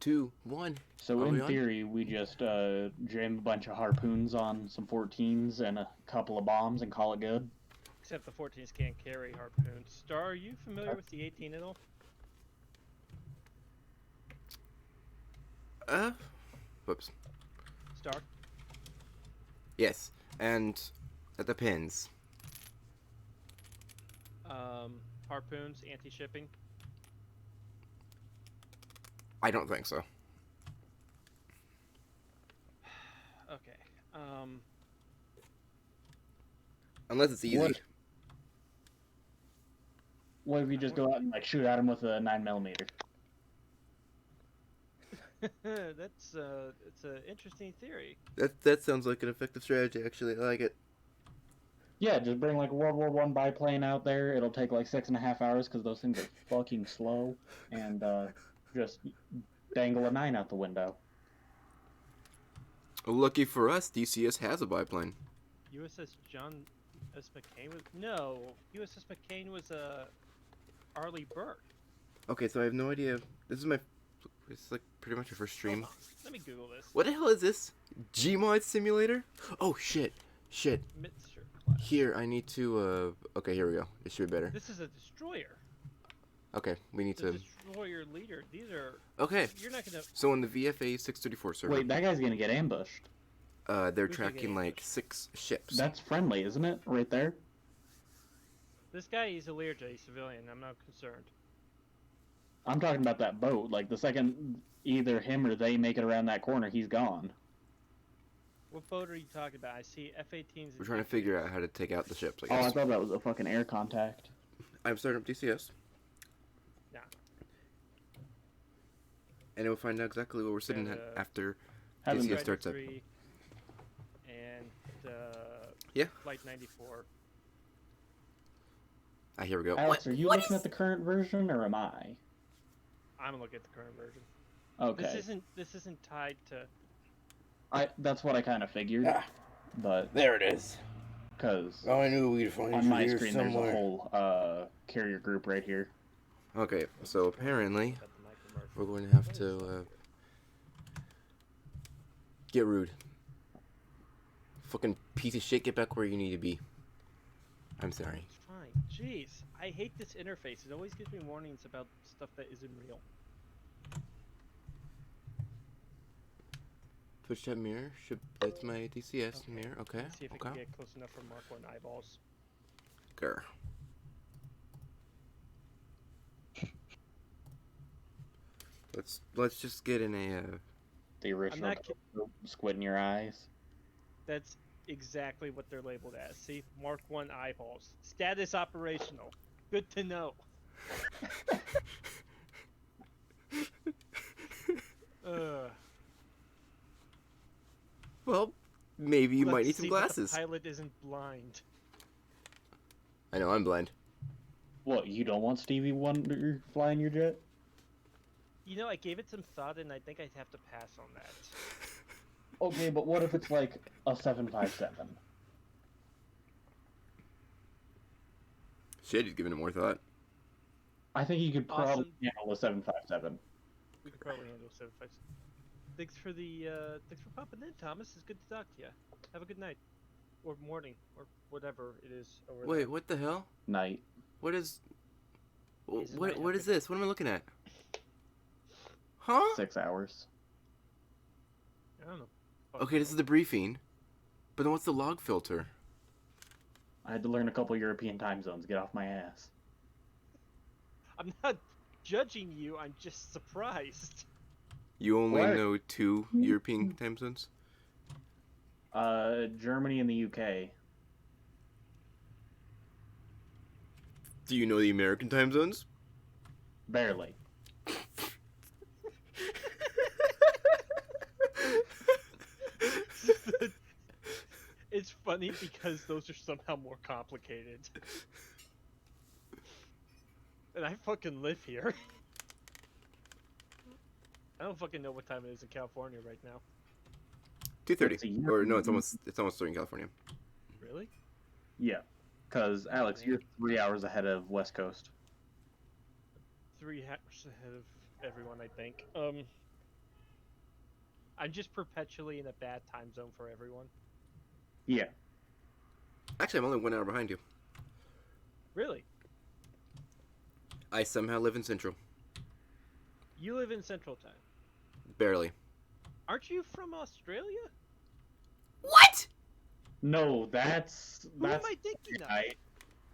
2, 1. So Are we in on? theory, we just jam a bunch of harpoons on some 14s and a couple of bombs and call it good. Except the 14s can't carry harpoons. Star, are you familiar with the 18 at all? Uh, whoops. Star? Yes, and it depends. Harpoons, anti-shipping. I don't think so. Okay. Unless it's easy. What if you just go out and like shoot at him with a 9mm? That's it's an interesting theory. That sounds like an effective strategy. Actually, I like it. Yeah, just bring like a World War One biplane out there. It'll take like 6.5 hours because those things are fucking slow, and just dangle a 9 out the window. Lucky for us, DCS has a biplane. USS John S. McCain was USS McCain was Arleigh Burke. Okay, so I have no idea. This is my. It's like pretty much your first stream. Let me Google this. What the hell is this? Gmod simulator? Oh shit! Mixture class. Here, I need to. Okay, here we go. It should be better. This is a destroyer. Okay, we need The to. destroyer leader. These are. Okay. You're not gonna. So on the VFA 634 server. Wait, that guy's gonna get ambushed. They're Who's tracking gonna get like 6 ships. That's friendly, isn't it? Right there. This guy is a Learjet civilian. I'm not concerned. I'm talking about that boat. Like the second either him or they make it around that corner, he's gone. What boat are you talking about? I see F-18s. We're trying to figure out how to take out the ships. I Oh, I guess. thought that was a fucking air contact. I'm starting up DCS. Yeah. And we'll find out exactly where we're sitting at after Haven't DCS starts up. And Yeah. Flight 94. Ah, here we go. Alex, are you looking at the current version or am I? I'm gonna look at the current version. Okay. This isn't tied to. That's what I kind of figured. Ah, But there it is. because Oh, I knew we'd find on you my here screen somewhere. there's a whole carrier group right here. Okay, so apparently Got the micromerge. we're going to have to get rude. Fucking piece of shit, get back where you need to be. I'm sorry. It's fine. Jeez, I hate this interface. It always gives me warnings about stuff that isn't real. Twitch chat mirror. That's my DCS mirror. Okay. Let's see if it can get close enough for Mark 1 eyeballs. Grr. Let's just get in a. The original squid in your eyes. That's exactly what they're labeled as. See, Mark 1 eyeballs. Status operational. Good to know. Well, maybe you might Let's need some see that glasses. The pilot isn't blind. I know I'm blind. What, you don't want Stevie Wonder flying your jet? You know, I gave it some thought, and I think I'd have to pass on that. Okay, but what if it's like a 757? Shit, he's giving it more thought. I think you could probably Awesome. handle a 757. We could probably handle 7.5. Thanks for popping in, Thomas. It's good to talk to you. Have a good night, or morning, or whatever it is over Wait, there. what the hell? Night. What is? He's What is this? What am I looking at? Huh? 6 hours. I don't know. Okay, this is the briefing. But then what's the log filter? I had to learn a couple European time zones. Get off my ass. I'm not judging you. I'm just surprised. You only What? know 2 European time zones? Germany and the UK. Do you know the American time zones? Barely. It's funny because those are somehow more complicated. And I fucking live here. I don't fucking know what time it is in California right now. 2:30. Or no, it's almost 3 in California. Really? Yeah. Because, Alex, you're 3 hours ahead of West Coast. 3 hours ahead of everyone, I think. I'm just perpetually in a bad time zone for everyone. Yeah. Actually, I'm only 1 hour behind you. Really? I somehow live in Central. You live in Central Time. Barely. Aren't you from Australia? What? No, that's Who am I thinking of?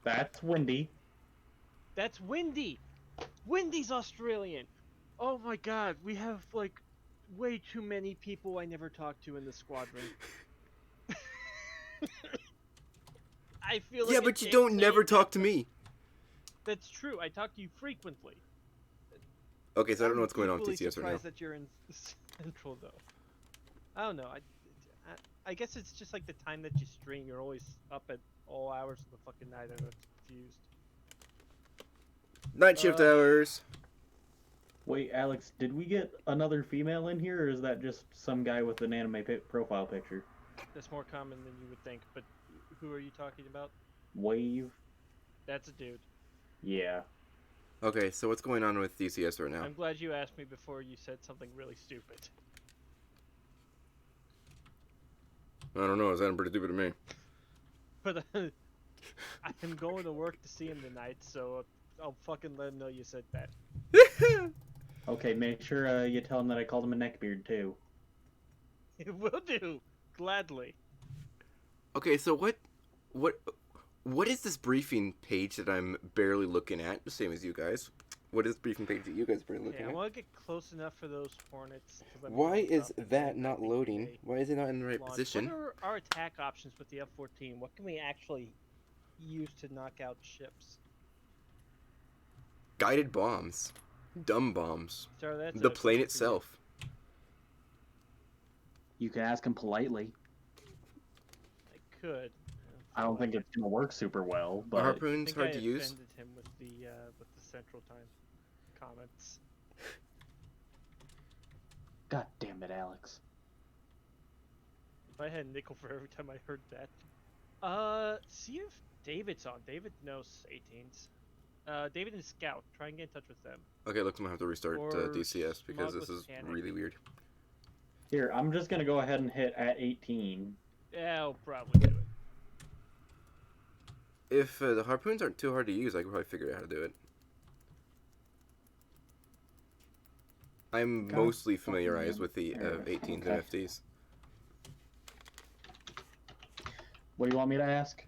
That's Wendy. That's Windy. Windy's Australian. Oh my god, we have like way too many people I never talked to in the squadron. I feel like Yeah, a but you dick don't saying never that, talk to but me. That's true. I talk to you frequently. Okay, so I don't know I'm what's going on with equally TCS right now. surprised that you're in Central though. I don't know. I guess it's just like the time that you stream. You're always up at all hours of the fucking night, and I'm confused. Night shift hours. Wait, Alex, did we get another female in here, or is that just some guy with an anime profile picture? That's more common than you would think. But who are you talking about? Wave? That's a dude. Yeah. Okay, so what's going on with DCS right now? I'm glad you asked me before you said something really stupid. I don't know. It sounded pretty stupid to me. But I'm going to work to see him tonight, so I'll fucking let him know you said that. Okay, make sure you tell him that I called him a neckbeard, too. It will do, gladly. Okay, so what is this briefing page that I'm barely looking at? The same as you guys. What is the briefing page that you guys are barely looking Yeah, I at? want to get close enough for those hornets. Why is that not loading? Why is it not in the right launch. position? What are our attack options with the F-14? What can we actually use to knock out ships? Guided bombs. Dumb bombs. So that's The a plane question for you. itself. You can ask him politely. I could. I don't think it's gonna work super well, Are but I harpoons think hard I to use? offended him with the Central Time comments. God damn it, Alex. If I had a nickel for every time I heard that. See if David's on. David knows 18s. David and Scout. Try and get in touch with them. Okay, looks like I'm gonna have to restart Or DCS because Smug this with is Panic. really weird. Here, I'm just gonna go ahead and hit at 18. Yeah, I'll probably do it. If the harpoons aren't too hard to use, I can probably figure out how to do it. I'm God mostly fucking familiarized damn. with the There. 18s Okay. and FDs. What do you want me to ask?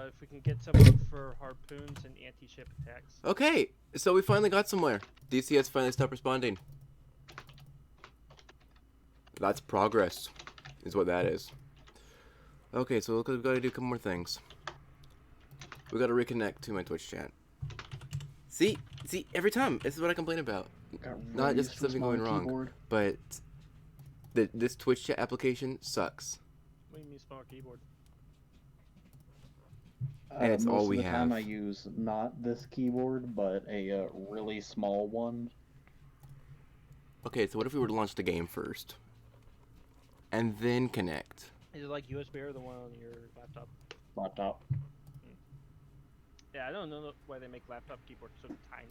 If we can get someone for harpoons and anti-ship attacks. Okay, so we finally got somewhere. DCS finally stopped responding. That's progress, is what that is. Okay, so we've got to do a couple more things. We got to reconnect to my Twitch chat. See, every time this is what I complain about. Got Not really just something small going wrong, keyboard. but this Twitch chat application sucks. What do you mean smaller keyboard? And it's most all of we the time have. I use not this keyboard, but a really small one. Okay, so what if we were to launch the game first? And then connect? Is it like USB or the one on your laptop? Laptop. Yeah, I don't know why they make laptop keyboards so tiny.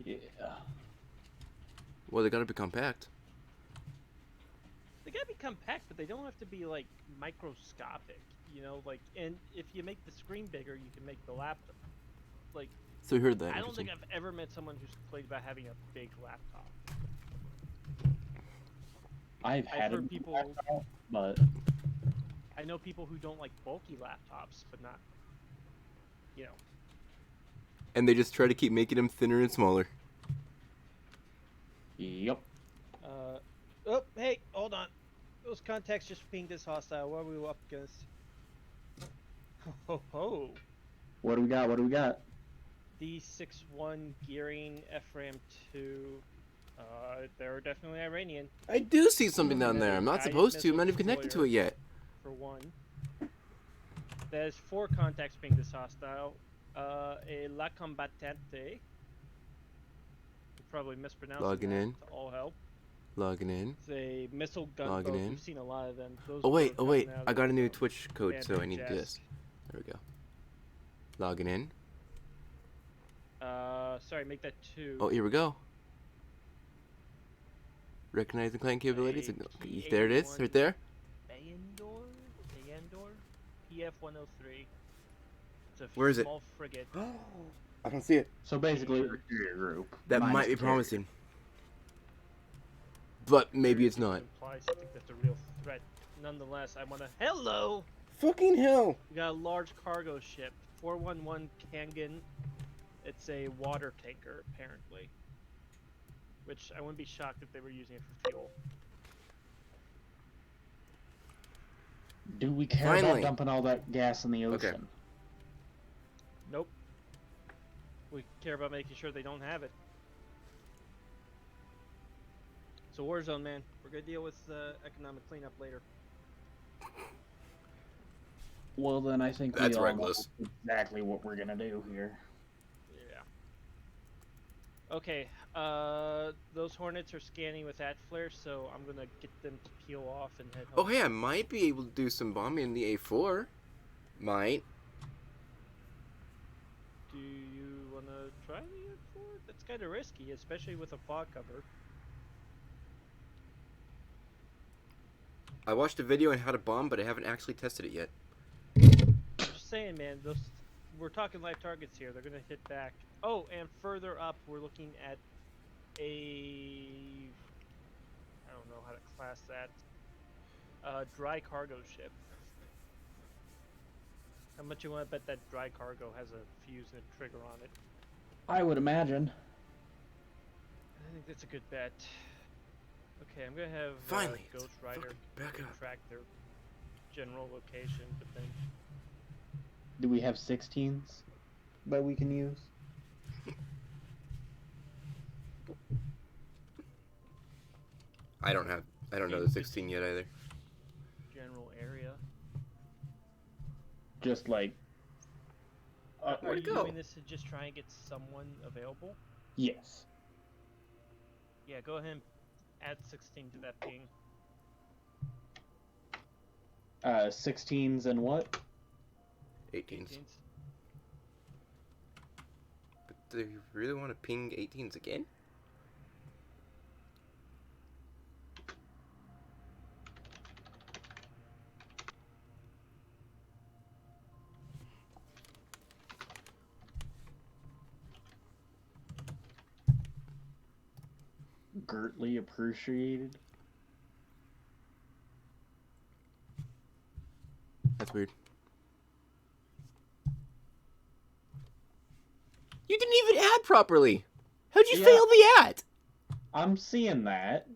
Yeah. Well, they gotta be compact. They gotta be compact, but they don't have to be like microscopic. You know, like, and if you make the screen bigger, you can make the laptop. Like, So you heard that. I don't interesting. think I've ever met someone who's complained about having a big laptop. I've had heard a people- laptop, but I know people who don't like bulky laptops, but not, you know. And they just try to keep making them thinner and smaller. yep. Oh, hey, hold on. Those contacts just pinged as hostile. What are we up against? Ho ho. What do we got? What do we got? D61 gearing FRAM 2. They're definitely Iranian I do see something down there. I'm not Guided supposed to. I'm missile not even connected to destroyer. it yet. for one. There's 4 contacts pinged as hostile. A La Combattente. You probably mispronounced Logging that. in. To all help. Logging in. It's a missile Logging gunboat. in. We've seen a lot of them. Those Oh wait, were oh wait. coming out I of got a new the Twitch code, so I need Bandit this. There we go. Logging in. sorry, make that 2. Oh, here we go. Recognizing clan capabilities. A Okay, there it is, right there. Bayandor? PF-103. It's a Where is it? small frigate. I don't see it. So basically, we're your group. That minus might be the carrier. promising. But maybe it's not. Implies I think that's a real threat. Nonetheless, I want to. Hello! Fucking hell! We got a large cargo ship, 411 Kangen. It's a water tanker, apparently. Which I wouldn't be shocked if they were using it for fuel. Do we care Finally. about dumping all that gas in the ocean? Okay. Nope. We care about making sure they don't have it. So Warzone, man. We're gonna deal with economic cleanup later. Well, then I think That's we all reckless. know exactly what we're gonna do here. Yeah. Okay. Those Hornets are scanning with that flare, so I'm gonna get them to peel off and head home. Oh, hey, I might be able to do some bombing in the A4. Might. Do you wanna try the A4? That's kind of risky, especially with a fog cover. I watched a video on how to bomb, but I haven't actually tested it yet. Just saying, man. We're talking live targets here. They're gonna hit back. Oh, and further up, we're looking at I don't know how to class that. Dry cargo ship. How much you want to bet that dry cargo has a fuse and a trigger on it? I would imagine. I think that's a good bet. Okay, I'm gonna have Finally, Ghost Rider fucking back up. track their general location, but then Do we have 16s that we can use? I don't know the 16 yet either. general area. Just like. Are Where'd you it go? doing this to just try and get someone available? Yes. Yeah, go ahead and add 16 to that ping. 16s and what? 18s. 18s. But do you really want to ping 18s again? Greatly appreciated. That's weird. You didn't even add properly! How'd you Yeah. fail the ad? I'm seeing that,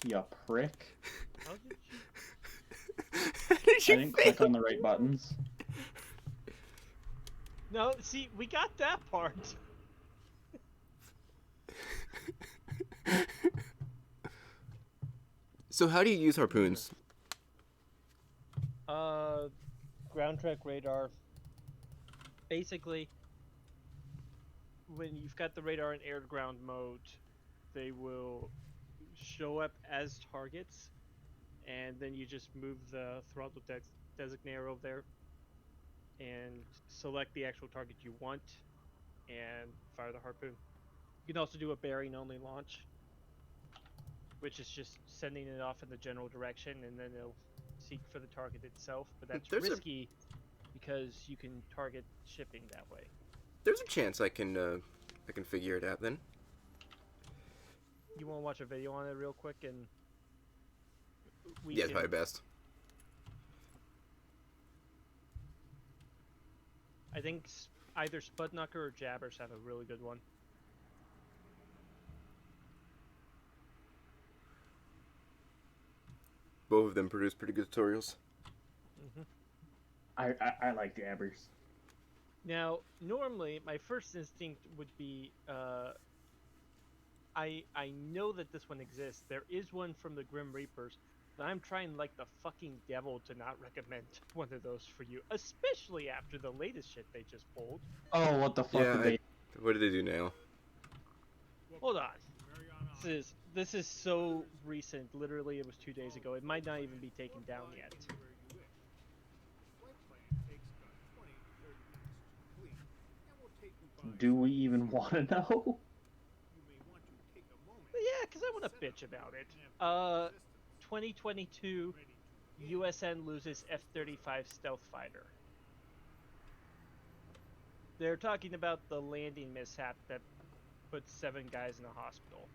you prick. How did you? How did you I didn't fail? click on the right buttons. No, see, we got that part. So how do you use harpoons? Ground track radar. Basically, when you've got the radar in air-to-ground mode, they will show up as targets, and then you just move the throttle designator over there and select the actual target you want and fire the harpoon. You can also do a bearing-only launch, which is just sending it off in the general direction, and then it'll seek for the target itself. But that's There's a- risky because you can target shipping that way. There's a chance I can figure it out then. You want to watch a video on it real quick, and we Yeah, it's can- probably best. I think either Spudnucker or Jabbers have a really good one. Both of them produce pretty good tutorials. Mm-hmm. I like jabbers. Now, normally, my first instinct would be, I know that this one exists. There is one from the Grim Reapers, but I'm trying like the fucking devil to not recommend one of those for you, especially after the latest shit they just pulled. Oh, what the fuck Yeah, did they? What do they do now? Hold on. This is so recent. Literally, it was 2 days ago. It might not even be taken down yet. do we even want to know? But yeah, because I want to bitch about it. 2022, USN loses F-35 stealth fighter. They're talking about the landing mishap that put 7 guys in the hospital.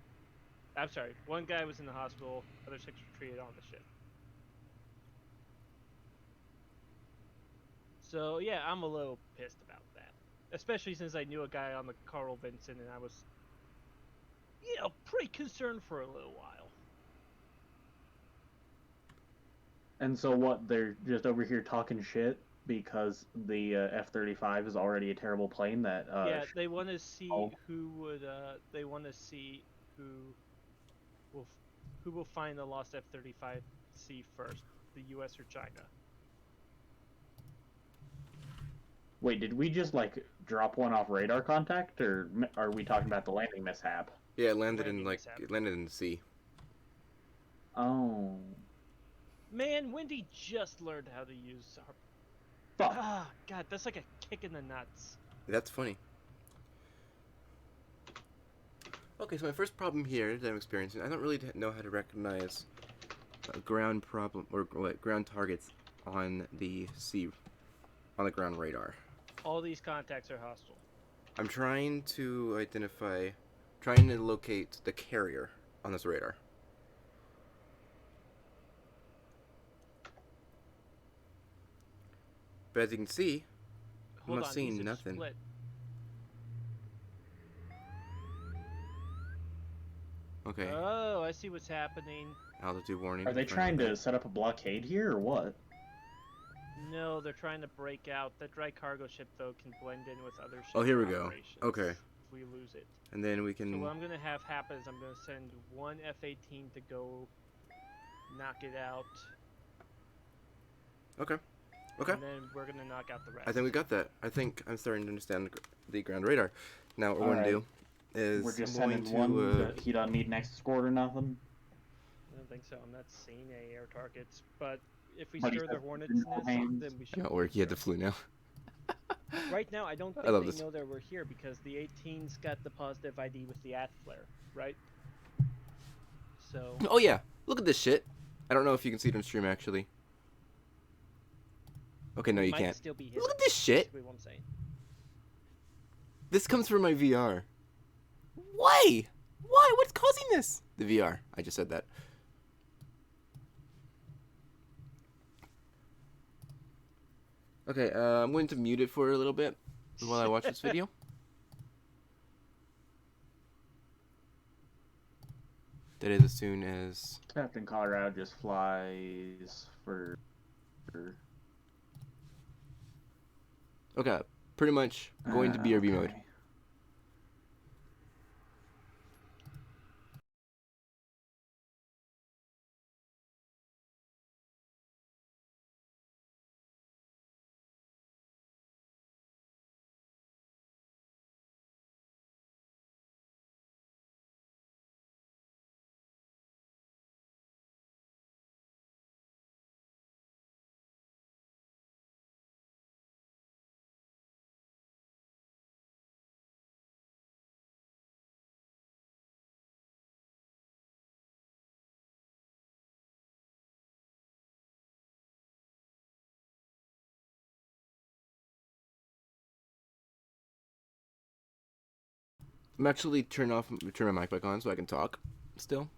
I'm sorry, 1 guy was in the hospital, other 6 were treated on the ship. So yeah, I'm a little pissed about that. Especially since I knew a guy on the Carl Vinson and I was, pretty concerned for a little while. And so what? They're just over here talking shit because the F-35 is already a terrible plane that. Yeah, they want to see oh. who would. They want to see will who will find the lost F-35C first, the U.S. or China. Wait, did we just like drop one off radar contact, or are we talking about the landing mishap? Yeah, it landed in Landing like mishap. it landed in the sea. Oh. Man, Wendy just learned how to use. Fuck. Ah, God, that's like a kick in the nuts. That's funny. Okay, so my first problem here that I'm experiencing, I don't really know how to recognize ground problem or ground targets on the sea, on the ground radar. All these contacts are hostile. I'm trying to locate the carrier on this radar. But as you can see, I'm not seeing nothing. Split. Okay. Oh, I see what's happening. Altitude warning. Are they trying to set up a blockade here, or what? No, they're trying to break out. That dry cargo ship, though, can blend in with other ships. Oh, here we go. Okay. If we lose it. And then we can... So what I'm going to have happen is I'm going to send 1 F-18 to go knock it out. Okay. Okay. And then we're going to knock out the rest. I think we got that. I think I'm starting to understand the ground radar. Now what we're going to do is... We're just I'm sending going one, to, he doesn't need an escort or nothing? I don't think so. I'm not seeing any air targets. But if we But he stir said the hornet's no nest, hands. then we should... Yeah, or he had the flu now. Right now, I don't think they know that we're here because the 18's got the positive ID with the AT flare, right? So... Oh yeah, look at this shit. I don't know if you can see it on stream actually. Okay, no, you can't. Still be Look at this shit. What I'm saying. This comes from my VR. Why? Why? What's causing this? The VR. I just said that. Okay, I'm going to mute it for a little bit while I watch this video. That is as soon as... Captain Colorado just flies for... Okay, pretty much going to BRB mode. I'm actually turn my mic back on so I can talk still.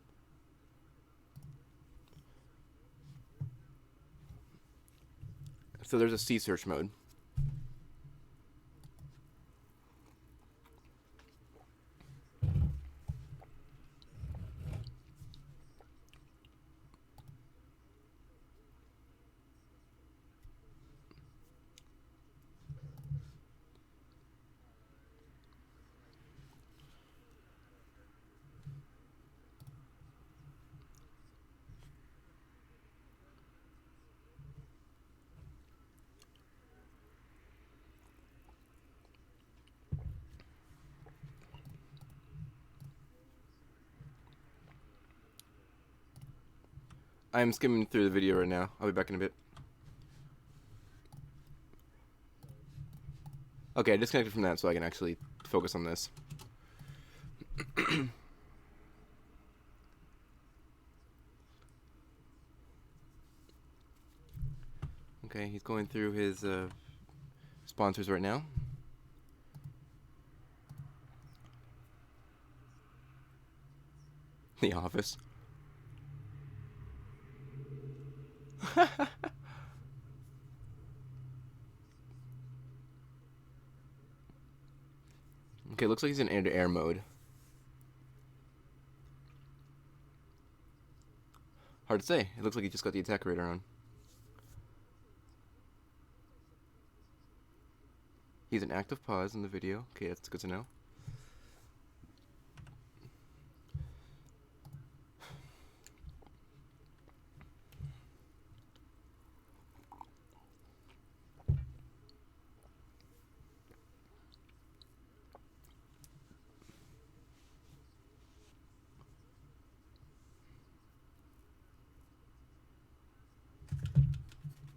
So there's a sea search mode. I am skimming through the video right now. I'll be back in a bit. Okay, I disconnected from that so I can actually focus on this. Okay, he's going through his sponsors right now. The Office. Okay, looks like he's in air-to-air mode. Hard to say. It looks like he just got the attack radar on. He's an active pause in the video. Okay, that's good to know.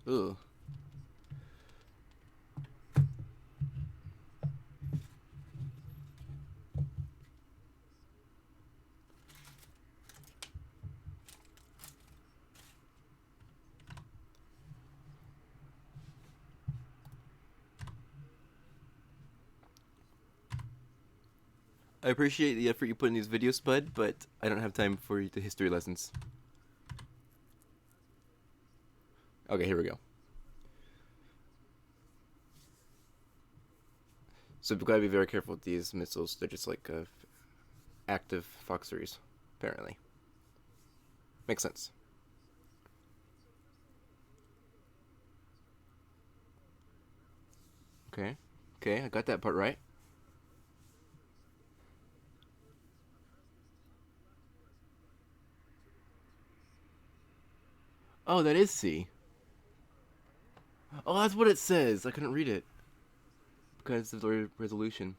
Ugh. I appreciate the effort you put in these videos, Spud, but I don't have time for the history lessons. Okay, here we go. So we've got to be very careful with these missiles. They're just like active Fox 3s, apparently. Makes sense. Okay. Okay, I got that part right. Oh, that is C. Oh, that's what it says. I couldn't read it because of the resolution.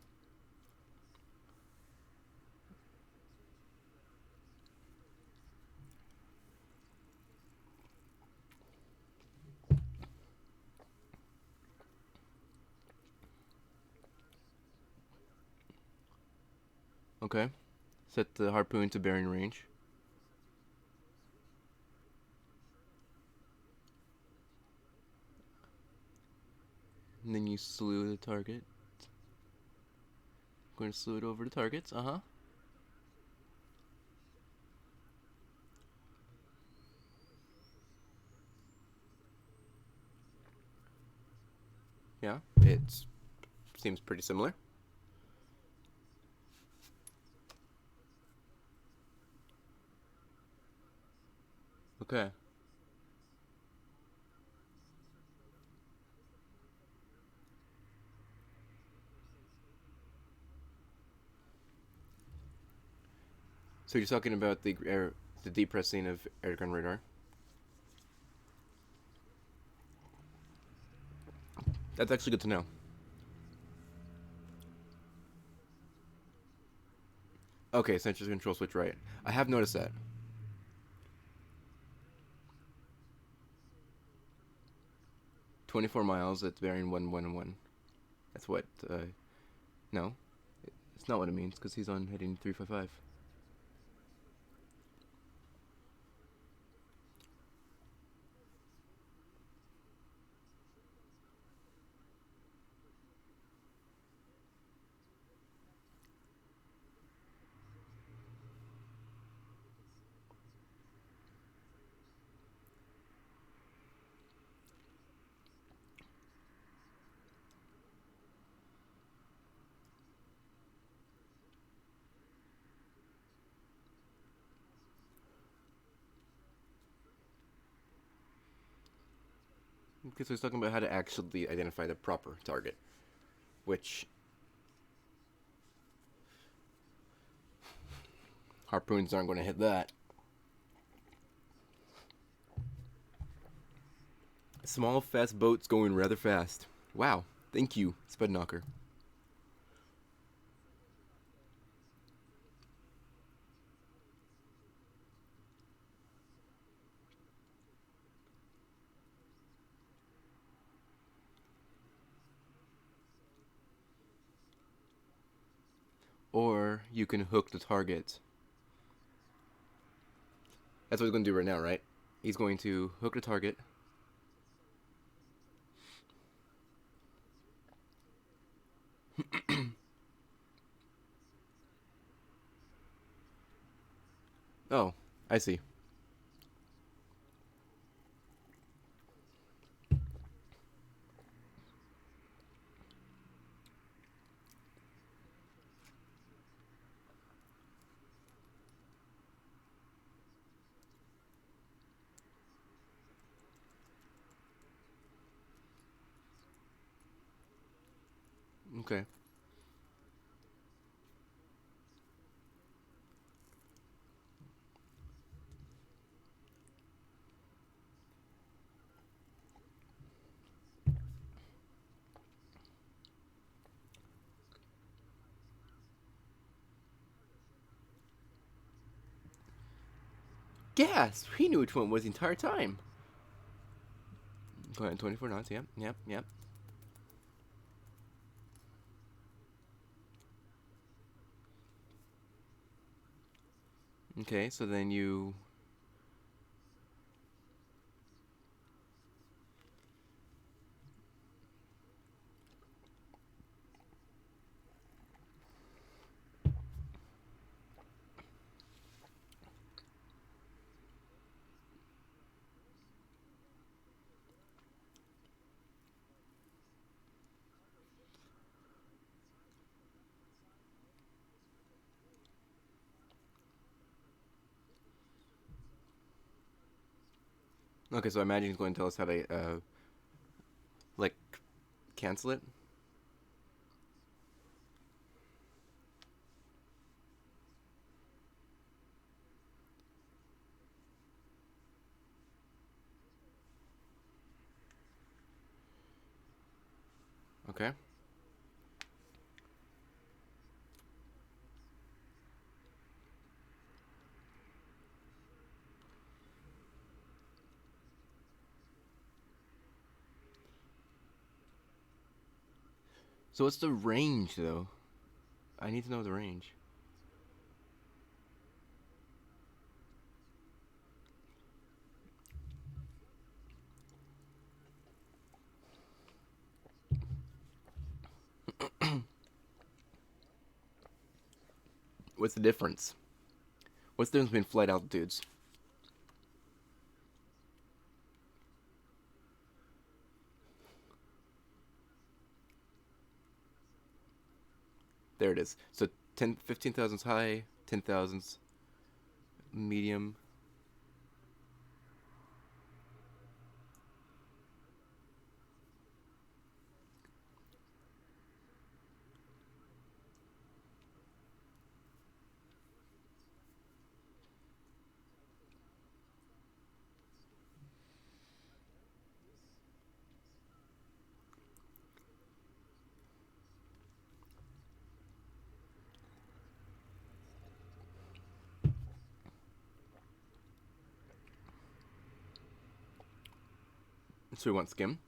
Okay. Set the harpoon to bearing range. And then you slew the target. Going to slew it over the targets. Uh-huh. Yeah, it seems pretty similar. Okay. So you're talking about the depressing of airgun radar. That's actually good to know. Okay, sensors control switch right. I have noticed that. "24 miles at bearing 111." That's what. No, it's not what it means because he's on heading 355. Okay, so he's talking about how to actually identify the proper target, which harpoons aren't going to hit that. Small, fast boats going rather fast. Wow, thank you, Spud Knocker. or you can hook the target. That's what he's going to do right now, right? He's going to hook the target. Oh, I see. Okay. Gas! He knew which one was the entire time. Go ahead, 24 knots. Yep, yep, yep. Okay, so then you... Okay, so I imagine he's going to tell us how to, like, cancel it. Okay. So what's the range, though? I need to know the range. What's the difference? What's the difference between flight altitudes? There it is. So 15,000's high, 10,000's medium. So we want skim.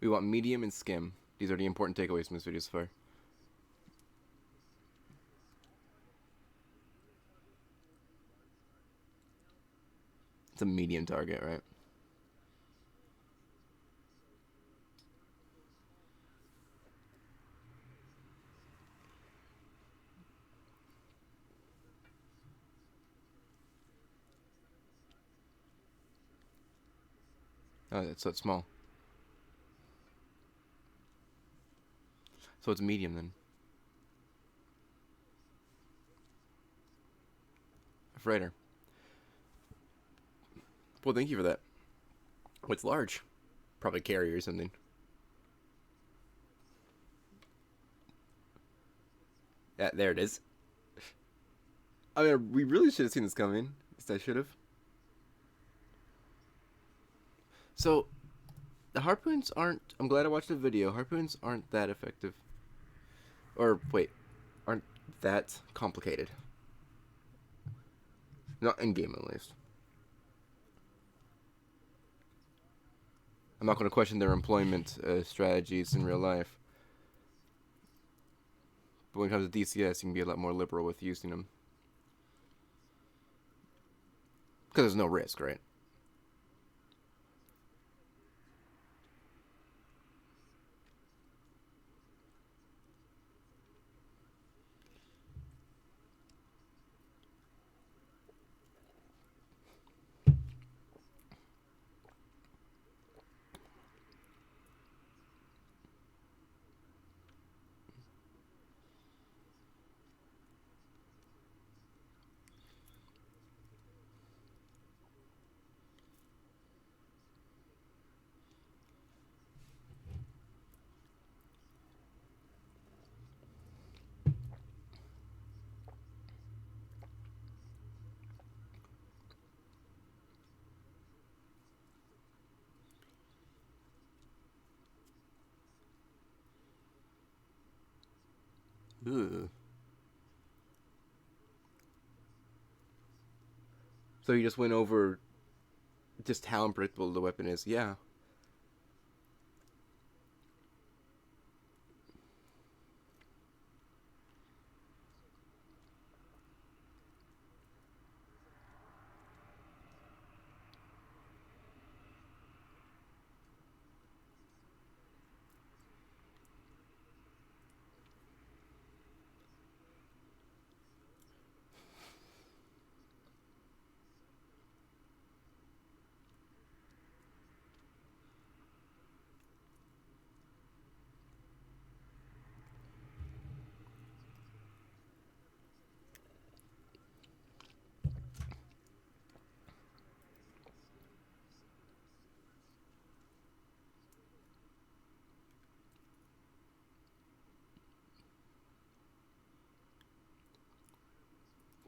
We want medium and skim. These are the important takeaways from this video so far. It's a medium target, right? Oh, so it's small. So it's medium then. Freighter. Well, thank you for that. What's large? Probably carrier or something. Yeah, there it is. I mean, we really should have seen this coming. At least I should have. So, the harpoons aren't... I'm glad I watched the video. Harpoons aren't that effective. Or, wait. Aren't that complicated. Not in-game, at least. I'm not going to question their employment strategies in real life. But when it comes to DCS, you can be a lot more liberal with using them. Because there's no risk, right? Ugh. So you just went over just how unpredictable the weapon is. Yeah.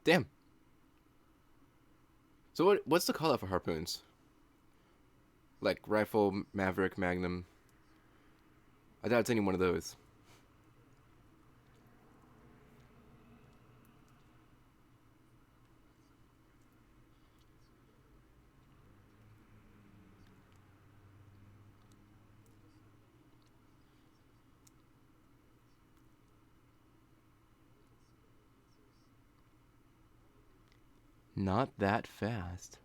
Damn. So what's the call out for harpoons? Like rifle, Maverick, Magnum. I doubt it's any one of those. Not that fast.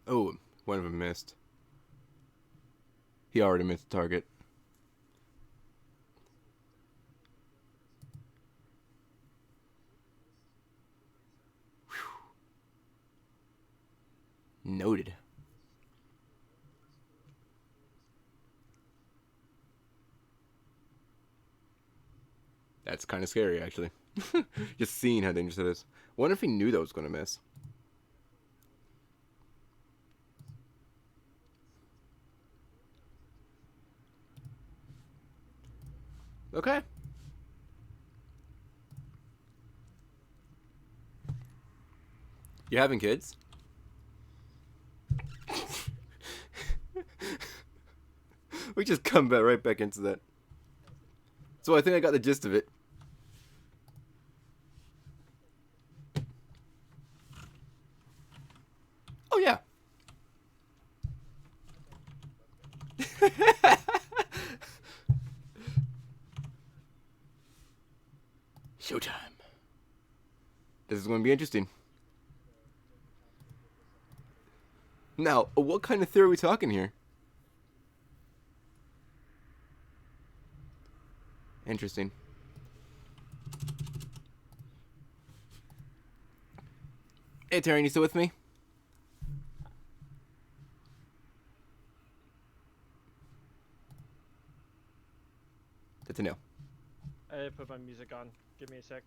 Oh, one of them missed. He already missed the target. Noted. That's kind of scary, actually. Just seeing how dangerous it is. Wonder if he knew that was going to miss. Okay. You having kids? We just come back right back into that. So I think I got the gist of it. Oh yeah. Showtime. This is going to be interesting. Now, what kind of theory are we talking here? Interesting. Hey, Taryn, you still with me? Good to know. I put my music on. Give me a sec.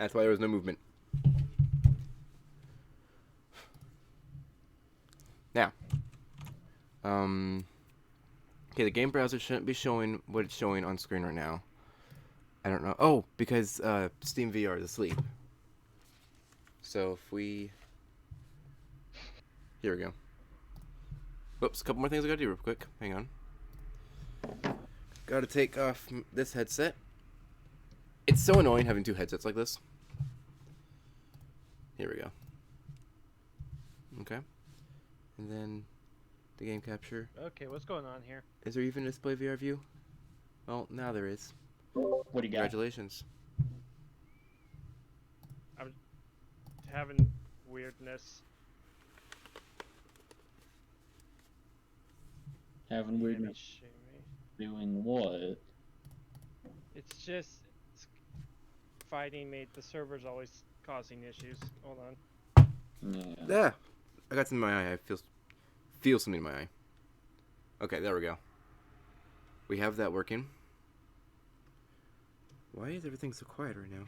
That's why there was no movement. Now, okay, the game browser shouldn't be showing what it's showing on screen right now. I don't know. Oh, because Steam VR is asleep. So if we... Here we go. Whoops, a couple more things I gotta do real quick. Hang on. Gotta take off this headset. It's so annoying having two headsets like this. Here we go. Okay. And then the game capture. Okay, what's going on here? Is there even a display VR view? Well, now there is. What do you got? Congratulations. I'm having weirdness. Having weirdness. Shimmy, shimmy. Doing what? It's just fighting me. The server's always causing issues. Hold on. Yeah. Yeah. I got something in my eye. I feel something in my eye. Okay, there we go. We have that working. Why is everything so quiet right now?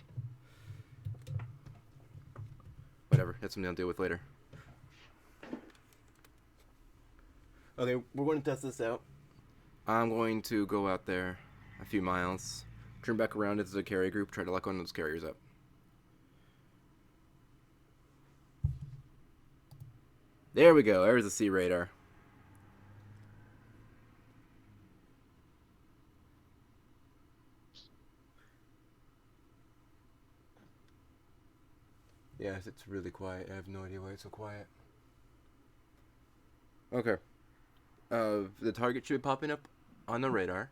Whatever, that's something I'll deal with later. Okay, we're going to test this out. I'm going to go out there a few miles, turn back around into the carrier group, try to lock one of those carriers up. There we go, there's the sea radar. Yes, it's really quiet. I have no idea why it's so quiet. Okay. The target should be popping up on the radar,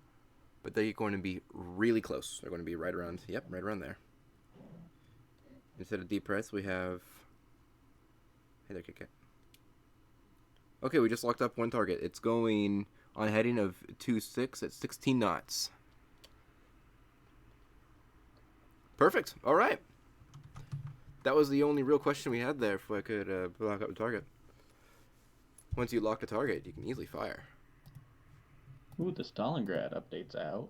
but they're going to be really close. They're going to be right around, yep, right around there. Instead of deep press, we have... Hey there, Kit. Okay, we just locked up one target. It's going on a heading of 2.6 at 16 knots. Perfect. All right. That was the only real question we had there, if I could lock up the target. Once you lock the target, you can easily fire. Ooh, the Stalingrad update's out.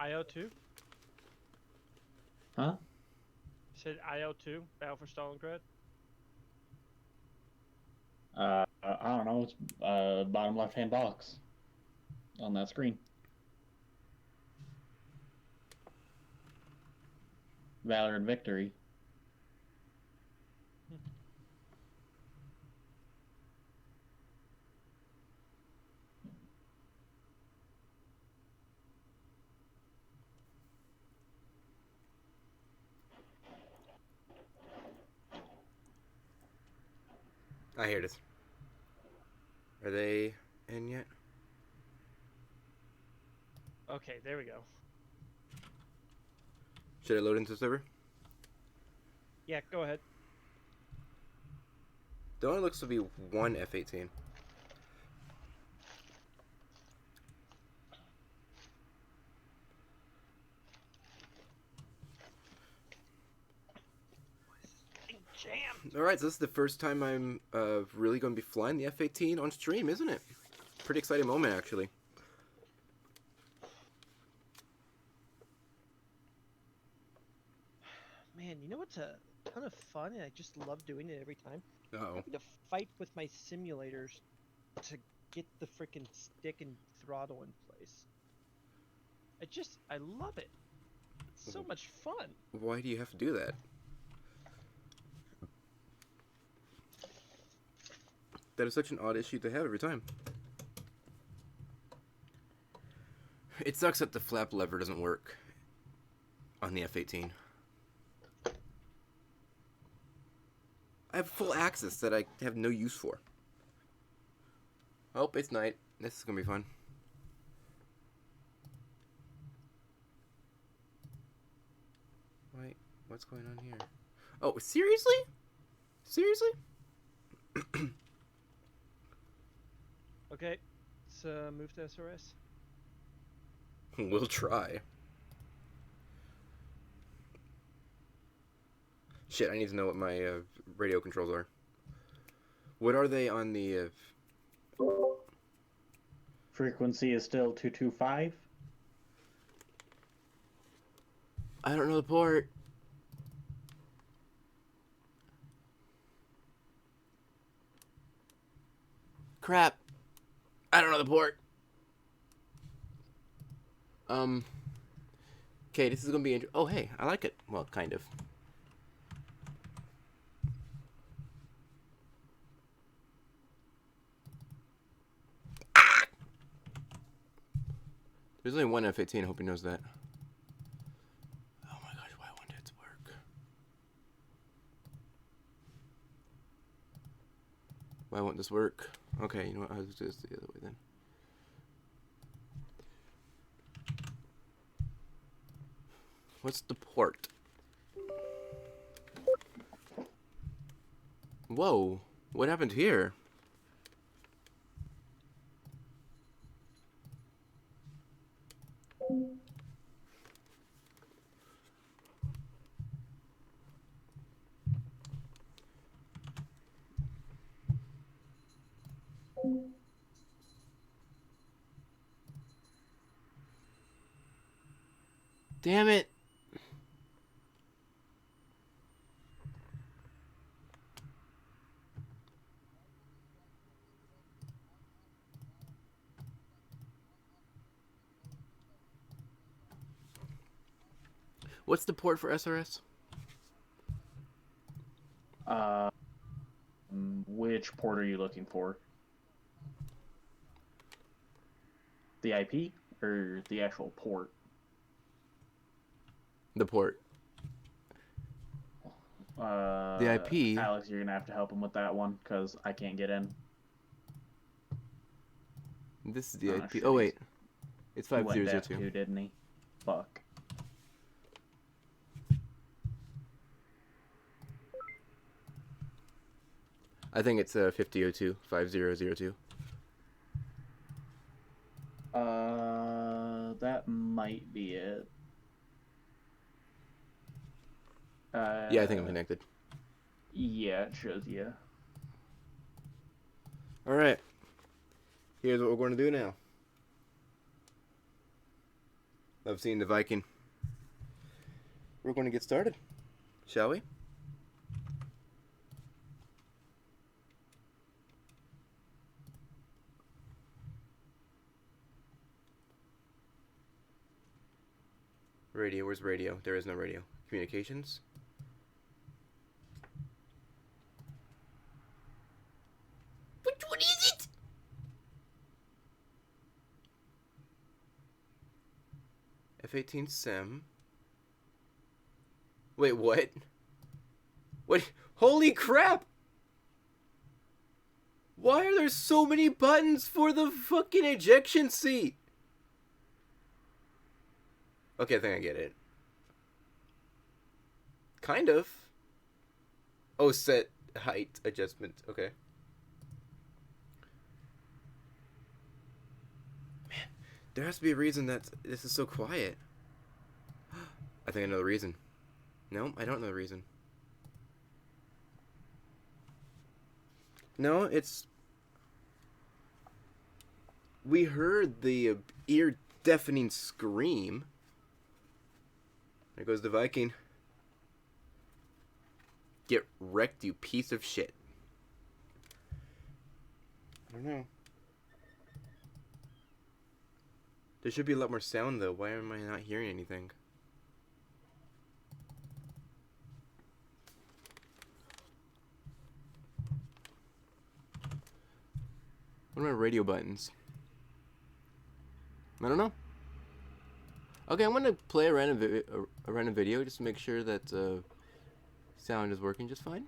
IO2? Huh? Said IO2, Battle for Stalingrad? I don't know. It's bottom left-hand box on that screen. Valor and Victory. Ah, here it is. Are they in yet? Okay, there we go. Should I load into the server? Yeah, go ahead. There only looks to be one F-18. Jammed. Alright, so this is the first time I'm really going to be flying the F-18 on stream, isn't it? Pretty exciting moment, actually. Man, you know what's a ton of fun, and I just love doing it every time? Uh-oh. Having to fight with my simulators to get the freaking stick and throttle in place. I love it. It's so much fun. Why do you have to do that? That is such an odd issue to have every time. It sucks that the flap lever doesn't work on the F-18. I have full access that I have no use for. Oh, it's night. This is gonna be fun. Wait, what's going on here? Oh, seriously? Seriously? Okay, let's move to SRS. We'll try. Shit, I need to know what my radio controls are. What are they on the... Frequency is still 225. I don't know the port. Crap. I don't know the port. Okay, this is gonna be oh, hey, I like it. Well, kind of. There's only one F-18. I hope he knows that. Oh my gosh, why won't it work? Why won't this work? Okay, you know what? I'll just do this the other way then. What's the port? Whoa, what happened here? Damn it. What's the port for SRS? Which port are you looking for? The IP or the actual port? The port. The IP. Alex, you're gonna have to help him with that one because I can't get in. This is the IP. Shit, Oh wait, it's he went deaf 5002. too, didn't he? Fuck. I think it's 5002, 5002. That might be it. Yeah, I think I'm connected. Yeah, it shows you. All right. Here's what we're going to do now. Love seeing the Viking. We're going to get started, shall we? Radio, where's radio? There is no radio. Communications. Which one is it? F-18 SEM. Wait, what? What? Holy crap! Why are there so many buttons for the fucking ejection seat? Okay, I think I get it. Kind of. Oh, set height adjustment. Okay. Man, there has to be a reason that this is so quiet. I think I know the reason. No, I don't know the reason. No, it's... We heard the ear-deafening scream. There goes the Viking. Get wrecked, you piece of shit. I don't know. There should be a lot more sound, though. Why am I not hearing anything? What are my radio buttons? I don't know. Okay, I'm gonna play a random video just to make sure that sound is working just fine.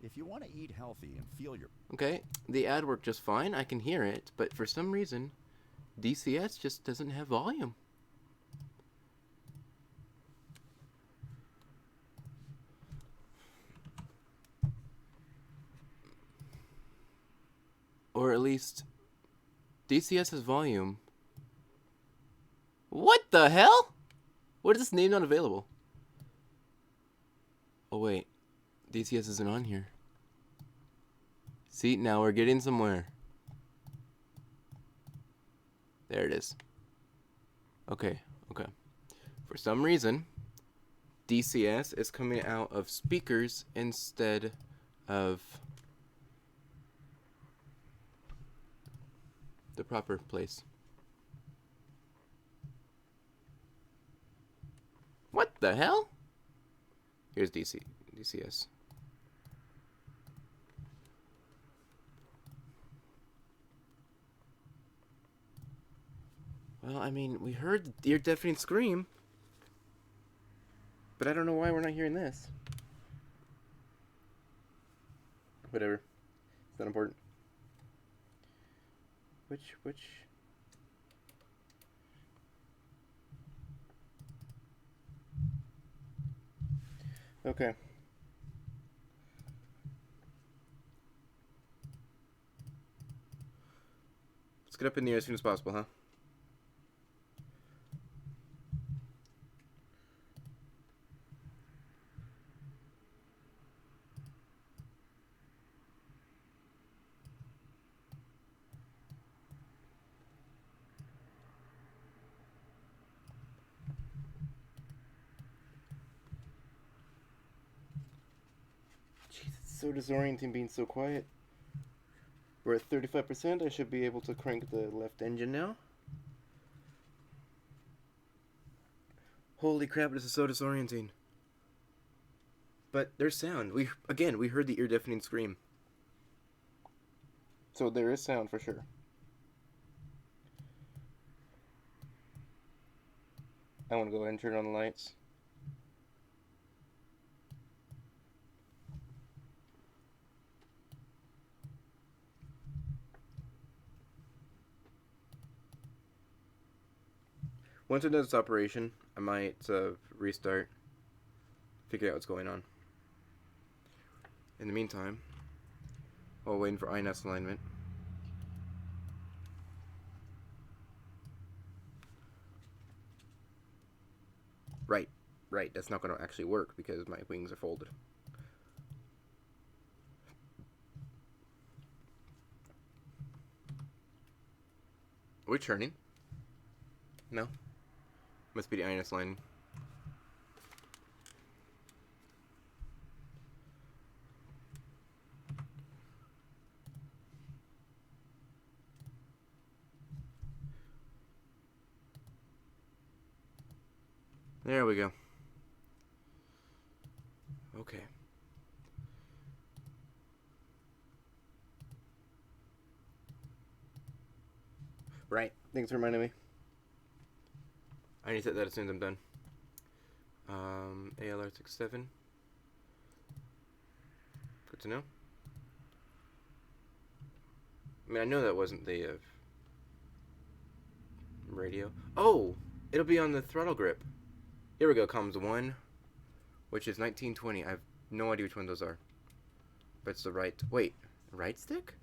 If you want to eat healthy and feel your... Okay, the ad worked just fine. I can hear it, but for some reason, DCS just doesn't have volume. Or at least, DCS has volume. What the hell? What is this name not available? Oh wait, DCS isn't on here. See, now we're getting somewhere. There it is. Okay, okay. For some reason, DCS is coming out of speakers instead of the proper place. What the hell? Here's DCS. Well, I mean, we heard the ear-deafening scream, but I don't know why we're not hearing this. Whatever. It's not important. Which? Okay. Let's get up in the air as soon as possible, huh? Jeez, it's so disorienting being so quiet. We're at 35%. I should be able to crank the left engine now. Holy crap, this is so disorienting. But there's sound. We heard the ear-deafening scream. So there is sound for sure. I want to go ahead and turn on the lights. Once it does its operation, I might restart, figure out what's going on. In the meantime, while waiting for INS alignment, right, that's not going to actually work because my wings are folded. Are we turning? No. Must be the INS line. There we go. Okay. Right. Thanks for reminding me. I need to set that as soon as I'm done. ALR67. Good to know. I mean, I know that wasn't the radio. Oh! It'll be on the throttle grip. Here we go, comms 1, which is 1920. I have no idea which one those are. But it's the right... Wait, right stick?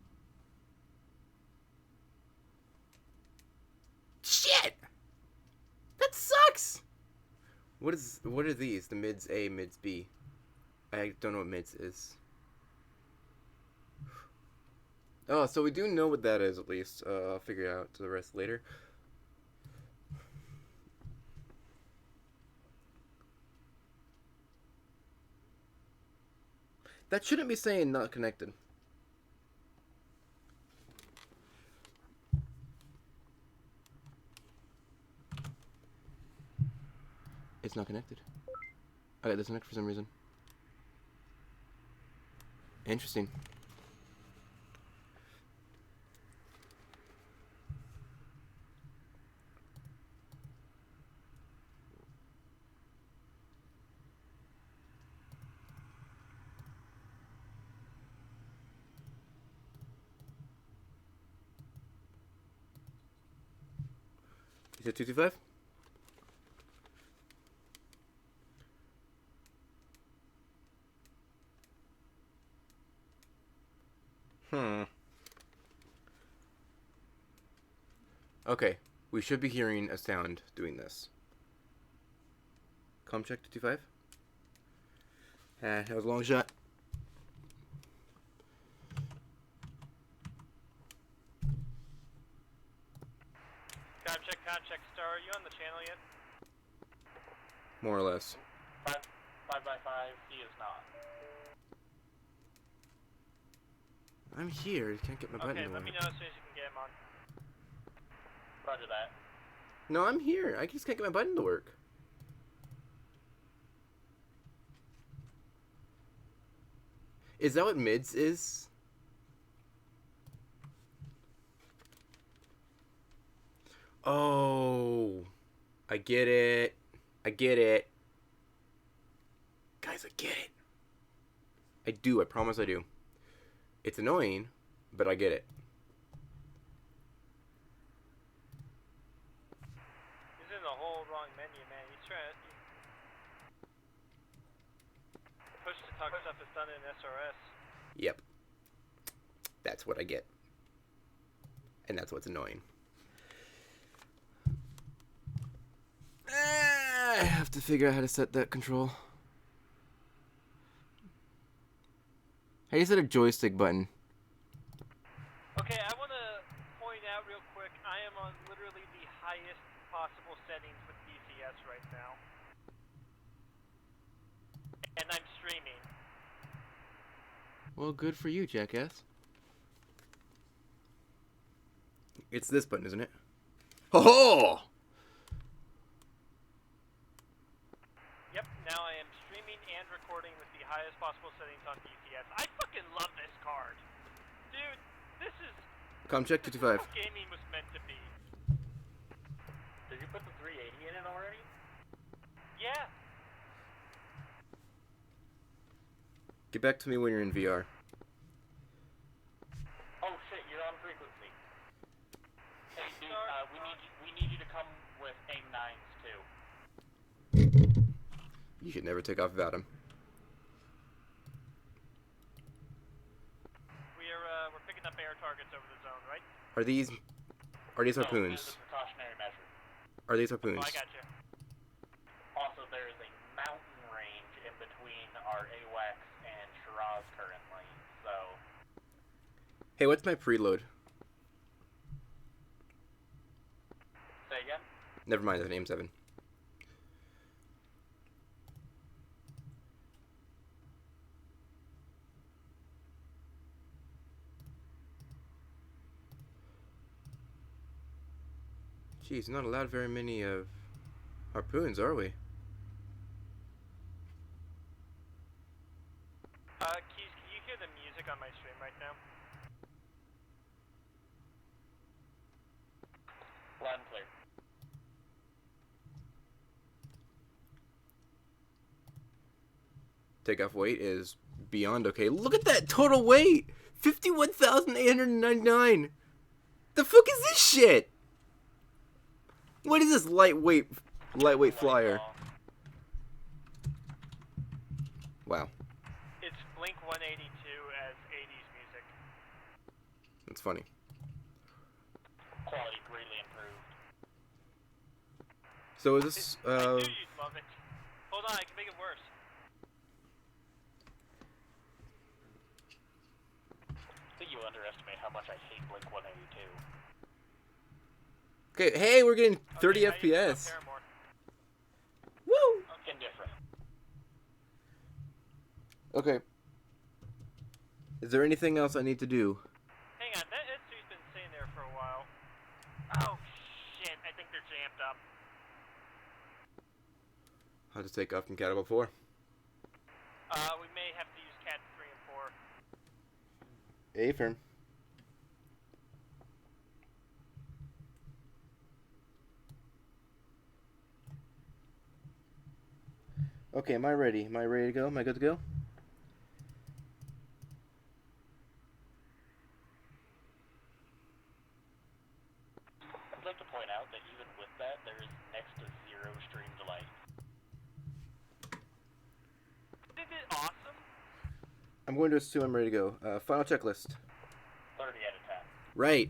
Shit! That sucks! What are these? The mids A, mids B. I don't know what mids is. Oh, so we do know what that is, at least. I'll figure out the rest later. That shouldn't be saying not connected. It's not connected. Okay, disconnect for some reason. Interesting. You said 225? Okay, we should be hearing a sound doing this. Comm check 225? That was a long shot. Contact Star, are you on the channel yet? More or less. 5x5, he is not. I'm here. I can't get my button Okay, to let work. me know as soon as you can get him on. Roger that. No, I'm here. I just can't get my button to work. Is that what mids is? Oh, I get it. I get it. Guys, I get it. I do. I promise I do. It's annoying, but I get it. He's in the whole wrong menu, man. He's trying to... Push to talk stuff is done in SRS. Yep. That's what I get. And that's what's annoying. I have to figure out how to set that control. How do you set a joystick button? Okay, I want to point out real quick, I am on literally the highest possible settings with DCS right now. And I'm streaming. Well, good for you, jackass. It's this button, isn't it? Ho ho! Yep, now I am streaming and recording with the highest possible settings on DCS. I fucking love this card. Dude, this is... Comcheck this is 225. how gaming was meant to be. Did you put the 380 in it already? Yeah. Get back to me when you're in VR. Oh shit, you're on frequency. Hey dude, we need you to come with aim 9s too. You should never take off without him. We're picking up air targets over the zone, right? Are these No, this harpoons? is a precautionary measure. Are these Oh, harpoons? I got you. Also, there is a mountain range in between our AWACS and Shiraz currently, so... Hey, what's my preload? Say again? Never mind, that's an aim 7. Jeez, not allowed very many harpoons, are we? Keys, can you hear the music on my stream right now? Loud and clear. Takeoff weight is beyond okay. Look at that total weight! 51,899! The fuck is this shit? What is this lightweight flyer? Wow, It's Blink 182 as 80s music. that's funny. Quality greatly improved. So is this, I knew you'd love it. Hold on, I can make it worse. I think you underestimate how much I hate Blink 182. okay, hey, we're getting 30 Okay, how you feel about FPS. Paramore? Woo! Indifferent. Okay. Is there anything else I need to do? Hang on, that S3's been sitting there for a while. Oh, shit, I think they're jammed up. I'll just take off from Catapult 4. We may have to use Cat 3 and 4. Affirm. Okay, am I ready? Am I ready to go? Am I good to go? I'd like to point out that even with that, there is next to zero stream delay. Isn't it awesome? I'm going to assume I'm ready to go. Final checklist. 30 out of 10. Right.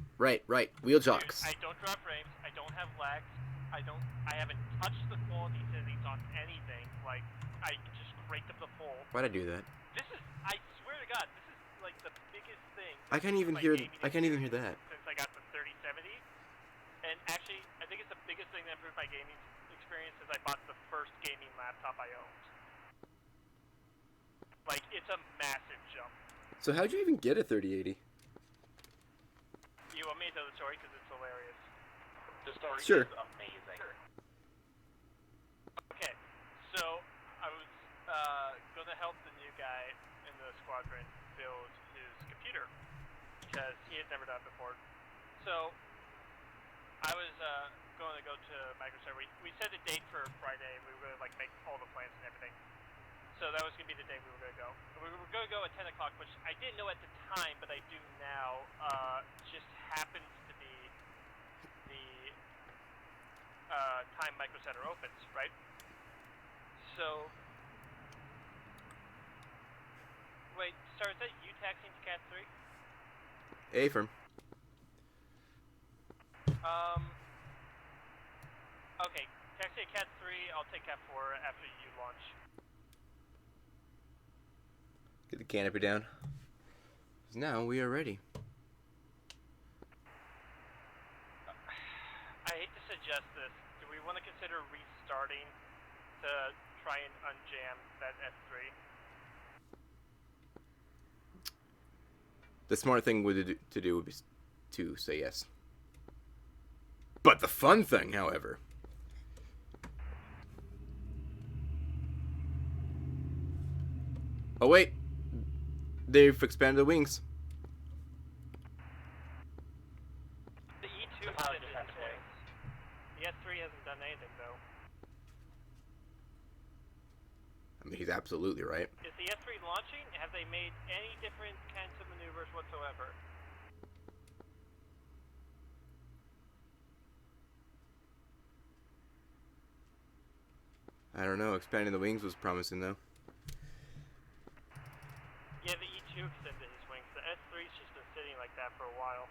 Wheel Dude, jocks. I don't drop frames, I don't have lags, I haven't touched the quality settings on anything, like, I just cranked up the full. Why'd I do that? This is, I swear to God, this is like the biggest thing. I can't even my hear. gaming I can't even hear experience that. Since I got the 3070, And actually, I think it's the biggest thing that improved my gaming experience is I bought the first gaming laptop I owned. Like, it's a massive jump. So how'd you even get a 3080? You want me to tell the story because it's hilarious. The story Sure. is amazing. Okay, so I was going to help the new guy in the squadron build his computer because he had never done it before. So I was going to go to Microsoft. We set a date for Friday. We were going to like make all the plans and everything. So that was going to be the day we were going to go. And we were going to go at 10 o'clock, which I didn't know at the time, but I do now. Just happens to be the time Micro Center opens, right? So, wait, sorry, is that you taxing to Cat 3? Affirm. Okay, taxi at Cat 3, I'll take Cat 4 after you launch. Get the canopy down. 'Cause now we are ready. I hate to suggest this. Do we want to consider restarting to try and unjam that S3? The smart thing to do would be to say yes. But the fun thing, however... Oh wait! They've expanded the wings. The E2 The pilot said just it has to wait. works. The S3 hasn't done anything, though. I mean, he's absolutely right. Is the S3 launching? Have they made any different kinds of maneuvers whatsoever? I don't know. Expanding the wings was promising, though. Yeah, the E2 extended his wings. The S3's just been sitting like that for a while.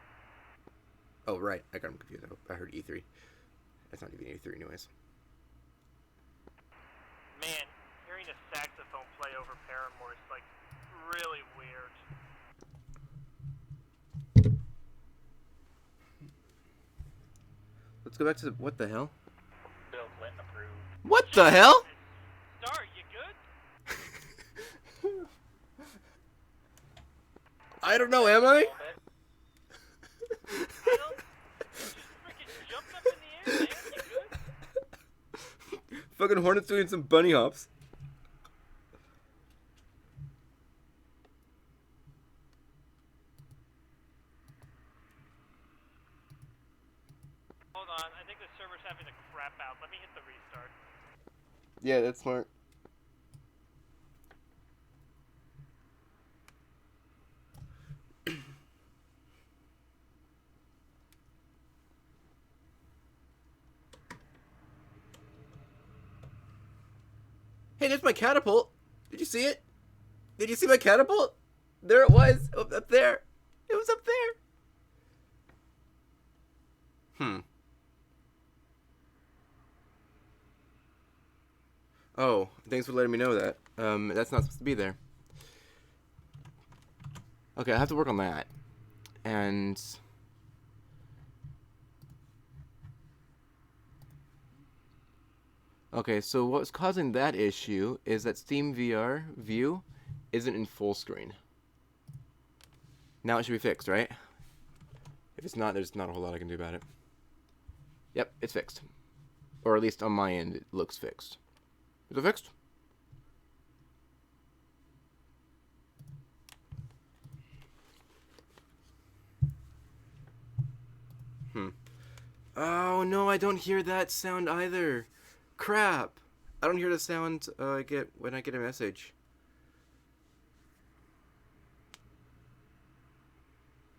Oh, right. I got him confused. I heard E3. That's not even E3 anyways. Man, hearing a saxophone play over Paramore is like really weird. Let's go back to the... What the hell? Bill Clinton approved. What the hell? Star, you good? I don't know, am I? A little bit. I don't. Just freaking jumped up in the air, man. You good? Fucking Hornet's doing some bunny hops. Hold on, I think the server's having a crap out. Let me hit the restart. Yeah, that's smart. Hey, there's my catapult. Did you see it? Did you see my catapult? There it was. Up there. It was up there. Oh, thanks for letting me know that. That's not supposed to be there. Okay, I have to work on that. And... Okay, so what's causing that issue is that Steam VR view isn't in full screen. Now it should be fixed, right? If it's not, there's not a whole lot I can do about it. Yep, it's fixed. Or at least on my end, it looks fixed. Is it fixed? Oh no, I don't hear that sound either. Crap. I don't hear the sound I get when I get a message.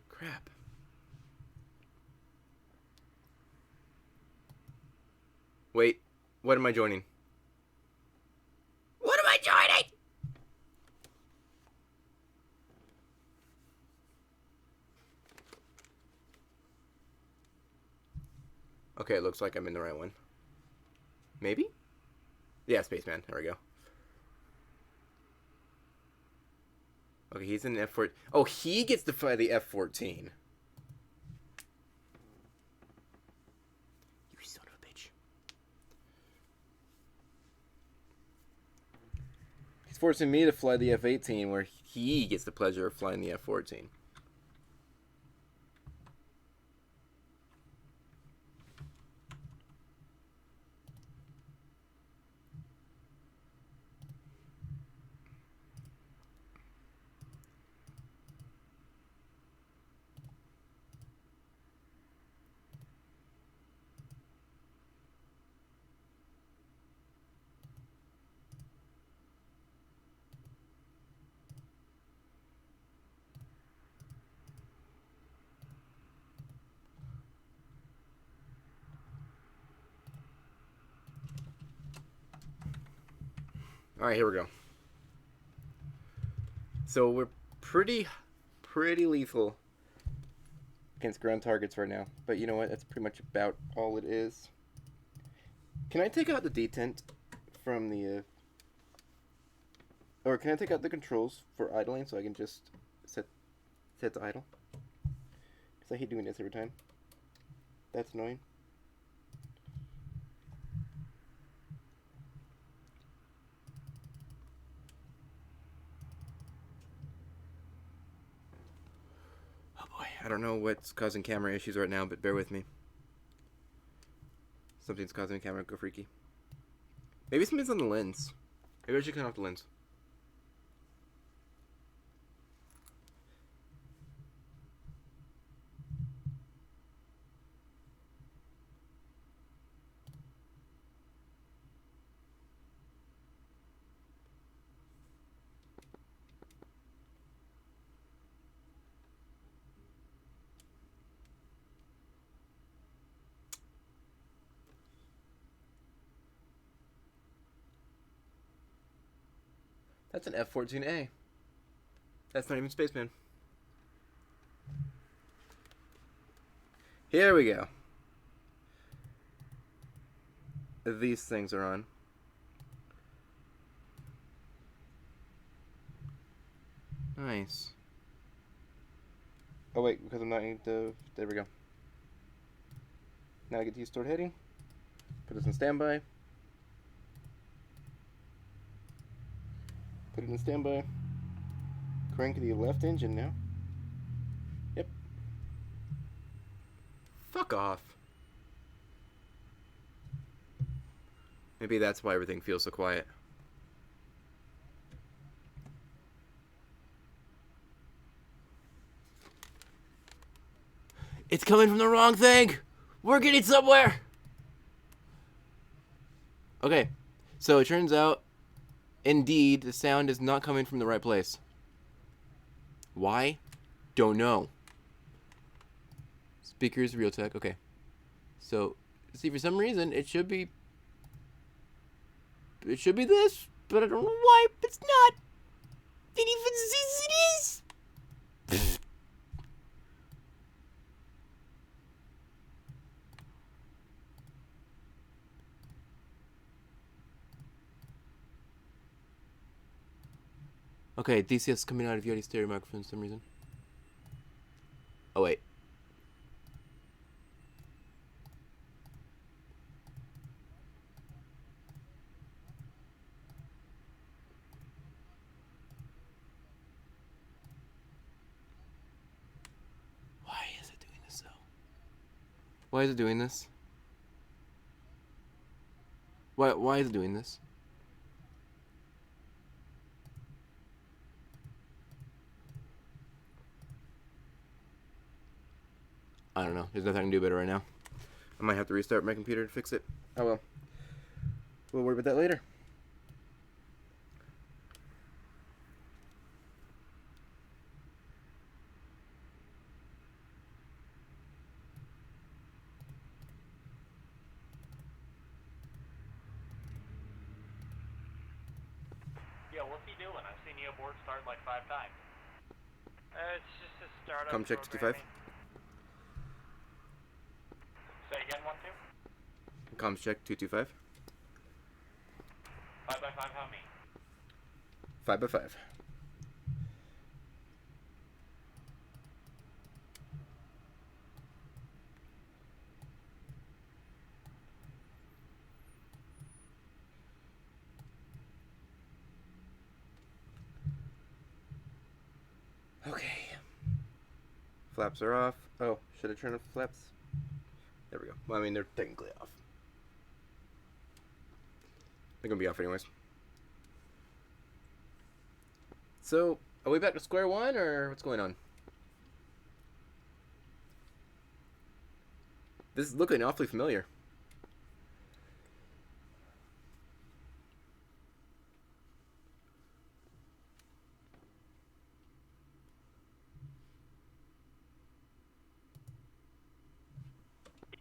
Crap. Wait, what am I joining? What am I joining? Okay, it looks like I'm in the right one. Maybe? Yeah, Spaceman. There we go. Okay, he's in F-14. Oh, he gets to fly the F-14. forcing me to fly the F-18 where he gets the pleasure of flying the F-14. Alright, here we go. So we're pretty lethal against ground targets right now. But you know what? That's pretty much about all it is. Can I take out the detent from the... or can I take out the controls for idling so I can just set to idle? Because I hate doing this every time. That's annoying. Oh boy, I don't know what's causing camera issues right now, but bear with me. Something's causing the camera to go freaky. Maybe something's on the lens. Maybe I should cut off the lens. That's an F-14A. That's not even Spaceman. Here we go. These things are on. Nice. Oh wait, because I'm not in the... There we go. Now I get to use stored heading. Put this in standby. Put it in standby. Crank the left engine now. Yep. Fuck off. Maybe that's why everything feels so quiet. It's coming from the wrong thing! We're getting somewhere! Okay, so it turns out, indeed, the sound is not coming from the right place. Why? Don't know. Speakers, Realtek, okay. So, see, for some reason, it should be this, but I don't know why it's not. It even says it is. Okay, DCS coming out of Yeti stereo microphone for some reason. Oh wait. Why is it doing this though? Why is it doing this? Why is it doing this? I don't know. There's nothing I can do about it right now. I might have to restart my computer to fix it. Oh well. We'll worry about that later. Yeah, what's he doing? I've seen you abort start like 5 times. It's just a startup. Come check 225. programming. Say again, 1, 2? Comms check 225. 5 by 5, how many? 5 by 5. Okay. Flaps are off. Oh, should I turn off the flaps? There we go. Well, I mean, they're technically off. They're gonna be off anyways. So, are we back to square one, or what's going on? This is looking awfully familiar.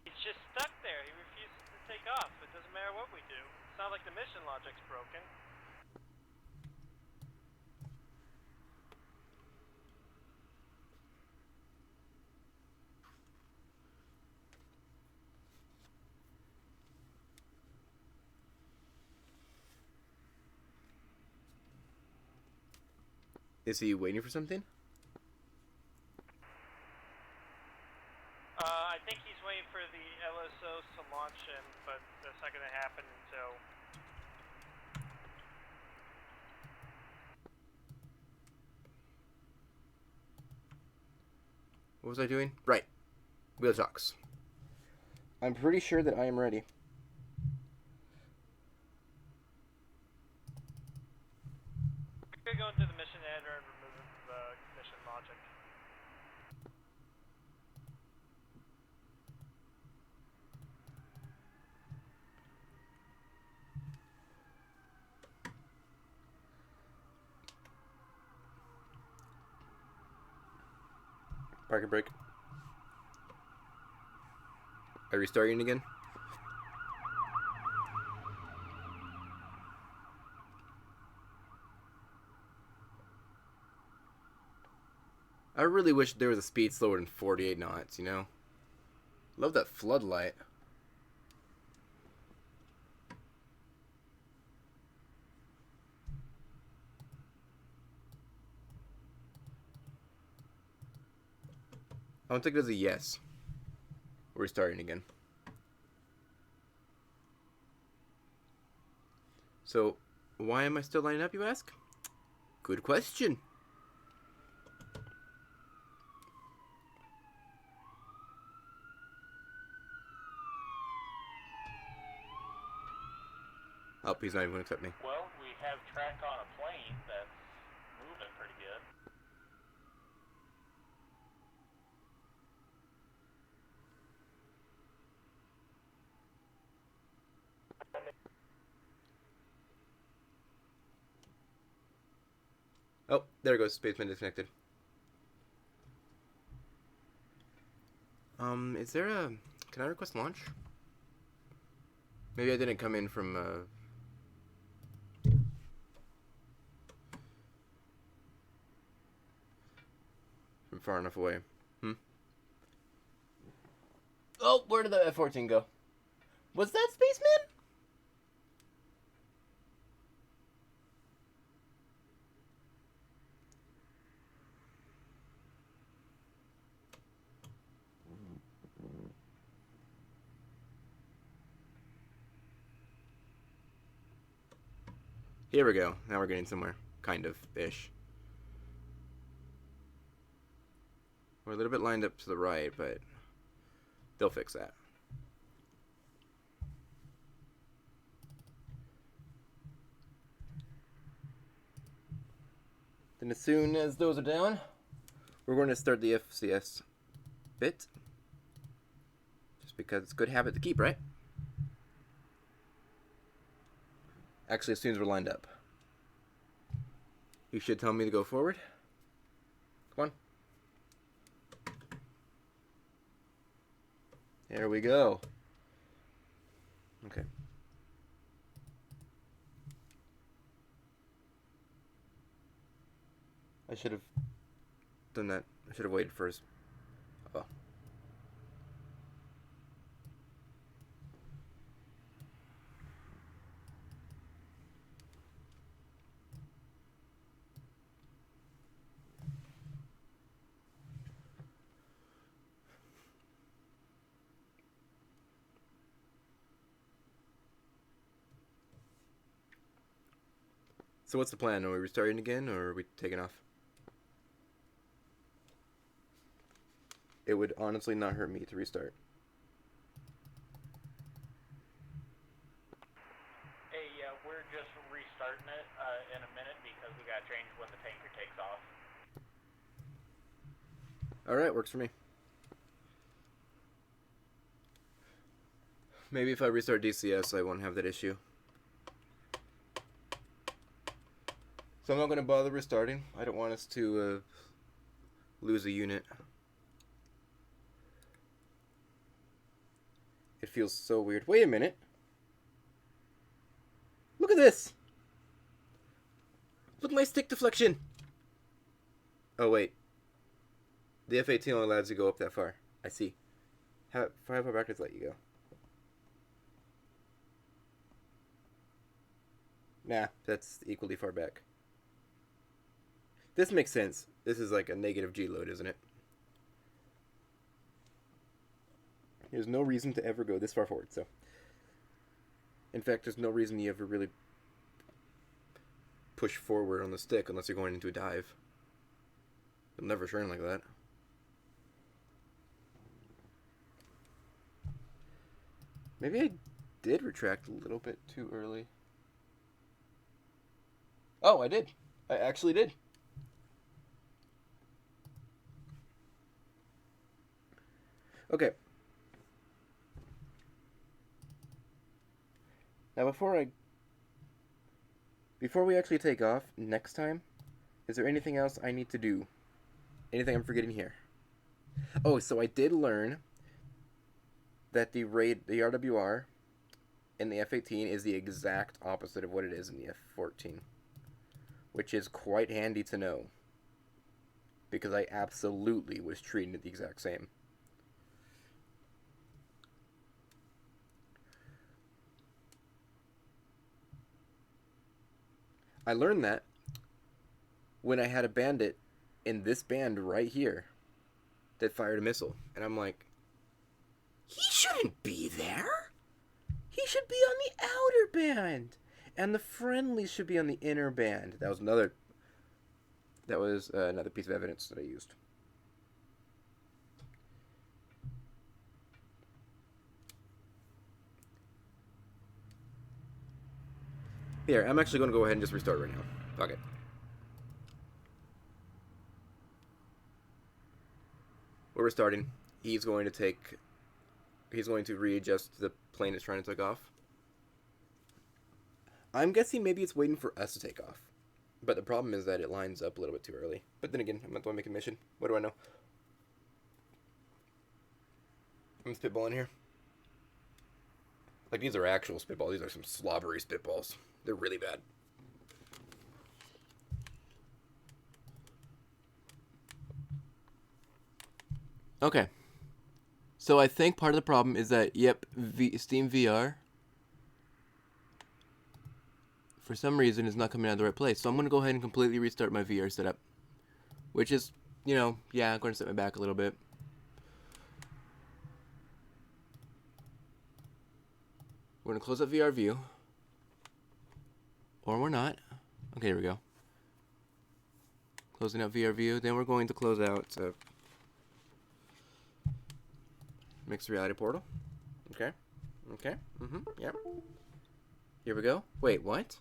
He's just stuck there. He refuses to take off. It doesn't matter what we do. It's not like the mission logic's broken. Is he waiting for something? I think he's waiting for the LSOs to launch him, but that's not going to happen until... What was I doing? Right. Wheel talks. I'm pretty sure that I am ready. We're going to go into the mission editor and remove the mission logic. Parking brake. Are we starting again? I really wish there was a speed slower than 48 knots, you know? Love that floodlight. I don't think there's a yes. We're starting again. So, why am I still lining up, you ask? Good question. Oh, he's not even going to accept me. Well, we have track on a plane that's moving pretty good. Oh, there goes. Spaceman disconnected. Is there a... Can I request launch? Maybe I didn't come in from, from far enough away. Oh, where did the F-14 go? Was that Spaceman? Here we go. Now we're getting somewhere. Kind of-ish. We're a little bit lined up to the right, but they'll fix that. Then as soon as those are down, we're going to start the FCS bit. Just because it's a good habit to keep, right? Actually, as soon as we're lined up. You should tell me to go forward. Come on. There we go. Okay. I should have done that. I should have waited first. Oh. So what's the plan? Are we restarting again, or are we taking off? it would honestly not hurt me to restart. Hey, we're just restarting it in a minute because we gotta change when the tanker takes off. Alright, works for me. Maybe if I restart DCS, I won't have that issue. So I'm not going to bother restarting. I don't want us to lose a unit. It feels so weird. Wait a minute. Look at this. Look at my stick deflection. Oh, wait. The F-18 only allows you to go up that far. I see. How far back does it let you go? Nah, that's equally far back. This makes sense. This is like a negative G load, isn't it? There's no reason to ever go this far forward, so. In fact, there's no reason you ever really push forward on the stick unless you're going into a dive. It'll never turn like that. Maybe I did retract a little bit too early. Oh, I did. I actually did. Okay. Now before we actually take off next time, is there anything else I need to do? Anything I'm forgetting here? Oh, so I did learn that the RWR in the F-18 is the exact opposite of what it is in the F-14. Which is quite handy to know. Because I absolutely was treating it the exact same. I learned that when I had a bandit in this band right here that fired a missile. And I'm like, he shouldn't be there. He should be on the outer band. And the friendlies should be on the inner band. That was another piece of evidence that I used. Here, I'm actually going to go ahead and just restart right now. Fuck it. We're restarting. He's going to readjust the plane it's trying to take off. I'm guessing maybe it's waiting for us to take off. But the problem is that it lines up a little bit too early. But then again, I'm not the one making a mission. What do I know? I'm spitballing here. Like, these are actual spitballs. These are some slobbery spitballs. They're really bad. Okay. So I think part of the problem is that, yep, Steam VR, for some reason, is not coming out of the right place. So I'm going to go ahead and completely restart my VR setup. Which is, yeah, I'm going to set my back a little bit. We're going to close up VR view. Or we're not. Okay, here we go. Closing out VR view. Then we're going to close out mixed reality portal. Okay. Yep. Here we go. Wait, what?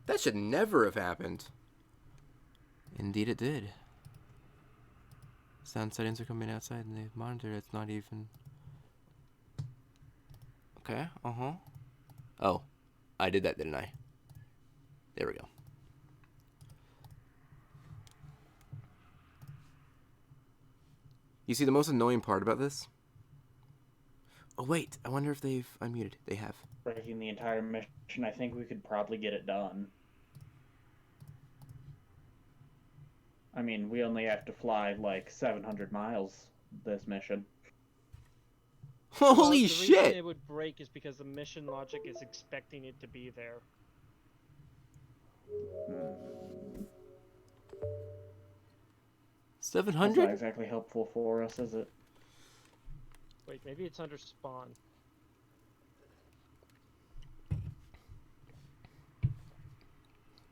That should never have happened. Indeed it did. Sound settings are coming outside and the monitor. It's not even... Okay, Oh, I did that, didn't I? There we go. You see, the most annoying part about this? Oh, wait. I wonder if they've unmuted. They have. Breaking the entire mission, I think we could probably get it done. I mean, we only have to fly like 700 miles this mission. Holy the shit! reason it would break is because the mission logic is expecting it to be there. 700? That's not exactly helpful for us, is it? Wait, maybe it's under spawn.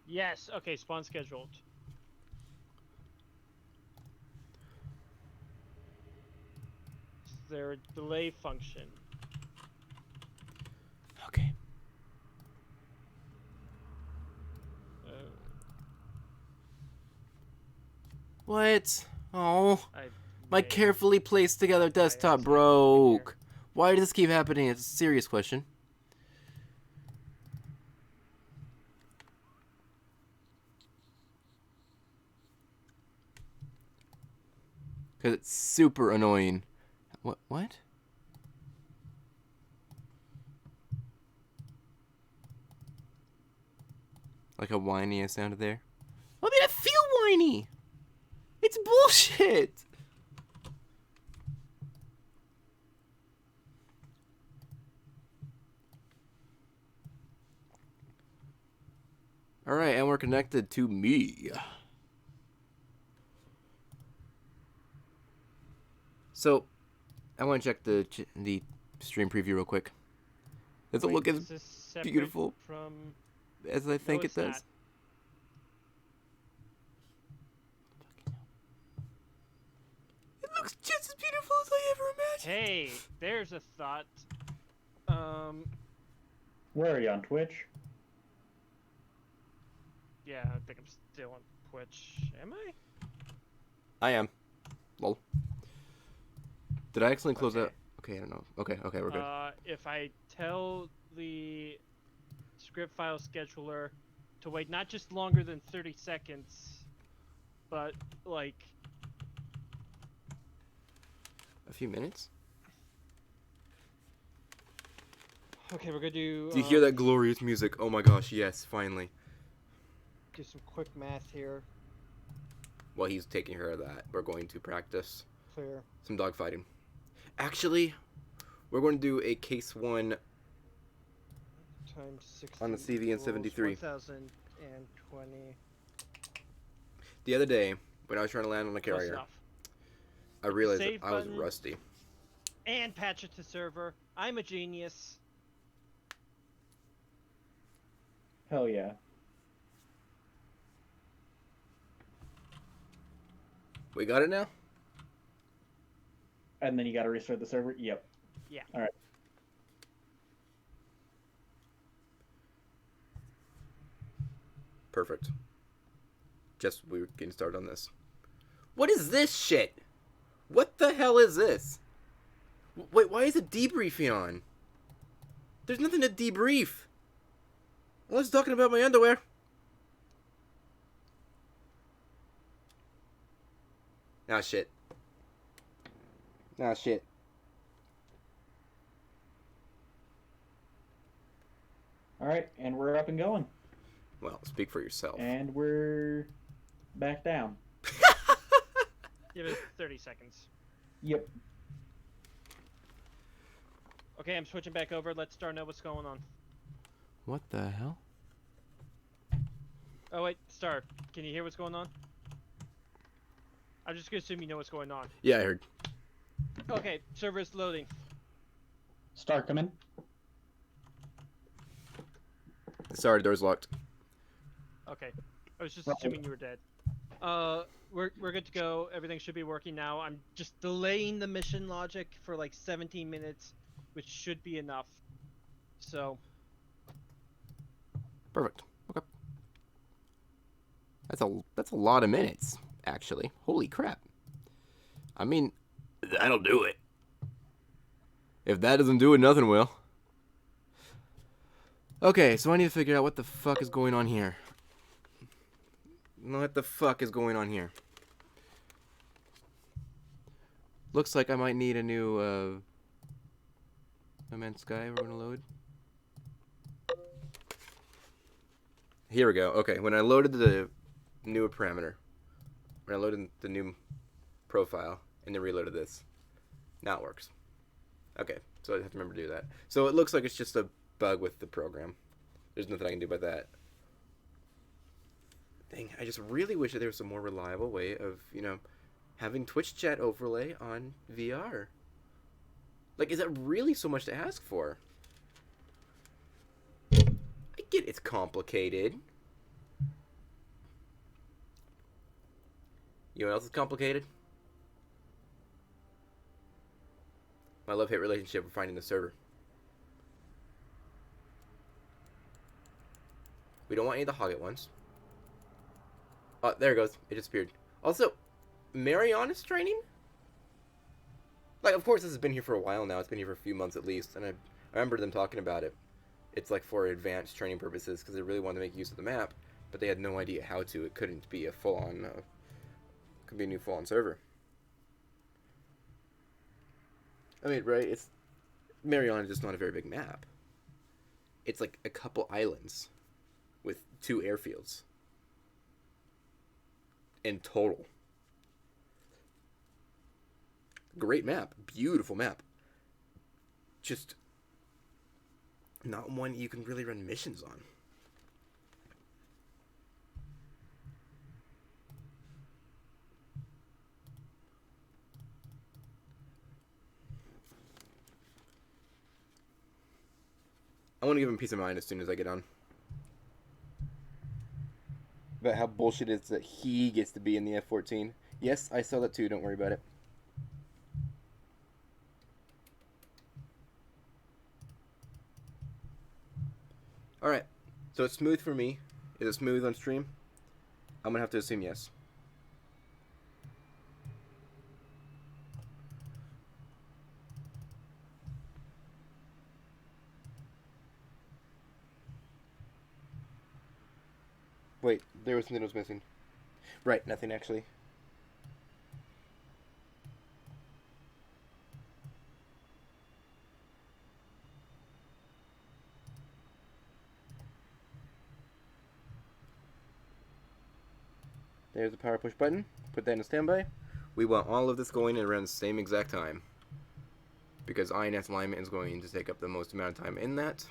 Yes, okay, spawn scheduled. their delay function. Okay. Uh, What? Oh, I my may carefully placed together die desktop accidentally here. broke. Why does this keep happening? It's a serious question. Because it's super annoying. What? Like a whiny sounded there? I mean, I feel whiny! It's bullshit! Alright, and we're connected to me. So, I want to check the stream preview real quick. Does it Wait, look is as this separate beautiful from? as I think No, it it's does? not. It looks just as beautiful as I ever imagined. Hey, there's a thought. Where are you on Twitch? Yeah, I think I'm still on Twitch. Am I? I am. Lol. Did I accidentally close Okay. out? Okay, I don't know. Okay, we're good. If I tell the script file scheduler to wait not just longer than 30 seconds, but like A few minutes? okay, we're gonna do. Do you hear that glorious music? Oh my gosh, yes, finally. Do some quick math here. While he's taking care of that, we're going to practice Clear. some dogfighting. Actually, we're going to do a case 1 Times 60 on the CVN 73. 1020. The other day, when I was trying to land on a Close carrier, enough. I realized that save I was button. rusty. And patch it to server. I'm a genius. Hell yeah. We got it now? And then you gotta restart the server? Yep. Yeah. Alright. Perfect. Just we were getting started on this. What is this shit? What the hell is this? Wait, why is it debriefing on? There's nothing to debrief. Unless talking about my underwear. Ah, shit. Ah, shit. Alright, and we're up and going. Well, speak for yourself. And we're back down. Give it 30 seconds. Yep. Okay, I'm switching back over. Let Star know what's going on. What the hell? Oh wait, Star, can you hear what's going on? I'm just gonna assume you know what's going on. Yeah, I heard. Okay, server's loading. Start, come in. Sorry, door's locked. Okay, I was just Right. assuming you were dead. We're good to go. Everything should be working now. I'm just delaying the mission logic for like 17 minutes, which should be enough. So Perfect. Okay. That's a lot of minutes, actually. Holy crap. I mean, that'll do it. If that doesn't do it, nothing will. Okay, so I need to figure out what the fuck is going on here. What the fuck is going on here? Looks like I might need a new, No Man's Sky we're gonna load. Here we go. Okay, when I loaded the new parameter, when I loaded the new profile, and then reloaded this, now it works. Okay, so I have to remember to do that. So it looks like it's just a bug with the program. There's nothing I can do about that. Dang, I just really wish that there was a more reliable way of, having Twitch chat overlay on VR. Like, is that really so much to ask for? I get it's complicated. You know what else is complicated? my love-hate relationship with finding the server. We don't want any of the Hoggett ones. Oh, there it goes. It disappeared. Also, Mariana's training? Like, of course, this has been here for a while now. It's been here for a few months at least, and I remember them talking about it. It's like for advanced training purposes because they really wanted to make use of the map, but they had no idea how to. It couldn't be a full-on, could be a new full-on server. I mean, right? It's Mariana is just not a very big map. It's like a couple islands with 2 airfields in total. Great map, beautiful map. Just not one you can really run missions on. I want to give him peace of mind as soon as I get on. About how bullshit it is that he gets to be in the F-14. Yes, I saw that too, don't worry about it. Alright, so it's smooth for me. Is it smooth on stream? I'm gonna have to assume yes. Wait, there was something that was missing. Right, nothing actually. There's the power push button. Put that in standby. We want all of this going in around the same exact time, because INS alignment is going to take up the most amount of time in that.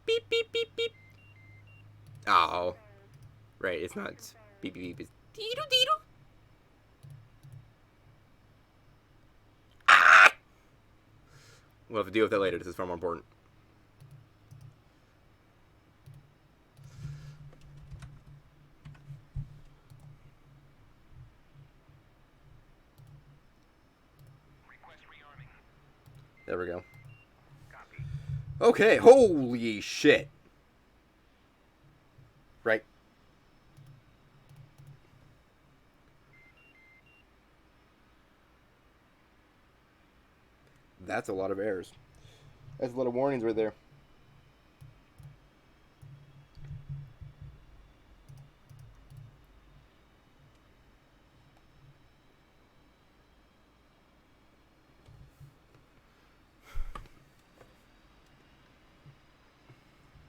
Beep, beep, beep, beep. Oh. Right, it's not beep, beep, beep. It's deedle, deedle. Ah! We'll have to deal with that later. This is far more important. There we go. Okay, holy shit. Right. That's a lot of errors. That's a lot of warnings right there.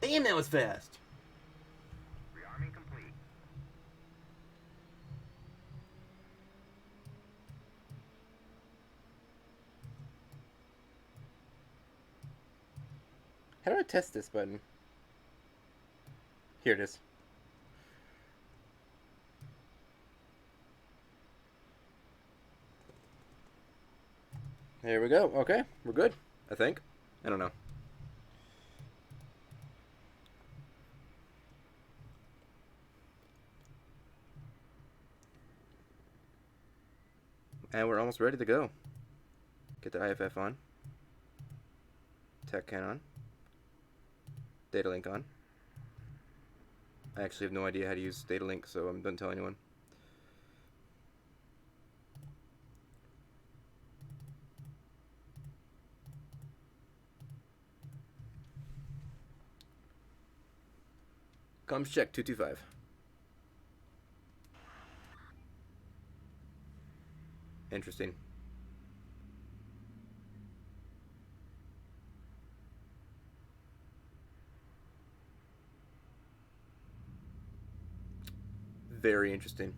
Damn, that was fast. Rearming complete. How do I test this button? Here it is. There we go. Okay, we're good. I think. I don't know. And we're almost ready to go. Get the IFF on. Tech can on. Data link on. I actually have no idea how to use data link, so I don't tell anyone. Comms check 225. Interesting. Very interesting.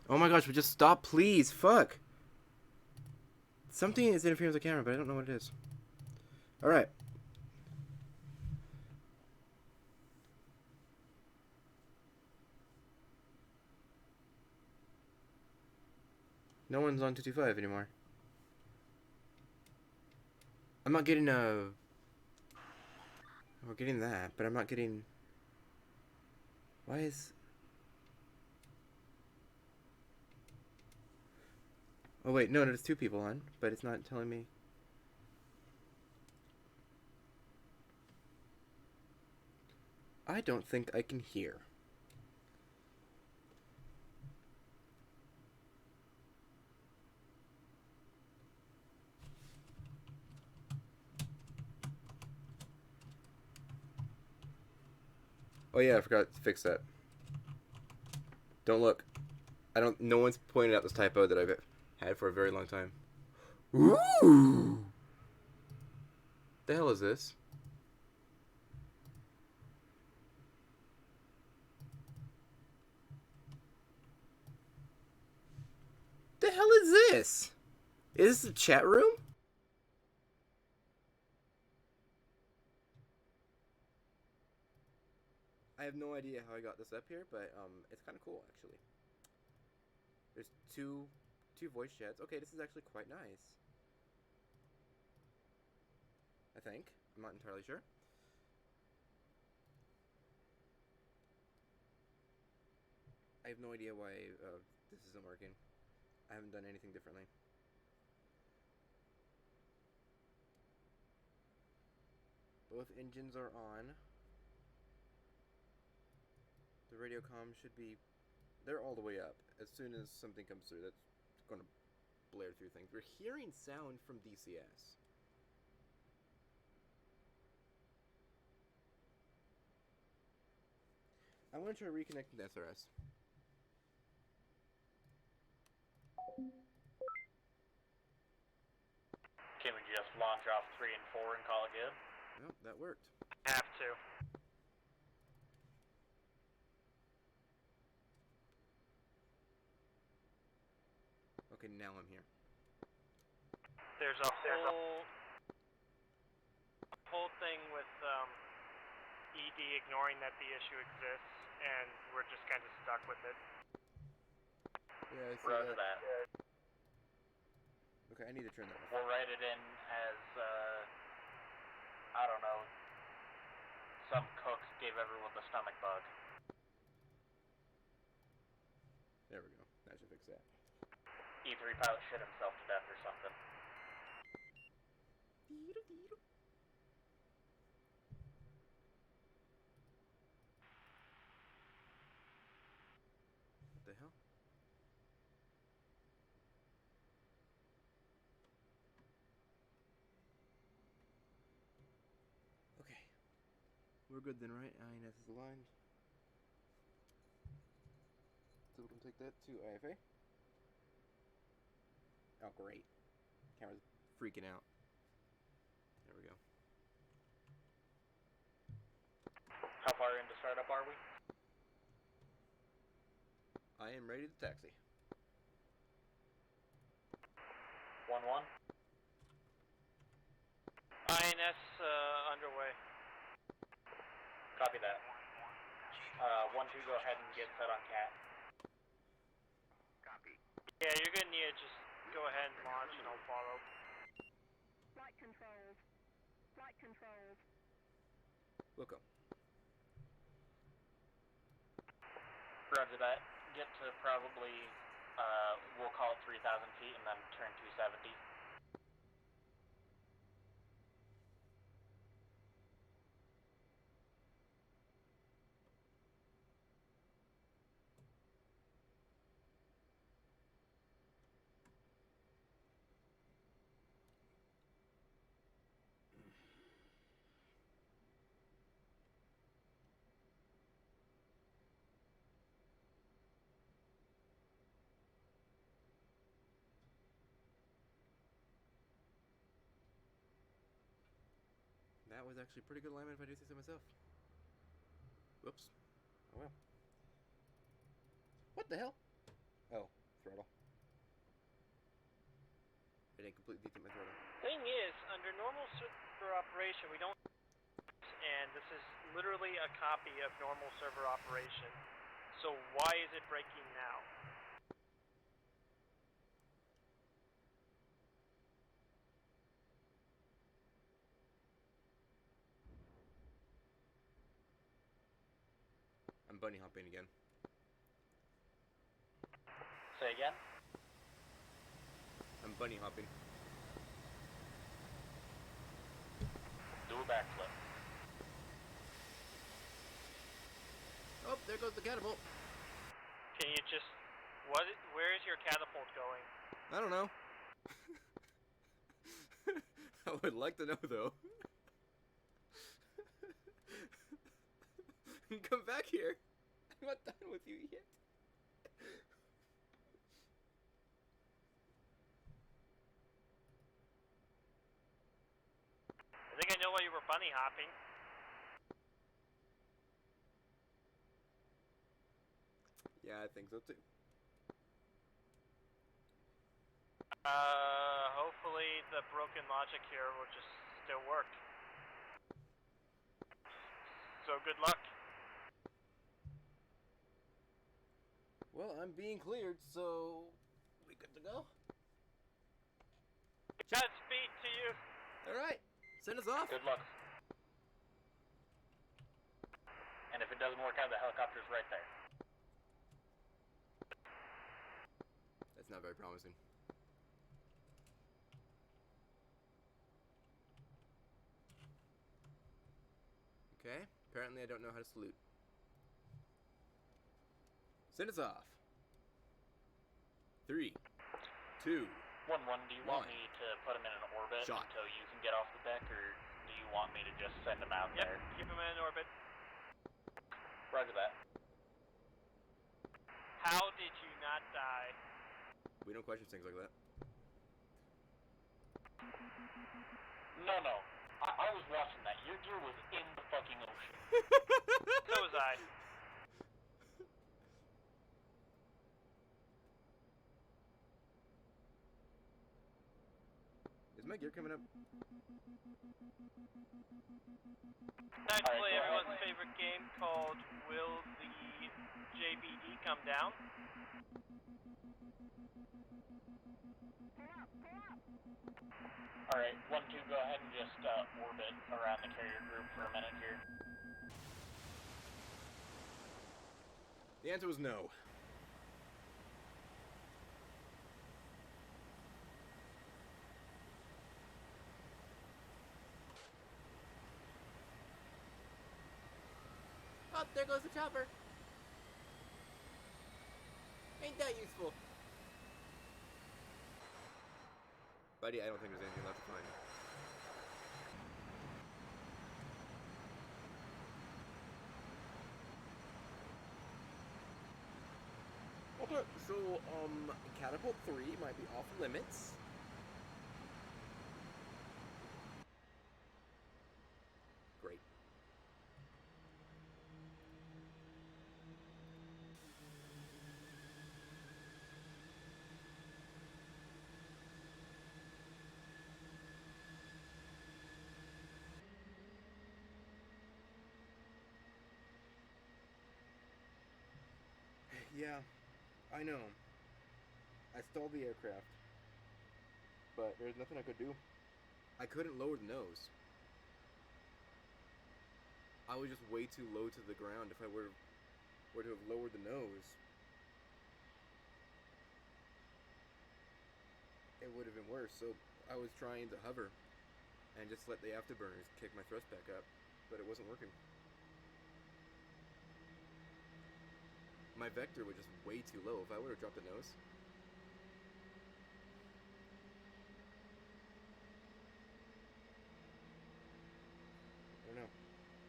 Oh my gosh, we just stop, please. Fuck. Something is interfering with the camera, but I don't know what it is. Alright. No one's on 225 anymore. I'm not getting a... We're getting that, but I'm not getting... Why is... Oh wait, no, there's 2 people on, but it's not telling me... I don't think I can hear. Oh yeah, I forgot to fix that. Don't look. No one's pointed out this typo that I've had for a very long time. Ooh! The hell is this? The hell is this? Is this a chat room? I have no idea how I got this up here, but it's kind of cool actually. There's two voice chats. Okay, this is actually quite nice. I think. I'm not entirely sure. I have no idea why this isn't working. I haven't done anything differently. Both engines are on. The radio comm should be... They're all the way up. As soon as something comes through, that's going to blare through things. We're hearing sound from DCS. I want to try reconnecting to SRS. Can we just launch off 3 and 4 and call it good? Well, that worked. Have to. Okay, now I'm here. There's a whole thing with ED ignoring that the issue exists, and we're just kind of stuck with it. Yeah, I see Roger that. that. Okay, I need to turn that off. We'll write it in as, I don't know, some cooks gave everyone the stomach bug. There we go. That should fix that. E3 pilot shit himself to death or something. What the hell? Okay. We're good then, right? INS is aligned. So we can take that to IFA. Oh, great. Camera's freaking out. There we go. How far into startup are we? I am ready to taxi. 1-1? INS underway. Copy that. 1-2, go ahead and get set on CAT. Copy. Yeah, you're gonna need to just go ahead and launch, and I'll follow. Flight controls. Flight controls. Welcome. Roger that. Get to probably, we'll call it 3,000 feet and then turn 270. That was actually pretty good alignment if I do say so myself. Whoops. Oh well. What the hell? Oh. throttle. I didn't completely defeat my throttle. Thing is, under normal server operation, we don't. And this is literally a copy of normal server operation. So why is it breaking now? I'm bunny hopping again. Say again? I'm bunny hopping. Do a backflip. Oh, there goes the catapult. Can you just... Where is your catapult going? I don't know. I would like to know, though. Come back here. I'm not done with you yet. I think I know why you were bunny hopping. Yeah, I think so too. Hopefully the broken logic here will just still work. So good luck. Well, I'm being cleared, so we good to go? Godspeed to you. Alright, send us off. Good luck. And if it doesn't work out, the helicopter's right there. That's not very promising. Okay, apparently I don't know how to salute. Send us off. 3, 2, 1-1, do you want One. me to put him in an orbit Shot. until you can get off the deck, or do you want me to just send him out Yep, there? keep him in orbit. Roger that. How did you not die? We don't question things like that. No. I was watching that. Your gear was in the fucking ocean. So was I. Is my gear coming up? Time to Alright, play go ahead. everyone's favorite game called Will the JBD Come Down? Alright, 1-2, go ahead and just orbit around the carrier group for a minute here. The answer was no. Oh, there goes the chopper. Ain't that useful? Buddy, I don't think there's anything left to find. Okay, so, Catapult 3 might be off limits. Great. Yeah, I know. I stalled the aircraft. But there's nothing I could do. I couldn't lower the nose. I was just way too low to the ground. If I were to have lowered the nose, it would have been worse. So I was trying to hover and just let the afterburners kick my thrust back up, but it wasn't working. My vector was just way too low. If I would have dropped the nose, I don't know.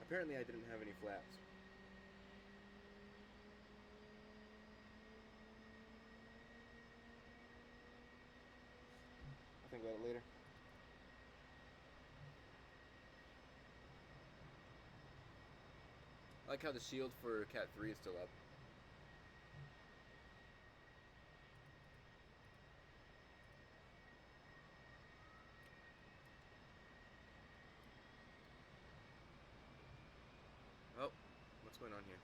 Apparently I didn't have any flaps. I'll think about it later. I like how the shield for Cat 3 is still up. What's going on here?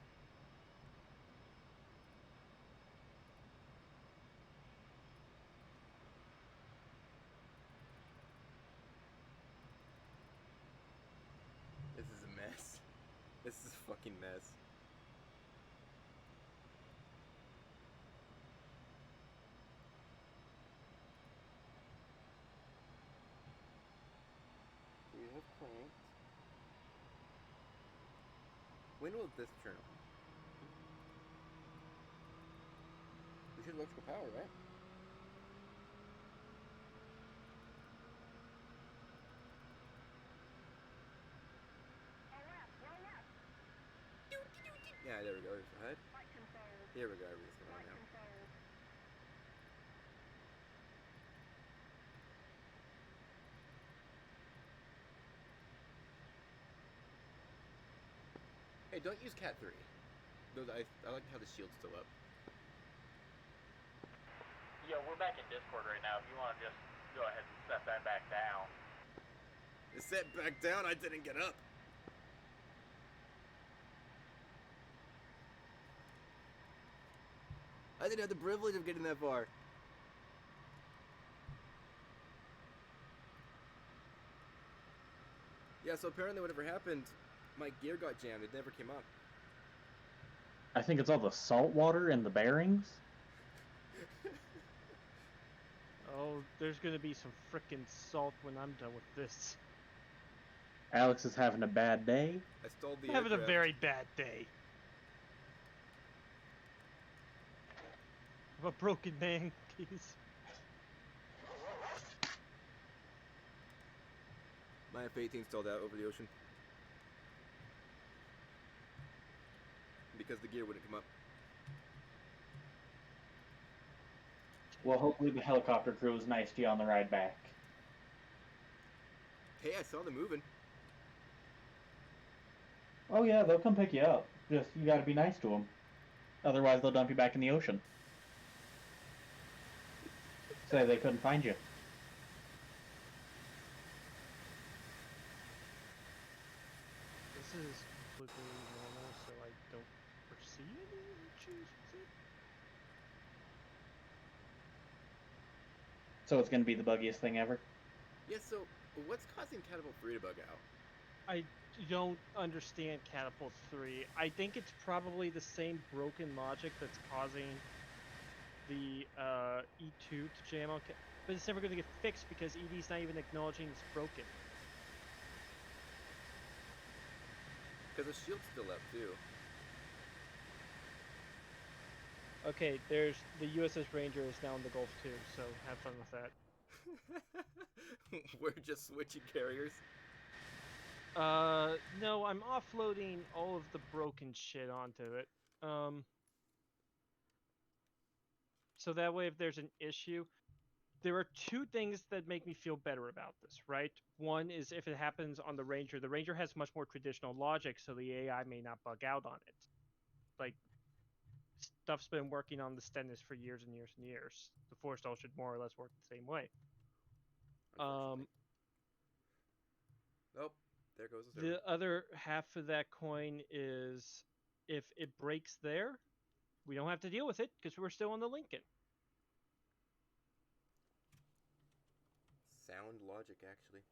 This is a mess. This is a fucking mess. We have cranked. When will this turn on? We should electrical power, right? Yeah, there we go. There's the HUD. Flight controls. Here we go. Everything's going on Flight now. controls. Hey, don't use Cat 3. Those I like how the shield's still up. Yo, we're back in Discord right now. If you want to just go ahead and set that back down. It's set back down. I didn't get up. I didn't have the privilege of getting that far. Yeah, so apparently whatever happened, my gear got jammed. It never came up. I think it's all the salt water in the bearings. Oh, there's gonna be some frickin' salt when I'm done with this. Alex is having a bad day. I stalled the I'm having a aircraft. very bad day. I'm a broken man, please. My F-18 stalled out over the ocean. Because the gear wouldn't come up. Well, hopefully the helicopter crew was nice to you on the ride back. Hey, I saw them moving. Oh yeah, they'll come pick you up. Just, you gotta be nice to them. Otherwise, they'll dump you back in the ocean. Say they couldn't find you. This is completely normal, so I don't foresee any issues with it. So it's gonna be the buggiest thing ever. Yeah, so what's causing Catapult 3 to bug out? I don't understand Catapult 3. I think it's probably the same broken logic that's causing the E2 to jam on, but it's never going to get fixed because ED's not even acknowledging it's broken. Because the shield's still up, too. Okay, there's the USS Ranger is now in the Gulf too, so have fun with that. We're just switching carriers. No, I'm offloading all of the broken shit onto it. So that way if there's an issue, there are two things that make me feel better about this, right? One is if it happens on the Ranger has much more traditional logic, so the AI may not bug out on it. Like, stuff's been working on the Stennis for years and years and years. The Forestall should more or less work the same way. Unfortunately. Nope. There goes the server. The other half of that coin is if it breaks there, we don't have to deal with it because we're still on the Lincoln. Sound logic, actually.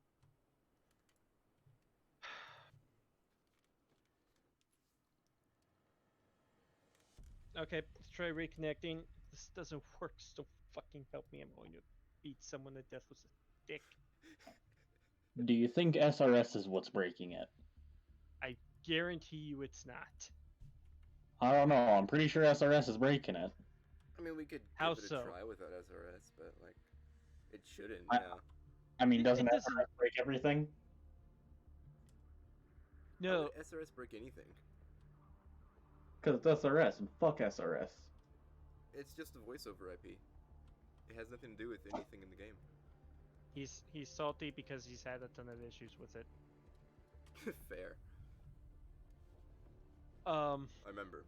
Okay, let's try reconnecting. If this doesn't work, so fucking help me. I'm going to beat someone to death with a stick. Do you think SRS is what's breaking it? I guarantee you it's not. I don't know. I'm pretty sure SRS is breaking it. I mean, we could How give it so? a try without SRS, but, like, it shouldn't, I- yeah. I mean, It doesn't doesn't- SRS break everything? How No, would SRS break anything? Because it's SRS, and fuck SRS. It's just a voiceover IP. It has nothing to do with anything in the game. he's salty because he's had a ton of issues with it. Fair. I I remember.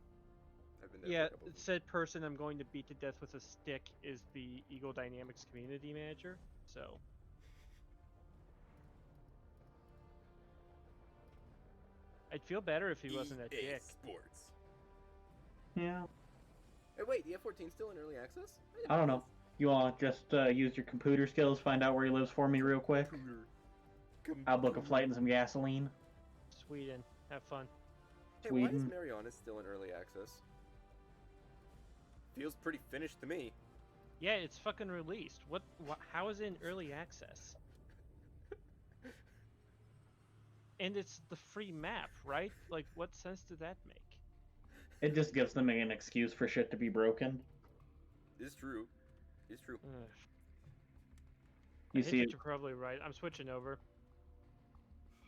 I've been there yeah, for a couple of them. said person I'm going to beat to death with a stick is the Eagle Dynamics community manager. So I'd feel better if he wasn't a dick. Sports. Yeah. Hey, wait, the F-14's still in early access? didn't I don't know. this. You want to just use your computer skills, find out where he lives for me real quick? I'll book a flight and some gasoline. Sweden, have fun. Hey, why is Sweden. Mariana still in early access? Feels pretty finished to me. Yeah, it's fucking released. How is it in early access? And it's the free map, right? Like, what sense did that make? It just gives them an excuse for shit to be broken. It's true. It's true. Ugh. You I think see that it, you're probably right. I'm switching over.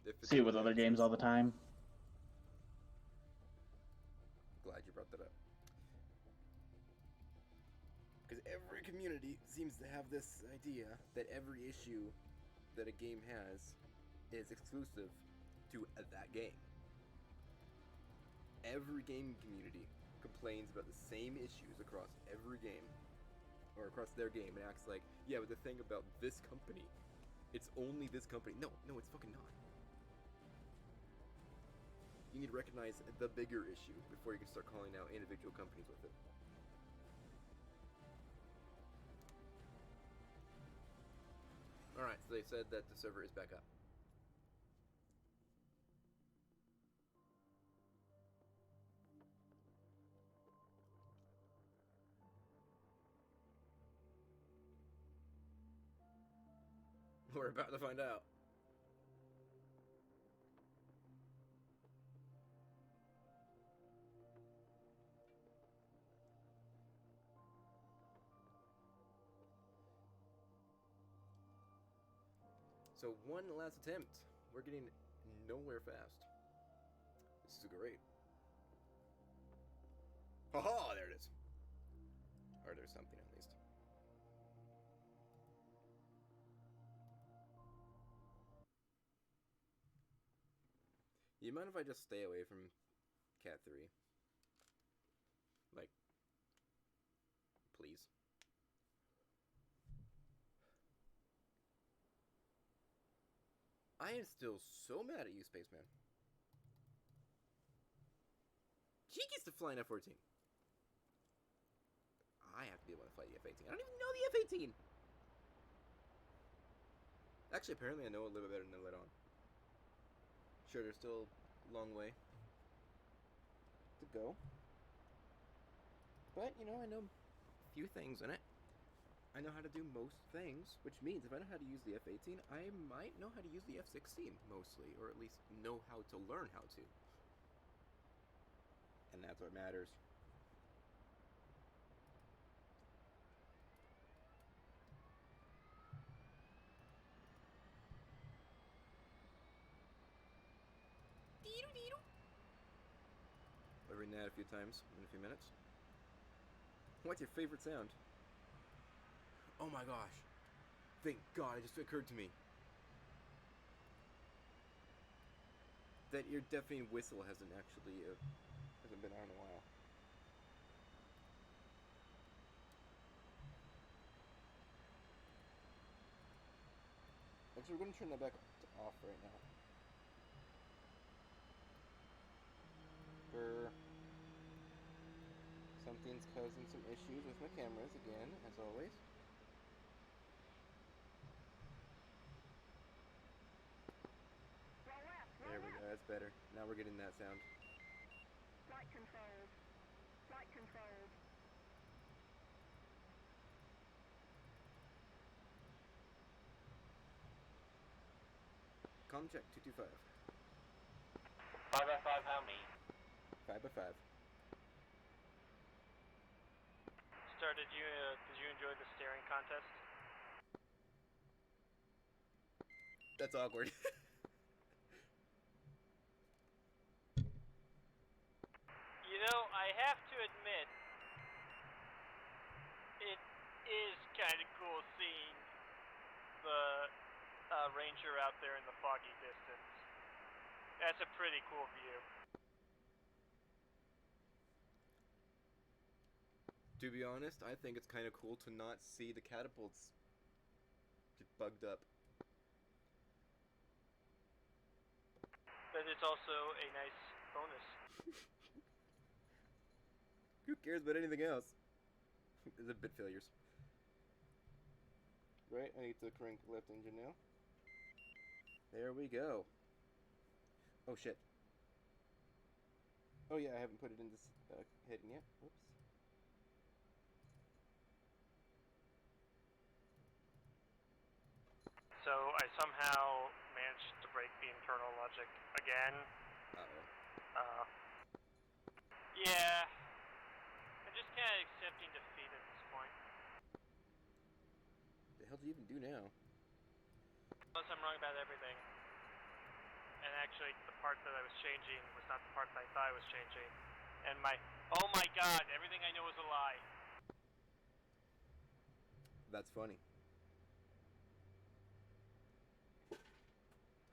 If it's see it with early other games access. all the time. Glad you brought that up. Because every community seems to have this idea that every issue that a game has is exclusive to that game. Every gaming community complains about the same issues across every game, or across their game, and acts like, yeah, but the thing about this company, it's only this company. No, it's fucking not. You need to recognize the bigger issue before you can start calling out individual companies with it. Alright, so they said that the server is back up. We're about to find out. So one last attempt. We're getting nowhere fast. This is great. Haha, there it is. Or there's something at least. You mind if I just stay away from Cat 3? Like, please. I am still so mad at you, Spaceman. He gets to fly an F-14. I have to be able to fly the F-18. I don't even know the F-18! Actually, apparently I know it a little bit better than I let on. Sure, there's still a long way to go. But, you know, I know a few things in it. I know how to do most things, which means if I know how to use the F-18, I might know how to use the F-16, mostly, or at least know how to learn how to. And that's what matters. I'll read that a few times in a few minutes. What's your favorite sound? Oh my gosh. Thank God, it just occurred to me. That ear deafening whistle hasn't actually, hasn't been on in a while. Actually, we're going to turn that back off right now. Something's causing some issues with my cameras again, as always. Roll left, There roll we go, left. that's better. Now we're getting that sound. Flight controls. Flight controls. Comm check 225. 5x5, how me? 5x5. Star, did you enjoy the staring contest? That's awkward. You know, I have to admit, it is kind of cool seeing the ranger out there in the foggy distance. That's a pretty cool view. To be honest, I think it's kind of cool to not see the catapults get bugged up. But but it's also a nice bonus. Who cares about anything else? The bit failures. Right, I need to crank left engine now. There we go. Oh shit. Oh yeah, I haven't put it in this heading yet. Whoops. So I somehow managed to break the internal logic again. Uh-oh. Yeah. I'm just kind of accepting defeat at this point. What the hell do you even do now? Unless I'm wrong about everything. And actually, the part that I was changing was not the part that I thought I was changing. And oh my god, everything I know is a lie. That's funny.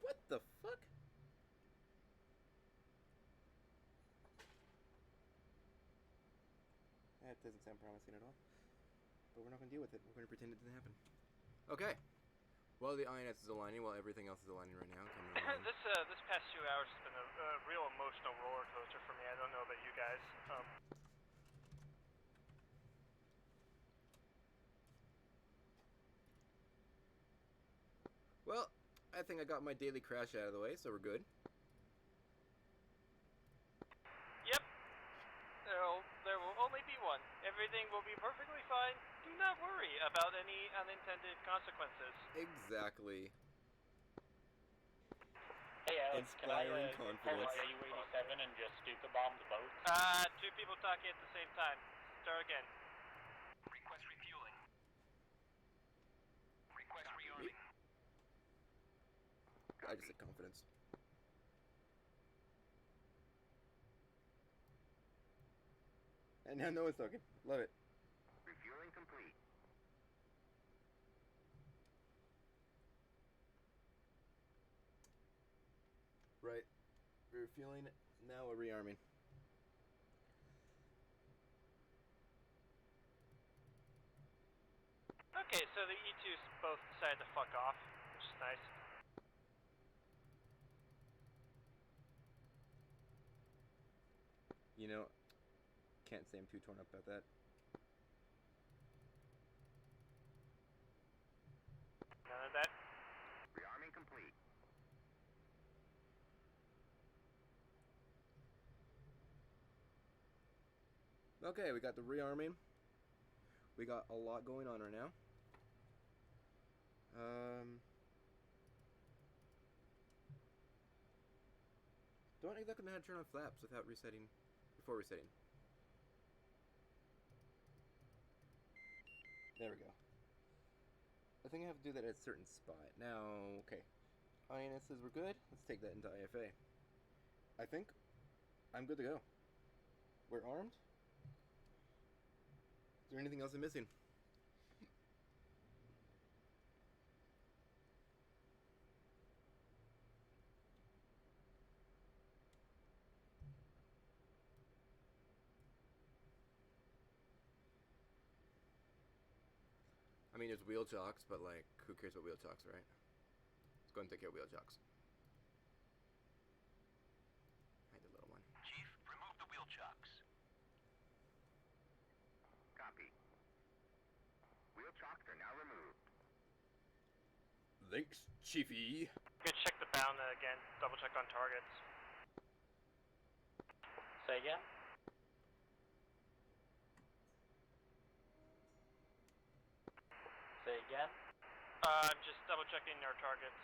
What the fuck? That doesn't sound promising at all. But we're not going to deal with it. We're going to pretend it didn't happen. Okay. Well, the INS is aligning while everything else is aligning right now. This past 2 hours has been a real emotional roller coaster for me. I don't know about you guys. Well, I think I got my daily crash out of the way, so we're good. Yep. There will only be one. Everything will be perfectly fine. Do not worry about any unintended consequences. Exactly. Hey Alex, Inspiring can I confidence. call U-87 and just stupid bomb the boat? Two people talking at the same time. Start again. Request refueling. Request rearming. I just said confidence. And now no one's talking. Love it. Refueling complete. Right. We're feeling now we're rearming. Okay, so the E2s both decided to fuck off, which is nice. You know, can't say I'm too torn up about that. None of that. Rearming complete. Okay, we got the rearming. We got a lot going on right now. Don't exactly know how to turn on flaps without resetting, before resetting. There we go. I think I have to do that at a certain spot. Now, okay. INS says we're good. Let's take that into IFA. I think I'm good to go. We're armed. Is there anything else I'm missing? I mean, there's wheel chocks, but like, who cares about wheel chocks, right? Let's go and take care of wheel chocks. Hi, the little one. Chief, remove the wheel chocks. Copy. Wheel chocks are now removed. Thanks, Chiefy. Good, check the bound again. Double check on targets. Say again? Say again? I'm just double checking our targets.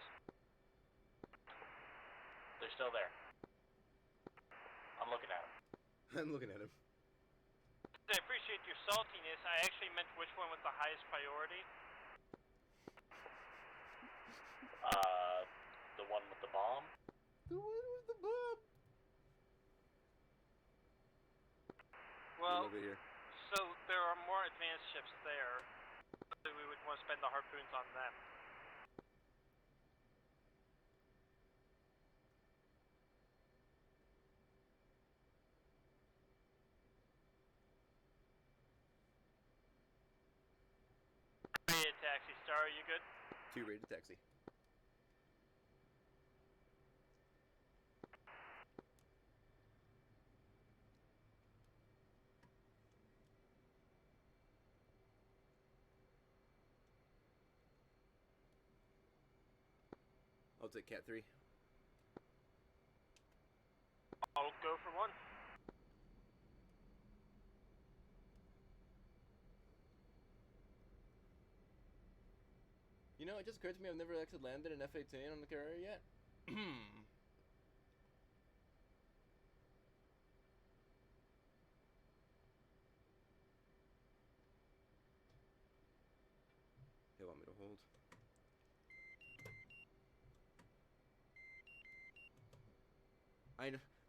They're still there. I'm looking at them. I'm looking at him. I appreciate your saltiness. I actually meant which one was the highest priority. The one with the bomb? The one with the bomb. Well, Over here. so there are more advanced ships there. So we would want to spend the harpoons on them. Hey, Taxi Star, are you good? 2 rated taxi. I'll take Cat 3. I'll go for 1. You know, it just occurred to me I've never actually landed an F-18 on the carrier yet. They want me to hold.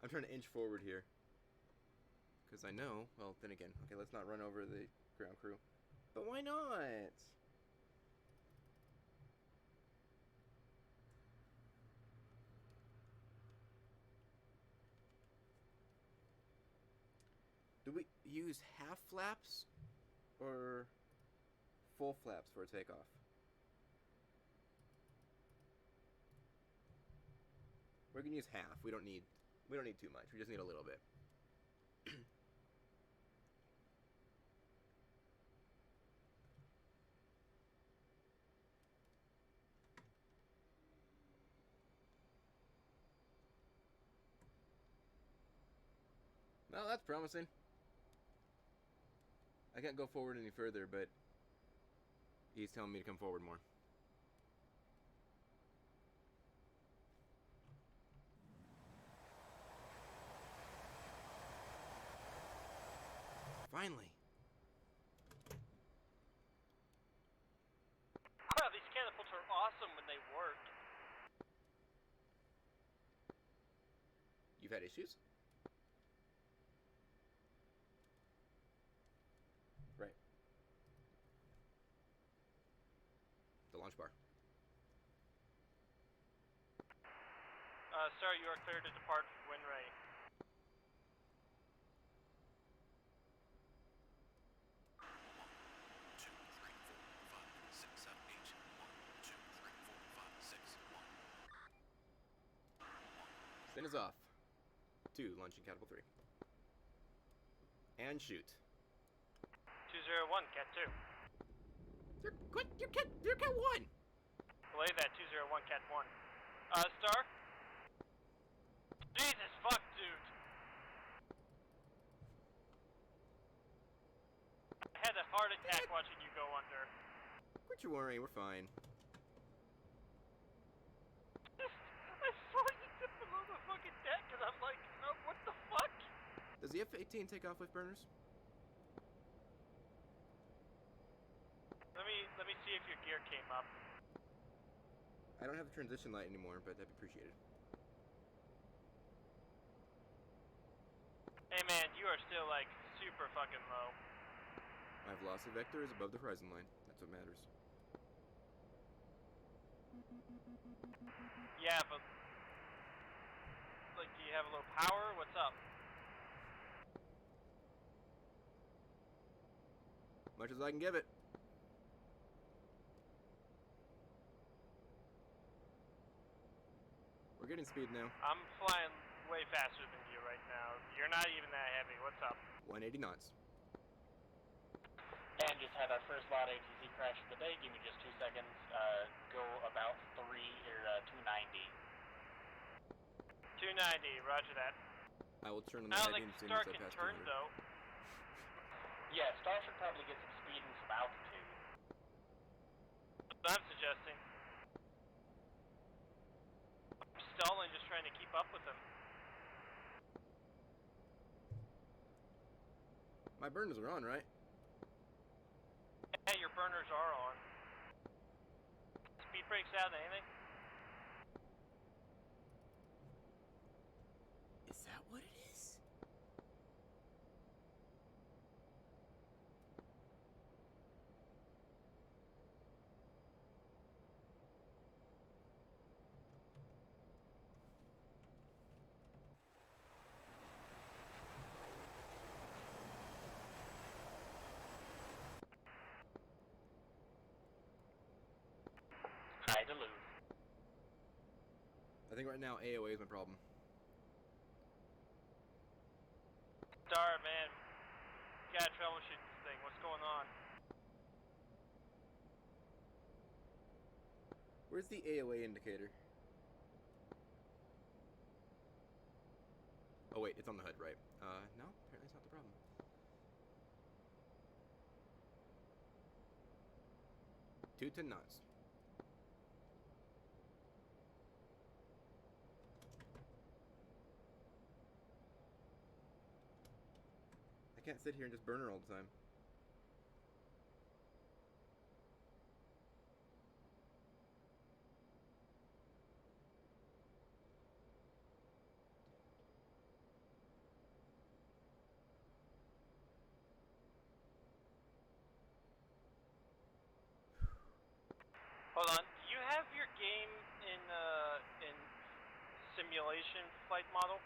I'm trying to inch forward here. Because I know, well, then again, okay, let's not run over the ground crew. But why not? Do we use half flaps or full flaps for a takeoff? We're gonna use half. We don't need too much. We just need a little bit. Well, that's promising. I can't go forward any further, but he's telling me to come forward more. Finally. Wow, these catapults are awesome when they work. You've had issues? Right. The launch bar. Sir, you are cleared to depart when ready. Spin is off. 2, launching catapult 3. And shoot. 201, Cat 2. You're cat 1! Belay that, 201, Cat 1. Star? Jesus fuck, dude! I had a heart attack watching you go under. Quit your worrying, we're fine. I saw you dip below the fucking deck, and I'm like, oh, what the fuck? Does the F-18 take off with burners? Let me see if your gear came up. I don't have the transition light anymore, but that'd be appreciated. Hey man, you are still like super fucking low. My velocity vector is above the horizon line. That's what matters. Yeah, but like, do you have a low power? What's up? Much as I can give it. We're getting speed now. I'm flying way faster than you right now. You're not even that heavy. What's up? 180 knots. And just had our first lot ATC crash of the day. Give me just 2 seconds. Go about 290. 290, roger that. I will turn on the I don't heading think as soon as Star I can pass turn 200. though. Yeah, Star should probably get some speed and some altitude. That's what I'm suggesting. I'm stalling, just trying to keep up with him. My burners are on, right? Yeah, your burners are on. Speed brakes out, anything? Is that what it is? High Duluth. I think right now AOA is my problem. Star, man. You gotta troubleshoot this thing. What's going on? Where's the AOA indicator? Oh wait, it's on the hood, right? No, apparently it's not the problem. Two 10 knots. I can't sit here and just burn her all the time. Hold on. Do you have your game in simulation flight model?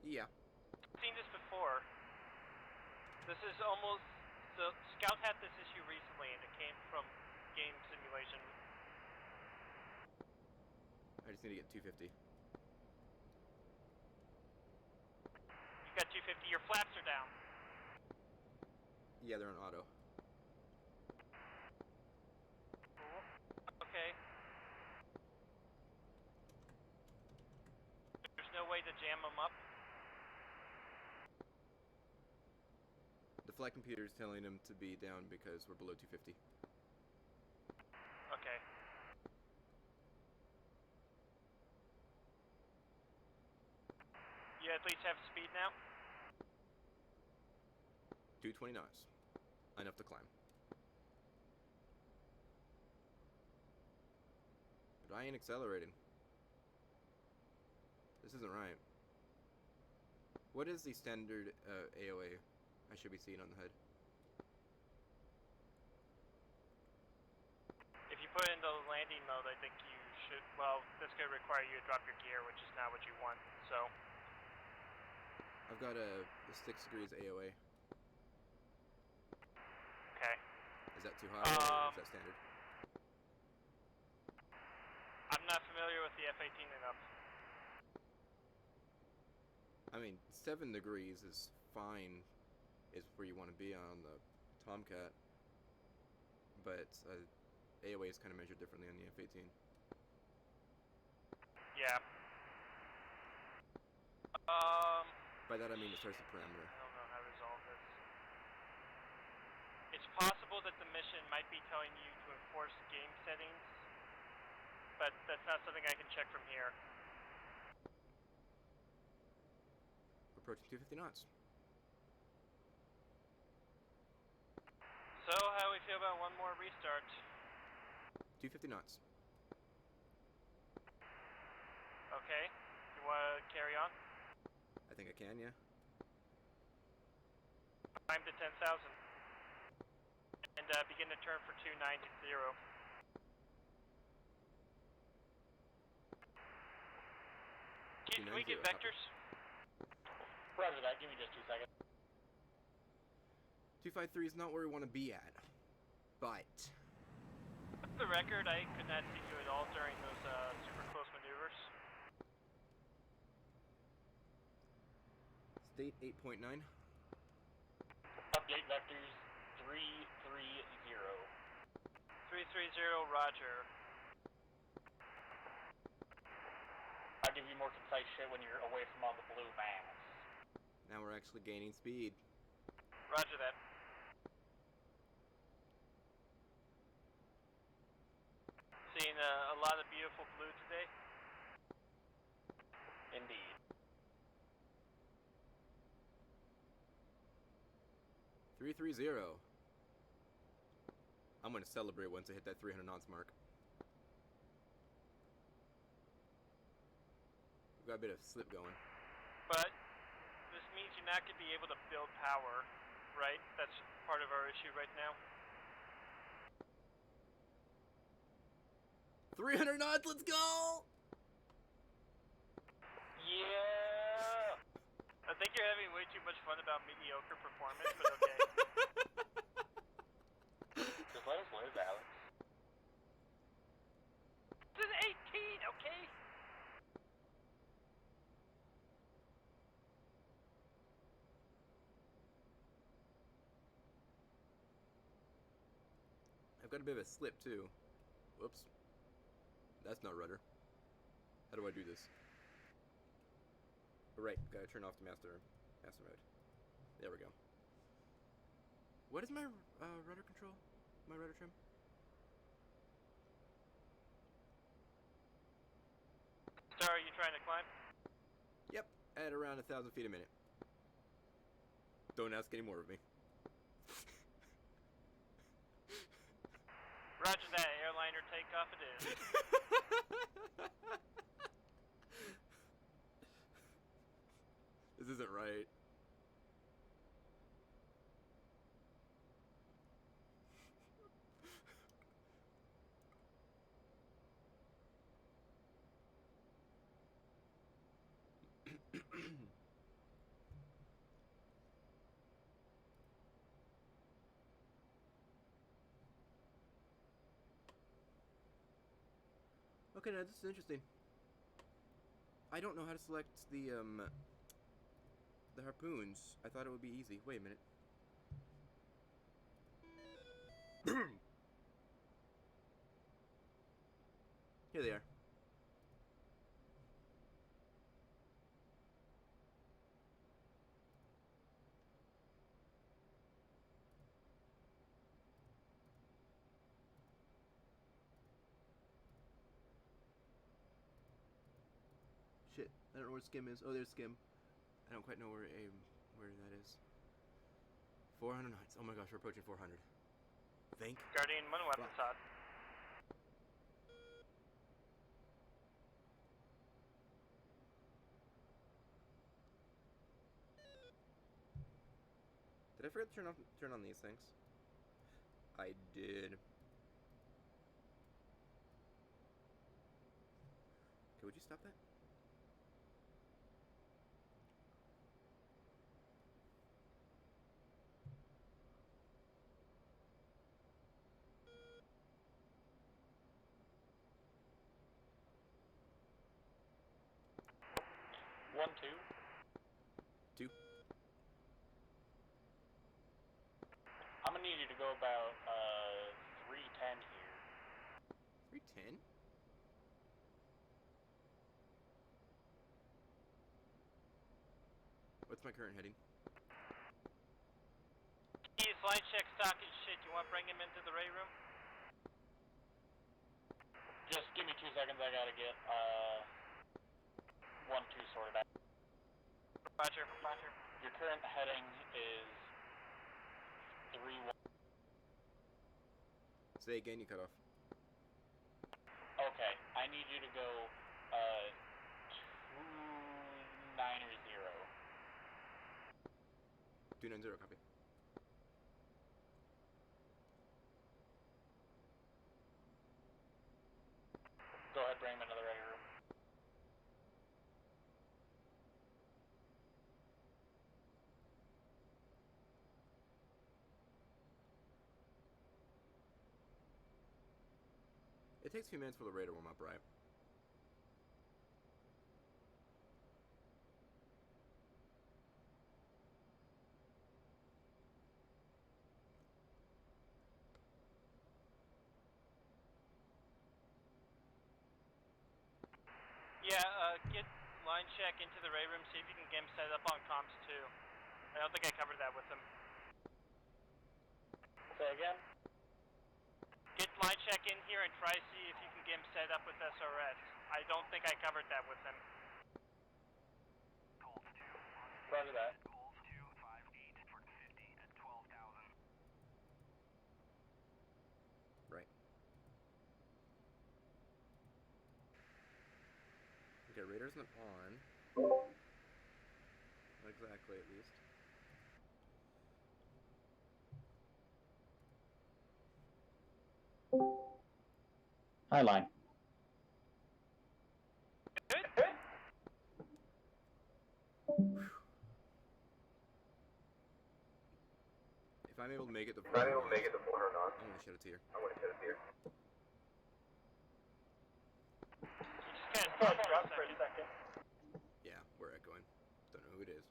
Yeah. I've seen this before. This is almost so Scout had this issue recently, and it came from game simulation. I just need to get 250. You got 250. Your flaps are down. Yeah, they're on auto. Okay. There's no way to jam them up. The flight computer is telling them to be down because we're below 250. Okay. You at least have speed now? 220 knots. Enough to climb. But I ain't accelerating. This isn't right. What is the standard AOA I should be seeing on the hood? If you put it into landing mode, I think you should. Well, this could require you to drop your gear, which is not what you want. So. I've got a 6 degrees AOA. Okay. Is that too high or is that standard? I'm not familiar with the F-18 enough. I mean, 7 degrees is fine, is where you want to be on the Tomcat. But AOA is kind of measured differently on the F-18. Yeah. By that I mean it starts the parameter. I don't know how to resolve this. It's possible that the mission might be telling you to enforce game settings, but that's not something I can check from here. We're approaching 250 knots. So, how do we feel about one more restart? 250 knots. Okay. You want to carry on? I think I can, yeah. Climb to 10,000. And begin to turn for 290. Can we get 290, vectors? Roger that. Give me just 2 seconds. 253 is not where we want to be at. But For the record, I could not see you at all during those super close maneuvers. state 8.9. Update vectors 330. 330, roger. I'll give you more concise shit when you're away from all the blue mass. Now we're actually gaining speed. Roger that. Seeing a lot of beautiful blue today. Indeed. 330. I'm going to celebrate once I hit that 300 knots mark. We've got a bit of slip going. But this means you're not going to be able to build power, right? That's part of our issue right now. 300 knots, let's go! Yeah! I think you're having way too much fun about mediocre performance, but okay. Just let us live, Alex. This is 18, okay? I've got a bit of a slip too. Whoops. That's not rudder. How do I do this? Right, gotta turn off the master mode. There we go. What is my rudder control? My rudder trim? Sir, are you trying to climb? Yep, at around 1,000 feet a minute. Don't ask any more of me. Roger that, airliner takeoff it is. This isn't right. Okay, now this is interesting. I don't know how to select the harpoons. I thought it would be easy. Wait a minute. Here they are. Shit, I don't know where Skim is. Oh, there's Skim. I don't quite know where that is. 400 knots. Oh my gosh, we're approaching 400. Thank Guardian 1 weapons Fuck. hot. Did I forget to turn on these things? I did. Okay, would you stop that? One, two. 2. I'm gonna need you to go about 310 here. 310? What's my current heading? He's line check stock and shit. You want to bring him into the ray room? Just give me 2 seconds. I gotta get 1, 2 sorted out. Roger, roger. Your current heading is 3, 1. Say again, you cut off. Okay, I need you to go 290. 290, copy. Go ahead, bring him into the ready room. It takes a few minutes for the radar warm up, right? Yeah, get line check into the ray room, see if you can get him set up on comms too. I don't think I covered that with him. Say again? Get line check in here and try to see if you can get him set up with SRS. I don't think I covered that with him. Roger that. Right. Okay, radar's not on. Not exactly, at least. High line. Good? If I'm able to make it to 400 knots, I'm gonna shed a tear. Just kind of stop for a second. Yeah, we're echoing. Don't know who it is.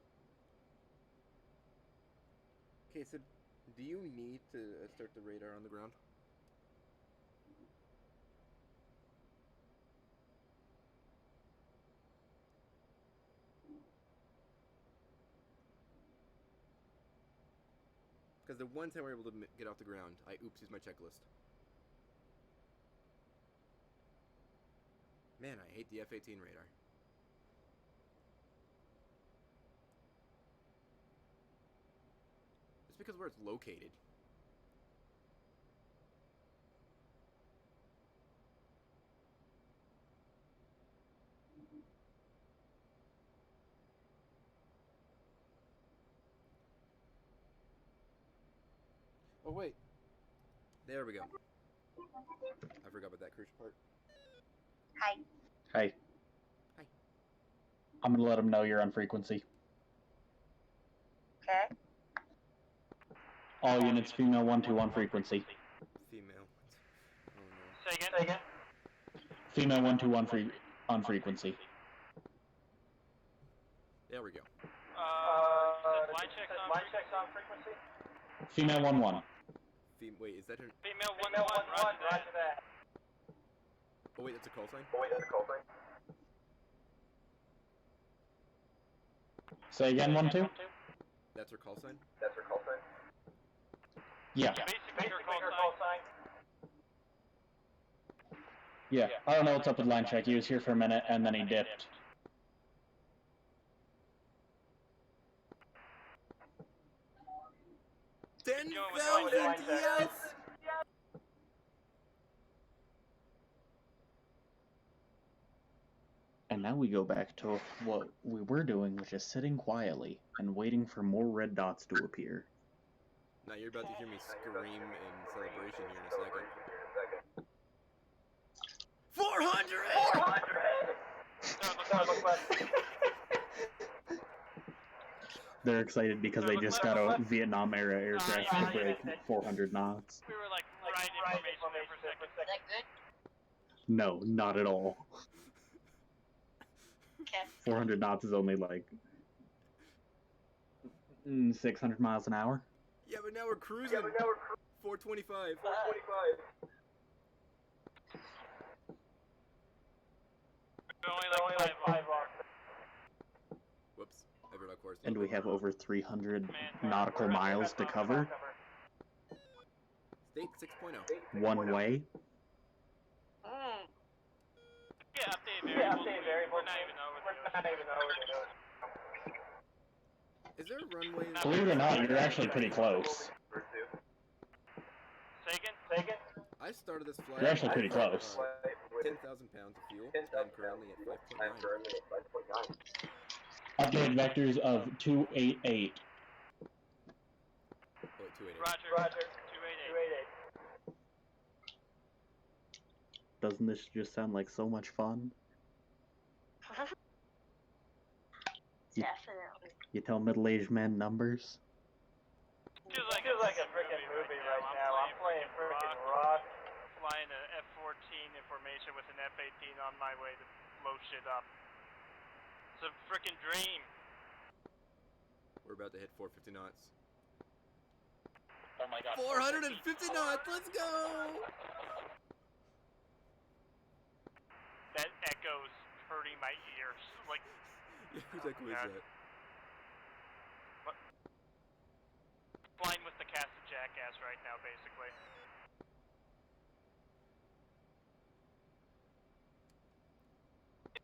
Okay, so do you need to start the radar on the ground? Because the one time we were able to get off the ground, I oopsies my checklist. Man, I hate the F-18 radar. It's because where it's located. Oh, wait. There we go. I forgot about that crucial part. Hi. Hey. Hi. I'm gonna let them know you're on frequency. Okay. All units, female 121 frequency. Female. Oh no. Say again. Female 121 on frequency. There we go. Line checks on frequency. Female 1-1. Wait, is that her? Female 1-1, roger that. Oh wait, that's a call sign? Say again, 1-2? That's her call sign? Yeah. Basically her call sign. Yeah. I don't know what's up with line check. He was here for a minute and then he dipped. $10,000, yes! And now we go back to what we were doing, which is sitting quietly and waiting for more red dots to appear. Now you're about to hear me scream in celebration here in a second. 400! They're excited because they just got a Vietnam-era aircraft to break 400 knots. We were like right information there for a second. Is that good? No, not at all. Okay. 400 knots is only like 600 miles an hour. Yeah, but now we're cruising. 425. Only like 5 on. Whoops. I forgot course. And we have over 300 nautical miles to cover. State 6.0. One way. Mm. Yeah, update variables. We're not even over the ocean. Is there a runway? Believe it or not, you're actually pretty close. Say again. I started this flight. You're actually pretty close. 10,000 pounds of fuel. I'm currently at 5.9. Updated vectors of 288. Oh, wait, 288. Roger. 288. Doesn't this just sound like so much fun? Definitely. You tell middle-aged men numbers? Feels like a freaking movie right now. I'm playing freaking rock. Flying an F-14 in formation with an F-18 on my way to blow shit up. It's a freaking dream. We're about to hit 450 knots. Oh my god. 450 knots! Let's go! That echoes hurting my ears. Like, Yeah, who's that? Who is God. that? What? Flying with the cast of Jackass right now, basically.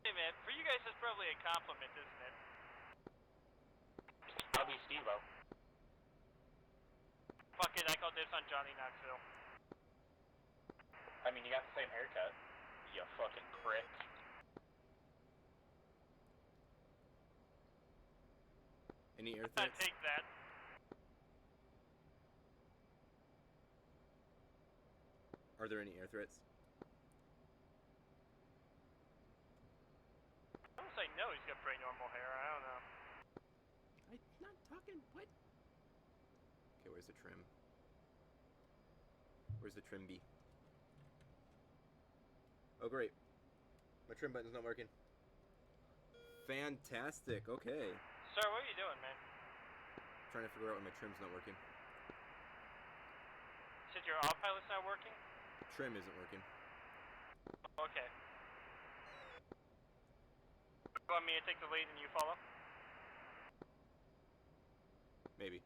Hey man, for you guys that's probably a compliment, isn't it? I'll be Steve-O. Fuck it, I call dibs on Johnny Knoxville. I mean, you got the same haircut. You fucking prick. Any air I threats? take that. Are there any air threats? I don't say no, he's got pretty normal hair, I don't know. I'm not talking. What? Okay, where's the trim? Where's the trim be? Oh, great. My trim button's not working. Fantastic. Okay. Sir, what are you doing, man? Trying to figure out why my trim's not working. Said your autopilot's not working? Trim isn't working. Okay. You want me to take the lead and you follow? Maybe.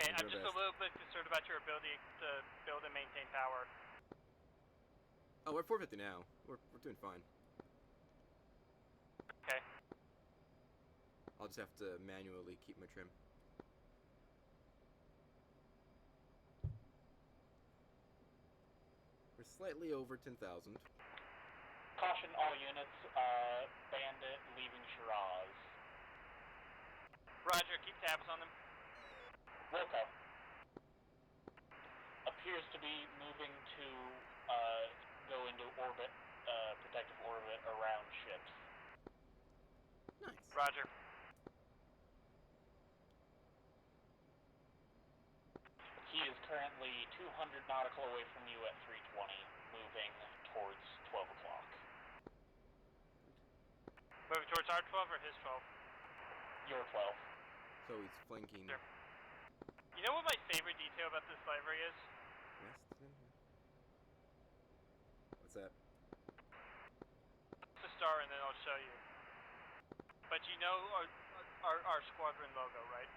Okay, We'll I'm do just our a best. little bit concerned about your ability to build and maintain power. Oh, we're 450 now. We're doing fine. Okay. I'll just have to manually keep my trim. We're slightly over 10,000. Caution all units, bandit leaving Shiraz. Roger, keep tabs on them. Wilco. Appears to be moving to, go into orbit, protective orbit around ships. Nice. Roger. He is currently 200 nautical away from you at 320, moving towards 12 o'clock. Moving towards our 12 or his 12? Your 12. So he's flanking Sure. You know what my favorite detail about this library is? west. What's that? It's a star, and then I'll show you. But you know our squadron logo, right?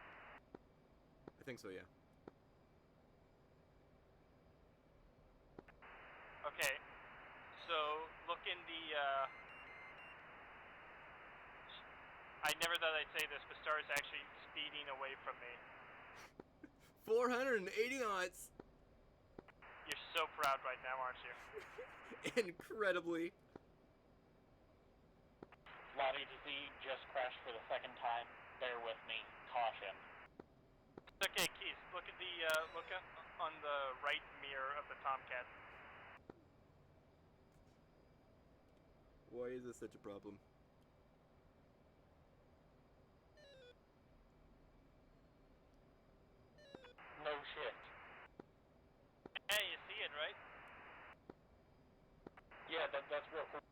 I think so, yeah. Okay. So look in the. I never thought I'd say this, but Star is actually speeding away from me. 480 knots! You're so proud right now, aren't you? Incredibly. Lot ATC just crashed for the second time. Bear with me. Caution. Okay, Keith. Look at the on the right mirror of the Tomcat. Why is this such a problem? No shit. Hey, you see it, right? Yeah, that's real cool.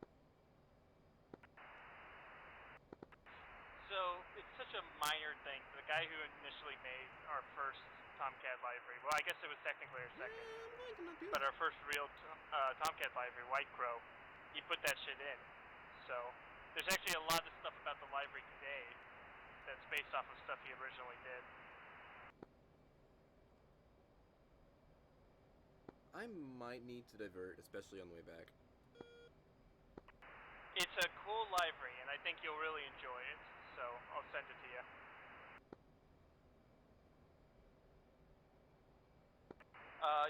So it's such a minor thing. The guy who initially made our first Tomcat library. Well, I guess it was technically our second. I'm going to not do But that. our first real Tomcat library, White Crow, he put that shit in. So there's actually a lot of stuff about the library today that's based off of stuff he originally did. I might need to divert, especially on the way back. It's a cool library, and I think you'll really enjoy it. So I'll send it to you.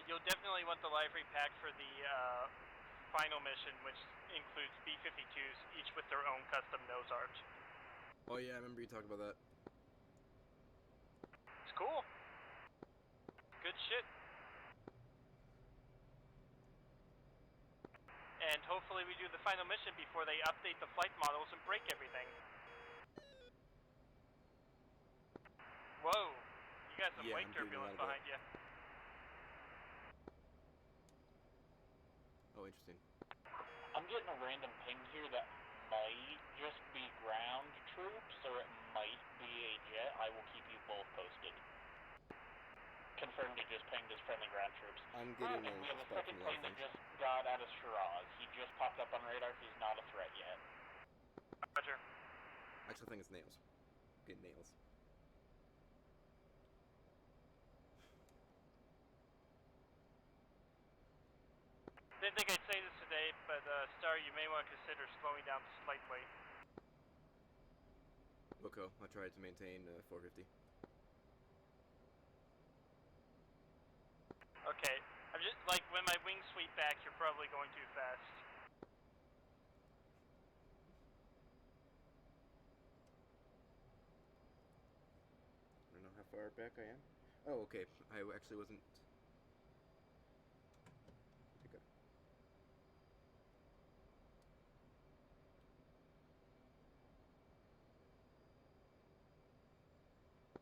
You'll definitely want the library pack for the final mission, which includes B-52s, each with their own custom nose art. Oh yeah, I remember you talking about that. It's cool. Good shit. And hopefully we do the final mission before they update the flight models and break everything. Whoa, you got some Yeah, weight I'm getting a lot turbulence of that. behind you. Oh, interesting. I'm getting a random ping here that might just be ground troops, or it might be a jet. I will keep you both posted. Confirmed he just pinged his friendly ground troops. I'm getting And we have a spot second from a lot ping of that things. just got out of Shiraz. He just popped up on radar. He's not a threat yet. Roger. Actually, I think it's nails. Get nails. Didn't think I'd say this today, but Star, you may want to consider slowing down slightly. Wilco, I tried to maintain 450. Okay, I'm just, like, when my wings sweep back, you're probably going too fast. I don't know how far back I am. Oh, okay. I actually wasn't. Okay.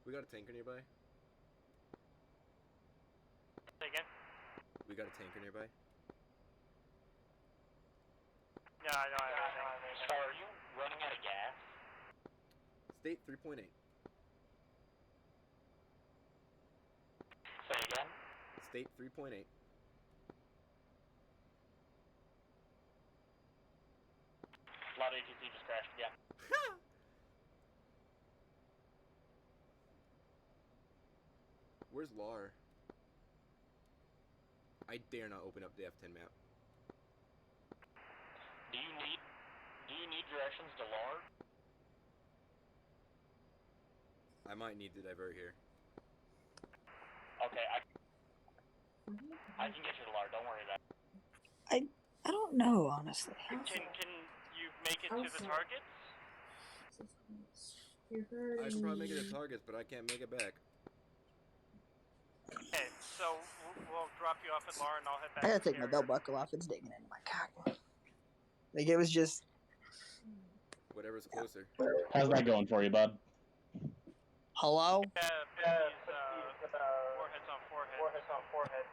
We got a tanker nearby. Say again? We got a tanker nearby. No, I don't have anything. So are you running out of gas? State 3.8. Say again? State 3.8. Lot ATC just crashed again. Where's Lar? I dare not open up the F10 map. Do you need directions to Lar? I might need to divert here. Okay, I can get you to Lar. Don't worry about it. I don't know, honestly. Can you make it to the targets? I should probably make it a target, but I can't make it back. Okay, so we'll drop you off at Lar and I'll head back I gotta to the take my carrier. belt buckle off. It's digging into my cock. Like, it was just... Whatever's closer. How's that going for you, bud? Hello? Yeah, foreheads on forehead.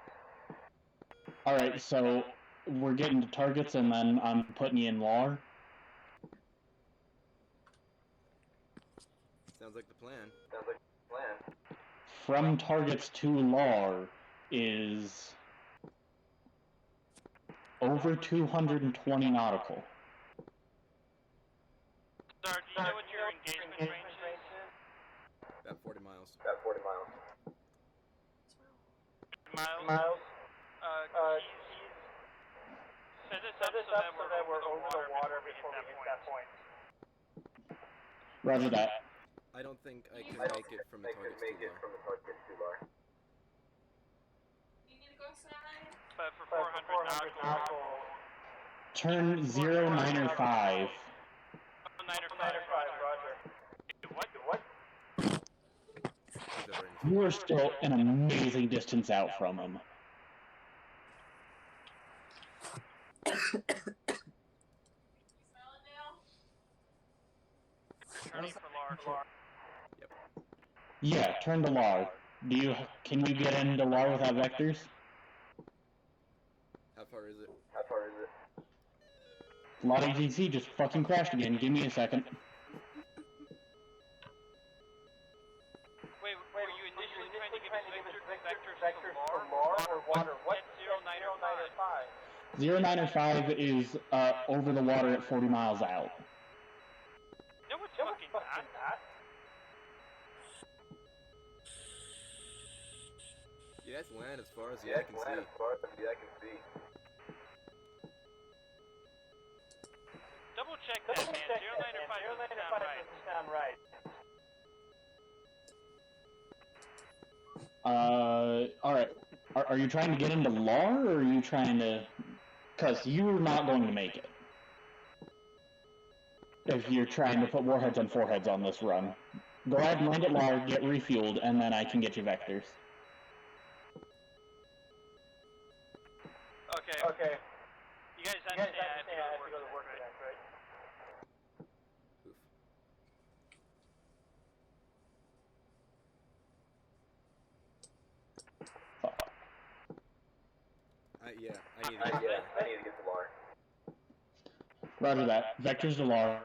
Alright, so we're getting to targets and then I'm putting you in Lar. Sounds like the plan. From targets to Lar is over 220 nautical. Star, do you know what your engagement range is? About 40 miles. Miles? Set us up so that we're over the water before we hit that point. Roger that. I don't think I can make it from the targets too low. But for 400 nautical... Turn 0, 9, or 5. 9 or 5, roger. What? He's diverting. You are still an amazing distance out from him. Turning for Lar. Yep. Yeah, turn to Lar. Can you get into Lar without vectors? How far is it? Lot ATC just fucking crashed again. Give me a second. Wait, were you initially trying to give us vectors to Lar or water? What? 0, 9, or 5? 0, 9, or 5 is over the water at 40 miles out. No, it's fucking not. Yeah, it's land as far as the eye can see. Double check that, man. 0, 9, or 5 doesn't sound right. Alright. Are you trying to get into Lar, or are you trying to... Because you're not going to make it. If you're trying to put warheads and foreheads on this run. Go ahead and land at Lar, get refueled, and then I can get you vectors. Okay. You guys understand I have to go to work today, right? Oof. Yeah, I need to get to Lar. Roger that. Vectors to Lar.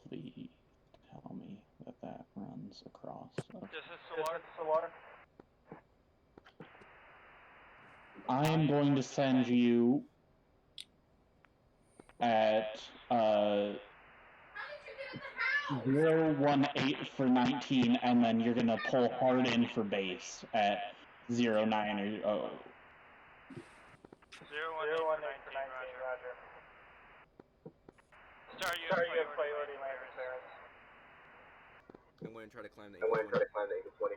Please tell me that runs across. Okay. This is Solar. I am going to send you at 018 for 19, and then you're gonna pull hard in for base at 09 or 018 for 19, roger. Star, you have priority landing clearance. I'm going to try to climb the Eagle 20.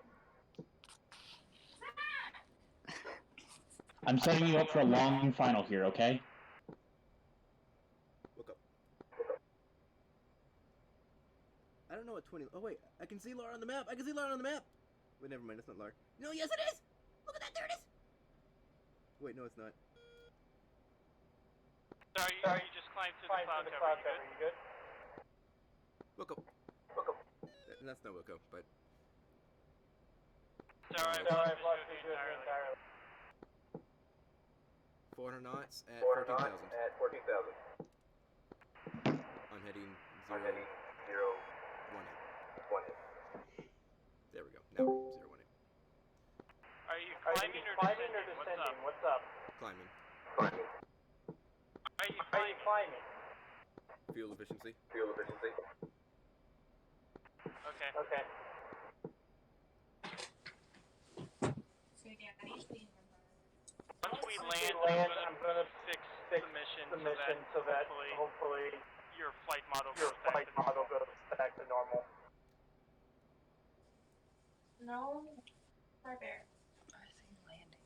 I'm setting you up for a long final here, okay? Look up. I don't know what 20... Oh, wait. I can see Lar on the map. Wait, never mind. It's not Lar. No, yes, it is! Look at that. There it is! Wait, no, it's not. Star, you just climbed through the cloud cover. You good? Wilco. That's not Wilco, but... Star, I've lost you entirely. 400 knots at 14,000. I'm heading 0, 1 hit. There we go. Now we're 0, 1 hit. Are you climbing or descending? What's up? Climbing. Are you climbing? Fuel efficiency. Okay. Once we land, I'm gonna fix the mission so that hopefully your flight model goes back to normal. No, my bear. I think landing.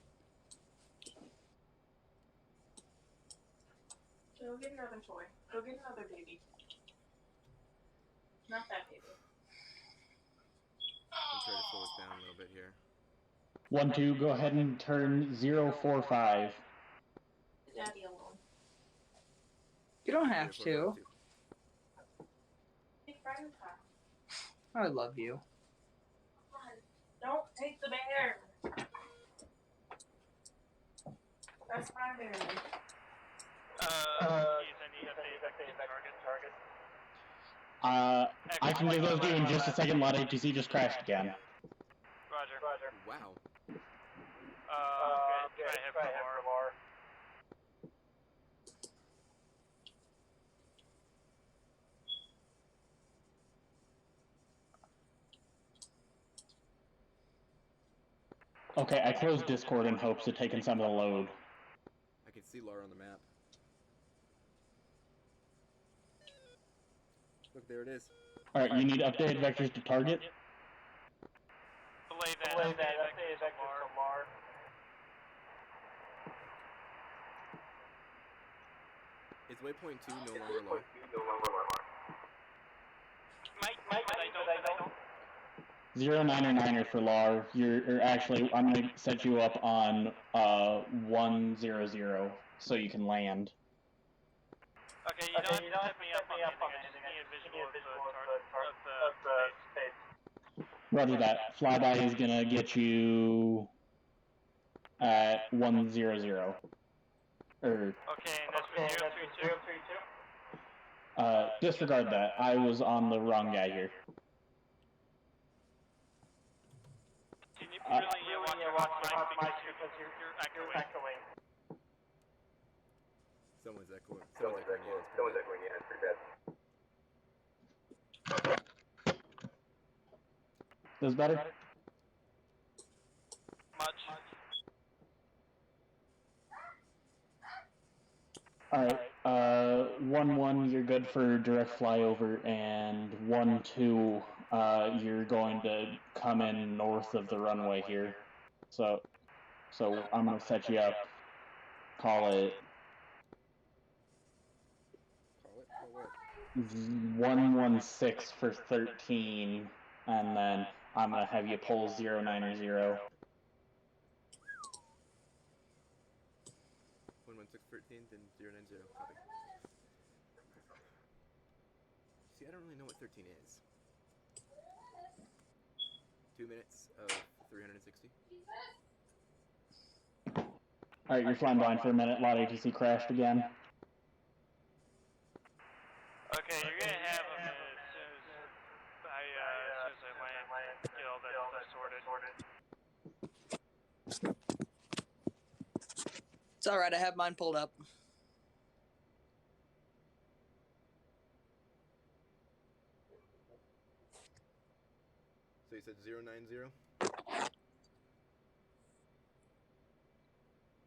Go get another toy. Go get another baby. Not that baby. I'll try to slow us down a little bit here. 1-2, go ahead and turn 045. Daddy alone. You don't have to. 045-2. Big friend time. I love you. Don't take the bear. That's my bear. Keys, any updates target? I can give those to you in just a second. Lot ATC just crashed again. Roger. Wow. Okay, try to hit for Lar. Okay, I closed Discord in hopes of taking some of the load. I can see Laura on the map. Look, there it is. Alright, you need updated vectors to target? Belay that. Updated vectors to Lar. Is waypoint 2 no longer low? Might, but I don't. 099er for LAR. I'm gonna set you up on 100 so you can land. Okay, you don't have to set me up on anything. I just need a visual of the space. Roger that. Flyby is gonna get you at 100. Okay, and that's for 032? Disregard that. I was on the wrong guy here. Can you really watch my because you're echoing. Someone's echoing. Someone's echoing. Yeah, it's pretty bad. This better? Much. Alright, 1-1, you're good for direct flyover, and 1-2, you're going to come in north of the runway here. So I'm gonna set you up. Call it 116 for 13, and then I'm gonna have you pull 090. 11613, then 090. Copy. See, I don't really know what 13 is. 2 minutes of 360. Alright, you're flying blind for a minute. Lot ATC crashed again. Okay, you're gonna have a minute as soon as I land, get all that stuff sorted. It's alright, I have mine pulled up. So you said 090?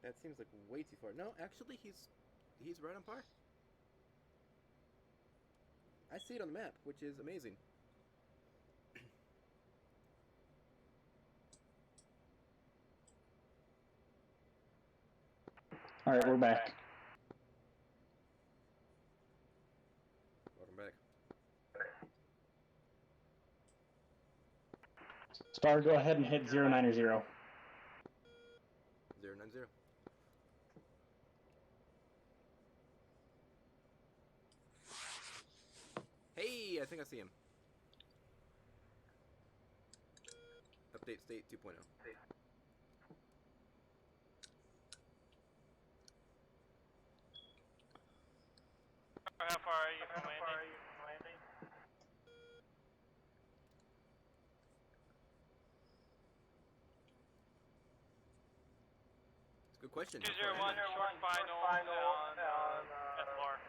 That seems like way too far. No, actually, he's right on par. I see it on the map, which is amazing. Alright, we're back. Welcome back. Star, go ahead and hit 090. 090. Hey, I think I see him. Update state 2.0. How far are you from landing? It's a good question. 201 short final on at Lar.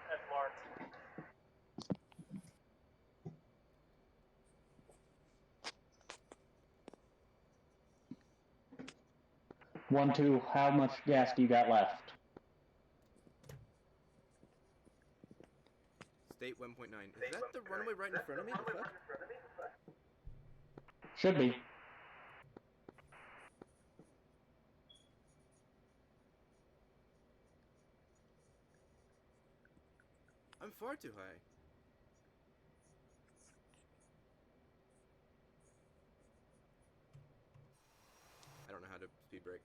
1-2, how much gas do you got left? State 1.9. Is that the runway right in front of me? The fuck? Should be. I'm far too high. I don't know how to speed brake.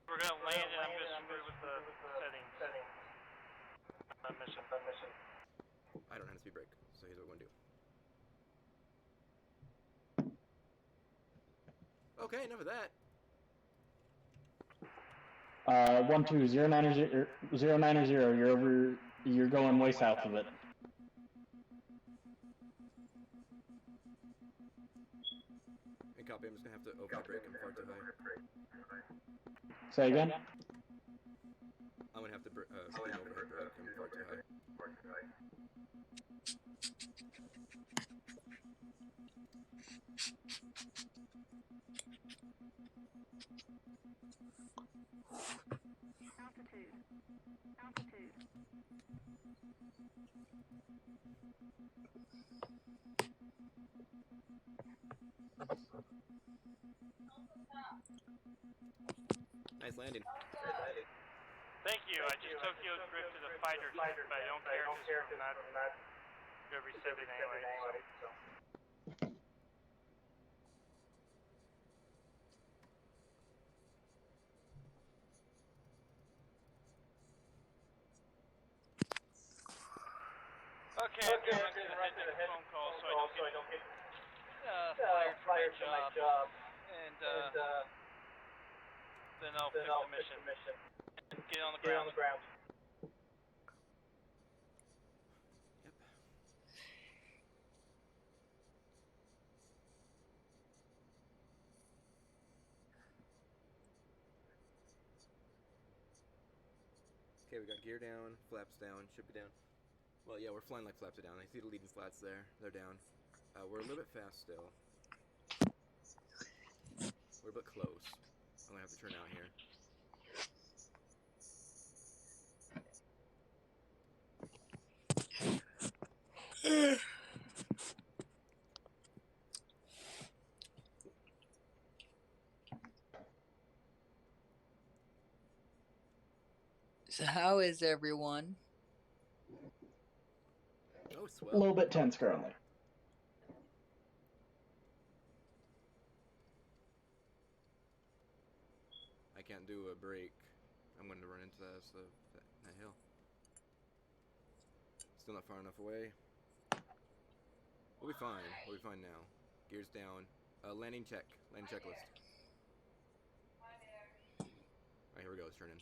We're gonna land and I'm gonna screw with the settings. Mission. I don't know how to speed brake, so here's what we're gonna do. Okay, enough of that. 1-2, 090, you're going way south of it. And copy, I'm just gonna have to overhead brake. I'm far too high. Say again? I'm gonna have to spin overhead brake. I'm far too high. Altitude. Nice landing. Thank you. I just Tokyo drifted a fighter jet, but I don't care if it's from that. Gonna be 70 anyway. So. Okay, I'm gonna head to the phone call so I don't get fired from my job. And then I'll fix the mission. And get on the ground. Yep. Okay, we got gear down, flaps down, should be down. Well, yeah, we're flying like flaps are down. I see the leading slats there. They're down. We're a little bit fast still. We're a bit close. I'm gonna have to turn out here. So how is everyone? Oh, A swell. little bit tense currently. I can't do a brake. I'm going to run into that hill. Still not far enough away. We'll be fine. We'll be fine now. Gears down. Landing check. Landing checklist. Alright, here we go. Let's turn in.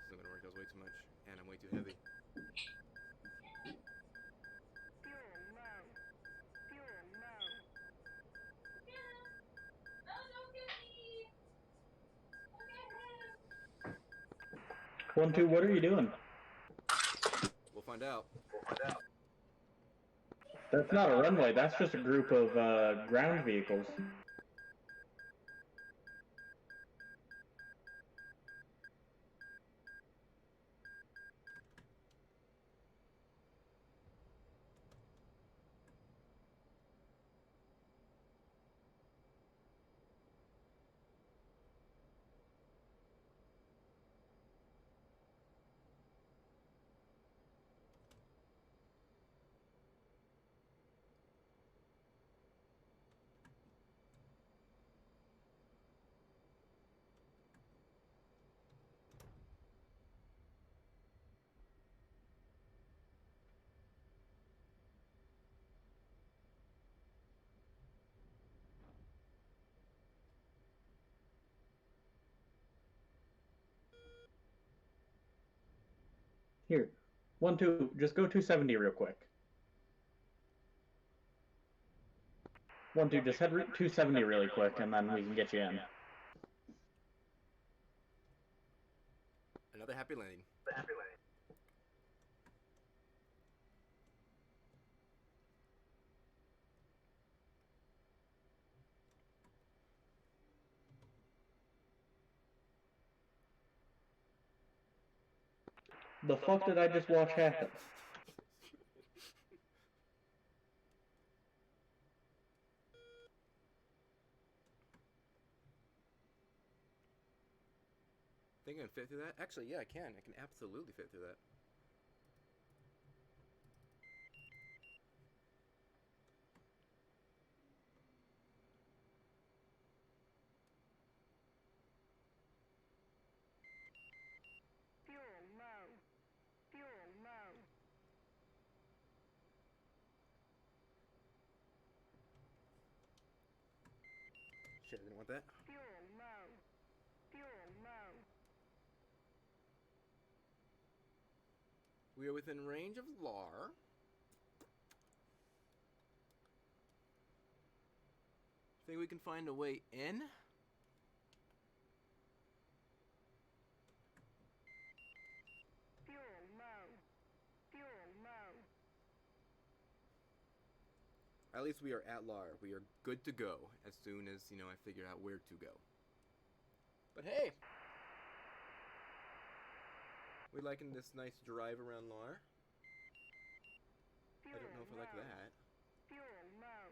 This isn't gonna work. That was way too much. And I'm way too heavy. One, two, what are you doing? We'll find out. That's not a runway, that's just a group of ground vehicles. Here, 1, 2, just go 270 real quick. 1, 2, just head route 270 really quick, and then we can get you in. Another happy landing. The fuck did I just watch happen? Think I can fit through that? Actually, yeah, I can. I can absolutely fit through that. Fuel low. Fuel low. Shit, I didn't want that. Fuel low. Fuel low. We are within range of Lar. Think we can find a way in? Fuel low. Fuel low. At least we are at Lar. We are good to go as soon as, I figure out where to go. But hey! We liking this nice drive around Lar. I don't know if I like that. Fuel low.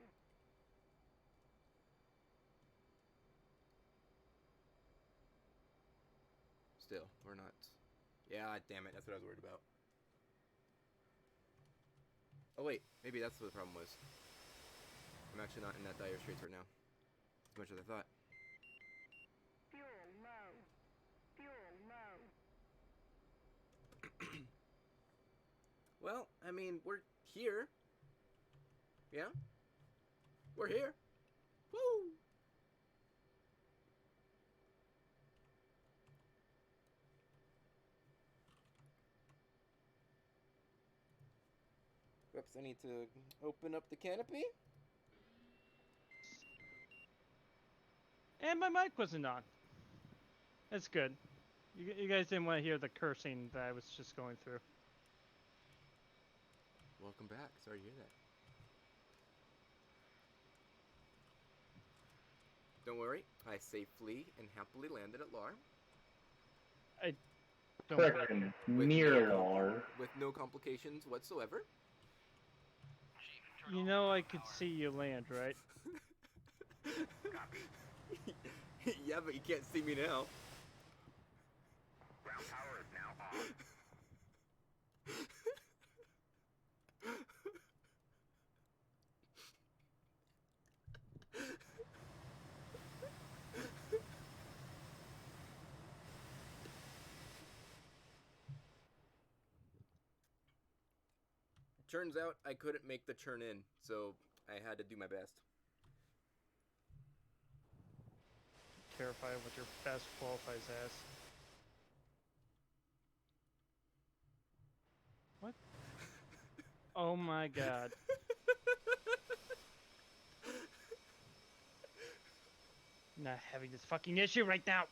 Still, we're not. Yeah, damn it, that's what I was worried about. Oh wait, maybe that's what the problem was. I'm actually not in that dire straits right now. As much as I thought. Fuel low. Fuel low. Well, I mean, we're here. Yeah? We're here. Woo! Whoops, I need to open up the canopy. And my mic wasn't on. That's good. You guys didn't want to hear the cursing that I was just going through. Welcome back. Sorry to hear that. Don't worry, I safely and happily landed at Lar. I don't. Correction. Near Lar. With no complications whatsoever. You know I could see you land, right? Yeah, but you can't see me now. Ground power is now on. Turns out I couldn't make the turn in, so I had to do my best. Terrified what your best qualifies as. What? Oh my god. Not having this fucking issue right now.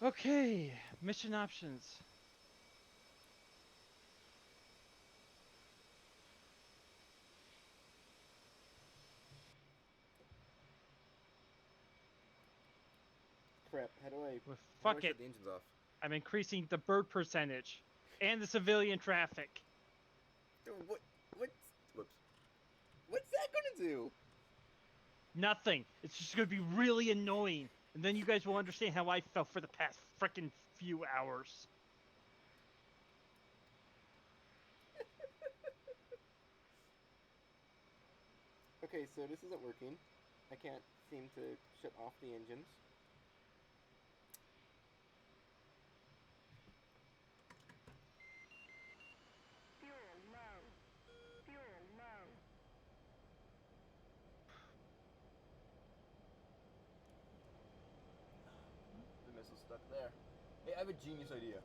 Okay, mission options. Crap, how do I Fuck it. shut the engines off? I'm increasing the bird percentage and the civilian traffic. What's that gonna do? Nothing. It's just gonna be really annoying. And then you guys will understand how I felt for the past frickin' few hours. Okay, so this isn't working. I can't seem to shut off the engines. Fuel low. Fuel low. The missile's stuck there. Hey, I have a genius idea.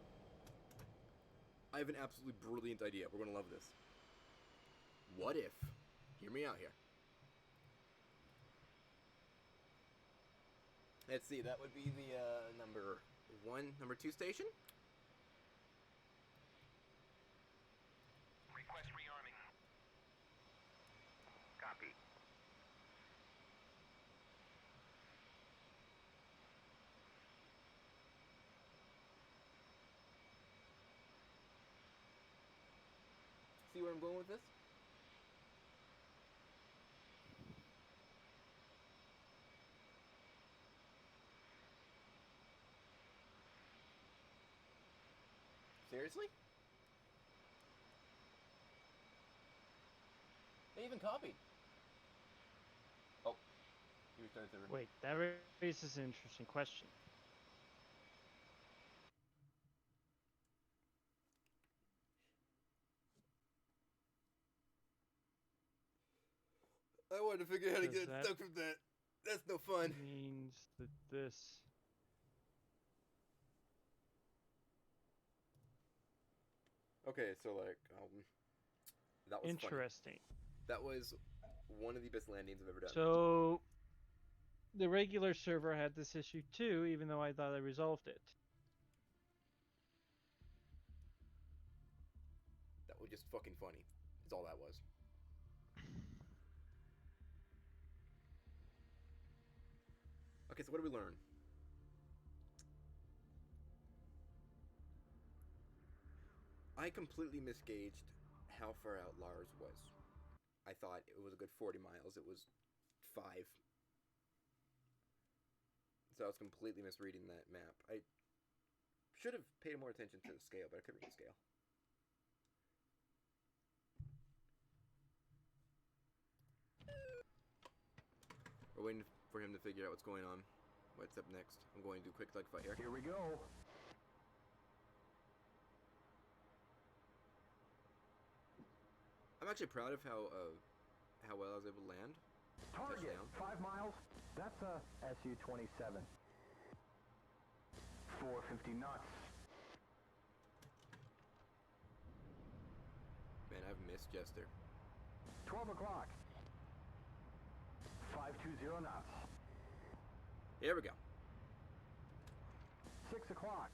I have an absolutely brilliant idea. We're gonna love this. What if? Hear me out here. Let's see. That would be the number 2 station. Request rearming. Copy. See where I'm going with this? Seriously? They even copied. Oh. You restarted server. Wait, that raises an interesting question. I wanted to figure out how to Does get that- stuck from that. That's no fun. Means that this... Okay, so like, that was funny. Interesting. That was one of the best landings I've ever done. So, the regular server had this issue too, even though I thought I resolved it. That was just fucking funny. That's all that was. Okay, so what did we learn? I completely misgauged how far out Lars was. I thought it was a good 40 miles. It was 5. So I was completely misreading that map. I should have paid more attention to the scale, but I couldn't read the scale. We're waiting for him to figure out what's going on. What's up next? I'm going to do a quick fight here. Here we go. I'm actually proud of how well I was able to land. Target, Touchdown. 5 miles. That's a SU-27. 450 knots. Man, I've missed Jester. 12 o'clock. 520 knots. Here we go. 6 o'clock.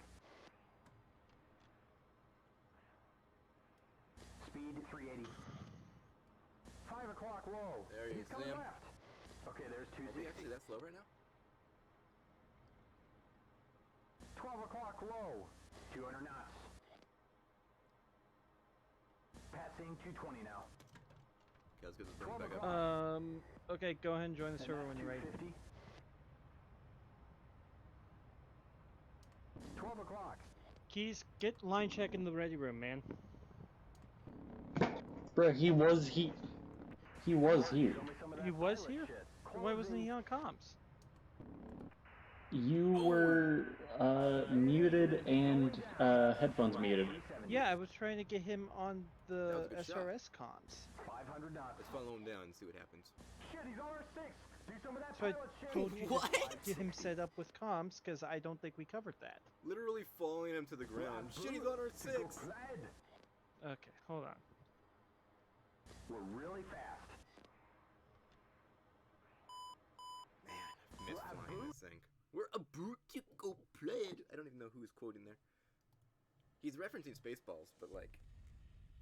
Speed 380. 5 o'clock low. There he He's is, coming Sam. left. Okay, there's Are we 260. actually that slow right now? 12 o'clock low. 200 knots. Passing 220 now. Okay, let's get this bring 12 back up. o'clock. Okay, go ahead and join the And server that's when you're ready. 250. 12 o'clock. Keys, get line check in the ready room, man. Bruh, he was here. Show me some of that He was pilot here? shit. Why wasn't he Closing. on comms? You were muted and headphones muted. 370. Yeah, I was trying to get him on That was the a good shot. SRS comms. 500 knots. Let's follow him down and see what happens. Shit, he's on our 6. Do some of that So I pilot shit. told you What? to get him set up with comms, because I don't think we covered that. Literally following him to the ground. Shit, he's on our 6. Glad. Okay, hold on. We're really fast. Man, I've missed flying this thing. We're about to go play it. I don't even know who he's quoting there. He's referencing Spaceballs, but like,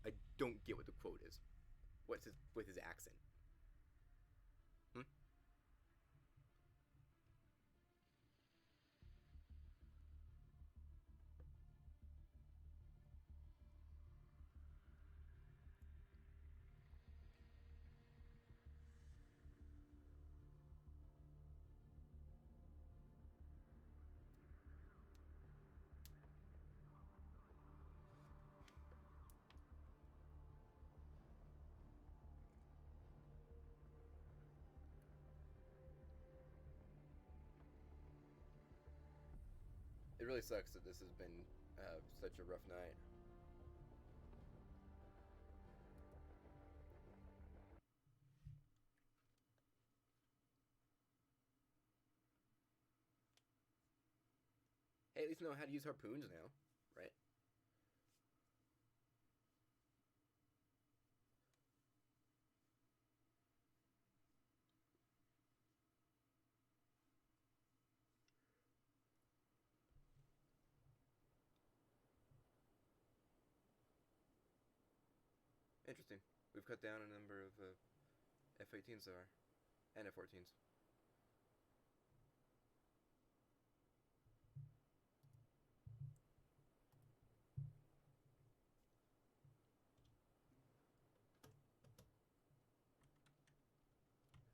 I don't get what the quote is. What's his with his accent? Hmm? It really sucks that this has been such a rough night. Hey, at least know how to use harpoons now, right? Interesting. We've cut down a number of F-18s there, and F-14s.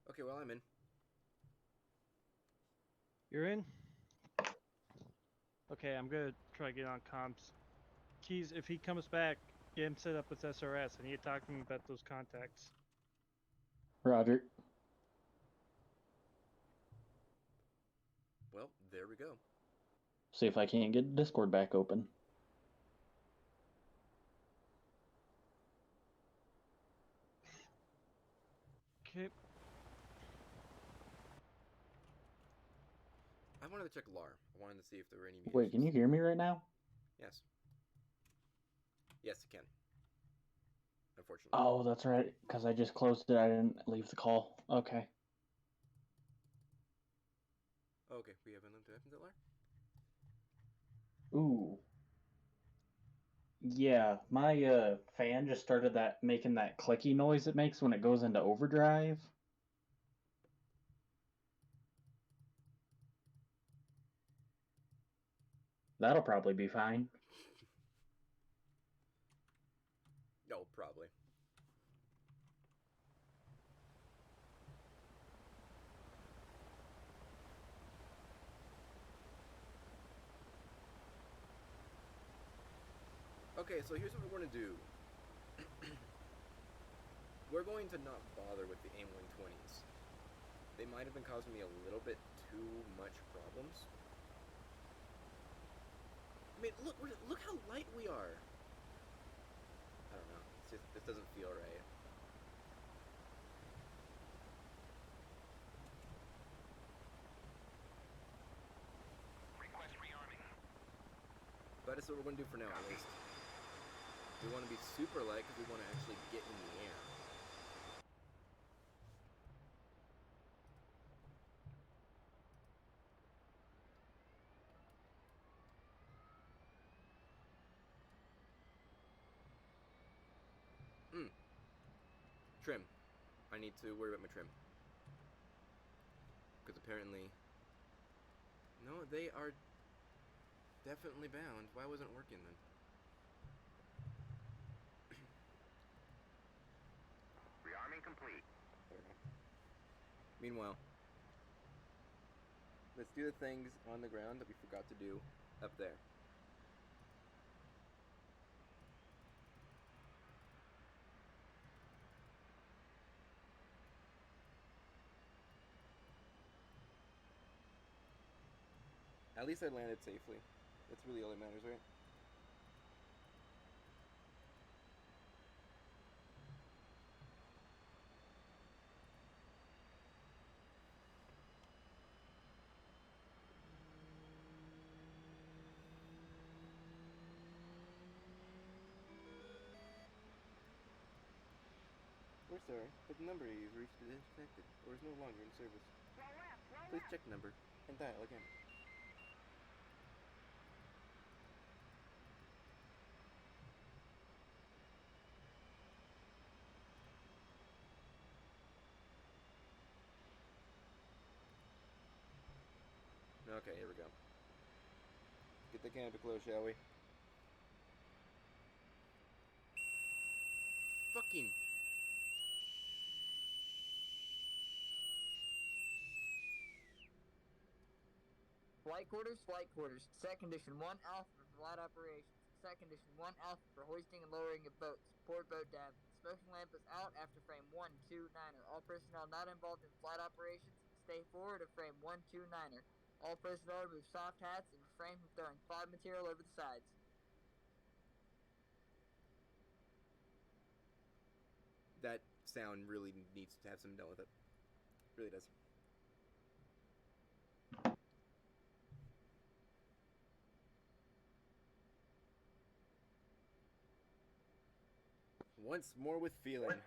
Okay, well, I'm in. You're in? Okay, I'm gonna try to get on comms. Keys, if he comes back, get him set up with SRS. I need to talk to him about those contacts. Roger. Well, there we go. See if I can't get Discord back open. Okay. I wanted to check LAR. I wanted to see if there were any mutations. Wait, can you hear me right now? Yes. Yes, I can. Unfortunately. Oh, that's right, because I just closed it. I didn't leave the call. Okay. Okay, we have unlimited weapons at LAR? Ooh. Yeah, my fan just started making that clicky noise it makes when it goes into overdrive. That'll probably be fine. No, probably. Okay, so here's what we're going to do. We're going to not bother with the AIM-120s. They might have been causing me a little bit too much problems. I mean, look how light we are. I don't know. It's just, this doesn't feel right. Request rearming. But that's what we're going to do for now, at least. We want to be super light because we want to actually get in the air. Trim. I need to worry about my trim. Because apparently... No, they are definitely bound. Why wasn't it working then? Rearming complete. There we go. Meanwhile, let's do the things on the ground that we forgot to do up there. At least I landed safely. That's really all that matters, right? We're sorry, but the number you've reached is disconnected or is no longer in service. Please check number and dial again. Okay, here we go. Get the canopy closed, shall we? Fucking... Flight quarters. Set condition 1 Alpha for flight operations. Set condition 1 Alpha for hoisting and lowering of boats. Port boat davit. Smoking lamp is out after frame 129er. All personnel not involved in flight operations, stay forward of frame 129er. All personnel remove soft hats and refrain from throwing fog material over the sides. That sound really needs to have something done with it. Really does. Once more with feeling.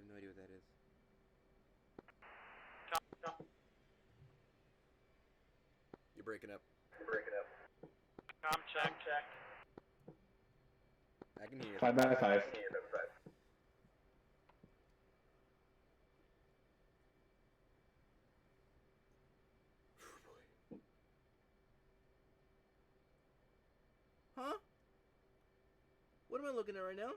have no idea what that is. You're breaking up. Check. I can hear you. 5 by 5. Huh? What am I looking at right now?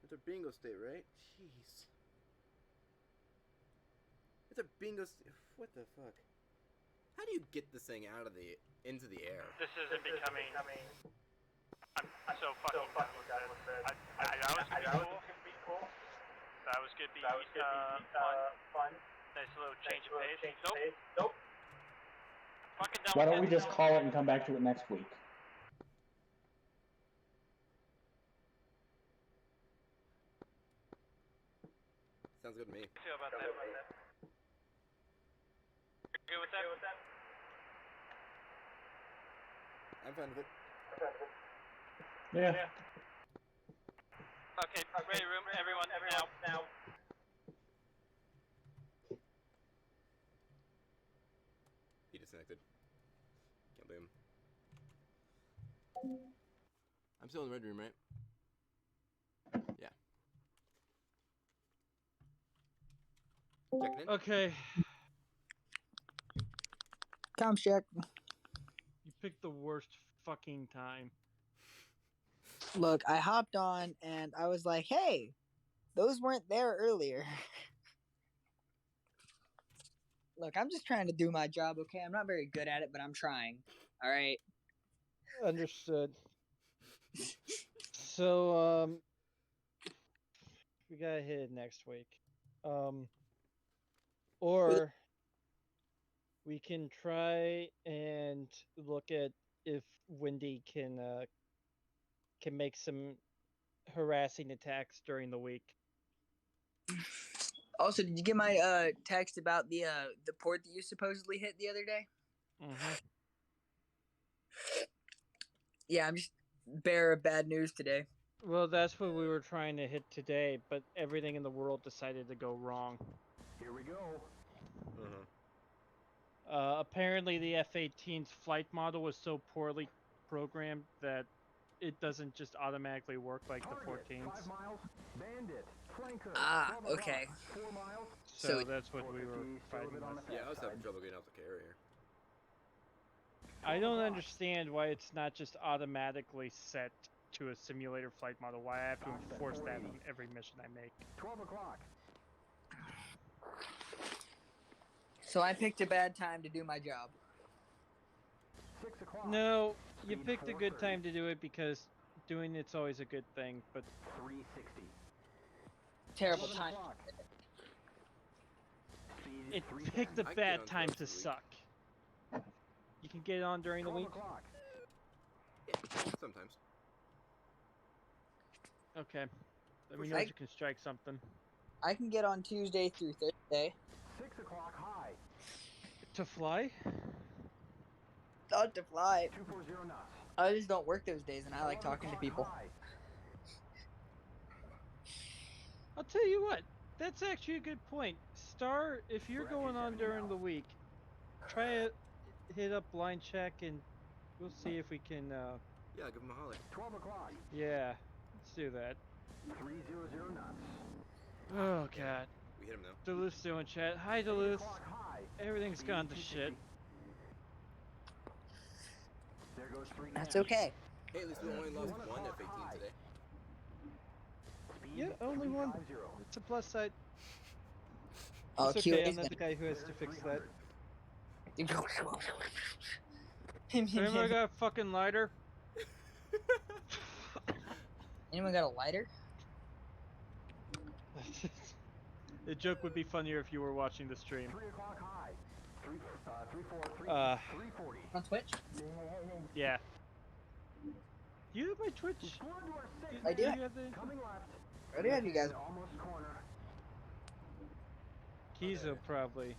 It's a bingo state, right? Jeez. It's a bingo state. What the fuck? How do you get this thing out of into the air? This isn't becoming. I'm so fucking done with this. I was gonna be cool. That was gonna be fun. Nice little change of pace. Nope. Fucking done Why with don't we this. just call it and come back to it next week? Sounds good to me. How do you feel about that? You're good with that? I'm fine with it. Yeah. Okay, ready room, everyone now. He disconnected. Can't blame him. I'm still in the red room, right? Yeah. Checking in. Okay, Comms check. you picked the worst fucking time. Look, I hopped on and I was like, hey, those weren't there earlier. Look, I'm just trying to do my job, okay? I'm not very good at it, but I'm trying. All right. Understood. So, we gotta hit it next week. Or we can try and look at if Wendy can make some harassing attacks during the week. Also, did you get my text about the port that you supposedly hit the other day? Mm-hmm. Yeah, I'm just bearer of bad news today. Well, that's what we were trying to hit today, but everything in the world decided to go wrong. Here we go. Apparently, the F-18's flight model was so poorly programmed that it doesn't just automatically work like the 14s. 5 miles. Bandit. Flanker. Ah, okay. 4 miles. So that's what we were fighting with. Yeah, I was having trouble getting off the carrier. I don't understand why it's not just automatically set to a simulator flight model. Why I have to enforce that in every mission I make. 12 o'clock. So I picked a bad time to do my job. 6 o'clock. No, you picked a good time to do it because doing it's always a good thing, but 360. Terrible time. it picked a bad time to suck. You can get on during the week? Yeah, sometimes. Okay. Let me know if you can strike something. I can get on Tuesday through Thursday. 6 o'clock high. To fly? Not to fly. 240 knots. I just don't work those days, and I like talking to people. I'll tell you what. That's actually a good point. Star, if you're going on during the week, try to hit up line check and we'll see if we can, Yeah, give him a holler. 12 o'clock. Yeah, let's do that. 300 knots. Oh, God. We hit him though. Duluth's doing chat. Hi, Duluth. Everything's gone to shit. There goes 3. That's okay. Hey, at least we only lost one F-18 today. Yeah, only one. It's a plus side. Oh, It's okay, I'm not the guy who has to fix that. Remember I got a fucking lighter? Anyone got a lighter? The joke would be funnier if you were watching the stream. 3 o'clock high. 340. On Twitch? Yeah. Do you have my Twitch? I do. You have the... Coming left. Ready have you guys? Keys will probably.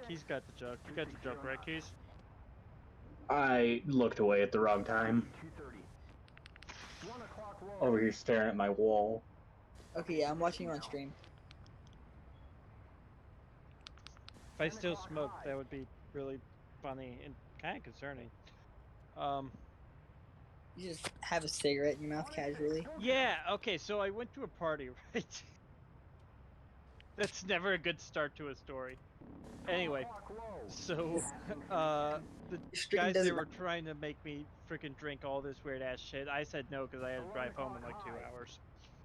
Keys got the joke. You got the joke, right, Keys? I looked away at the wrong time. Over here staring at my wall. Okay, yeah, I'm watching you on stream. If I still smoke, that would be really funny and kind of concerning. You just have a cigarette in your mouth casually. Yeah, okay, so I went to a party, right? That's never a good start to a story. Anyway, so, the Stream guys doesn't there were trying to make me freaking drink all this weird ass shit. I said no because I had to drive home in like 2 hours.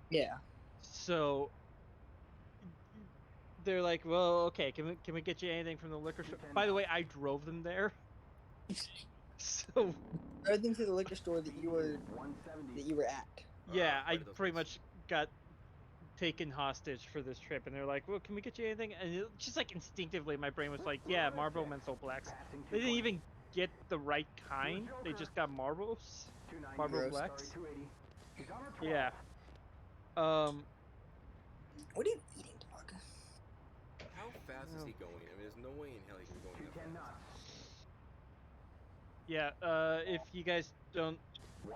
Yeah. So, they're like, well, okay, can we get you anything from the liquor store? By the way, I drove them there. So, Drove them to the liquor store that you were at. yeah, I Right, those pretty guys. much got taken hostage for this trip, and they're like, well, can we get you anything? And just like instinctively, my brain was like, yeah, Marlboro Menthol Blacks. They didn't even get the right kind. They just got Marlboros. Marlboro Gross. Blacks. Yeah. What are you eating, dog? How fast is he going? I mean, there's no way in hell he can be going that fast. Yeah, if you guys don't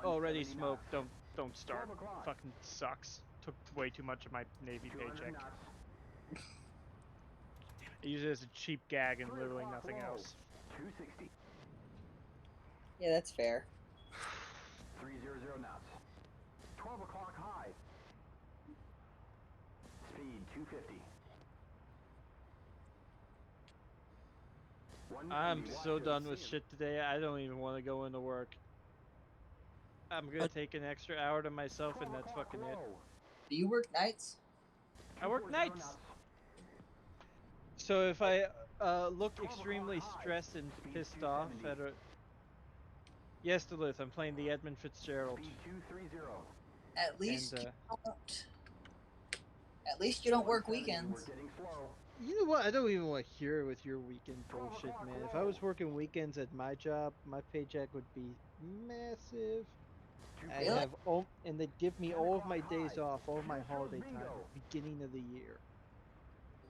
already smoke, don't start. Fucking sucks. Took way too much of my Navy paycheck. I use it as a cheap gag and literally nothing else. Yeah, that's fair. 300 knots. 12 o'clock high. Speed 250. I'm so done with shit today, I don't even want to go into work. I'm gonna take an extra hour to myself and that's fucking it. Do you work nights? I work nights! So if I look extremely stressed and pissed off at a... Yes, Duluth, I'm playing the Edmund Fitzgerald. At least And, you don't. At least you don't work weekends. you know what? I don't even want to hear with your weekend bullshit, man. If I was working weekends at my job, my paycheck would be massive. I'd Really? have all, and they'd give me all of my days off, all of my holiday time, beginning of the year.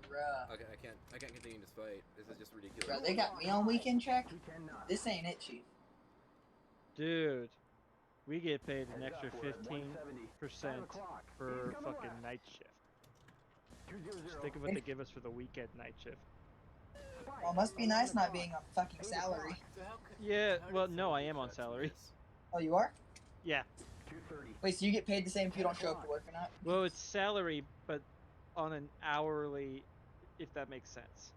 Bruh. Okay, I can't continue this fight. This is just ridiculous. Bruh, they got me on weekend check? This ain't it, Chief. Dude, we get paid an extra 15% for fucking night shift. Just think of what they give us for the weekend night shift. Well, it must be nice not being on fucking salary. Yeah, well, no, I am on salary. Oh, you are? Yeah. Wait, so you get paid the same if you don't show up to work or not? Well, it's salary, but on an hourly, if that makes sense.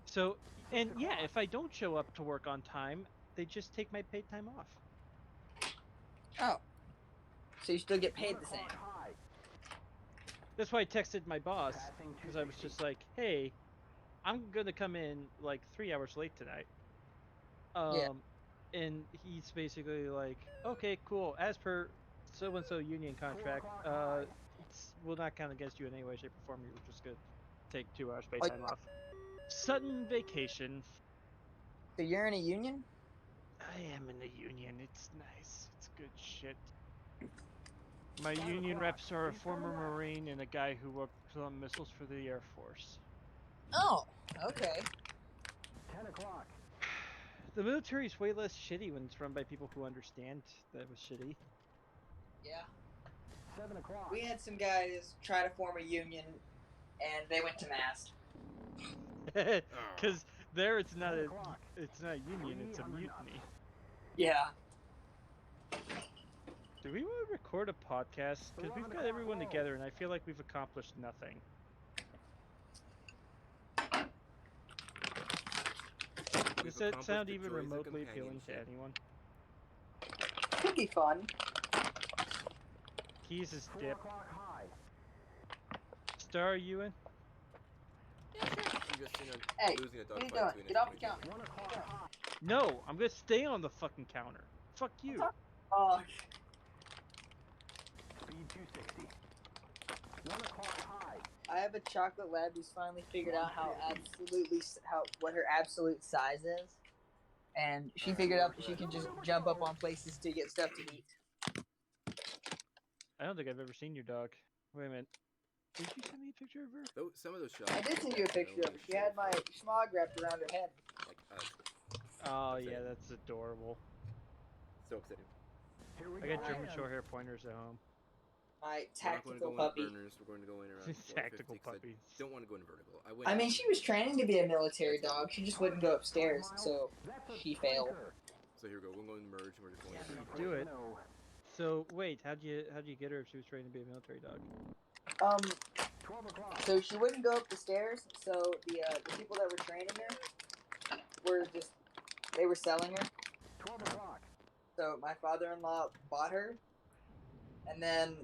So, and yeah, if I don't show up to work on time, they just take my paid time off. Oh. So you still get paid the same? That's why I texted my boss, because I was just like, hey, I'm gonna come in like 3 hours late tonight. Yeah. And he's basically like, okay, cool. As per so-and-so union contract, will not count against you in any way, shape, or form. You're just gonna take 2 hours paid time off. Sudden vacation. So you're in a union? I am in the union. It's nice. It's good shit. My union reps are a former Marine and a guy who worked on missiles for the Air Force. Oh, okay. 10 o'clock. The military's way less shitty when it's run by people who understand that it was shitty. Yeah. 7 o'clock. We had some guys try to form a union, and they went to mast. Because there it's not a union, it's a mutiny. Yeah. Do we want to record a podcast? Because we've got everyone together and I feel like we've accomplished nothing. Does that sound even remotely appealing to anyone? Could be fun. Keys is dip. Star, are you in? Hey, what are you doing? Get off the counter. No, I'm gonna stay on the fucking counter. Fuck you. Oh. Speed 260. 1 o'clock high. I have a chocolate lab who's finally figured out what her absolute size is, and she figured out that she can just jump up on places to get stuff to eat. I don't think I've ever seen your dog. Wait a minute. Did you send me a picture of her? Some of those shots. I did send you a picture of her. She had my schmog wrapped around her head. Like, Oh upsetting. yeah, that's adorable. So upsetting. Here we I go. got German short hair pointers at home. My We're not going to tactical go puppy. in burners. We're going to go in around 450. Tactical 'Cause puppies. I don't want to go in vertical. I mean, she was training to be a military dog. She just wouldn't go upstairs, so she failed. So here we go. We're going to merge. And we're just going. Do it. So wait, how'd you get her if she was trained to be a military dog? So she wouldn't go up the stairs. So the people that were training her they were selling her. 12 o'clock. So my father-in-law bought her, and then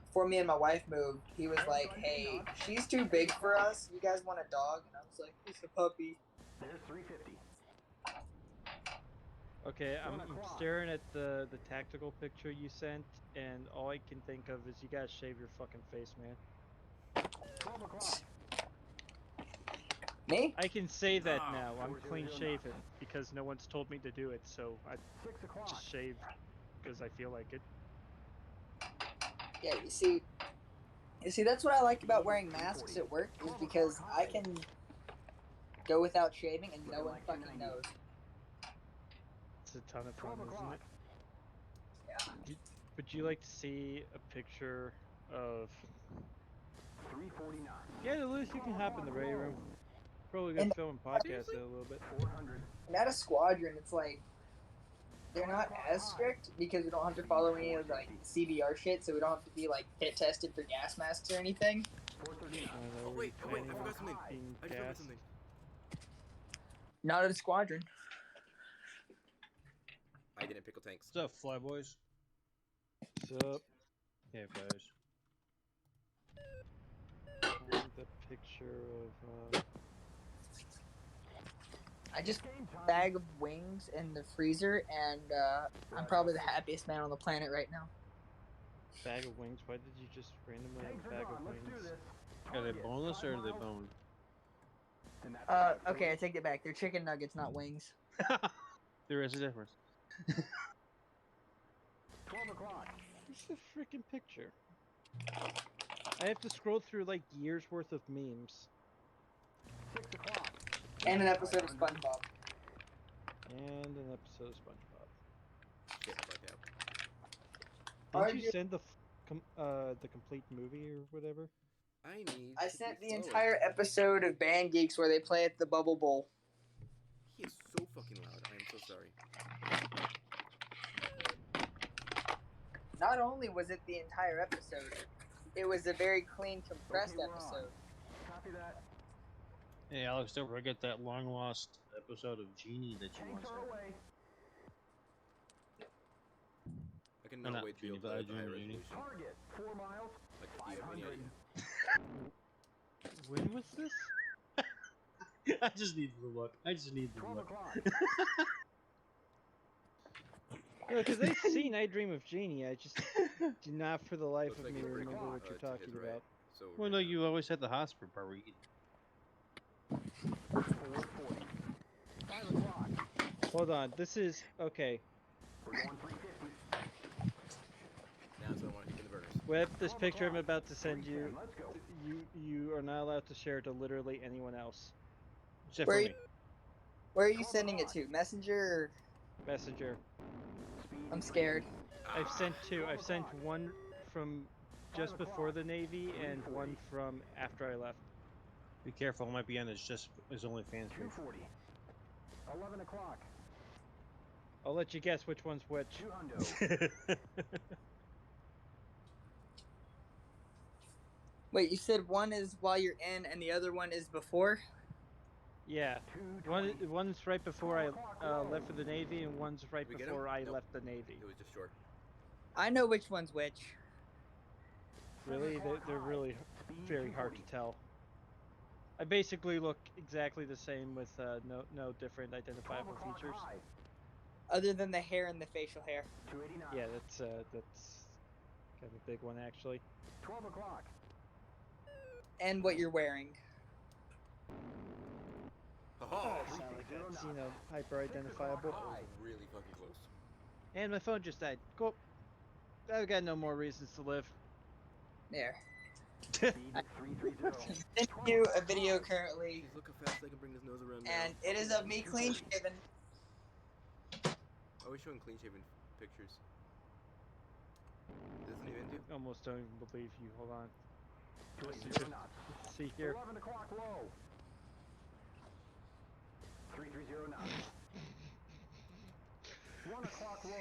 before me and my wife moved, he was like, "Hey, she's too big for us. You guys want a dog?" And I was like, "It's a puppy." There's 350. Okay, I'm staring at the tactical picture you sent, and all I can think of is you guys shave your fucking face, man. 12 o'clock. Me? I can say that now. I'm clean shaven because no one's told me to do it, so I 6 o'clock. just shave because I feel like it. Yeah, you see, that's what I like about wearing masks at work is because I can go without shaving and no one fucking knows. It's a ton of fun, isn't it? Yeah. Would you like to see a picture of? 349. Yeah, at least you can hop in the ready room. Probably gonna film a podcast in a little bit. 400. And at a squadron, it's like they're not as strict because we don't have to follow any of like CBR shit, so we don't have to be like fit tested for gas masks or anything. 439. Oh wait, I forgot something. I just remembered something. Not at a squadron. I didn't pickle tanks. What's up, fly boys? What's up? Hey guys. Find the picture of. I just bag of wings in the freezer, and I'm probably the happiest man on the planet right now. Bag of wings? Why did you just randomly have a bag of wings? Are they boneless or are they boned? Okay, I take it back. They're chicken nuggets, not wings. There is a difference. 12 o'clock. What's the freaking picture? I have to scroll through like years worth of memes. 6 o'clock. And an episode of SpongeBob. And an episode of SpongeBob. Shit, like that. Did you send the complete movie or whatever? I sent the entire episode of Band Geeks where they play at the Bubble Bowl. He is so fucking loud. I am so sorry. Not only was it the entire episode, it was a very clean, compressed episode. Copy that. Hey Alex, don't forget that long lost episode of Genie that you once had. Away. I cannot wait to be able to play the high resolution. Target 4 miles. Like, do you have any idea? When was this? I just need the look. I just need the 12 look. o'clock. Because I've seen I Dream of Genie, I just do not for the life Looks of like me it's pretty remember close, what you're to talking his right. about. So Well, no, you always had the hospital part where you could... 440. 5 o'clock. Hold on, this is okay. We're going 350. That's what I want to keep in the burners. Web, this picture I'm about to send you, Let's go. you are not allowed to share to literally anyone else. Except Where for you- me. Where are you sending it to? Messenger? Or... Messenger. I'm scared. I've sent two. I've sent one from just before the Navy and one from after I left. Be careful, it might be on his OnlyFans page. 240. 11 o'clock. I'll let you guess which one's which. 200. Wait, you said one is while you're in and the other one is before? Yeah. One's right before I left for the Navy and one's right We get before him? I Nope. left the Navy. It was just short. I know which one's which. Really? They're really very hard to tell. I basically look exactly the same with no different identifiable features. Other than the hair and the facial hair. 289. Yeah, that's kind of a big one actually. 12 o'clock. And what you're wearing. Haha! That's, hyper identifiable. That was really fucking close. And my phone just died. Cool. I've got no more reasons to live. There. Send you a video currently, Jeez, look how fast I can bring this nose around now. and it is of me clean shaven. Always showing clean shaven pictures. Doesn't even do. Almost don't even believe you. Hold on. See here. 11 o'clock low. 330 knots. 1 o'clock low.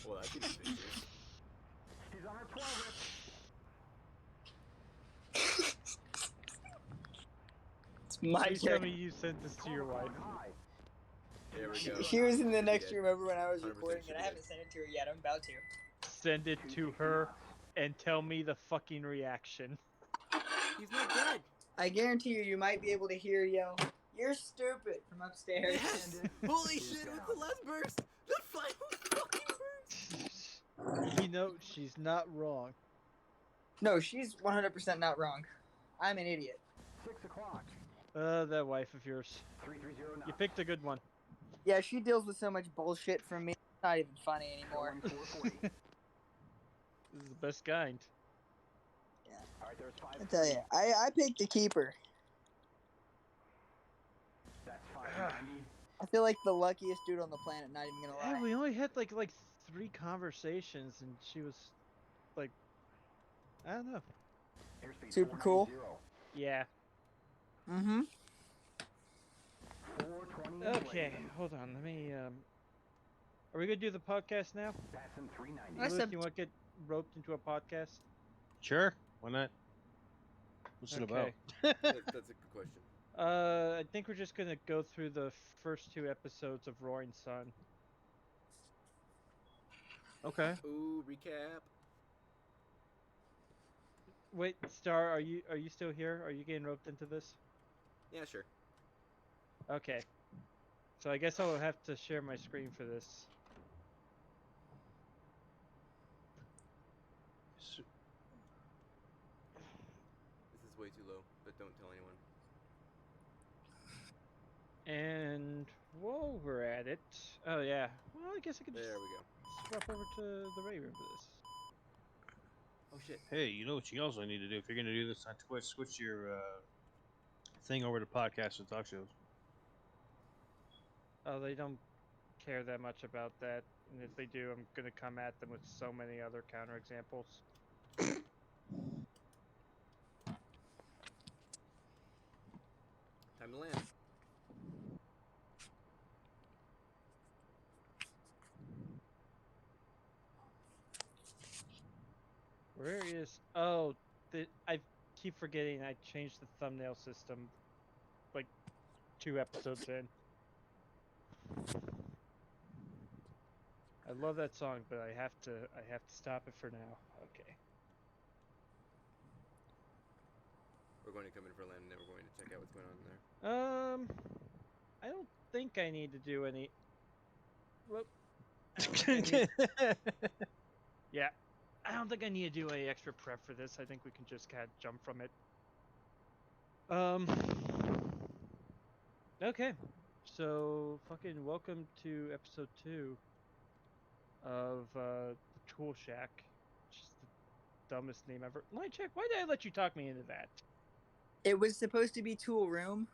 Well, that's even pictures. He's on our 12. It's my Please tell turn. me you sent this to your wife. There we go. She was in the Should be next dead. room. Remember when I was 100% recording, should and be I haven't dead. sent it to her yet. I'm about to. Send it to her and tell me the fucking reaction. He's not dead. I guarantee you might be able to hear yell, "You're stupid" from upstairs. Yes! Holy shit, it was the last burst! The final fucking burst! You know, she's not wrong. No, she's 100% not wrong. I'm an idiot. 6 o'clock. That wife of yours. 330 knots. You picked a good one. Yeah, she deals with so much bullshit from me. It's not even funny anymore. 440. This is the best kind. All right, there's 5. I tell you, I picked the keeper. That's 590. I feel like the luckiest dude on the planet. Not even gonna Yeah, lie. we only had like 3 conversations, and she was like, I don't know. Airspeed Super cool. 490. Yeah. Mm-hmm. 420. Okay, hold on. Let me. Are we gonna do the podcast now? Passing 390. That's Lewis, a- you want to get roped into a podcast? Sure, why not? What's it about? That's a good question. I think we're just gonna go through the first 2 episodes of Roaring Sun. Okay. Ooh, recap. Wait, Star, are you still here? Are you getting roped into this? Yeah, sure. Okay. So I guess I'll have to share my screen for this. This is way too low, but don't tell anyone. And while we're at it, oh yeah, well I guess I could just There we go. swap over to the ready room for this. Oh shit. Hey, you know what you also need to do if you're gonna do this on Twitch? Switch your thing over to podcasts and talk shows. Oh, they don't care that much about that, and if they do, I'm gonna come at them with so many other counterexamples. Time to land. Where is? Oh, I keep forgetting I changed the thumbnail system, like 2 episodes in. I love that song, but I have to stop it for now. Okay. We're going to come in for land, and then we're going to check out what's going on there. I don't think I need to do any. Whoop. I don't think I need- Yeah, I don't think I need to do any extra prep for this. I think we can just kind of jump from it. Okay, so fucking welcome to episode 2 of the Tool Shack, which is the dumbest name ever. Light check. Why did I let you talk me into that? It was supposed to be Tool Room.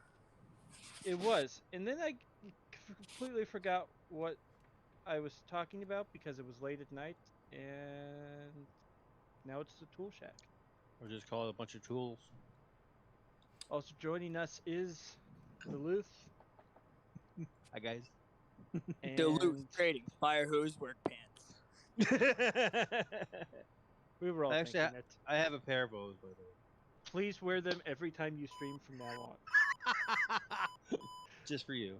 It was, and then I completely forgot what I was talking about because it was late at night, and now it's the Tool Shack. Or just call it a bunch of tools. Also joining us is Duluth. Hi guys. And Duluth Trading Fire Hose Work Pants. we were all Actually, thinking it. I have a pair of those, by the way. Please wear them every time you stream from now on. Just for you.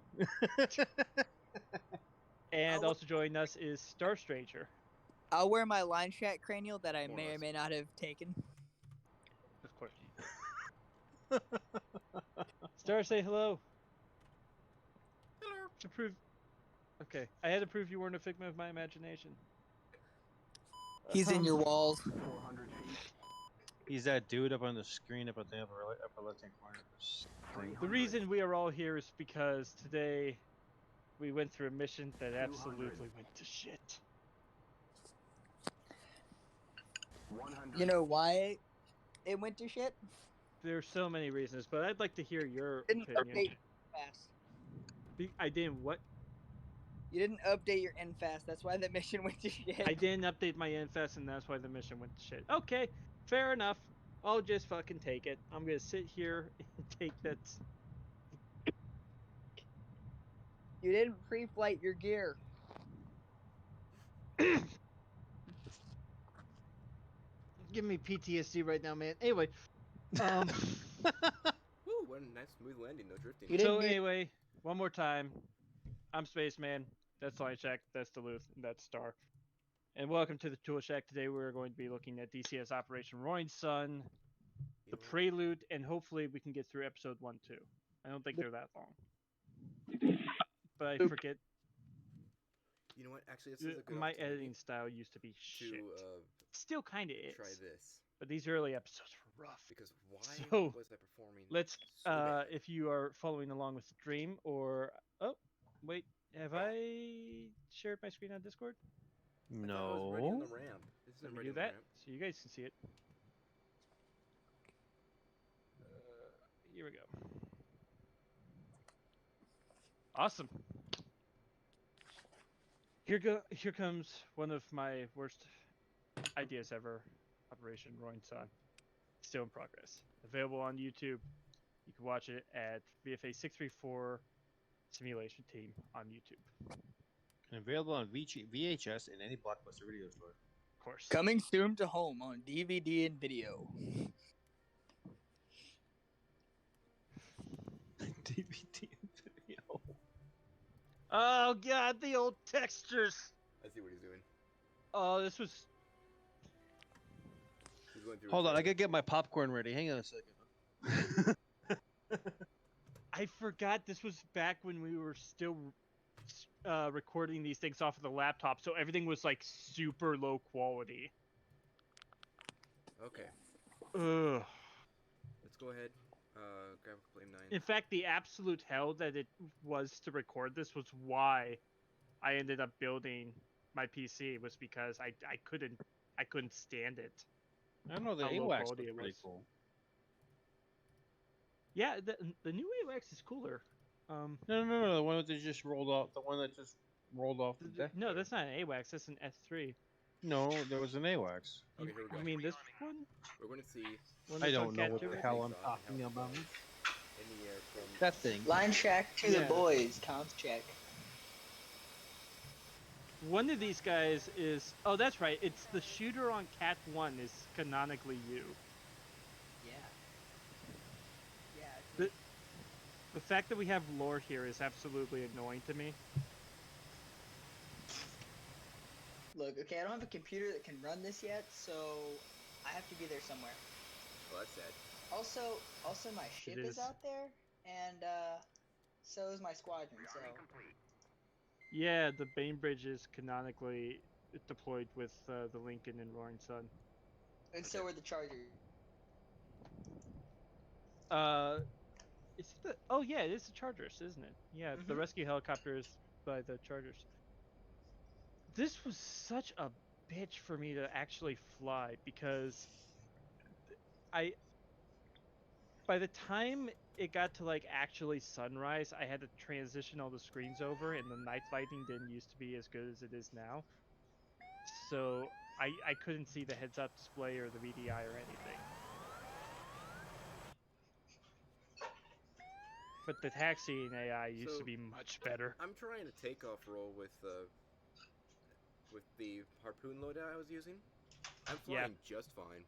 And also joining us is Star Stranger. I'll wear my line chat cranial that I More or may or less. may not have taken. Of course. Star, say hello. Hello. To prove. Okay, I had to prove you weren't a figment of my imagination. He's in your walls. 400 feet. He's that dude up on the screen up at the upper left-hand corner of this thing. The reason we are all here is because today we went through a mission that absolutely went to shit. 100. You know why it went to shit? There's so many reasons, but I'd like to hear your Didn't opinion. update fast. I didn't what? You didn't update your end fast. That's why the mission went to shit. I didn't update my infest, and that's why the mission went to shit. Okay, fair enough. I'll just fucking take it. I'm gonna sit here and take that. You didn't pre-flight your gear. Give me PTSD right now, man. Anyway, Woo! What a nice smooth landing, no drifting. You so didn't need- anyway, one more time. I'm Spaceman. That's Line Shack. That's Duluth. And that's Star. And welcome to the Tool Shack. Today we're going to be looking at DCS Operation Roaring Sun, You the know what? Prelude, and hopefully we can get through episode 1 too. I don't think they're that long. But I forget. You know what? Actually, this is a good My opportunity editing style used to be shit. to Still kind of is. try this. But these early episodes were rough. Because why So, was I performing Let's, so bad? if you are following along with the stream, or oh, wait, have I shared my screen on Discord? I thought I was ready on the No. ramp. This Let isn't me ready do on the that ramp. so you guys can see it. Here we go. Awesome. Here comes one of my worst ideas ever. Operation Roaring Sun. Still in progress. Available on YouTube. You can watch it at VFA 634 Simulation Team on YouTube. And available on VHS in any Blockbuster video store. Of course. Coming soon to home on DVD and video. DVD video. Oh god, the old textures. I see what he's doing. Oh, this was. He's going through. Hold on, I gotta get my popcorn ready. Hang on a second. I forgot this was back when we were still recording these things off of the laptop, so everything was like super low quality. Okay, Ugh. let's go ahead. Grab a Flame 9. In fact, the absolute hell that it was to record this was why I ended up building my PC, was because I couldn't stand it. I don't know, the How low AWACS quality was it pretty was. cool. Yeah, the new AWACS is cooler. No, the one that just rolled off. The one that just rolled off the deck. No, that's not an AWACS. That's an S3. No, there was an AWACS. Okay, here we go. You mean this one? We're going to see One I that's don't on know what the captivity? hell I'm takes off and talking how it about. flies in the air from. That thing. Line Shack to Yeah. the boys. Count check. One of these guys is. Oh, that's right. It's the shooter on Cat 1 is canonically you. Yeah. Yeah. The fact that we have lore here is absolutely annoying to me. Look, okay, I don't have a computer that can run this yet, so I have to be there somewhere. Oh, that's sad. Also my ship is. is out there, and so is my squadron. So Yeah, the Bainbridge is canonically deployed with the Lincoln and Roaring Sun. and so are the Chargers. Is it the? Oh yeah, it is the Chargers, isn't it? Yeah, the Mhm. rescue helicopter is by the Chargers. This was such a bitch for me to actually fly because by the time it got to like actually sunrise, I had to transition all the screens over, and the night lighting didn't used to be as good as it is now. So I couldn't see the heads-up display or the VDI or anything. But the taxiing AI used So, to be much better. I'm trying a takeoff roll with the harpoon loadout I was using. I'm flying just fine.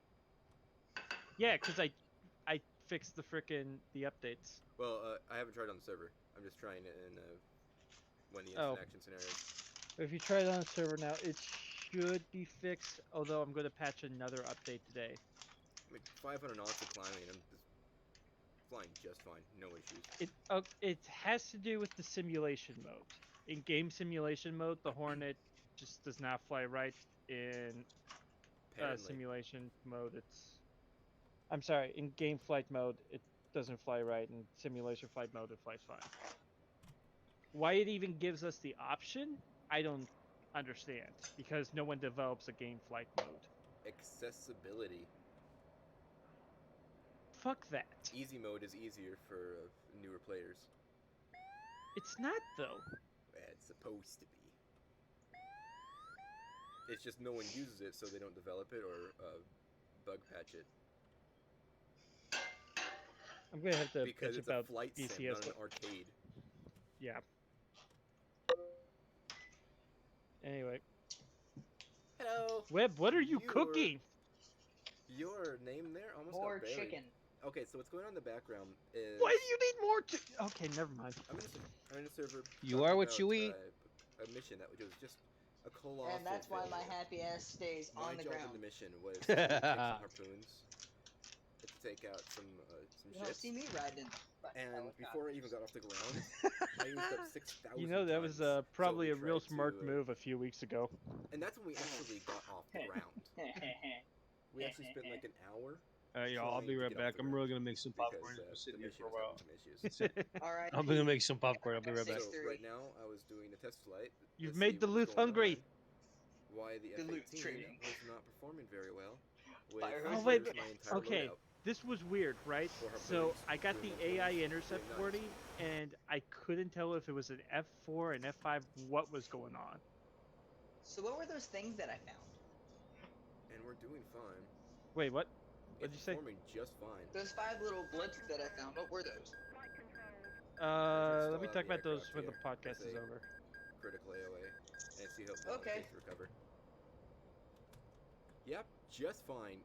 Yeah, because I fixed the updates. Well, I haven't tried on the server. I'm just trying it in one of the instant action scenarios. If you try it on the server now, it should be fixed. Although I'm going to patch another update today. I mean, 500 knots of climbing. I'm just flying just fine. No issues. It has to do with the simulation mode. In game simulation mode, the Hornet just does not fly right. In Apparently. simulation mode, I'm sorry. In game flight mode, it doesn't fly right. In simulation flight mode, it flies fine. Why it even gives us the option, I don't understand. Because no one develops a game flight mode. Accessibility. Fuck that. Easy mode is easier for newer players. It's not though. It's supposed to be. It's just no one uses it, so they don't develop it or bug patch it. I'm gonna have to Because bitch it's a about flight sim, DCS. not an arcade. Yeah. Anyway. Hello. Webb, what are you cooking? Your name there almost More got buried. chicken. Okay, so what's going on in the background is... Why do you need more Okay, never mind. I'm in a server. You are what about, you eat. A mission that was just a colossal And that's why my failure. happy ass stays My on the job ground. in the mission was to take some harpoons, to take out some You don't ships. see me riding. And before I even got off the ground, I used up 6,000 You know, that was tons. probably So a we real tried smart to, move a few weeks ago. And that's when we actually got off the ground. We actually spent like an hour. Y'all, I'll be right back. I'm really gonna make some popcorn. I've been sitting here for a while. Alright. I'm gonna make some popcorn. I'll be right back. So right now, I was doing a test flight. You've to made see the what was Luth going hungry. on, why the Duluth F-18 training. was not performing very well. With Oh, wait, my entire okay. loadout. This was weird, right? For So harpoons, I got the doing AI harpoons, intercept doing 40, knives. and I couldn't tell if it was an F4 and F5. What was going on? So what were those things that I found? And we're doing fine. Wait, what? What'd It's you say? performing just fine. Those 5 little blips that I found, what were those? Let me talk about those when the podcast is over. Critical AOA, and see how long Okay. it takes to recover. Yep, just fine.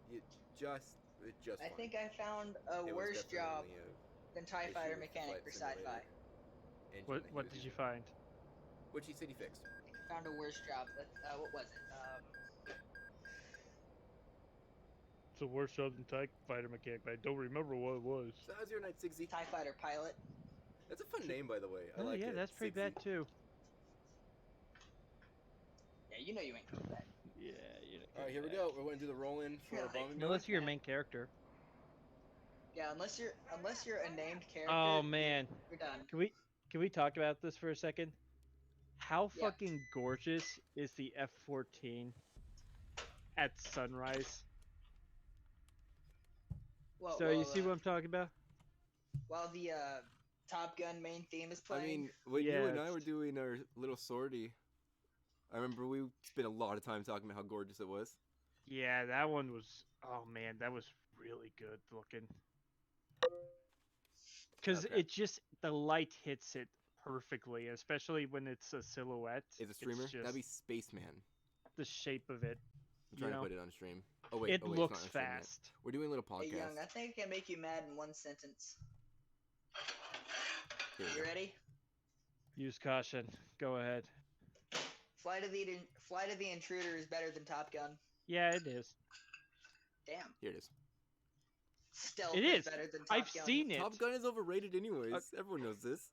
Just I fine. think I found a It was worse job definitely than TIE issue Fighter with the mechanic flight for sci-fi. simulator engine that he What was did you using. find? Which he said he fixed. Found a worse job. What was it? It's a worse job than TIE Fighter mechanic, but I don't remember what it was. So how's your night, Sigsy? TIE Fighter pilot. That's a fun name, by the way. I Oh like yeah, it. that's pretty Sigsy. bad too. Yeah, you know you ain't doing that. Yeah, you know. All right, here we go. We're going to do the roll-in for Yeah, a bombing mode. Unless you're your main character. Yeah, unless you're a named character. Oh man, you're done. Can we talk about this for a second? How Yeah. fucking gorgeous is the F-14 at sunrise? Well, So you see what I'm talking about? While the Top Gun main theme is I playing. mean, when you and I Yes. were doing our little sortie, I remember we spent a lot of time talking about how gorgeous it was. Yeah, that one was. Oh man, that was really good looking. Because Okay. it just the light hits it perfectly, especially when it's a silhouette. Is a streamer? It's just That'd be Spaceman. the shape of it. I'm trying you to know? put it on stream. Oh wait, It it's looks not on stream yet. fast. We're doing a little Hey, podcast. Young, I think I can make you mad in one sentence. Here we You go. ready? Use caution. Go ahead. Flight of the Intruder is better than Top Gun. Yeah, it is. Damn. Here it is. Stealth It is is. better than Top I've Gun. seen it. Top Gun is overrated anyways. Everyone knows this.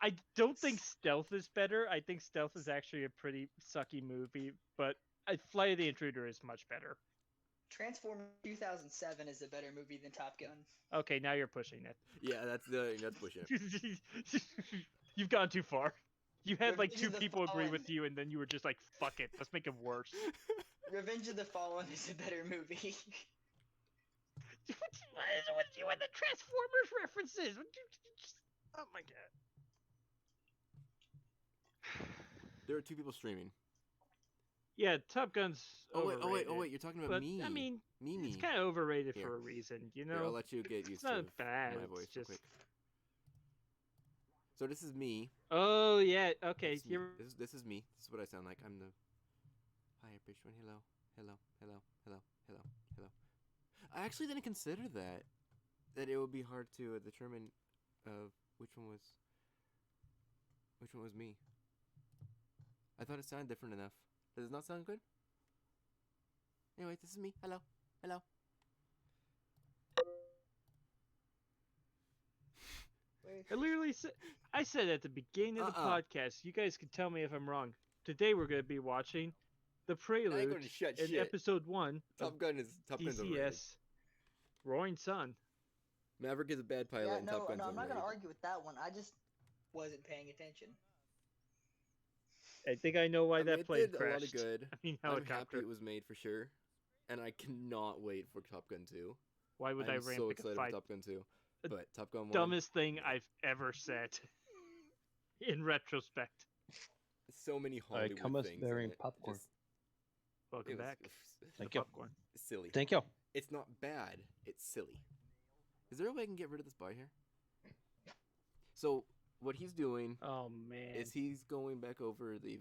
I don't think Stealth is better. I think Stealth is actually a pretty sucky movie, but Flight of the Intruder is much better. Transformers 2007 is a better movie than Top Gun. Okay, now you're pushing it. Yeah, that's pushing it. You've gone too far. You had like Revenge 2 of the people agree Fallen. with you, and then you were just like, "Fuck it, let's make it worse." Revenge of the Fallen is a better movie. What do you want the Transformers references? Oh my god. There are 2 people streaming. Yeah, Top Gun's overrated. Oh wait, you're talking about but, me. I mean, me. it's kind of overrated Here. for a reason, you know? Here, I'll let you get It's used not to bad, my it's voice real just... quick. So this is me. Oh, yeah, okay. This is me. This is what I sound like. I'm the higher pitched one. Hello. I actually didn't consider that it would be hard to determine which one was me. I thought it sounded different enough. Does it not sound good? Anyway, this is me. Hello. I literally said, I said at the beginning of the podcast, you guys can tell me if I'm wrong. Today we're going to be watching the prelude gonna shut in shit. episode 1 Top Gun's overrated. DCS Roaring Sun. Maverick is a bad pilot Yeah, and Top Gun's I'm not overrated. gonna argue with that one. I just wasn't paying attention. I think I know why I mean, that it plane did crashed. a lot of good. I mean, I'm happy helicopter. it was made for sure, and I cannot wait for Top Gun 2. Why would I I'm ramp so a excited fight? for Top Gun 2. But Top Gun 1, Dumbest thing meh. I've ever said. In retrospect. So many Hollywood cometh things bearing in it. popcorn. Just, Welcome it was back. Thank The you. popcorn. silly. Thank you. It's not bad. It's silly. Is there a way I can get rid of this bar here? So what he's doing Oh man. is he's going back over the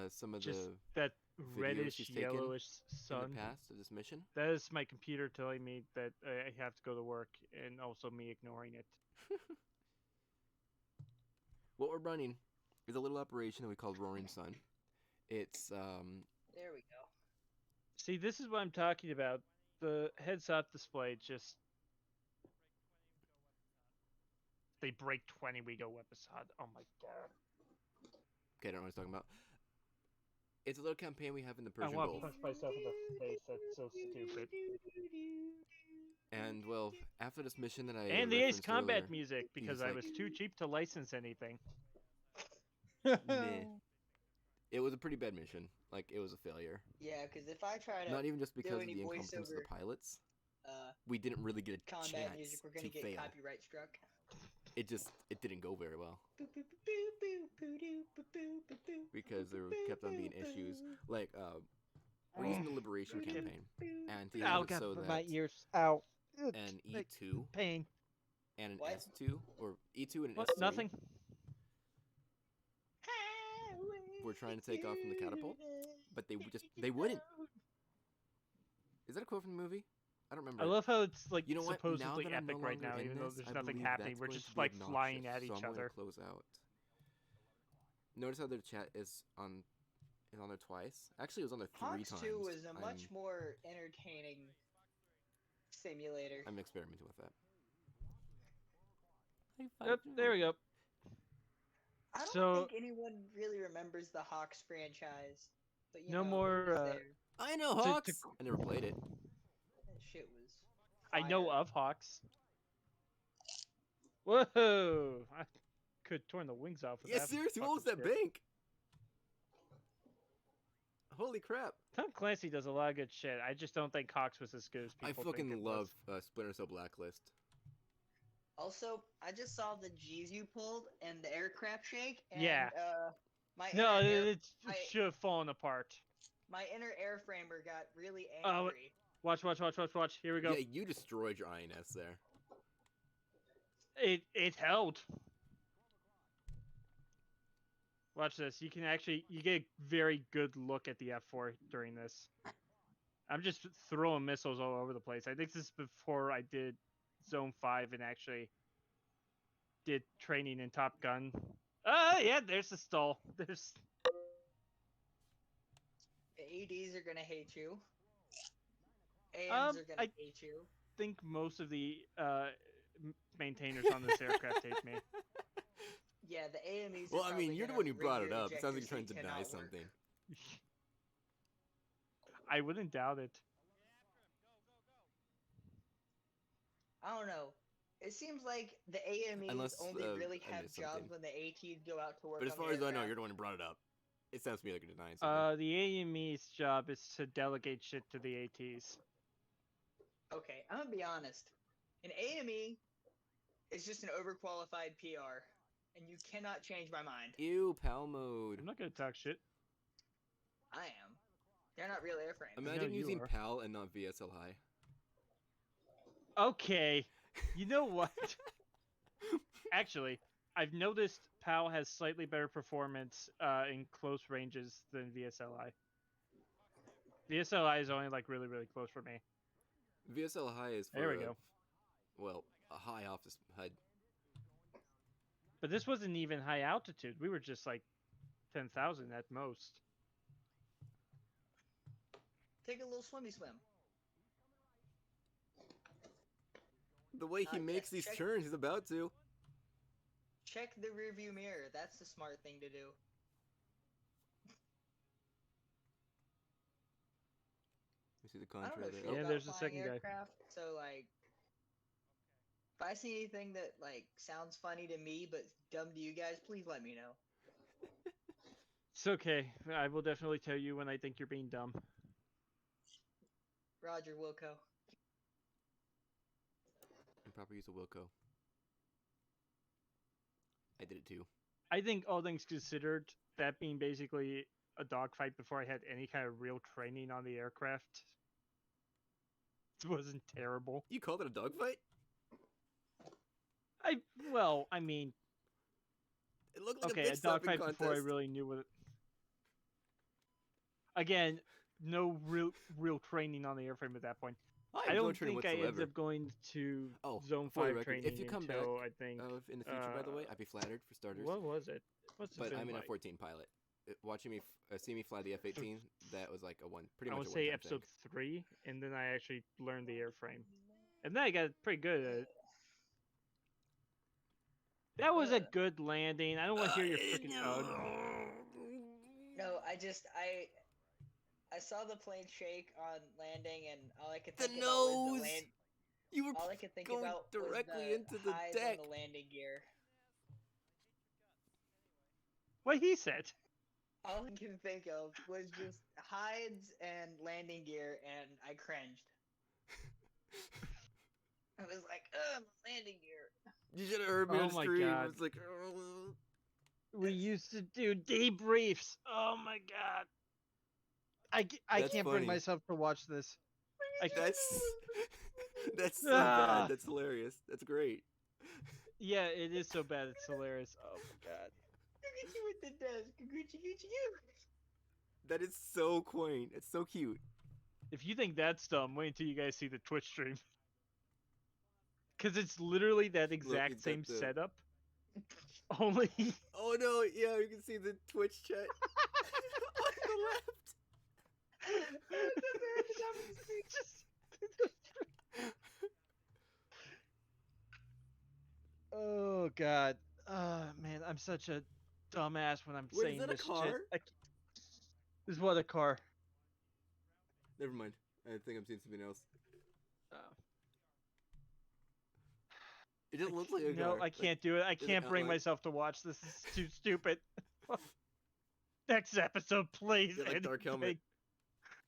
some of Just the that videos reddish he's taken yellowish in the sun. past of this mission. That is my computer telling me that I have to go to work, and also me ignoring it. What we're running is a little operation that we call Roaring Sun. It's There we go. See, this is what I'm talking about. The heads-up display just... They break 20, we go webisode. Oh my god. okay, I don't know what he's talking about. It's a little campaign we have in the I Persian want to Gulf. punch myself in the face. That's so stupid. And well, after this mission that I And the Ace referenced Combat earlier, music, because just I like, was too cheap to license anything. meh. It was a pretty bad mission. Like, it was a failure. Yeah, because if I try to Not even just do because of any the incompetence of the voiceover pilots. uh, We didn't really get a combat chance music, we're to gonna get fail. copyright struck. It didn't go very well. Because there kept on being issues. Like, we're using the Liberation campaign. And he Ow, has it so got my that ears. Ow. an E2 Pain. and an What? S2, or E2 and an What? S3, Nothing. were trying to take off from the catapult, but they wouldn't. Is that a quote from the movie? I don't remember. I love how it's like You know what? Now supposedly that I'm no epic right longer now, in even though this, there's I nothing believe happening. that's We're going just to be like flying obnoxious, at so each I'm going other. to close out. Notice how their chat is on there twice. Actually, it was on there 3 Hawks times. 2 was a much more entertaining simulator. I'm experimenting with that. Yep, there we go. I don't So- think anyone really remembers the Hawks franchise, but you No know, more, it was uh, there. I know To- Hawks. to- I never played it. That shit was. I know fire. of Hawks. Whoa! I could have torn the wings off with Yeah, that. seriously, what was fucking that shit. bank? Holy crap! Tom Clancy does a lot of good shit. I just don't think Hawks was as good as people I think fucking it was. love Splinter Cell Blacklist. Also, I just saw the G's you pulled and the aircraft shake, and Yeah. my No, inner air, it should have fallen apart. my inner airframer got really Oh, angry. Watch. Here we go. Yeah, you destroyed your INS there. It held. Watch this. You get a very good look at the F4 during this. I'm just throwing missiles all over the place. I think this is before I did Zone 5 and actually did training in Top Gun. Yeah, there's the stall. There's... The ADs are gonna hate you. AMs are gonna I hate you. think most of the maintainers on this aircraft hate me. Yeah, the AMEs. Well, are I mean, probably you're the gonna one who rig brought it your up. It sounds like ejector you're trying to seat deny not work. something. I wouldn't doubt it. I don't know. It seems like the AMEs Unless, only really I have missed jobs something. when the ATs go out to work. But as on far the as I know, aircraft. you're the one who brought it up. It sounds to me like you're denying something. The AME's job is to delegate shit to the ATs. Okay, I'm gonna be honest. An AME is just an overqualified PR, and you cannot change my mind. Ew, pal mode. I'm not gonna talk shit. I am. They're not real airframes. Imagine you using are. PAL and not VSL high. Okay, you know what? Actually, I've noticed PAL has slightly better performance in close ranges than VSLI. VSLI is only like really, really close for me. VSL high is for There we go. Well, a high off the HUD. But this wasn't even high altitude. We were just like 10,000 at most. Take a little swimmy swim. The way he makes these check- turns, he's about to. Check the rearview mirror. That's the smart thing to do. You see the I don't contra know there. shit Oh, Yeah, about there's the flying second guy. aircraft, so like, if I see anything that like sounds funny to me but dumb to you guys, please let me know. It's okay. I will definitely tell you when I think you're being dumb. Roger, Wilco. Improper use of Wilco. I did it too. I think all things considered, that being basically a dogfight before I had any kind of real training on the aircraft, it wasn't terrible. You called it a dogfight? I mean, It looked like okay, a a bitch slapping dogfight contest. before I really knew what. Again, no real training on the airframe at that point. I don't think I ended up going to Zone for the 5 record, training if you come back until I think in the future, by the way, I'd be flattered for starters. What was it? What's but it been I'm an like? F-14 pilot. Watching me see me fly the F-18, that was like pretty I much would a say one-time episode thing. 3, and then I actually learned the airframe, and then I got pretty good at it. That was a good landing. I don't want to hear your freaking ugh. No, I saw the plane shake on landing, and all I could The think about was the nose! land. You were all I could think going about directly was into the the highs deck. on the landing gear. What he said. All I could think of was just hides and landing gear, and I cringed. I was like, ugh, my landing gear. You should have heard me Oh on my stream. God. It was like, We used to do debriefs. Oh my God. I That's can't bring funny. myself to watch this. That's so bad. That's hilarious. That's great. Yeah, it is so bad. It's hilarious. Oh my God. Look at you with the desk. You. That is so quaint. It's so cute. If you think that's dumb, wait until you guys see the Twitch stream. Because it's literally that exact same setup. Only. Oh no! Yeah, you can see the Twitch chat on the left. Oh God. Man, I'm such a dumbass when I'm Wait, saying is that this a car? shit. This is what a car. Never mind. I think I'm seeing something else. It just looks like a car. No, I can't do it. I can't bring myself to watch this. This is too stupid. Next episode, please. Yeah, like Dark Helmet.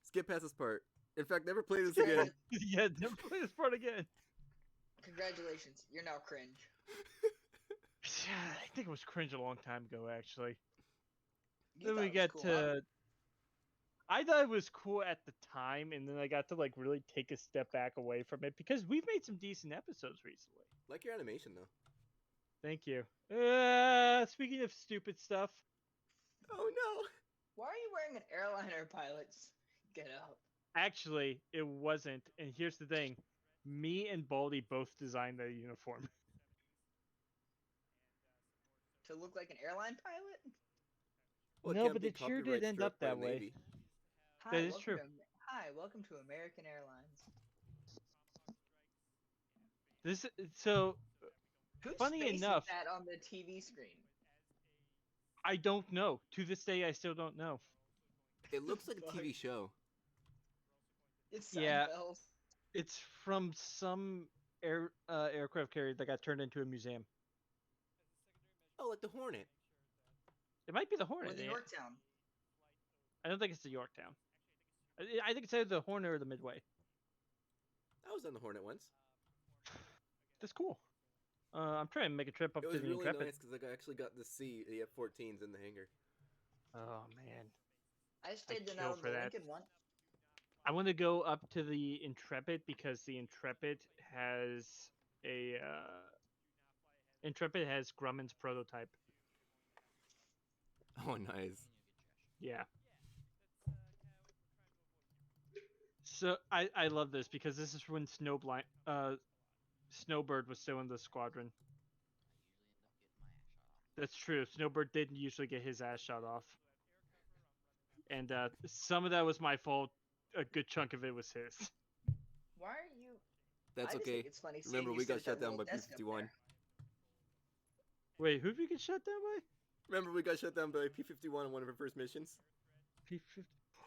Skip past this part. In fact, never play this again. Yeah, never play this part again. Congratulations, you're now cringe. I think it was cringe a long time ago, actually. You Then we get to. I thought it was cool at the time, and then I got to like really take a step back away from it because we've made some decent episodes recently. Like your animation, though. Thank you. Speaking of stupid stuff. Oh no! Why are you wearing an airliner pilot's get up? Actually, it wasn't. And here's the thing: me and Baldy both designed the uniform. To look like an airline pilot? Well, no, but it sure did end up that way. Hi, that is true. Welcome to American Airlines. So Whose funny face enough, is that on the TV screen? I don't know. To this day, I still don't know. It looks like a TV show. It's Seinfeld. It's from some aircraft carrier that got turned into a museum. Oh, like the Hornet. It might be the Hornet. Or the Yorktown. I don't think it's the Yorktown. I think it's either the Hornet or the Midway. I was on the Hornet once. That's cool. I'm trying to make a trip up to the Intrepid. It was really nice because I actually got to see the F-14s in the hangar. Oh man. I stayed the night on the Lincoln one. I want to go up to the Intrepid because the Intrepid has Grumman's prototype. Oh, nice. Yeah. So I love this because this is when Snowbird was still in the squadron. That's true. Snowbird didn't usually get his ass shot off. And some of that was my fault. A good chunk of it was his. Why are you... That's okay. It's funny. Remember, we got shut down by P-51. Wait, who did we get shut down by? Remember, we got shut down by P-51 on one of our first missions? P-50...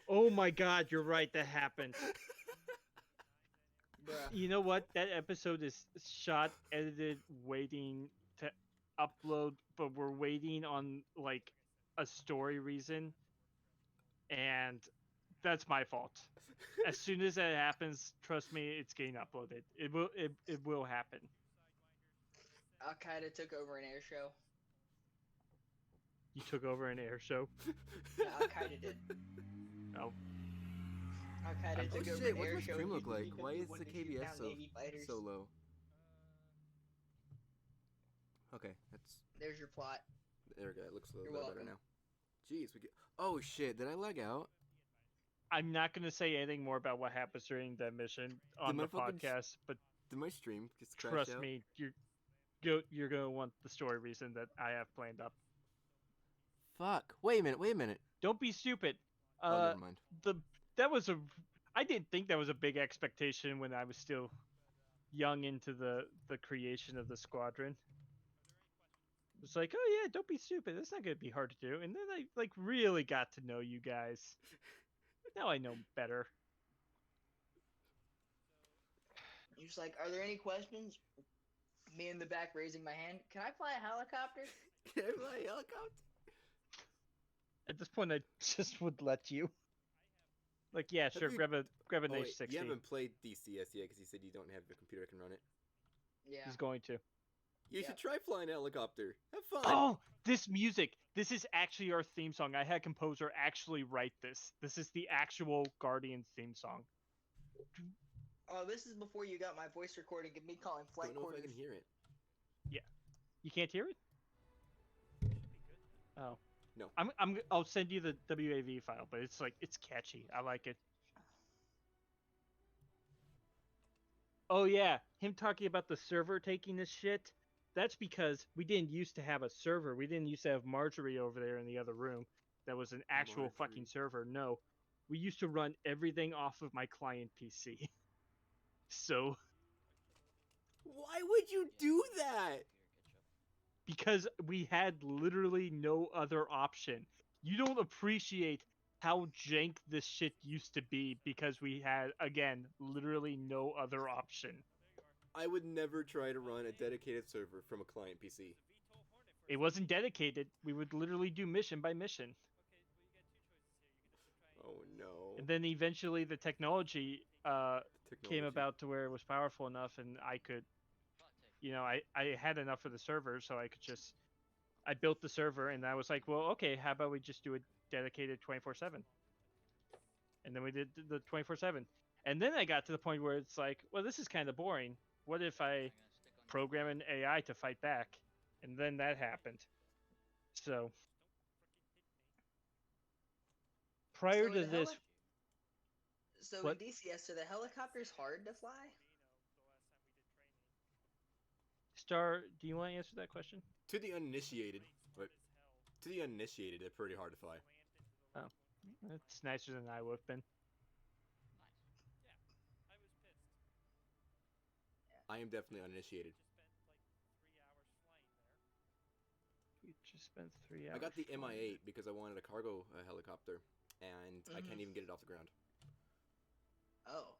Oh my god, you're right. That happened. You know what? That episode is shot, edited, waiting to upload, but we're waiting on, like, a story reason, and that's my fault. As soon as that happens, trust me, it's getting uploaded. It will happen. Al Qaeda took over an air show. You took over an air show. Yeah, Al Qaeda did. Oh, Al Qaeda Oh took over shit, an what air does my show. stream and look used like? them Why to is the win to shoot KBS down so, Navy fighters. so low? Okay, that's... There's your plot. There we go, it looks a little You're bit better welcome. now. Jeez, we get... Oh shit, did I lag out? I'm not gonna say anything more about what happens during that mission on my the fucking podcast, but Did my stream just crash trust out? me, you're gonna want the story reason that I have planned up. Fuck. Wait a minute. Don't be stupid. Oh, never mind. I didn't think that was a big expectation when I was still young into the creation of the squadron. It's like, oh yeah, don't be stupid. That's not gonna be hard to do. And then I like really got to know you guys. Now I know better. You're just like, are there any questions? Me in the back raising my hand. Can I fly a helicopter? Can I fly a helicopter? At this point, I just would let you. Like, yeah, sure, grab an Oh, wait, H60. you haven't played DCS yet because you said you don't have a computer that can run it. Yeah. He's going to. You should try flying a helicopter. Have fun. Oh, this music. This is actually our theme song. I had composer actually write this. This is the actual Guardians theme song. Oh, this is before you got my voice recording of me calling flight Don't know quarters. if I can hear it. Yeah. You can't hear it? Oh. No. I'll send you the WAV file, but it's catchy. I like it. Oh yeah, him talking about the server taking this shit. That's because we didn't used to have a server. We didn't used to have Marjorie over there in the other room. That was an actual fucking server. No. We used to run everything off of my client PC. So why would you do that? Because we had literally no other option. You don't appreciate how jank this shit used to be because we had, again, literally no other option. I would never try to run a dedicated server from a client PC. It wasn't dedicated. We would literally do mission by mission. Oh no. And then eventually the technology came about to where it was powerful enough and I could, I had enough for the server so I built the server and I was like, well, okay, how about we just do a dedicated 24/7? And then we did the 24/7. And then I got to the point where it's like, well, this is kind of boring. What if I program an AI to fight back? And then that happened. So prior to this, so in DCS, are the helicopters hard to fly? Star, do you want to answer that question? To the uninitiated, they're pretty hard to fly. Oh, that's nicer than I would have been. I am definitely uninitiated. You just spent 3 hours. I got the Mi-8 because I wanted a cargo helicopter, and I can't even get it off the ground. Oh.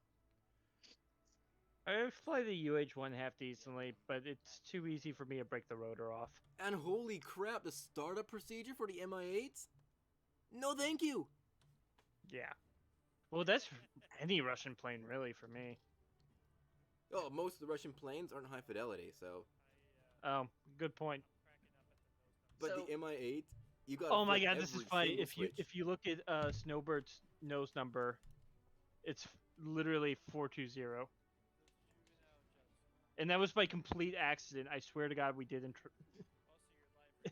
I fly the UH-1 half decently, but it's too easy for me to break the rotor off. And holy crap, the startup procedure for the Mi-8s? No thank you! Yeah. Well, that's any Russian plane, really, for me. Oh, most of the Russian planes aren't high fidelity, so... Good point. But the Mi-8, you got. Oh my god, this is funny. If you look at Snowbird's nose number, it's literally 420. And that was by complete accident. I swear to God, we didn't.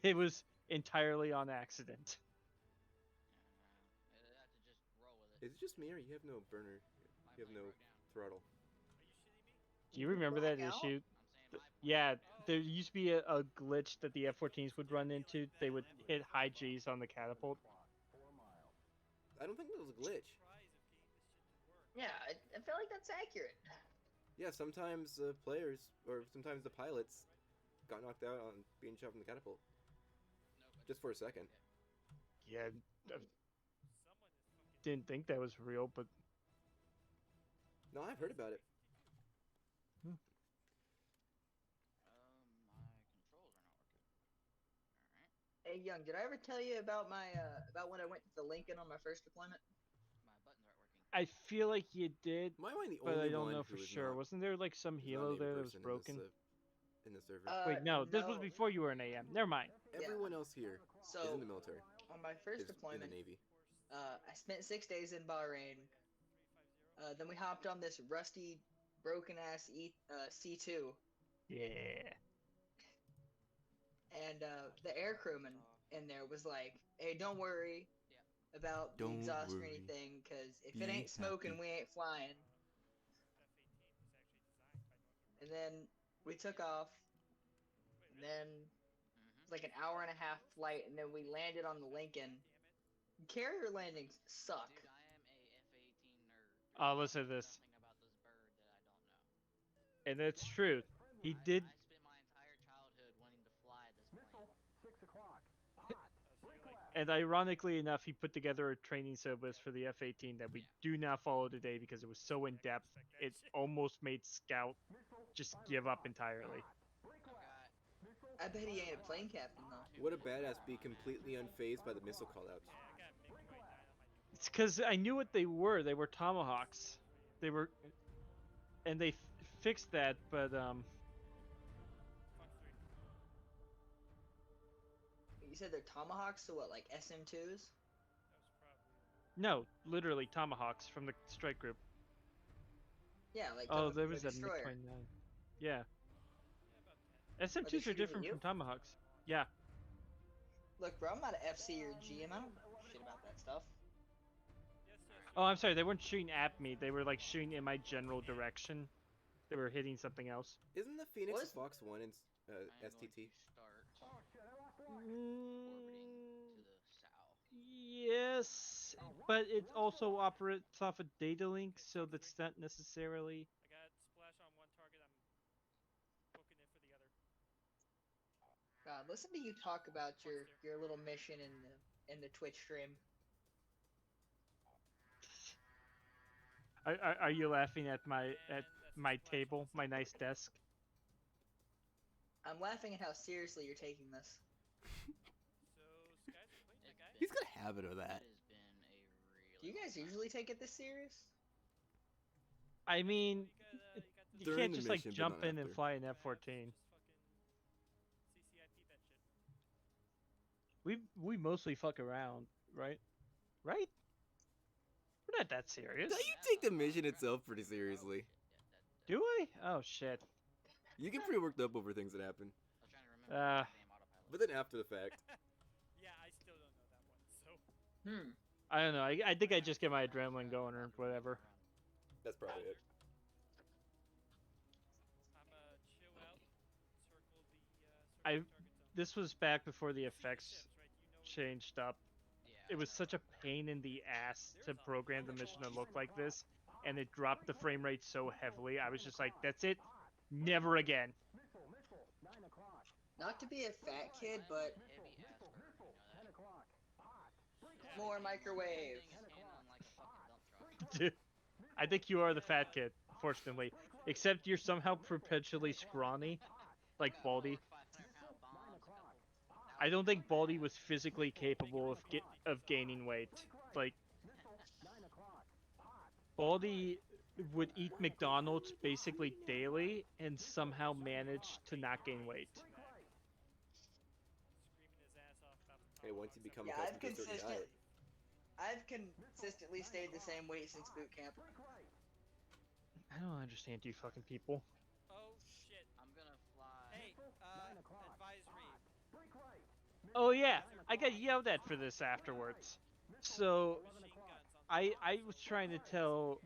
It was entirely on accident. Is it just me, or you have no burner? You have no throttle? Do you remember that issue? Yeah, there used to be a glitch that the F-14s would run into. They would hit high Gs on the catapult. I don't think that was a glitch. Yeah, I feel like that's accurate. Yeah, sometimes players, or sometimes the pilots, got knocked out on being shot from the catapult. Just for a second. Yeah, I didn't think that was real, but... No, I've heard about it. Hey, Young, did I ever tell you about my about when I went to the Lincoln on my first deployment? My buttons aren't working. I feel like you did, Why am I the but only I don't one know who for is sure. not Wasn't there like some who's not helo an there that was person broken? in this server? Wait, no, this was No. before you were an AM. Never mind. Everyone else here is in So the military. on my first Is in the deployment, Navy. I spent 6 days in Bahrain. Then we hopped on this rusty, broken ass C2, Yeah. and the air crewman in there was like, "Hey, don't worry about the Don't exhaust or worry. anything, because if Be it ain't smoking, happy." we ain't flying." And then we took off. And then it was like an hour and a half flight, and then we landed on the Lincoln. Carrier landings suck. Dude, I am a F-18 nerd. Oh, listen to this. Nothing about this bird that I don't know. And it's true. He did. I spent my entire childhood wanting to fly this plane. 6 o'clock. Hot. Break left. And ironically enough, he put together a training syllabus for the F-18 that we do not follow today because it was so in depth. It almost made Scout just give up entirely. I bet he ain't a plane captain though. What a badass be completely unfazed by the missile callouts. It's because I knew what they were. They were Tomahawks. They were, and they fixed that, but You said they're Tomahawks, so what, like SM2s? no, literally Tomahawks from the strike group. Yeah, like Oh, coming there from was a a destroyer. MiG-29. Yeah. Are they SM2s are shooting at different you? from Tomahawks. Yeah. Look, bro, I'm not an FC or GM. I don't know shit about that stuff. Oh, I'm sorry. They weren't shooting at me. They were like shooting in my general direction. They were hitting something else. Isn't the Phoenix What a is- Fox 1 in STT? Start Oh shit, I lost line. orbiting to the south. Yes, but it also operates off a data link, so that's not necessarily. I got splash on one target. I'm booking it for the other. God, listen to you talk about your little mission in the Twitch stream. Are you laughing at my table, my nice desk? I'm laughing at how seriously you're taking this. So, Sky's playing that guy? He's got a habit of that. It has been a really Do you guys usually take it this serious? I mean, you During can't the just mission, like but jump not in and after. fly an F-14. CCIP that shit. We mostly fuck around, right? Right? We're not that serious. No, you take the mission itself pretty seriously. Do we? Oh shit. You get pretty worked up over things that happen. I was trying to remember my damn autopilot. But then after the fact. Yeah, I still don't know that one, so. I don't know. I think I just get my adrenaline going or whatever. That's probably it. I'm chill out, circle the I this was back before the effects changed up. It was such a pain in the ass to program the mission to look like this, and it dropped the frame rate so heavily. I was just like, that's it, never again. Missile, 9 o'clock. Not to be a fat kid, but Heavy ass bird, you know 10 that? o'clock. Hot. Break left. more microwave. Thing is handling like a fucking dump truck. Dude, I think you are the fat kid, fortunately. Except you're somehow perpetually scrawny, like Baldy. 500-pound bombs, a couple I don't think Baldy was physically capable of gaining weight. Like, Missile, 9 o'clock. Hot. Baldy would eat McDonald's basically daily and somehow manage to not gain weight. Break right. Screaming his ass off about the Hey, once you become Yeah, accustomed to a certain diet. I've consistently stayed the same weight since boot camp. Break right. I don't understand you fucking people. Oh shit. I'm gonna fly. Hey, 9 o'clock. advisory. Break right. Oh yeah, I got yelled at for this afterwards. So, Machine guns on I was trying to tell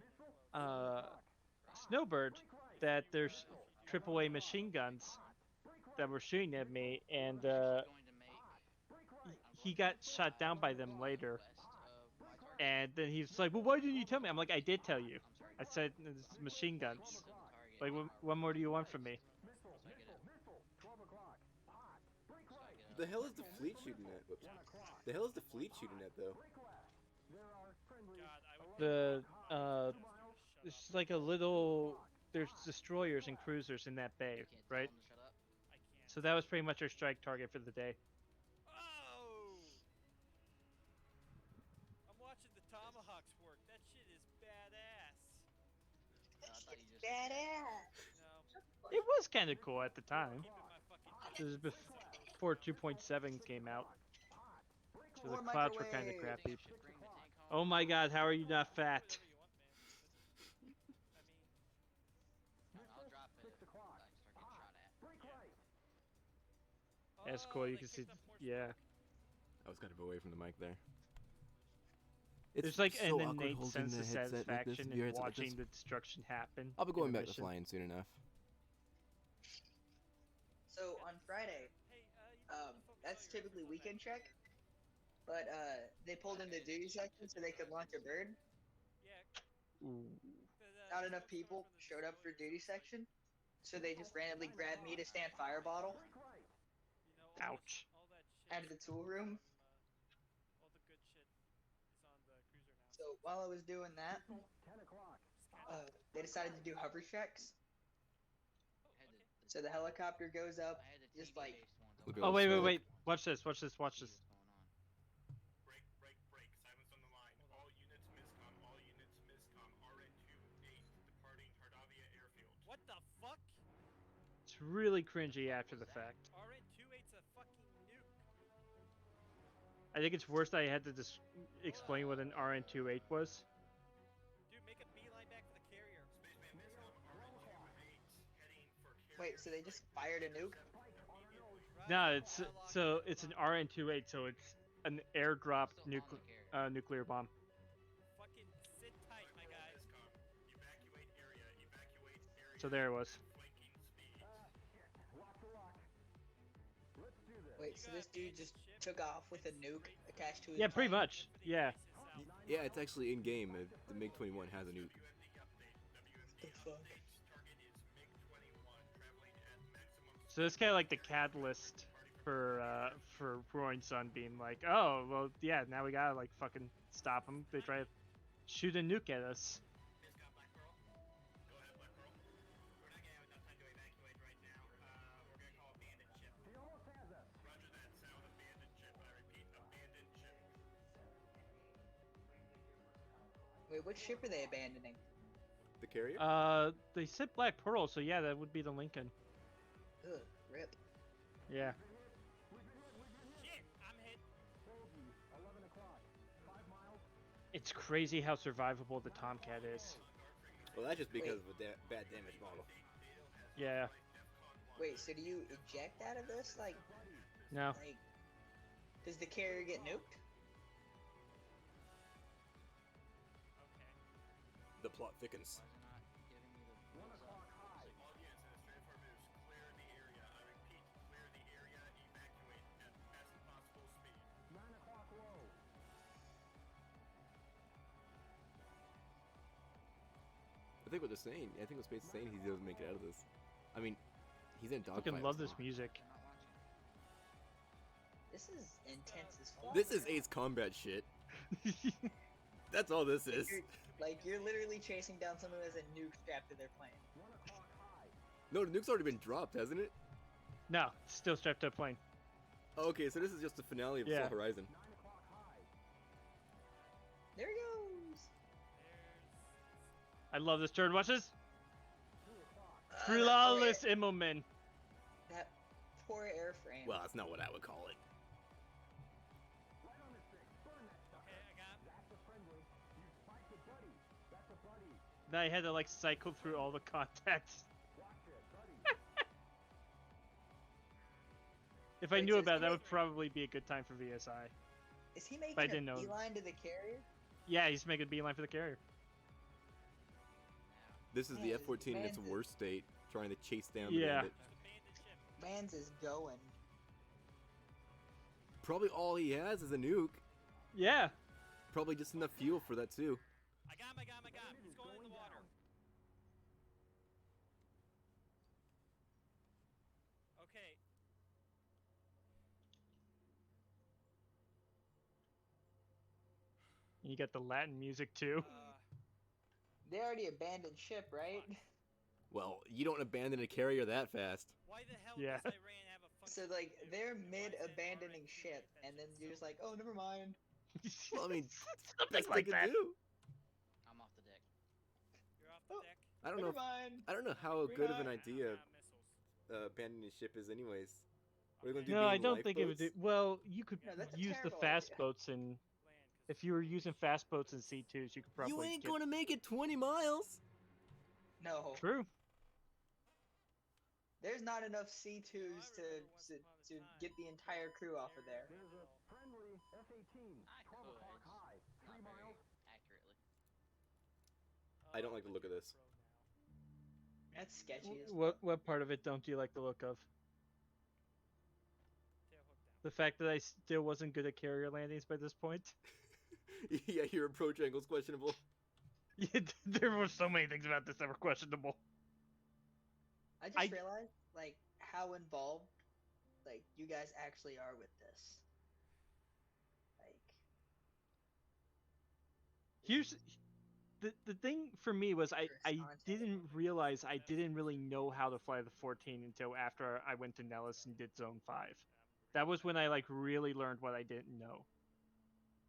Snowbird that there's AAA machine guns that were shooting at me, and Going to make he got shot down by them later. west of my target. And then he's like, well, why didn't you tell me? I'm like, I did tell you. I said it's machine guns. Like, what more do you want from me? Missile, 12 o'clock. Hot. Break right. The hell is the fleet shooting at? Whoops. The hell is the fleet shooting at though? Break left. There are friendly. God, I would The it's like a little. There's destroyers and cruisers in that bay, Can't tell right? him to shut up. I can't. So that was pretty much our strike target for the day. Oh box work. That shit is badass. I thought you just Badass. No. It was kind of cool at the time. Keeping my fucking This is distance. before 2.7 came out. So the More clouds were kind of microwave. crappy. should bring the tank home. Oh my god, how are you not fat? Whatever you want, man. I mean, I'll drop it if I start getting shot at. That's cool, you they can see, kicked up more yeah. smoke. I was kind of away from the mic there. There's like so an awkward innate holding sense the of headset like this, satisfaction with your in headset like watching this. the destruction happen. I'll be in going a back to mission. flying soon enough. So on Friday, Hey, you know, focus that's all your typically efforts on weekend that. check, but they pulled in the duty section so they could launch a bird. Yeah. Ooh. Not enough people showed up for duty section, so they just randomly grabbed me to stand fire bottle You know, Ouch. all that shit out of the tool room. all the good shit is on the cruiser now. So while I was doing that, 10 o'clock. they decided to do hover checks. Oh, I had okay. So the helicopter goes up, I had the just TV like based ones. Look at Oh, all wait, the wait, smoke. wait. Watch this, watch this, watch See this. what's going on. Break, break, break. Silence on the line. All units miscom. All units miscom. RN28 departing Tardavia Airfield. What the fuck? It's really cringy after the fact. RN28's a fucking nuke. I think it's worse that I had to just explain what an RN28 was. Dude, make a beeline back for the carrier. Spaceman miscom. RN28 heading for carrier. wait, so they just fired a nuke? Right, No, it's I'll lock so it. it's an RN28, so it's an airdrop Still on the carrier. nuclear bomb. Fucking sit tight, my guy. Miscom. Evacuate area. Evacuate area. So there it was. Flanking speed. Lock the lock. Let's do this. Wait, so this dude just took off with a nuke attached to his Yeah, pretty plane? much. Yeah. Yeah, it's actually in game. The MiG-21 has a nuke. The fuck? Target is MiG-21 traveling at maximum So it's kind of like the catalyst for Roaring Sun being like, oh, well, yeah, now we gotta like fucking stop them. They try to shoot a nuke at us. Miscom Black Pearl. Go ahead, Black Pearl. We're not gonna have enough time to evacuate right now. We're gonna call abandoned ship. He almost has us. Roger that. Sound abandoned ship. I repeat, abandoned ship. Wait, which ship are they abandoning? The carrier? They said Black Pearl, so yeah, that would be the Lincoln. Ugh, rip. Yeah. Shit, I'm hit. Bogey, 11 o'clock. 5 miles. It's crazy how survivable the Tomcat is. Well, that's just because of a bad damage model. Yeah. Wait, so do you eject out of this? Like, No. does the carrier get nuked? Okay. The plot thickens. Why is it not giving me the 1 o'clock high. All units in the Stratford moves. Clear the area. I repeat, clear the area. Evacuate at best possible speed. 9 o'clock low. I think what they're saying, I think what Space is saying, he doesn't make it out of this. I mean, he's in I dogfight. fucking love this music. They're not launching. This is intense as fuck. This is Ace Combat shit. That's all this is. You're literally chasing down someone who has a nuke strapped to their plane. 1 o'clock high. No, the nuke's already been dropped, hasn't it? No, it's still strapped to a plane. Oh, okay, so this is just the finale of Yeah. Soul Horizon. 9 o'clock high. There he goes. I love this turn. Watch this. 2 o'clock. Flawless Immelman. That poor airframe. Well, that's not what I would call it. Right on the stick. Burn that sucker. Okay, I got him. That's a friendly. You spiked it, buddy. That's a buddy. Then I had to like cycle through all the contacts. Watch it, buddy. If I Wait, knew so about is that, he would probably be a good time for VSI. Is he making I a didn't know. beeline to the carrier? Yeah, he's making a beeline for the carrier. This is the Man, F-14 in its man's- worst state, trying to chase down the Yeah. bandit. Abandoned ship. Mans is going. Probably all he has is a nuke. Yeah. Probably just enough fuel for that too. I got him, I got him, I got him. He's going in the water. Okay. You got the Latin music too. They already abandoned ship, right? Well, you don't abandon a carrier that fast. Why the hell Yeah. does Iran have a fucking So they're mid abandoning ship, and then you're just like, oh, never mind. Well, I mean, Something best like they that. could do. I don't know. Never mind. I don't know how We're good of an not- idea missiles. abandoning ship is, anyways. What are we gonna do? No, be I in don't think it would do. lifeboats? Well, you could No, that's a use the terrible fast idea. boats, and if you were using fast boats and C2s, you could probably. You ain't get... gonna make it 20 miles. No. True. There's not enough C2s to get the entire crew off of there. There's a friendly F-18, I 12 could. o'clock high, Not 3 very miles. accurately. I don't like the look of this. That's sketchy as What part of it don't you like the look of? The fact that I still wasn't good at carrier landings by this point. Yeah, your approach angle's questionable. Yeah, there were so many things about this that were questionable. I just realized, like, how involved, like, you guys actually are with this. Like, Here's the thing for me was I didn't realize I didn't really know how to fly the 14 until after I went to Nellis and did Zone 5. That was when I like really learned what I didn't know.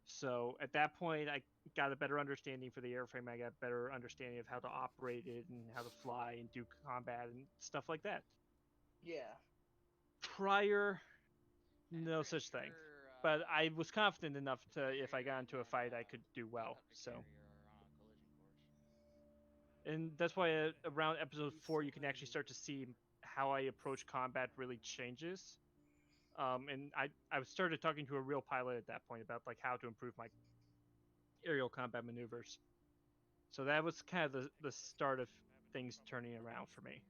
So at that point, I got a better understanding for the airframe. I got a better understanding of how to operate it and how to fly and do combat and stuff like that. yeah. Prior, no such thing. But I was confident enough to, if I got into a fight, I could do well. So. And that's why around episode 4, you can actually start to see how I approach combat really changes. And I started talking to a real pilot at that point about like how to improve my aerial combat maneuvers. So that was kind of the start of things turning around for me.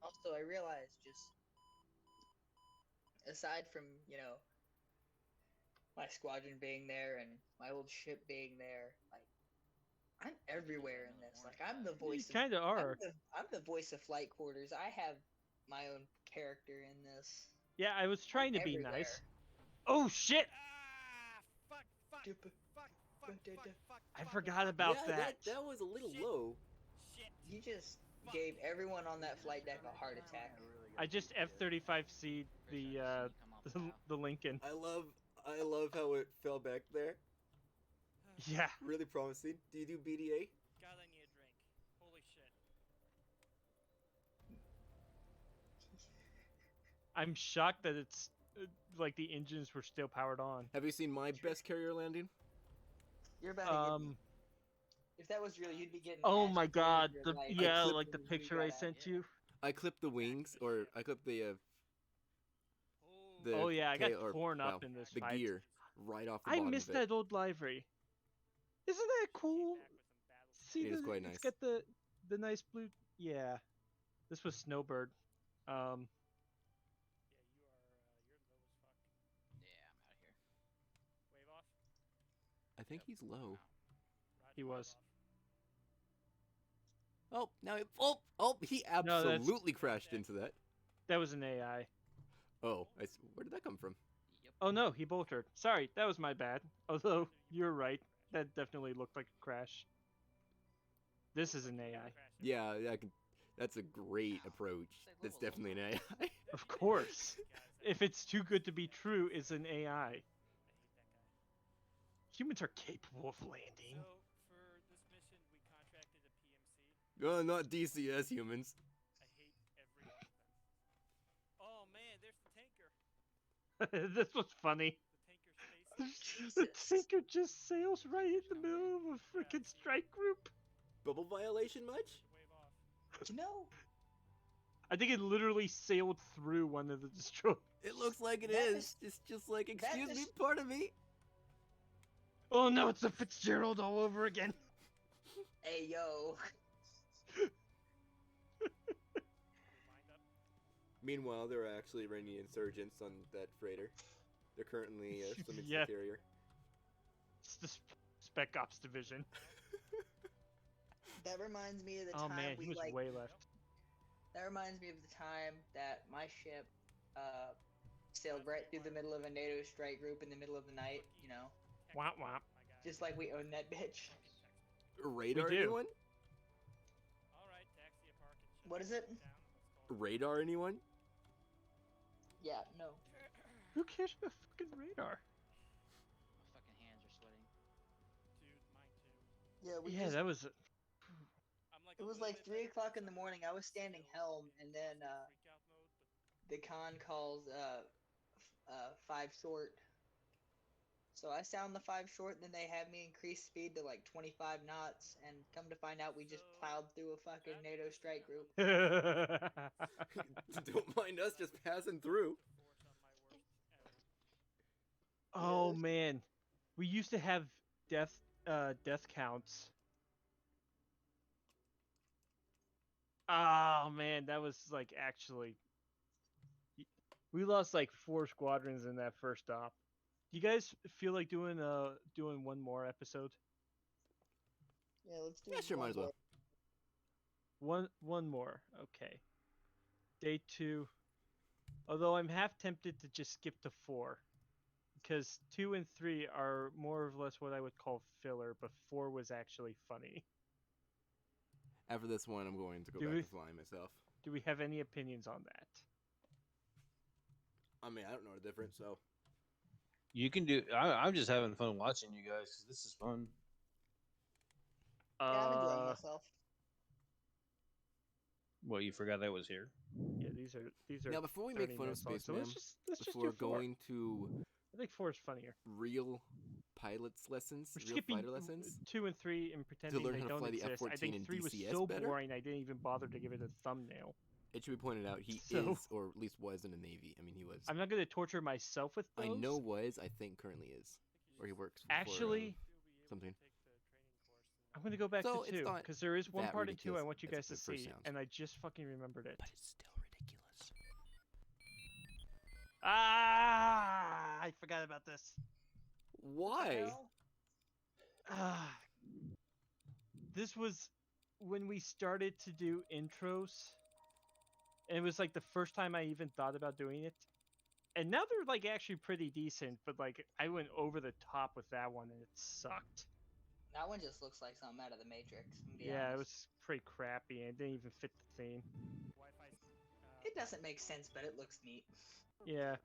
Also, I realized just aside from, you know, my squadron being there and my old ship being there, like, I'm everywhere in this. Like, I'm the voice. You kind of are. I'm the voice of flight quarters. I have my own character in this. Yeah, I was trying to be everywhere. nice. Oh shit! I forgot about that. That was a little low. You just gave everyone on that flight deck a heart attack. I just F-35C'd the Lincoln. I love how it fell back there. Yeah. Really promising. Do you do BDA? God, I need a drink. Holy shit. I'm shocked that it's like the engines were still powered on. Have you seen my best carrier landing? You're about to get, if that was real, you'd be getting. Oh my god! I like the picture I sent you. I clipped the wings, or I clipped the. Oh yeah, I got torn up in this the fight. gear right off the I bottom missed of it. that old livery. Isn't that cool? See, It is quite it's nice. got the nice blue. Yeah, this was Snowbird. Yeah, you're low as fuck. Yeah, I'm out of here. Wave off. I think he's low. He was. Oh, now he absolutely crashed into that. That was an AI. Oh, where did that come from? Oh no, he bolted. Sorry, that was my bad. Although you're right, that definitely looked like a crash. This is an AI. Yeah, that's a great approach. That's definitely an AI. Of course. If it's too good to be true, it's an AI. Humans are capable of landing. So, for this mission, we contracted a PMC. Not DCS humans. I hate every one of them. Oh man, there's the tanker. This was funny. The tanker space. The tanker just sails right in the middle of a freaking strike group. Bubble violation much? No. I think it literally sailed through one of the destroyers. It looks like it is. It's just like, excuse me, pardon me. Oh no, it's a Fitzgerald all over again. Hey yo. Meanwhile, there are actually Iranian insurgents on that freighter. They're currently swimming to Yeah. the carrier. It's the Spec Ops division. That reminds me of the Oh time man, we he was like. way left. That reminds me of the time that my ship sailed right through the middle of a NATO strike group in the middle of the night. You know. Womp womp. Just like we own that bitch. Radar, We do. anyone? Alright, taxi a park and What is it? Radar, anyone? Yeah, no. Who cares about fucking radar? My fucking hands are sweating. Dude, mine too. Yeah, we Yeah, just, that was. It was like 3 o'clock in the morning. I was standing helm, and then the con calls 5 short. So I sound the 5 short, and then they have me increase speed to like 25 knots, and come to find out we just plowed through a fucking NATO strike group. Don't mind us just passing through. Oh man, we used to have death counts. Oh man, that was like actually. We lost like 4 squadrons in that first op. Do you guys feel like doing one more episode? Yeah, let's do. Yeah, sure, might as well. One more, okay. Day 2. Although I'm half tempted to just skip to 4, because 2 and 3 are more or less what I would call filler, but 4 was actually funny. After this one, I'm going to go back to flying myself. Do we have any opinions on that? I mean, I don't know the difference, so. You can do. I'm just having fun watching you guys because this is fun. Yeah, I'm enjoying myself. Well, you forgot that was here. Yeah, these are. Now, before we make fun of Spaceman, before going to, I think 4 is funnier. Real pilots lessons, We're real skipping fighter lessons, 2 and 3 and pretending to learn they how to don't fly the exist. F-14 I think and 3 was DCS so better. boring I didn't even bother to give it a thumbnail. It should be pointed out he is, or at least was, in the Navy. I mean, he was. I'm not going to torture myself with those. I know was. I think currently is, or he works. Actually, for, something. I'm going to go back So, to 2 because there is one part in 2 I want you guys to as it see, sounds. and I just fucking remembered it. But it's still ridiculous. Ah! I forgot about this. Why? Ah. This was when we started to do intros. And it was like the first time I even thought about doing it. And now they're like actually pretty decent, but like I went over the top with that one and it sucked. That one just looks like something out of the Matrix. Yeah, it was pretty crappy and it didn't even fit the theme. It doesn't make sense, but it looks neat. Yeah.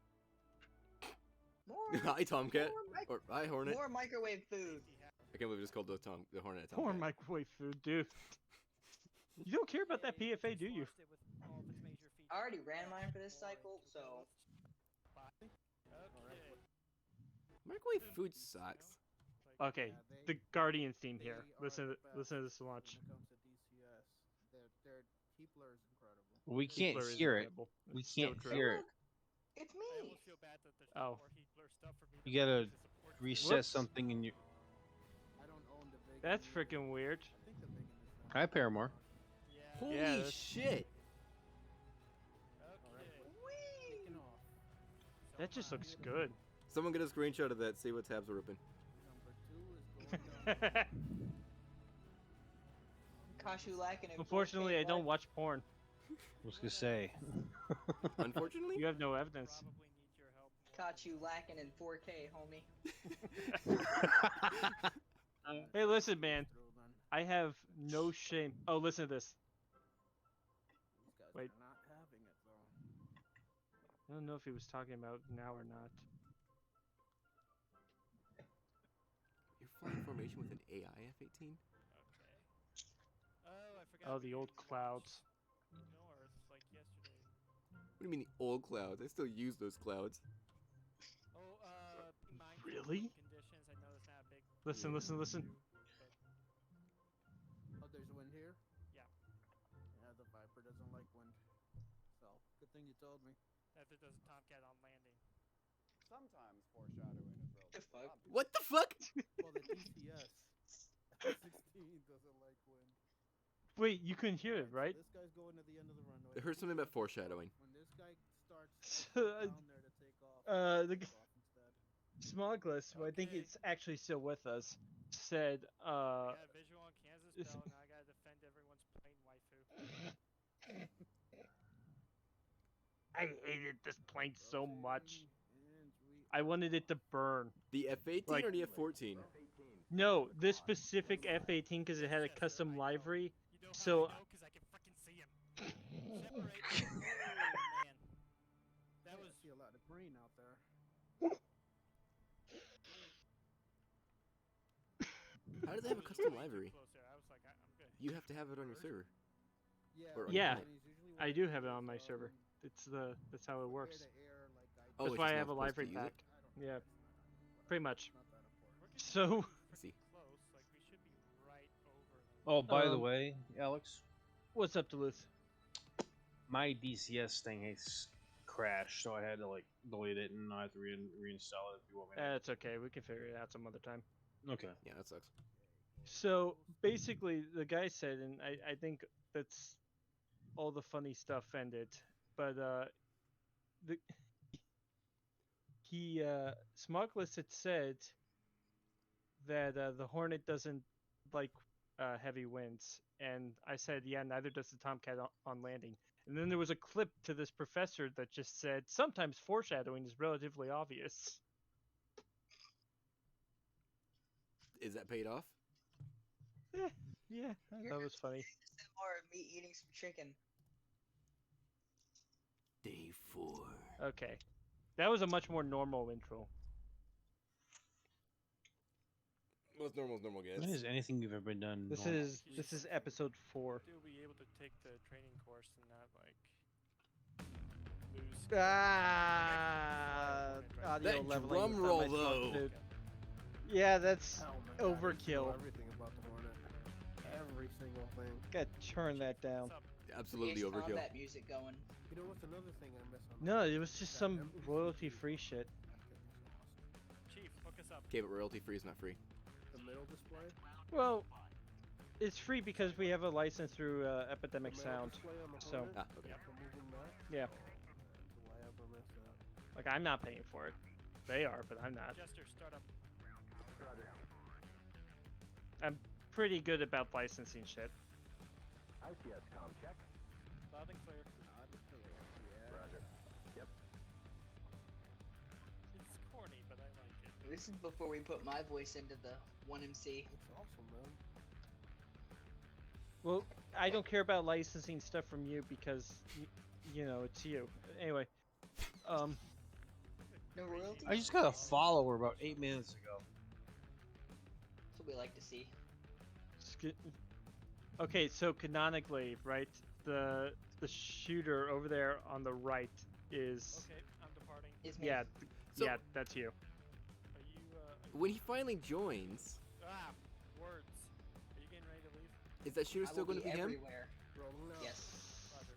Hi, Tomcat. Or hi, Hornet. More microwave food. I can't believe we just called the Hornet a Tomcat. More microwave food, dude. You don't care about that PFA, do you? I already ran mine for this cycle, so. Microwave food sucks. Okay, the Guardian theme here. Listen to this launch. When it comes to DCS, their Keepler is incredible. We can't hear it. We can't hear it. It's me. I almost feel bad that there's Oh. more Heatblur stuff for me. You gotta reset something in your. I don't own the big. That's freaking weird. I think the big one is not. Hi, Paramore. Holy Yeah, shit! Taking off. That just looks good. Someone get a screenshot of that. See what tabs are open. Number 2 is going down. Kashu lacking in Unfortunately, 4K I don't live. watch porn. I was gonna say. Unfortunately, You have no evidence. Caught you lacking in 4K, homie. Hey, listen, man. I have no shame. Oh, listen to this. These guys Wait. are not having it though. I don't know if he was talking about now or not. you're flying formation with an AI F-18. Okay. Oh, I forgot. Oh, the old clouds. North, like yesterday. What do you mean the old clouds? I still use those clouds. Oh, be mindful of Really? wind conditions. I know it's not a big. Listen, listen, listen. Oh, there's wind here? Yeah. Yeah, the Viper doesn't like wind. So, good thing you told me. That there does a Tomcat on landing. Sometimes foreshadowing is relatively obvious. What the fuck? Well, the DCS 16 doesn't like wind. Wait, you couldn't hear it, right? This guy's going to the end of the runway. I heard something about foreshadowing. When this guy starts down there to take off, The take off instead. Smogless, who I think it's actually still with us, said, I got a visual on Kansas Bell, and I gotta defend everyone's plane waifu. I hated this plane so much. I wanted it to burn. The F-18 Like- or the F-14? No, this specific F-18 because it had a custom livery. So Because I can freaking see him. Separate. Oh, man. That was. I see a lot of green out there. How do they have a custom livery? Closer. I was like, I'm gonna You have to have it on your server. Yeah. Or on your Yeah, planet. I do have it on my server. That's how it works. Oh, That's it's why just I not have a supposed to library use it? pack. Yeah, pretty much. We're getting So, pretty I see. close. Like we should be right over them. Oh, by the Um, way, Alex, what's up, Duluth? my DCS thing has crashed, so I had to like delete it and I have to reinstall it if you want me to. That's okay. We can figure it out some other time. Okay. Yeah, that sucks. So basically, the guy said, and I think that's all the funny stuff ended, but the Smugless had said that the Hornet doesn't like heavy winds, and I said, yeah, neither does the Tomcat on landing. And then there was a clip to this professor that just said, sometimes foreshadowing is relatively obvious. Is that paid off? Yeah, that was funny. More of me eating some chicken. Day 4. Okay, that was a much more normal intro. Most normal When gets. has anything you've ever been done? This normal? is episode 4. Still be able to take the training course and not like lose. Audio That leveling drum without roll, my smart though. food. Yeah, that's Oh my God, I overkill. know everything about the Hornet. Every single thing. Gotta turn that down. Absolutely Ace overkill. combat music going. You know what's another thing I miss on No, it was just some royalty-free shit. Chief, hook us up. Okay, but royalty free is not free. the middle display? Well, it's free because we have a license through Epidemic The middle Sound. display on the So, Hornet? okay. Removing that? yeah. Do I ever miss that? Like, I'm not paying for it. They are, but I'm not. Jester, start up. I'm pretty good about licensing shit. ICS com check. Loud and clear. Roger. Yep. It's corny, but I like it. This is before we put my voice into the 1MC. It's awesome, man. Well, I don't care about licensing stuff from you because, you know, it's you. Anyway, No royalty? I just got a follower about 8 minutes ago. That's what we like to see. Okay, so canonically, right, the shooter over there on the right is... Okay, I'm departing. Is me. Yeah, So- yeah, that's you. Are you, When he finally joins, words. Are you getting ready to leave? is that shooter I still will going to be him? everywhere. Rolling now. Yes. Roger.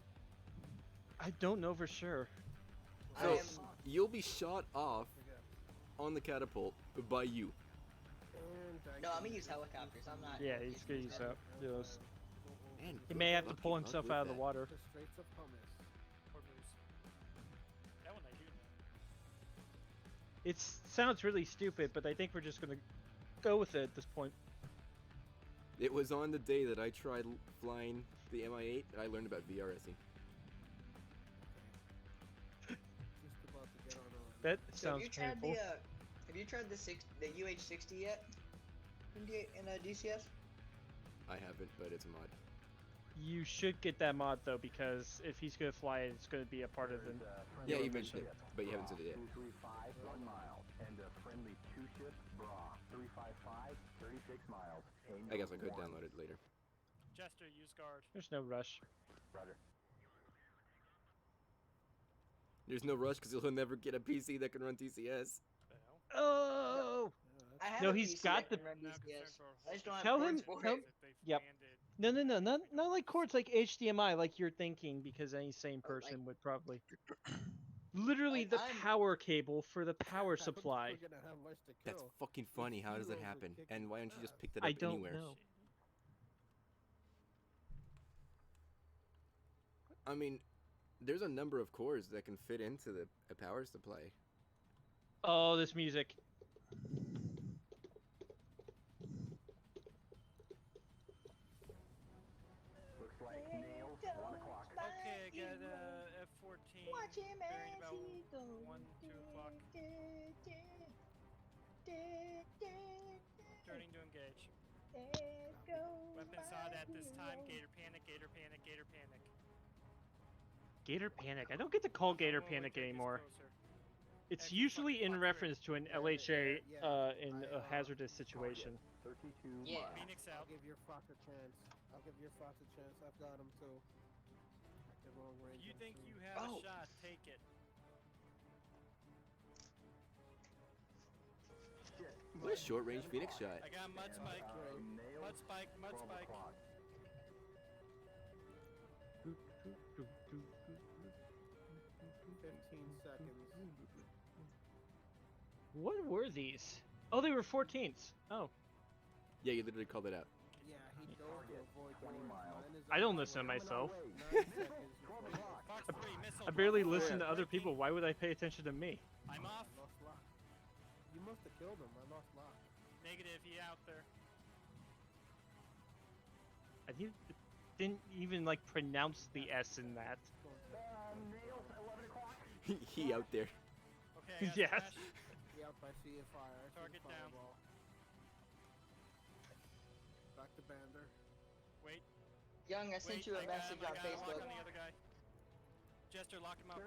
I don't know for sure. So I am. you'll be shot off on the catapult by you. No, I'm gonna use helicopters. I'm not. Yeah, he's gonna use that. Yes. Man, He may have to lucky pull Hunk himself with out of the that. water. The Straits of Hummus. Or moose. That one I do know. It sounds really stupid, but I think we're just gonna go with it at this point. It was on the day that I tried flying the Mi-8 that I learned about VRSing. Just about to get on a... That So have sounds you tried painful. have you tried the UH-60 yet? In DCS? I haven't, but it's a mod. You should get that mod though, because if he's gonna fly it, it's gonna be a part of the. Yeah, you mission. mentioned it, but you haven't sent it yet. 235, 1 mile. And a friendly 2-ship, bra. 355, 36 miles. I guess I could download it later. Jester, use guard. There's no rush. Roger. There's no rush because he'll never get a PC that can run TCS. The hell? Oh! I have No, a he's PC got that the- can run Now DCS. concerned for our I just don't have Tell cords him- for tell- it. If they've Yep. landed. No, not like cords like HDMI, like you're thinking, because any sane person would probably. Literally Like, the I'm- power cable for the power supply. We're gonna have much to That's kill. fucking funny. How does that Heroes are happen? kicking And why don't you just pick that up I don't anywhere? know. I mean, there's a number of cores that can fit into a power supply. Oh, this music. Looks like nails, 1 o'clock. Okay, I got F-14 Watch him bearing as about he goes. 1, 2 o'clock. Turning to engage. Weapon side at this time. Gator panic, gator panic, gator panic. Gator Panic. I don't get to call Gator Someone would Panic take us anymore. closer. It's Extra usually in fucking reference to an LHA Yeah, in a hazardous situation. 32 Yeah. miles. Phoenix I'll out. give your Fox a chance. I'll give your Fox a chance. I've got him too. I can long range If you him think too. you have Oh. a shot, take it. What a short range Phoenix shot. I got mud spike. Mud spike. Mud spike. 15 seconds. What were these? Oh, they were 14s. Oh, Yeah, you literally called it out. Yeah, he dove to avoid yours. Mine is I don't on the listen to way. myself. 9 seconds. Fox 3, missile. I barely drop. listen to other Breaking. people. Why would I pay attention to me? I'm off. I lost lock. You must have killed him. I lost lock. Negative. He out there. I didn't even like pronounce the S in that. He out there. Okay. I got Yes. smash. Yep, I see a fire. I see Target a down. fireball. Back to Bander. Wait. Young, I sent you a message on Lock Facebook. on the other guy. Jester, lock him up.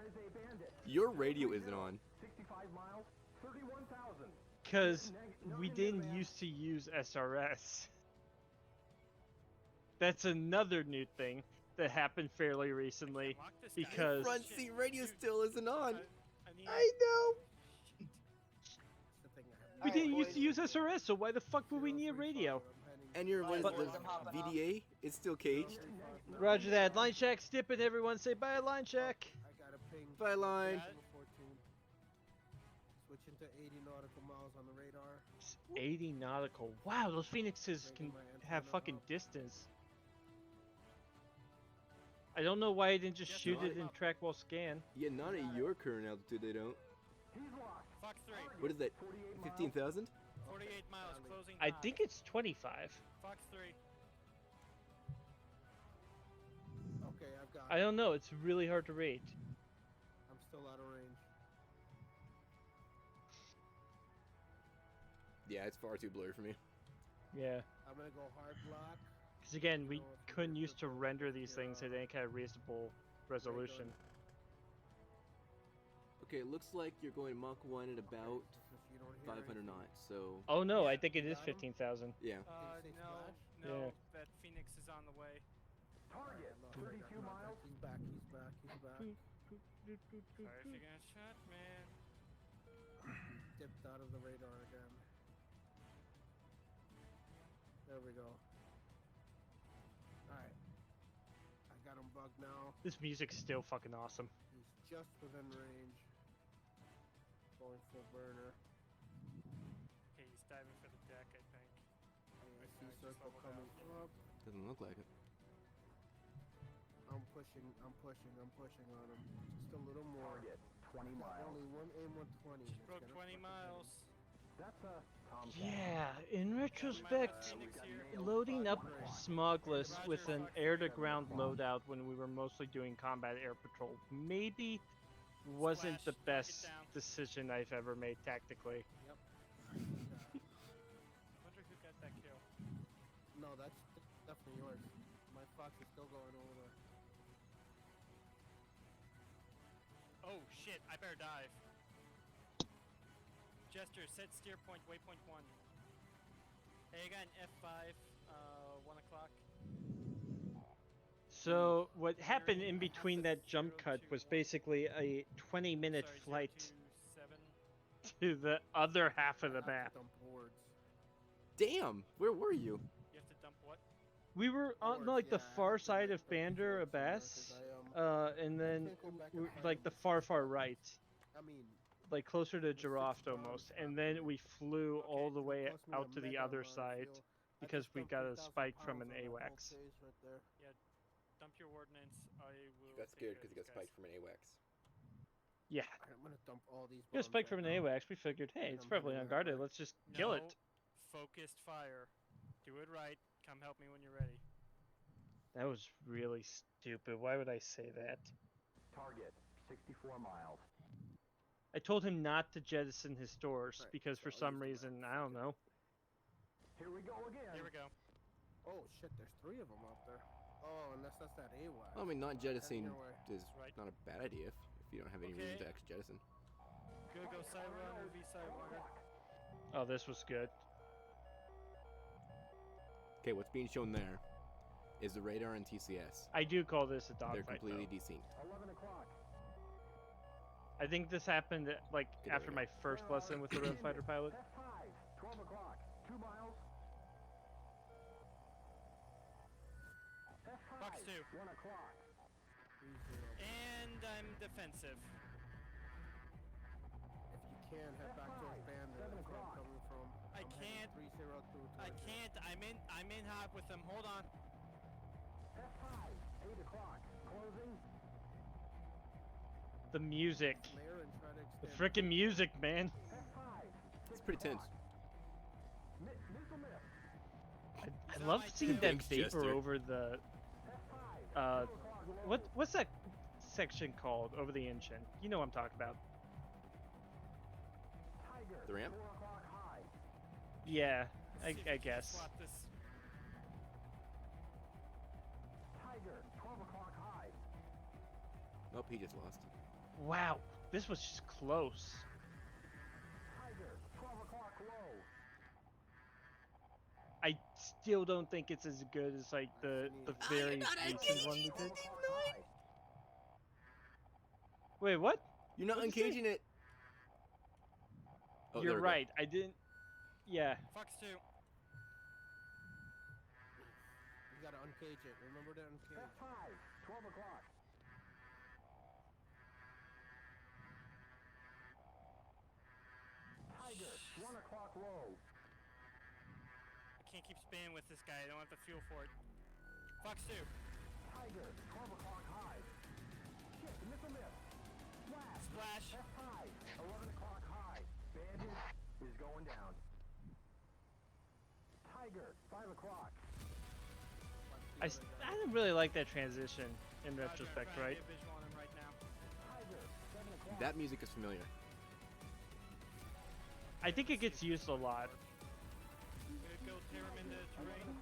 Your radio isn't on. 65 miles, 31,000. Because we didn't used to use SRS. That's another new thing that happened fairly recently. Lock this guy. Because Front seat radio still isn't on. I need. I know. That's the thing I have. we Alright, didn't used to boys. use SRS, so why the fuck would we need a radio? And your what is Alright, it, boys, the I'm hopping off. VDA? It's still caged. Roger that. Line check, stipping everyone. Say bye, line check. I got a ping. Bye, line. Got it? 14. Switching to 80 nautical miles on the radar. 80 nautical. Wow, those Phoenixes can have fucking distance. I don't know why I didn't just shoot it in track while scan. Yeah, not at your current altitude, they don't. Fox 3. What is that? 15,000? 48 miles. Closing. I time. think it's 25. Fox 3. Okay, I've got I it. don't know. It's really hard to read. I'm still out of range. Yeah, it's far too blurry for me. Yeah. I'm gonna go hard block. Because again, we couldn't used to render these things at any kind of reasonable resolution. Okay, it looks like you're going Mach 1 at about If you don't hear 500 anything. knots, so... Oh no, I think it You is got 'em? 15,000. Yeah. Did it say No, splash? no. Yeah. That Phoenix is on the way. Target, I lost 32 it. miles. He's back. He's back. He's back. Sorry if you got shot, man. He dipped out of the radar again. There we go. Alright. I got him bugged now. This music's still fucking awesome. He's just within range. Going full burner. Okay, he's diving for the deck, I think. I see just circle leveled coming up. Doesn't look like it. I'm pushing on him. Just a little more. Target, 20 Got miles. only one aim 120. It's Broke gonna 20 fucking miles. That's a Tomcat. Yeah, in retrospect, Phoenix here. loading up Smogless with an air-to-ground loadout when we were mostly doing combat air patrol maybe wasn't Splash, the target best down. decision I've ever made tactically. Yep. Wonder who got that kill. No, that's definitely yours. My Fox is still going over there. Oh shit, I better dive. Jester, set steer point, waypoint 1. Hey, I got an F5, 1 o'clock. So what happened in between that jump cut was basically a 20-minute Sorry, flight 027. to the other half of the I have to map. dump boards. Damn! Where were you? You have to dump what? We were on Boards, like the yeah, I far have to side make of dump Bandar boards somewhere, Abbas, 'cause and then can't go back and find like the them. far right. I mean, Like closer to With 6 Giraffe bombs almost, and happening. then we flew all the way Plus me a out to the mega other amount of side fuel. I because just we dumped got a 3,000 spike from pounds an on that whole AWACS. phase right there. Yeah, dump your ordnance. I will. You got take scared care because of you got these guys. spiked from an AWACS. Yeah, I'm gonna dump all these. we got a bombs spike right from an now. AWACS. We figured, hey, And it's I'm probably heading that unguarded. way. Let's just kill No, it. focused fire. Do it right. Come help me when you're ready. That was really stupid. Why would I say that? Target, 64 miles. I told him not to jettison his stores Right, because so for I'll some use the reason, map. I don't know. Here we go again. Here we go. Oh shit, there's 3 of them up there. Oh, unless that's that AWACS. Well, I mean, not jettisoning your way. is Right. not a bad idea if you don't have any reason Okay. to actually jettison. Good, go Sidewinder, V Sidewinder. Oh, this was good. Okay, what's being shown there is the radar and TCS. I do call this a They're dogfight. completely Though. desynced. 11 o'clock. I think this happened like Get after over my it. first lesson with the Red Fighter pilot. F5. 12 o'clock. 2 miles. F5. Fox 2. 1 o'clock. And I'm defensive. If you can, head back towards Bandit. That's where I'm coming from. I I'm can't. heading 302 I towards you. can't. I'm in hot with them. Hold on. F5. 8 o'clock. Closing. The music. Flare and try to The extend. frickin' music, man. F5. It's pretty tense. Missile miss. I love seeing that Thanks, vapor Jester. over the what's that section called over the engine? You know what I'm talking about. Tiger. The ramp? 4 o'clock high. Yeah, See if we I can guess. Swap this. Tiger. 12 o'clock high. Nope, he just lost. Wow, this was just close. Tiger. 12 o'clock low. I still don't think it's as good as like the very recent one we did. Wait, what? You're not What'd you say? uncaging it. Oh, there You're we go. right. I didn't. Yeah. Fox 2. You gotta uncage it. Remember to uncage. F5. 12 o'clock. Tiger. 1 o'clock low. I can't keep spinning with this guy. I don't have the fuel for it. Fox 2. Tiger. 12 o'clock high. Shit, the missile miss. Splash. Splash. F5. 11 o'clock high. Bandit is going down. Tiger. 5 o'clock. I didn't really like that transition in retrospect, Roger, I'm right? trying to get a visual on him right now. Tiger. 7 o'clock. That music is familiar. I think it gets used a lot. I'm gonna go tear him into terrain.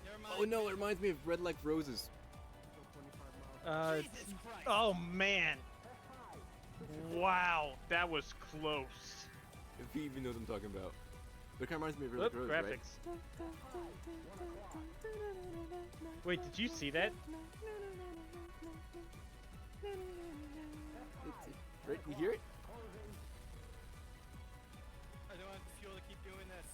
Never mind. Oh no, it reminds me of Red Like Roses. Jesus Christ. Oh man. Wow, that was close. If he even knows what I'm talking about. But it kind of reminds me of Red Like Oop, Roses, graphics. Wait, did you see that? Right? You hear it? I don't have the fuel to keep doing this.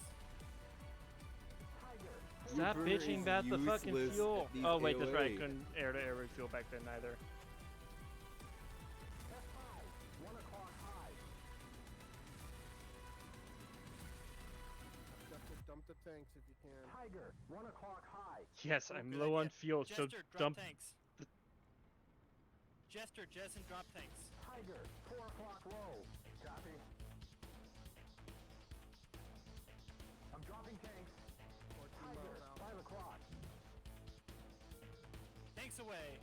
Stop burner bitching is about the fucking useless fuel. at these Oh wait, that's right. I AOA. couldn't air-to-air refuel back then either. 1 o'clock high. Just to dump the tanks if you can. Tiger. 1 o'clock high. Yes, I'm Good low on idea. fuel, so Jester, drop dump. tanks. Jester, Jessen, drop tanks. Tiger. 4 o'clock low. Copy. I'm dropping tanks. 14 Tiger. miles out. 5 o'clock. Tanks away.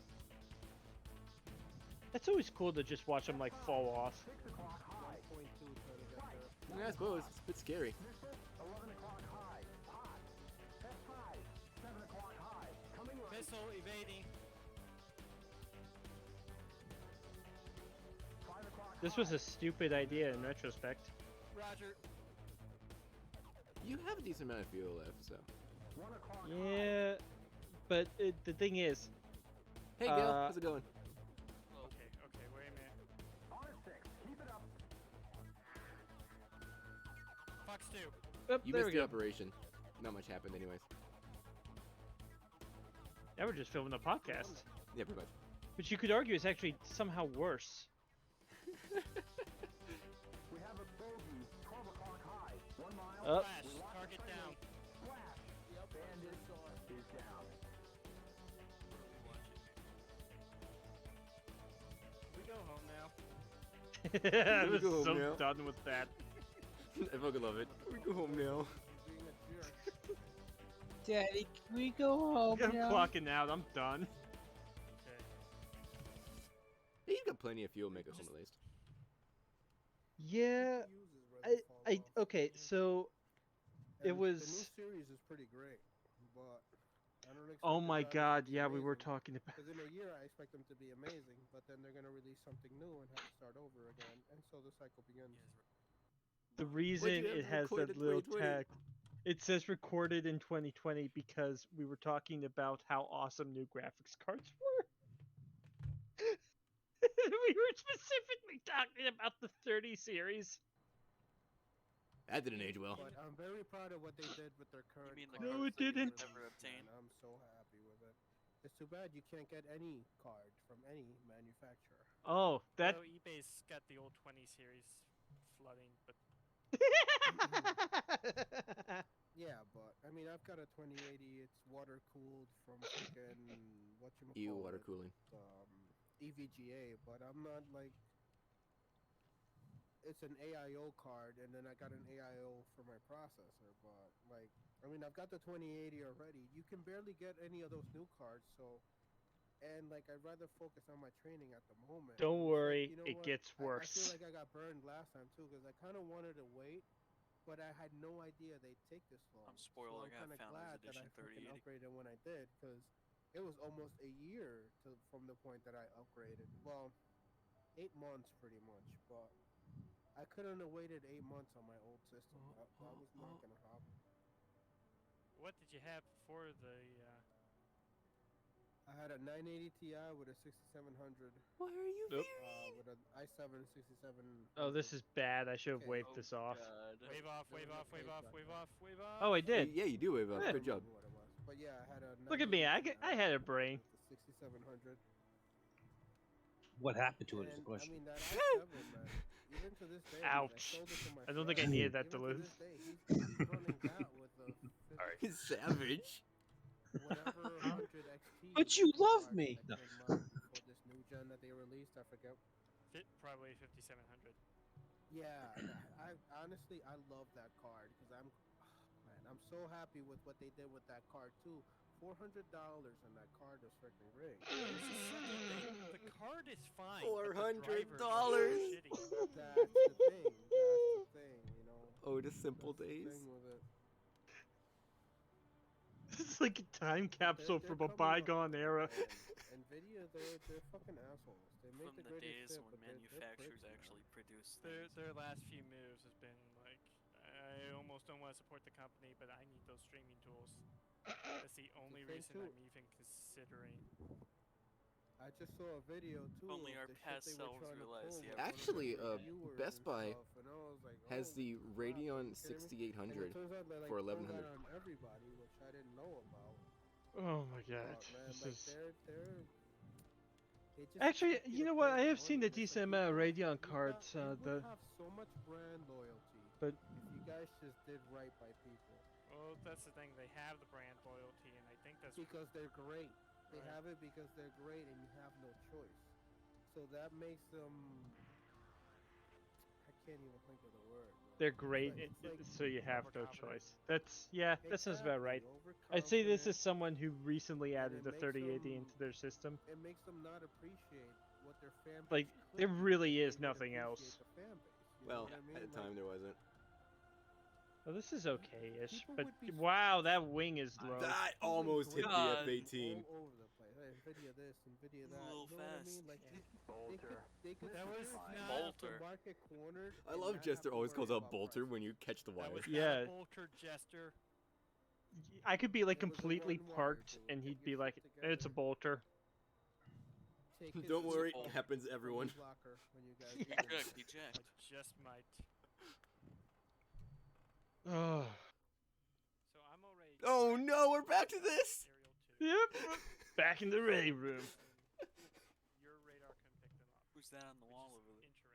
It's always cool to just watch them like fall off. 6 o'clock high. 1.2 trying to get there. Yeah, I suppose. It's a bit scary. Missile. 11 o'clock high. Hot. F5. 7 o'clock high. Coming right. Missile evading. 5 o'clock This was a stupid idea in retrospect. Roger. You have a decent amount of fuel left, so. 1 o'clock Yeah, but the thing is, Hey, Gil, how's it going? Okay, okay, wait a minute. high. On a 6. Keep it up. Fox 2. Oop, You there missed we the go. operation. Not much happened, anyways. Now we're just filming a podcast, Yeah, pretty much. which you could argue is actually somehow worse. We have a bogey. 12 o'clock high. 1 mile. Oh. Flash. We lost Target the train. down. Flash. Bandit is down. We go home now. I We was go home so now. done with that. I fucking love it. We go home now. Being a jerk. Daddy, can we go home I'm now? clocking out. I'm done. Okay. Yeah, you've got plenty of fuel to make it home at least. Yeah, Uses Red Fall off. okay, so it And was. The new series is pretty great, but I don't expect Oh the my graphics God! to be Yeah, we were amazing. talking about. Because in a year, I expect them to be amazing, but then they're gonna release something new and have to start over again, and so the cycle begins. The reason have it to has record that in little 2020? tag. It says recorded in 2020 because we were talking about how awesome new graphics cards were. We were specifically talking about the 30 series. That didn't age well. But I'm very proud of what they did with their current. mean the cards No, it cards that you didn't. would never obtain? Man, I'm so happy with it. It's too bad you can't get any card from any manufacturer. Oh, that. Well, eBay's got the old 20 series flooding, but Yeah, but I mean, I've got a 2080. It's water cooled from freaking EU water cooling. EVGA, but I'm not like. It's an AIO card, and then I got an AIO for my processor. But like, I mean, I've got the 2080 already. You can barely get any of those new cards, so. And like, I'd rather focus on my training at the moment. Don't worry, like, you know it what? gets I worse. feel like I got burned last time too, because I kind of wanted to wait, but I had no idea they'd take this long. I'm spoiled. So I I'm got kind of Founders glad that I Edition fucking 3080. upgraded when I did, because it was almost a year from the point that I upgraded. Well, 8 months pretty much, but I couldn't have waited 8 months on my old system. That was not gonna happen. what did you have before the? I had a 980 Ti with a 6700. Why are you Nope. With an i7 67. Oh, this is bad. I should have Okay. waved this off. Wave off, wave off, wave off, wave off, wave off. Oh, I did. Yeah, you do wave up. Yeah. Good job. What it was. But yeah, I had a. Look at me. 980 I had a brain. with the 6700. What happened to it is the And, question. I mean, that i7, man, even to this day, Ouch. I sold it to my I don't think I friend. needed that to Even lose. this day, he's running that with the He's savage. whatever 100 XT. But you love me! That came out for this new gen that they released, I forget. Probably 5700. Yeah, I honestly I love that card because I'm so happy with what they did with that card too. $400 and that card was freaking rigged. The card is fine. $400. That's the thing, you know. Oh, the simple That's the days. thing with it. It's like a time capsule from a bygone era. Nvidia, they're fucking assholes. They make From the the greatest days chip, when but they're manufacturers pricks, man. actually produced Their things. their last few moves has been like, I almost don't want to support the company, but I need those streaming tools. That's the only thing reason too. I'm even considering. I just saw a video too. Only of our the shit past they were selves trying to realize pull the with Actually, one of the reviewers Best and Buy stuff, and I was like, has oh the my God, Radeon are you kidding me? And 6800 it turns out they, like, for pull that 1100. on everybody, which I didn't know about. Oh my god. But, man, This like, is... they just Actually, expect you to know what? pay I the have seen money. a It's like, decent you amount of guys- Radeon you cards. you The would have so much brand loyalty But- if you guys just did right by people. Well, that's the thing. They have the brand loyalty, and I think that's Because they're great. They Right. have it because they're great, and you have no choice. So that makes them. I can't even think of the word. man. they're great, It's like so you have no overconfident. choice. That sounds about right. Exactly, I'd say this overconfident, is someone who recently and added it the makes 3080 them- into their system. It makes them not appreciate what their fan base Like, could there be really if is they would nothing appreciate else. the fan base, you know Well, what I mean? at the Like, time there wasn't. Well, this is okay-ish, people but would be wow, that wing is low. That people almost hit would the God. F18. all over the place. Hey, Nvidia this, Nvidia It's a that. little You know what I fast. mean? Like, Bolter. they could That was seriously not- have the Bolter. market cornered I and love not Jester have to always worry calls out about Bolter prices. when you catch the that wire. was Yeah. not a Bolter Jester. I could be like It was a completely one wire, parked, dude. and Get he'd your be shit like, together. "It's a bolter." Take his Don't worry, lead it happens to from everyone. his locker when you guys Yeah. do this. Eject, eject. I just might. Oh. So I'm already. Oh no, we're back to this! Aerial 2. Yep. Back in the ready room. Your radar can pick them up. Who's that on the which wall is over there? interesting.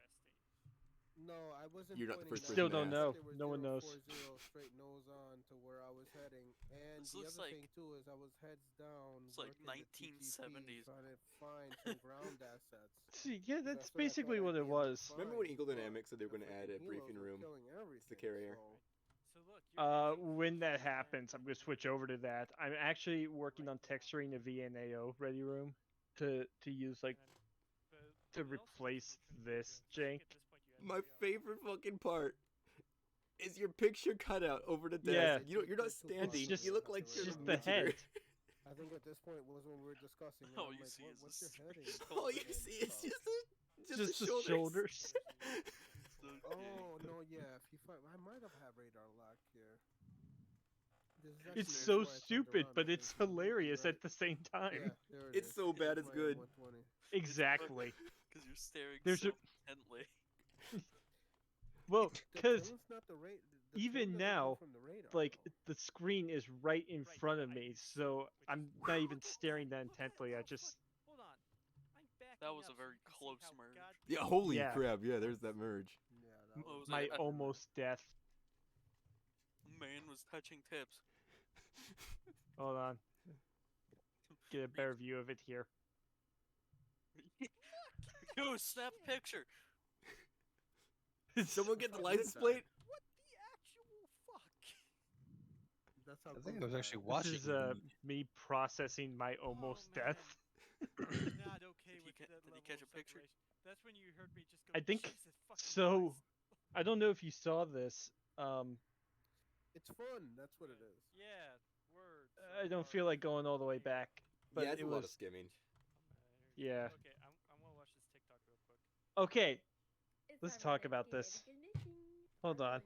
No, I wasn't. You're not the pointing first that Still person don't to know. ask. They were No one knows. 040 straight nose on to where I was heading, and This the looks other like- thing too is I was heads down. It's like working the 1970s. TTP, trying to find some ground assets. See, yeah, Because I that's feel like basically I'd what be it able to was. Remember when find, Eagle but Dynamics said they were the going to add a freaking briefing helos were room killing to the everything, carrier? so- So look. You're When that happens, I'm gonna switch over to that. I'm actually working on texturing the VNAO ready room to use like to replace this jank. My favorite fucking part is your picture cutout over the Yeah. desk. You're not standing. just- you look like it's you're just a the meat eater. head. I think at this point was when we were discussing. And All I'm you like, see what, is what's the your heading? All you And see is stuff. just the the shoulders. Oh no, yeah. If you find, I might have had radar lock here. This is It's actually so before I turned stupid, around, but I it's think, so you might be hilarious right. at the same time. Yeah, there it It's is. so bad it's my good. M120. Exactly. Because you're staring There's so a- intently. Well, The because tone's not the rate. The tone even doesn't now, come from the radar. like the screen is right in front of me, so I'm not even staring that intently. I just Hold on. I'm backing That was up a so very you can see close how merge. goddamn Yeah, holy Yeah. crap! Yeah, there's that merge. Yeah, that What was my it? almost death. Man was touching tips. Hold on. Get a better view of it here. Yo, snap a picture. Someone get the How license close plate. What the actual fuck? That's how I close think I was I actually am. watching. This is me processing my almost death. I'm not okay Did with he that level catch a of picture? separation. That's when you heard me just go, I think Jesus fucking so. Christ. I don't know if you saw this. It's fun. That's what it is. Yeah, words. I don't feel like going all the way back, but Yeah, it's it a was. lot of skimming. Yeah. Okay, I'm gonna watch this TikTok real quick. Okay. Let's talk about this. Hold on.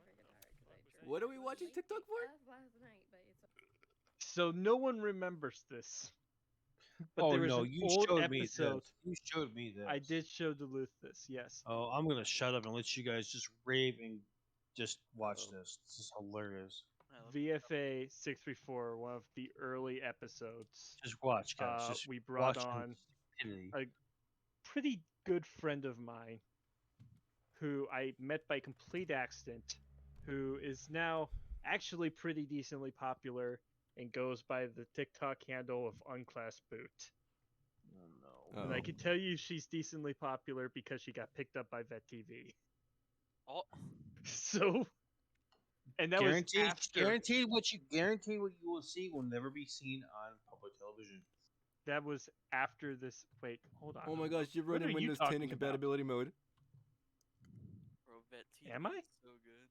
What are we watching TikTok for? So no one remembers this. But Oh there was no, an you old showed me episode. this. You showed me this. I did show Duluth this, yes. Oh, I'm gonna shut up and let you guys just rave and just watch this. This is hilarious. VFA 634, one of the early episodes. Just watch, guys. Just we brought watch on stupidity. a pretty good friend of mine who I met by complete accident, who is now actually pretty decently popular and goes by the TikTok handle of Unclass Boot. Oh And I can tell you she's decently popular because she got picked up by Vet TV. Oh. So, and that guaranteed, was after. guaranteed what you will see will never be seen on public television. That was after this. Wait, hold on. Oh my gosh, you're What running are you Windows 10 talking in about? compatibility mode. Bro, Vet TV Am I? is so good.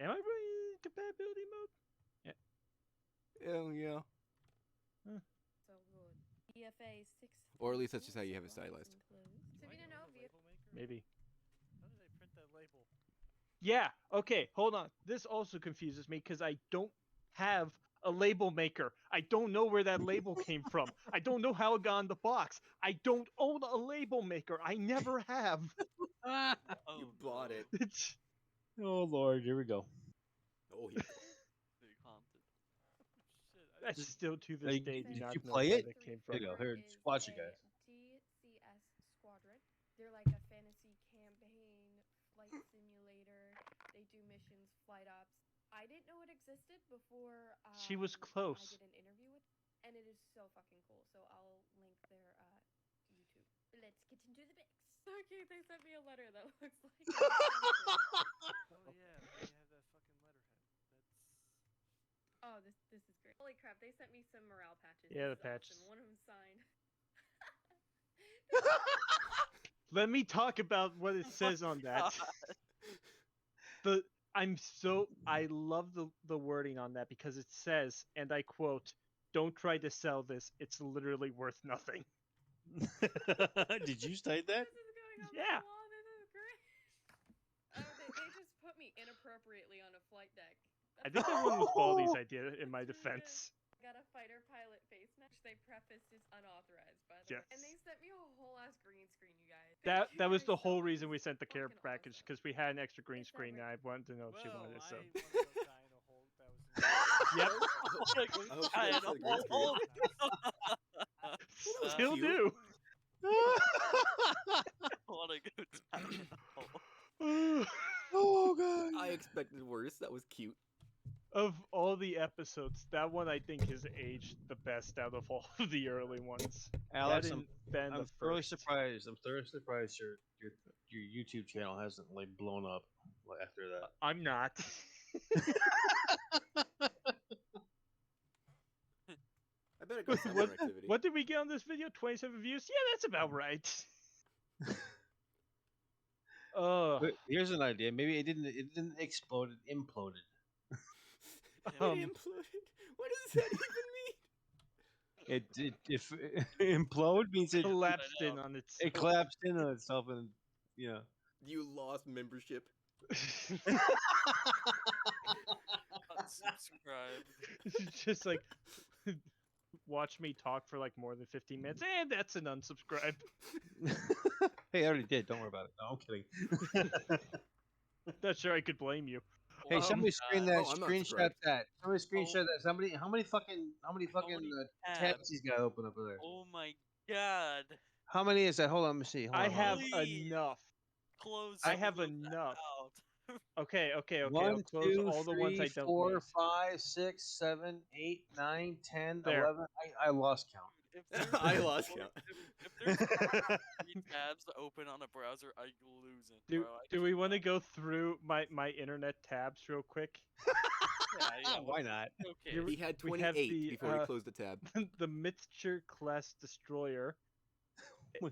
Am I running in compatibility mode? Yeah. Hell yeah. So good. VFA 6. Or at least that's just how you have it stylized. So if you didn't know, Maybe. How did they print that label? Yeah, okay, hold on. This also confuses me because I don't have a label maker. I don't know where that label came from. I don't know how it got in the box. I don't own a label maker. I never have. You bought it. Oh Lord, here we go. Oh, he Big haunted. I still to this day do Did not you know play where it? that came Here from. you go. Here, is watch it, a guys. DCS squadron. They're like a fantasy campaign flight simulator. They do missions, flight ops. I didn't know it existed before. She was I close. did an interview with, and it is so fucking cool. So I'll link their YouTube. Let's get into the mix. Okay, they sent me a letter that looks like. Oh yeah, they have that fucking letterhead. That's. Oh, this is great. Holy crap, they sent me some morale patches. Yeah, This the is patches. awesome. One of them signed. Let me talk about what it says on that. I love the wording on that because it says, and I quote, "Don't try to sell this. It's literally worth nothing." Did you state that? Yeah. This is great. Oh, they just put me inappropriately on a flight deck. I think that one was Baldy's idea in my defense. I got a fighter pilot face match. They prefaced is unauthorized, by the way. And they Yes. sent me a whole ass green screen, you guys. That was the whole reason we sent the care package because we had an extra green screen and I wanted to know if she wanted it. So. I want to go die in a hole that was. Yep. I hope she doesn't say green screen. Still cute. do. Want to go die in a hole. Oh god. I expected worse. That was cute. Of all the episodes, that one I think has aged the best out of all of the early ones. Alex, That I'm, and Ben I'm the thoroughly first. surprised. I'm thoroughly surprised your YouTube channel hasn't like blown up like, after that. I'm not. I better go some more activity. What did we get on this video? 27 views? Yeah, that's about right. But here's an idea. Maybe it didn't explode. It imploded. It imploded? What does that even mean? If implode means it collapsed in on itself. It collapsed in on itself, and You lost membership. Unsubscribed. It's just like watch me talk for like more than 15 minutes, and that's an unsubscribe. Hey, I already did. Don't worry about it. No, I'm kidding. Not sure I could blame you. Hey, somebody screen that. Oh, I'm not Screenshot subscribed. that. Somebody screenshot that. Somebody. How many fucking tabs he's got open up there? Oh my god. How many is that? Hold on. Let me see. Hold I on, hold have on. Please. enough. Close I some have of those enough. out. Okay. I'll 1, close 2, all the ones 3, I don't 4, need. 5, 6, 7, 8, 9, 10, There. 11. I lost count. If there's I lost count. if there's more than 3 tabs to open on a browser, I lose it, Do bro. we want to go through my internet tabs real quick? Yeah. Why not? Okay. Here He had we have 28 before he closed the tab. the Mitscher class destroyer,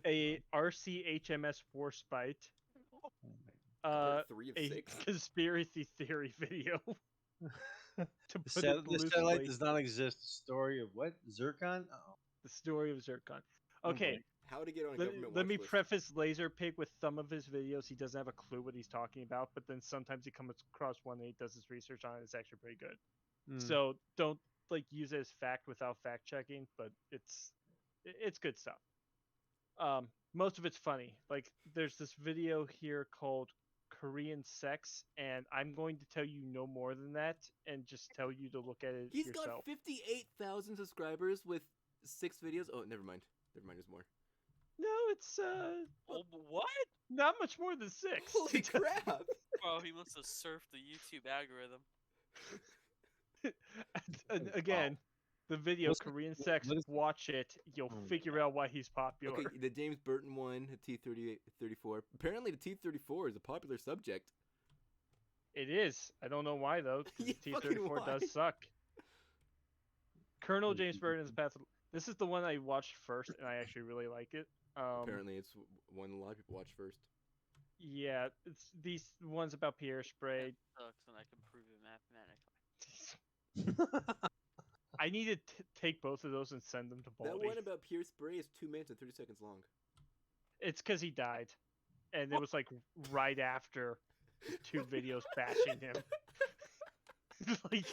a RCHMS Warspite, Part 3 of a 6. conspiracy theory video. To put The it satellite loosely, does not exist. The story of what? Zircon? Uh-oh. the story of Zircon. Oh, Okay, boy. How to get on a government let watch me list. preface Laserpig with some of his videos. He doesn't have a clue what he's talking about, but then sometimes he comes across one and he does his research on it. It's actually pretty good. So don't like use it as fact without fact checking, but it's good stuff. Most of it's funny. Like there's this video here called Korean Sex, and I'm going to tell you no more than that, and just tell you to look at it He's yourself. got 58,000 subscribers with 6 videos. Oh, never mind. There's more. No, it's what? not much more than 6. Holy crap! Bro, he must have surfed the YouTube algorithm. And again, the video What's it- Korean Sex. what is- Watch it. You'll figure out why he's popular. Okay, the James Burton one, the T-34. Apparently, the T-34 is a popular subject. It is. I don't know why though. 'Cause Yeah, the fucking T-34 why? does suck. Colonel James Burton is path. This is the one I watched first, and I actually really like it. Apparently, it's one a lot of people watch first. Yeah, it's these ones about Pierre Spray. Sucks, and I can prove it mathematically. I need to take both of those and send them to That Baldy. one about Pierce Spray is 2 minutes and 30 seconds long. It's because he died, and it was like right after 2 videos bashing him. Like,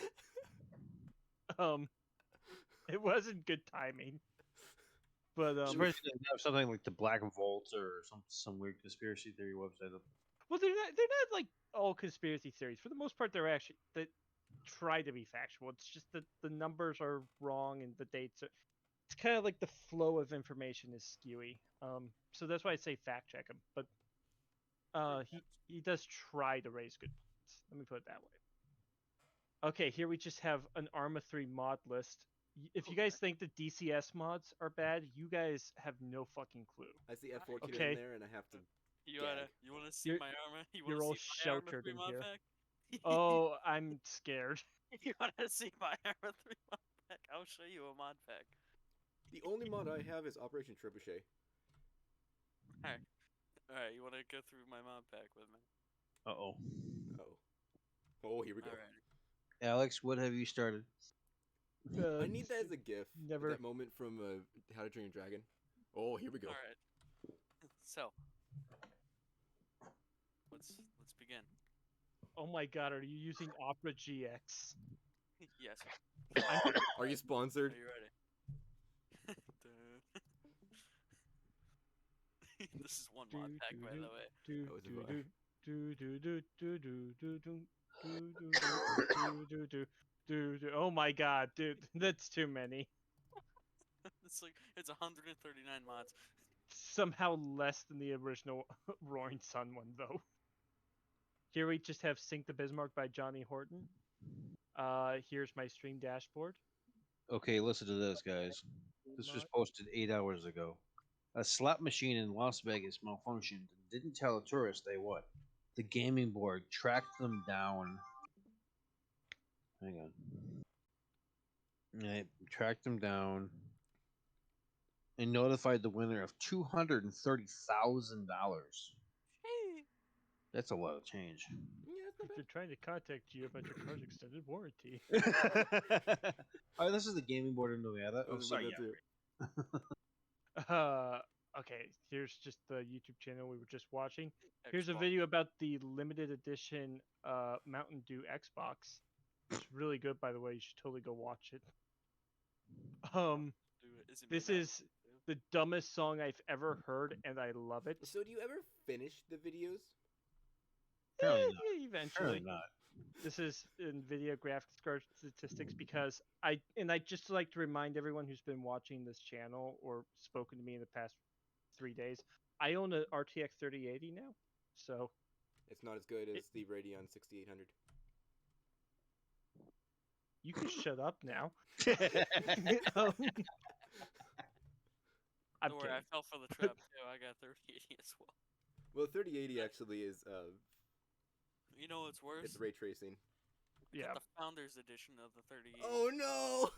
it wasn't good timing. But Surprised you didn't have something like the Black Vault or some weird conspiracy theory website. well, they're not like all conspiracy theories. For the most part, they're actually that try to be factual. It's just that the numbers are wrong and the dates are. It's kind of like the flow of information is skewy. So that's why I say fact check him. But he does try to raise good points. Let me put it that way. Okay, here we just have an Arma 3 mod list. If you guys think the DCS mods are bad, you guys have no fucking clue. I see F14 Okay. in there, and I have to. You want to see You're- my armor? You You're want all to see my armor sheltered 3 in mod here. pack? Oh, I'm scared. You want to see my armor 3 mod pack? I'll show you a mod pack. The only mod I have is Operation Trebuchet. Alright, you want to go through my mod pack with me? Uh-oh. Oh, here we go. Alright. Alex, what have you started? I need that as a GIF. Never. That moment from How to Train Your Dragon. Oh, here we go. Alright. So, let's begin. Oh my god, are you using Opera GX? Yes. Are you sponsored? Are you ready? This is one mod pack, by the way. Oh my god, dude, that's too many. It's 139 mods. Somehow less than the original Roaring Sun one, though. Here we just have Sink the Bismarck by Johnny Horton. Here's my stream dashboard. Okay, listen to this, guys. This was posted 8 hours ago. A slot machine in Las Vegas malfunctioned and didn't tell a tourist they what. The gaming board tracked them down. Hang on. It tracked them down and notified the winner of $230,000. That's a lot of change. They're trying to contact you about your car's extended warranty. Oh, this is the gaming board in Nevada. I Oh, was sorry. about Yeah. Okay, here's just the YouTube channel we were just watching. Here's a video about the limited edition Mountain Dew Xbox. It's really good, by the way. You should totally go watch it. Do it. Is it This made out is the dumbest song I've ever heard, and I love it. So do you ever finish the videos? Apparently not. Eventually. Apparently not. This is NVIDIA graphics card statistics because I just like to remind everyone who's been watching this channel or spoken to me in the past 3 days. I own a RTX 3080 now, so It's not as good as the Radeon 6800. you can shut up now. Don't I'm worry, I kidding. fell for the trap too. I got 3080 as well. Well, 3080 actually is You know what's worse? it's ray tracing. I got the Founders Edition of the 3080. Oh no!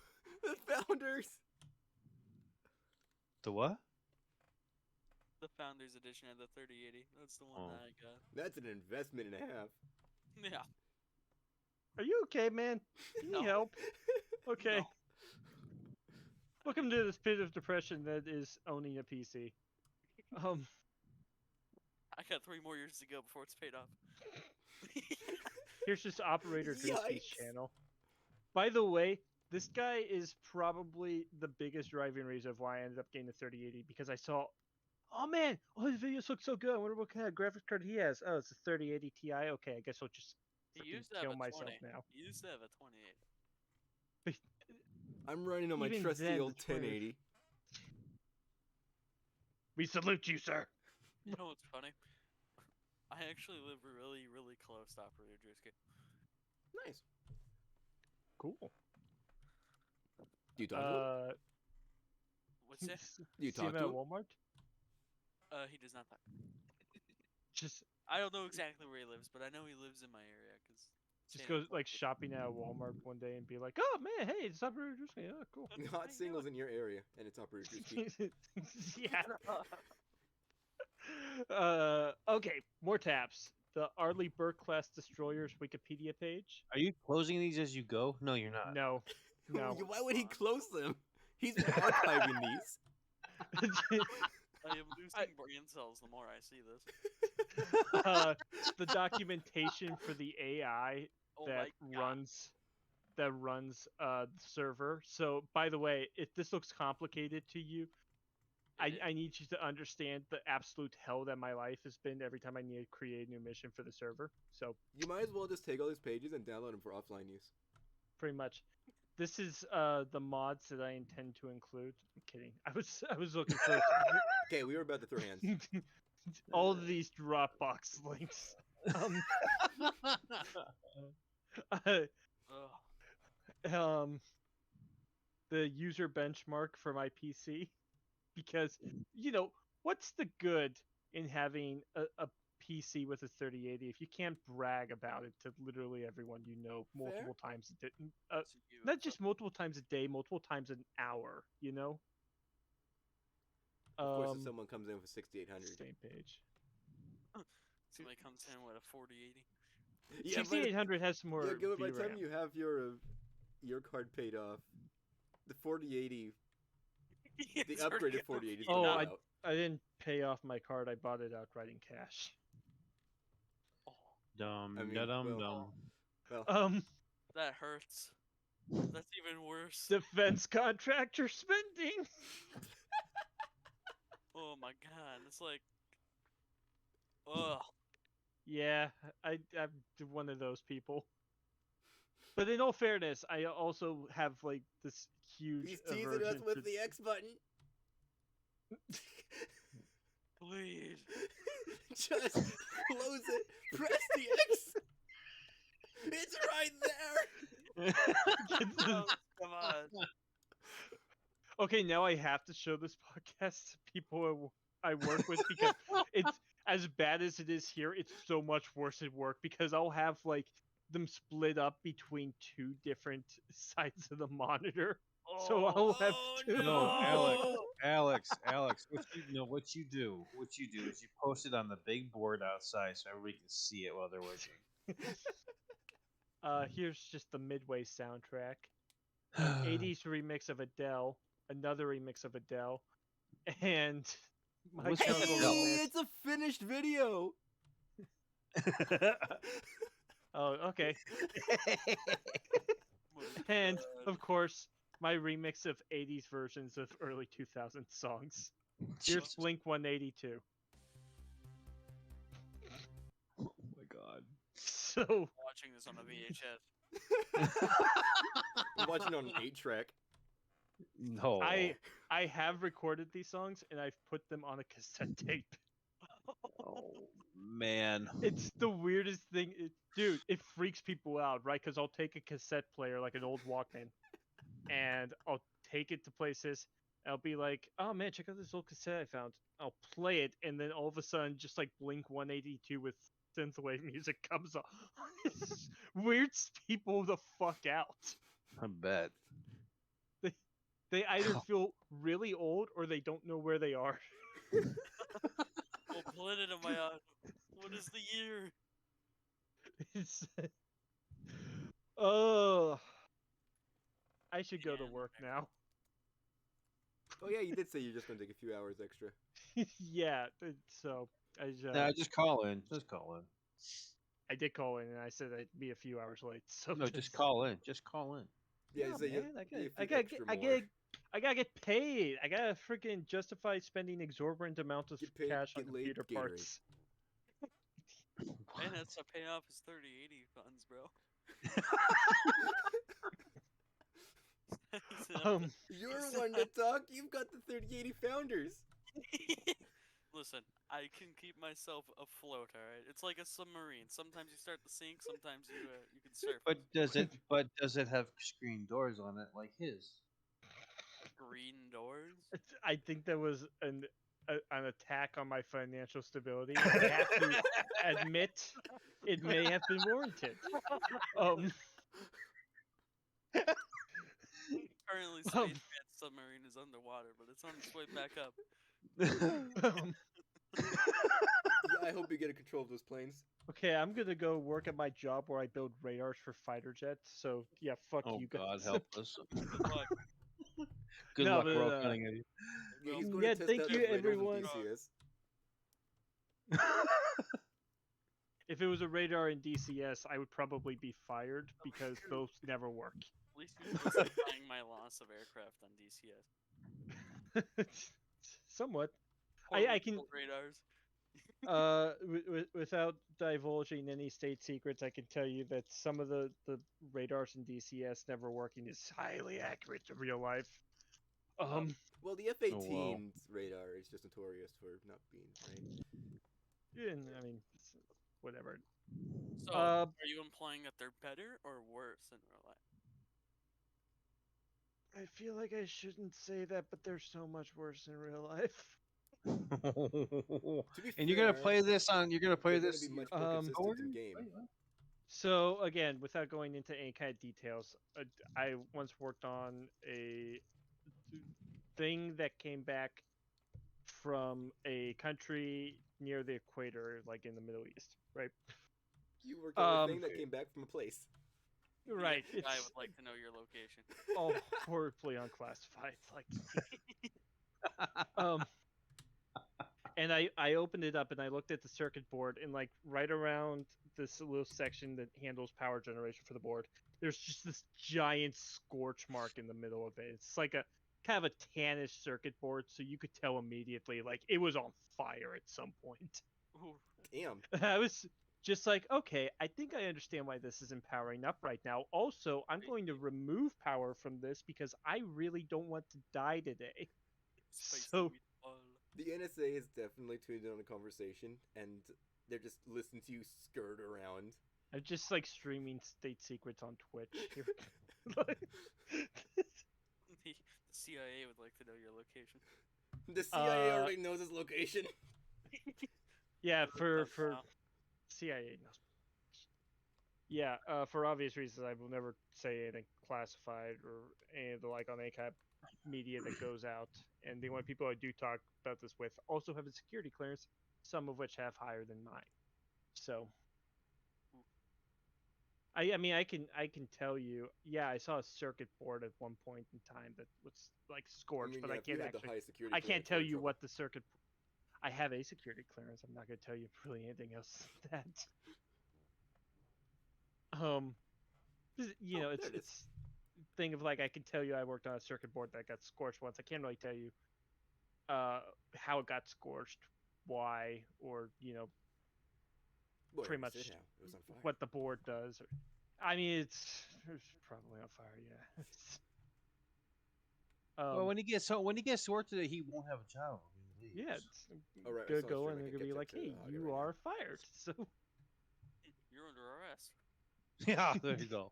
The Founders! The what? The Founders Edition of the 3080. That's the one that I got. That's an investment and a half. Yeah. Are you okay, man? Do you need help? Okay. No. Welcome to this pit of depression that is owning a PC. I got 3 more years to go before it's paid off. Here's just Operator Drewski's Yikes. channel. By the way, this guy is probably the biggest driving reason of why I ended up getting the 3080 because I saw, oh man, all his videos look so good. I wonder what kind of graphics card he has. Oh, it's a 3080 Ti. Okay, I guess I'll just He used to kill have a myself 20. now. He used to have a 28. I'm running on my Even trusty then, old the 20 1080. We salute you, sir. You know what's funny? I actually live really, really close to Operator Drewski. Nice. Cool. Do you talk to him? What's that? Do you See him talk at to him? Walmart? He does not talk. Just I don't know exactly where he lives, but I know he lives in my area because Just go like shopping at a Walmart one day and be like, "Oh man, hey, it's Operator Drewski. Oh, cool." Hot singles in your area, and it's Operator Drewski. Yeah. Okay, more tabs. The Arleigh Burke class destroyers Wikipedia page. Are you closing these as you go? No, you're not. No. No. Why would he close them? He's been archiving these. I am losing brain cells the more I see this. The documentation for the AI Oh that my runs the server. So, by the way, if this looks complicated to you, I need you to understand the absolute hell that my life has been every time I need to create a new mission for the server. So You might as well just take all these pages and download them for offline use. pretty much, this is the mods that I intend to include. I'm kidding. I was looking for Okay, we were about to throw hands. all of these Dropbox links. The user benchmark for my PC, because what's the good in having a PC with a 3080 if you can't brag about it to literally everyone you know multiple times a day, not just multiple times a day, multiple times an hour, Of course, if someone comes in with 6800. Same page. Somebody comes in with a 4080. Yeah, 6800 has some more Yeah, Gilbert, by the time VRAM. you have your card paid off, the 4080, the upgraded 4080 is Oh, going out. I didn't pay off my card. I bought it outright in cash. Dum I mean, dum well, dum. well, That hurts. That's even worse. Defense contractor spending. Oh my god, it's like, ugh. Yeah, I'm one of those people. But in all fairness, I also have like this huge he's teasing us aversion with to- the X button. Please. Just close it. Press the X. It's right there. Come on. Okay, now I have to show this podcast to people I work with because it's as bad as it is here. It's so much worse at work because I'll have like them split up between 2 different sides of the monitor. So I'll have to. No, Alex. What you do is you post it on the big board outside so everybody can see it while they're working. Here's just the Midway soundtrack. An 80s remix of Adele, another remix of Adele, and My Hey, Chemical Romance. it's a finished video. Oh, okay. And of course, my remix of 80s versions of early 2000s songs. Here's Jesus. Blink 182. Oh my god. So Watching this on a VHS. I'm watching on an 8-track. No. I have recorded these songs and I've put them on a cassette tape. Oh man. It's the weirdest thing, dude. It freaks people out, right? Because I'll take a cassette player, like an old Walkman, and I'll take it to places. I'll be like, "Oh man, check out this old cassette I found." I'll play it, and then all of a sudden, just like Blink 182 with synthwave music comes on. It weirds people the fuck out. I bet. They either feel really old or they don't know where they are. What planet am I on? What is the year? It's, oh, I should go to work now. Oh yeah, you did say you're just gonna take a few hours extra. Yeah, so Nah, just call in. Just call in. I did call in and I said I'd be a few hours late. So No, just call in. Just call in. Yeah, no, so you man, be a I few extra more. gotta get paid. I gotta freaking justify spending exorbitant amounts of Get paid, cash on get laid, computer Gatorade. parts. Man, that's to pay off his 3080 funds, bro. You're one to talk. You've got the 3080 founders. Listen, I can keep myself afloat. All right, it's like a submarine. Sometimes you start to sink. Sometimes you can surf. But does it have screen doors on it like his? Green doors. I think that was an attack on my financial stability. I have to admit, it may have been warranted. Currently, Space Man's submarine is underwater, but it's on its way back up. Yeah, I hope you get a control of those planes. Okay, I'm gonna go work at my job where I build radars for fighter jets. So yeah, fuck Oh you guys. God, help us. Good luck. Good No, luck, but, we're all counting at you. Yeah, he's going Yeah, to test thank out you, those radars in everyone. DCS. If it was a radar in DCS, I would probably be fired because those never work. At least you're justifying my loss of aircraft on DCS. Somewhat. Poor I can radars. without divulging any state secrets, I can tell you that some of the radars in DCS never working is highly accurate to real life. Well, the F-18's radar is just notorious for not being right. And I mean, whatever. So, are you implying that they're better or worse in real life? I feel like I shouldn't say that, but they're so much worse in real life. To be And you're gonna fair, play this on. You're gonna play they're this. gonna be much more consistent in game. So again, without going into any kind of details, I once worked on a thing that came back from a country near the equator, like in the Middle East, right? You worked on a thing that came back from a place. Right. Yeah, I would like to know your location. All horribly unclassified. Like, and I opened it up and I looked at the circuit board, and like right around this little section that handles power generation for the board, there's just this giant scorch mark in the middle of it. It's like a kind of a tannish circuit board, so you could tell immediately like it was on fire at some point. Ooh. Damn. I was just like, okay, I think I understand why this isn't powering up right now. Also, I'm going to remove power from this because I really don't want to die today. So the NSA is definitely tuned in on a conversation, and they're just listening to you skirt around. I'm just like streaming state secrets on Twitch. The CIA would like to know your location. The CIA already knows his location. Yeah, for CIA knows. Yeah, for obvious reasons, I will never say anything classified or any of the like on any kind of media that goes out. And the only people I do talk about this with also have a security clearance, some of which have higher than mine. So, I mean, I can tell you, yeah, I saw a circuit board at one point in time that was like scorched, but yeah, I can't if you had the actually. high security I can't clearance, tell you're in you trouble. what the circuit. I have a security clearance. I'm not going to tell you really anything else than that. You know, there it is. it's thing of like I can tell you I worked on a circuit board that got scorched once. I can't really tell you how it got scorched, why, or Well, pretty you said much how it was on fire. what the board does. I mean, it's probably on fire. Yeah. Well, when he gets sorted, he won't have a job when he leaves. Yeah, it's Oh, right, I gonna saw on go stream, and I they're can gonna be get like, that to "Hey, audio you right now. are fired." So You're under arrest. Yeah, there you go.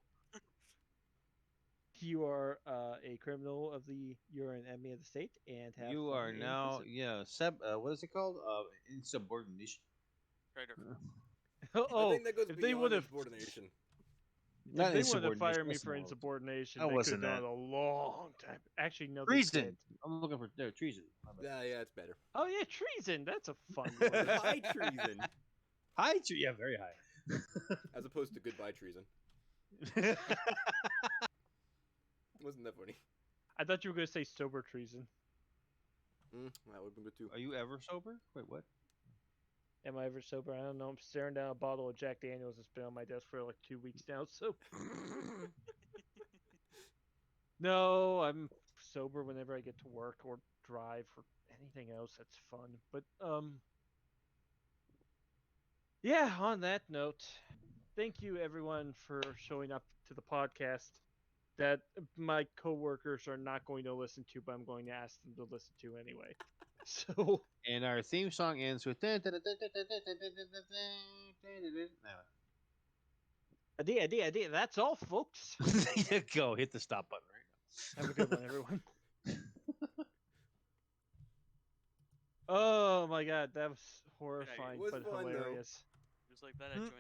you are a criminal of the. You're an enemy of the state and have You fun are in now, prison. what is it called? Insubordination. Traitor. I think that goes If they beyond would have, insubordination. Not if they wanted to insubordination. fire me That's for more. insubordination, That they could have wasn't done that. it a long time. Actually, no, Treason. they did. I'm looking for treason. Yeah, it's better. Oh yeah, treason. That's a fun word. High treason. High treason. Yeah, very high. As opposed to goodbye treason. Wasn't that funny? I thought you were gonna say sober treason. That would have been good too. Are you ever sober? Wait, what? Am I ever sober? I don't know. I'm staring down a bottle of Jack Daniels that's been on my desk for like 2 weeks now. So no, I'm sober whenever I get to work or drive or anything else that's fun. But yeah. On that note, thank you everyone for showing up to the podcast that my coworkers are not going to listen to, but I'm going to ask them to listen to anyway. So. And our theme song ends with. Idea. That's all, folks. There you go. Hit the stop button right now. Have a good one, everyone. Oh my god, that was horrifying was but fun, hilarious. Just like that, I joined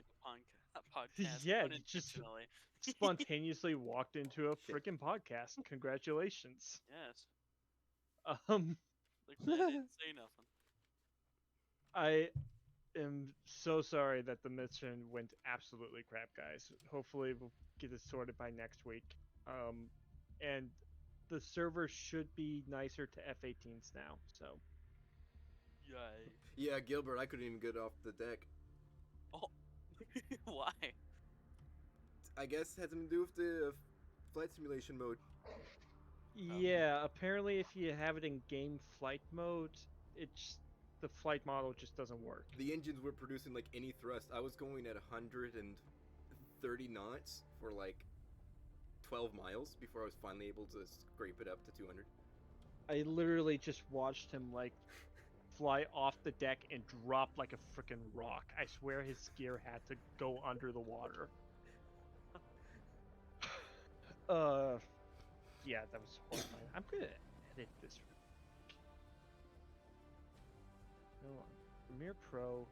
the podcast Yeah, you just unintentionally. spontaneously walked into a freaking podcast. Congratulations. Yes. Like that, I didn't say nothing. I am so sorry that the mission went absolutely crap, guys. Hopefully we'll get it sorted by next week. And the server should be nicer to F-18s now, so. Yay. Yeah, Gilbert, I couldn't even get off the deck. Oh. Why? I guess it had something to do with the flight simulation mode. Yeah, apparently if you have it in game flight mode, the flight model just doesn't work. The engines were producing like any thrust. I was going at 130 knots for like 12 miles before I was finally able to scrape it up to 200. I literally just watched him like fly off the deck and drop like a freaking rock. I swear his gear had to go under the water. Yeah, that was horrifying. I'm gonna edit this. Hold on. Premiere Pro.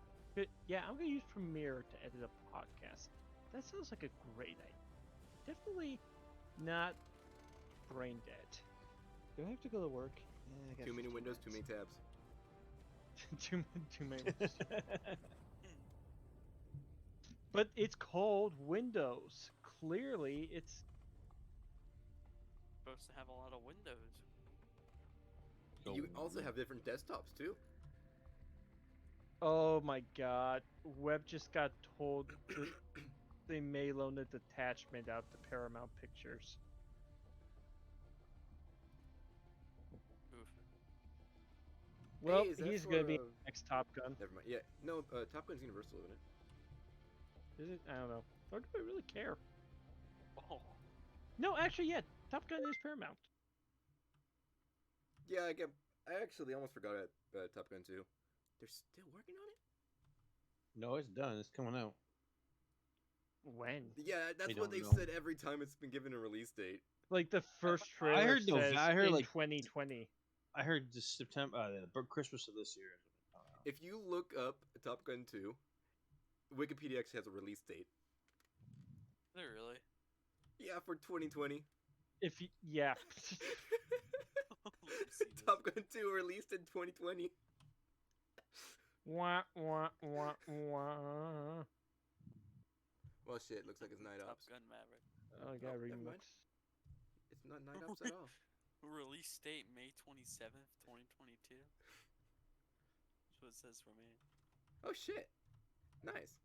Yeah, I'm gonna use Premiere to edit a podcast. That sounds like a great idea. Definitely not brain dead. Do I have to go to work? Yeah, I got Too many 15 windows, too many minutes. tabs. too many windows. But it's called Windows. Clearly, it's Supposed to have a lot of windows. You also have different desktops too. Oh my god. Webb just got told that they may loan a detachment out to Paramount Pictures. Oof. Well, Hey, is that he's for, gonna be next Top Gun. Never mind. Yeah, no, Top Gun's Universal, isn't it? Is it? I don't know. Or do I really care? Oh. No, actually, yeah. Top Gun is Paramount. Yeah, I actually almost forgot Top Gun 2. They're still working on it? No, it's done. It's coming out. When? Yeah, that's We what don't they've know. said every time it's been given a release date. Like the first trailer I heard says I heard in like 2020. I heard this September, Christmas of this year. If you look up Top Gun 2, Wikipedia actually has a release date. They really? Yeah, for 2020. Yeah. Top Gun 2 released in 2020. Wah, wah, wah, wah. Well, shit, looks like it's Night Top Ops. Gun Maverick. Oh, I got never mind. remix. It's not Night Ops at all. Release date May 27th, 2022. That's what it says for me. Oh, shit. Nice.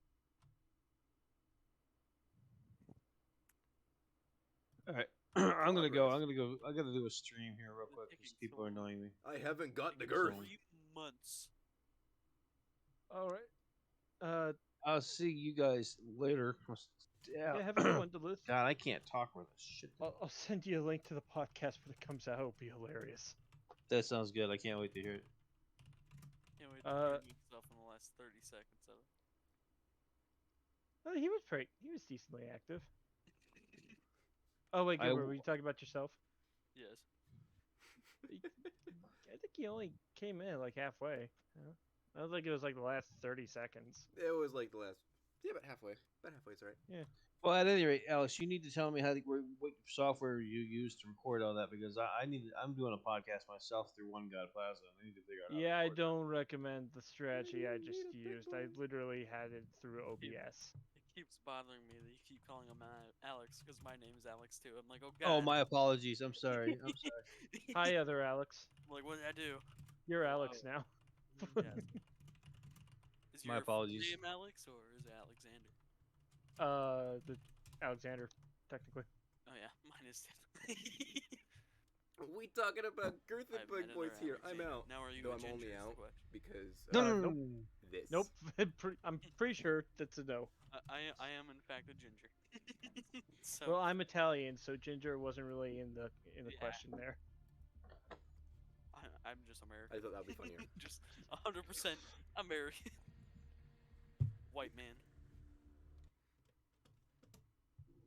All right, I'm gonna go. Progress. I gotta do a stream here real quick because people are annoying me. I haven't got the Taking girth. 3 months. All right. I'll see you guys later. Yeah, have a good one, Duluth. God, I can't talk with this shit. I'll send you a link to the podcast when it comes out. It'll be hilarious. That sounds good. I can't wait to hear it. Can't wait to hear myself in the last 30 seconds of it. He was decently active. Oh wait, Gilbert, were you talking about yourself? Yes. I think he only came in like halfway. Yeah. I don't think it was like the last 30 seconds. It was like the last. Yeah, about halfway. About halfway's right. Yeah. Well, at any rate, Alice, you need to tell me what software you use to record all that because I'm doing a podcast myself through One God Plaza. I need to figure out. Yeah, I don't recommend the strategy I just used. I literally had it through OBS. It keeps bothering me that you keep calling him Alex because my name's Alex too. I'm like, oh god. Oh, my apologies. I'm sorry. I'm sorry. Hi, other Alex. I'm like, what did I do? You're Alex now. Yeah. Is My your apologies. name Alex or is it Alexander? The Alexander, technically. Oh yeah, mine is. We talking about girth and I've bug met boys another here. I'm Alexander. out. Now are you Though a I'm ginger only is the out question. because Nope. this. Nope. I'm pretty sure that's a no. I am in fact a ginger. So Well, I'm Italian, so ginger wasn't really in the question there. I'm just American. I thought that'd be funnier. Just 100% American. White man.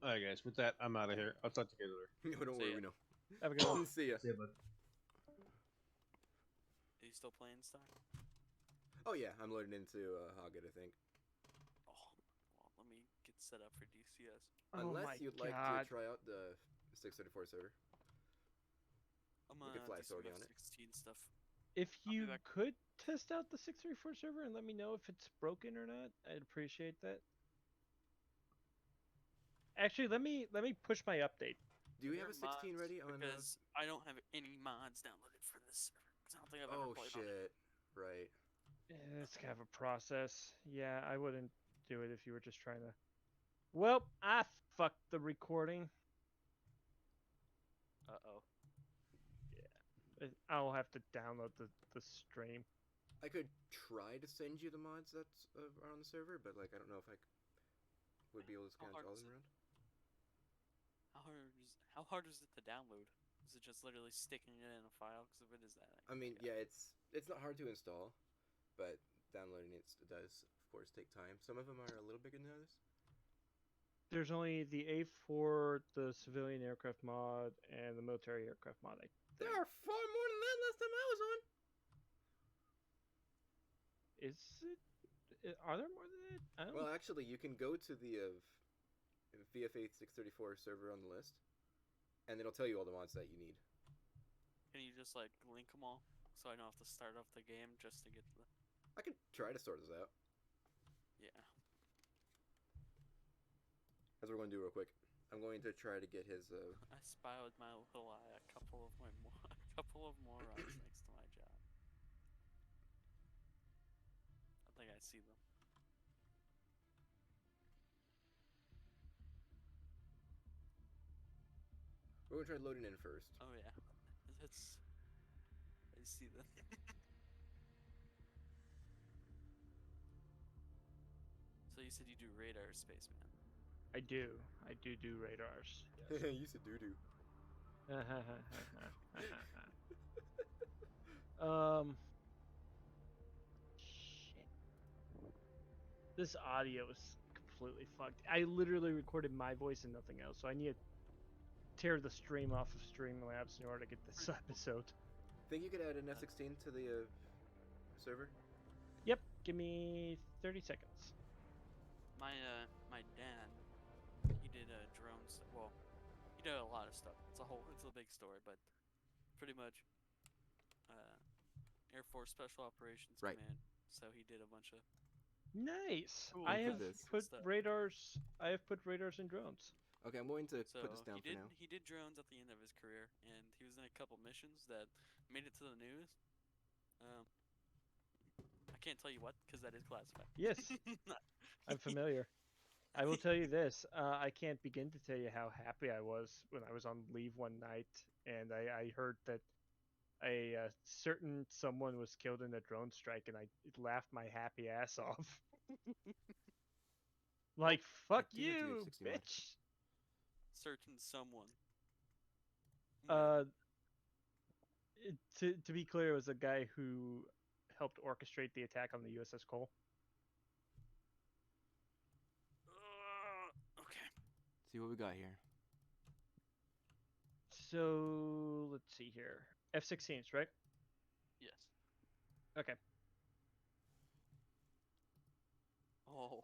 All right, guys. With that, I'm out of here. I'll talk to you later. No, don't worry, we know. Have a good one. See ya. See ya, bud. Are you still playing Star? Oh yeah, I'm loading into Hoggett, I think. Oh, well, let me get set up for DCS. Unless you'd like to try out the 634 server. I'm You could fly a sortie on it. 16 stuff. If you could test out the 634 server and let me know if it's broken or not, I'd appreciate that. Actually, let me push my update. Do you have a 16 ready on? Because I don't have any mods downloaded for this server. 'Cause I don't think I've ever played on it. Oh shit! Right. Yeah, it's kind of a process. Yeah, I wouldn't do it if you were just trying to. Well, I fucked the recording. Uh-oh. Yeah, I'll have to download the stream. I could try to send you the mods that are on the server, but like I don't know if I would be able to scan all them around. How hard is it to download? Is it just literally sticking it in a file? Because if it is that, I mean, yeah, it's not hard to install, but downloading it does, of course, take time. Some of them are a little bigger than others. There's only the A4, the civilian aircraft mod, and the military aircraft mod. There are far more than that last time I was on. Is it? Are there more than that? I don't Well, actually, you can go to the VFA 634 server on the list, and it'll tell you all the mods that you need. Can you just like link them all so I don't have to start off the game just to get to the? I could try to sort this out. Yeah. That's what we're going to do real quick. I'm going to try to get his. I spy with my little eye a couple of morons next to my job. I think I see them. We're going to try loading in first. Oh yeah, that's. I see them. So you said you do radar, spaceman. I do. I do radars. Yes. You said doo-doo. Shit. This audio is completely fucked. I literally recorded my voice and nothing else, so I need to tear the stream off of Streamlabs in order to get this episode. Think you could add an F16 to the server? Yep. Give me 30 seconds. My dad, he did drones. Well, he did a lot of stuff. It's a big story, but pretty much, Air Force Special Operations Command. So he did a bunch of. Nice. Cool. I have put stuff. radars. I have put radars in drones. Okay, I'm going to So put this down for now. he did drones at the end of his career, and he was in a couple missions that made it to the news. I can't tell you what because that is classified. Yes, I'm familiar. I will tell you this. I can't begin to tell you how happy I was when I was on leave one night and I heard that a certain someone was killed in a drone strike, and I laughed my happy ass off. Like, fuck think I do you, 60 mod. bitch. Certain someone. Uh, to be clear, it was a guy who helped orchestrate the attack on the USS Cole. Okay. See what we got here. So let's see here. F-16s, right? Yes. Okay. Oh.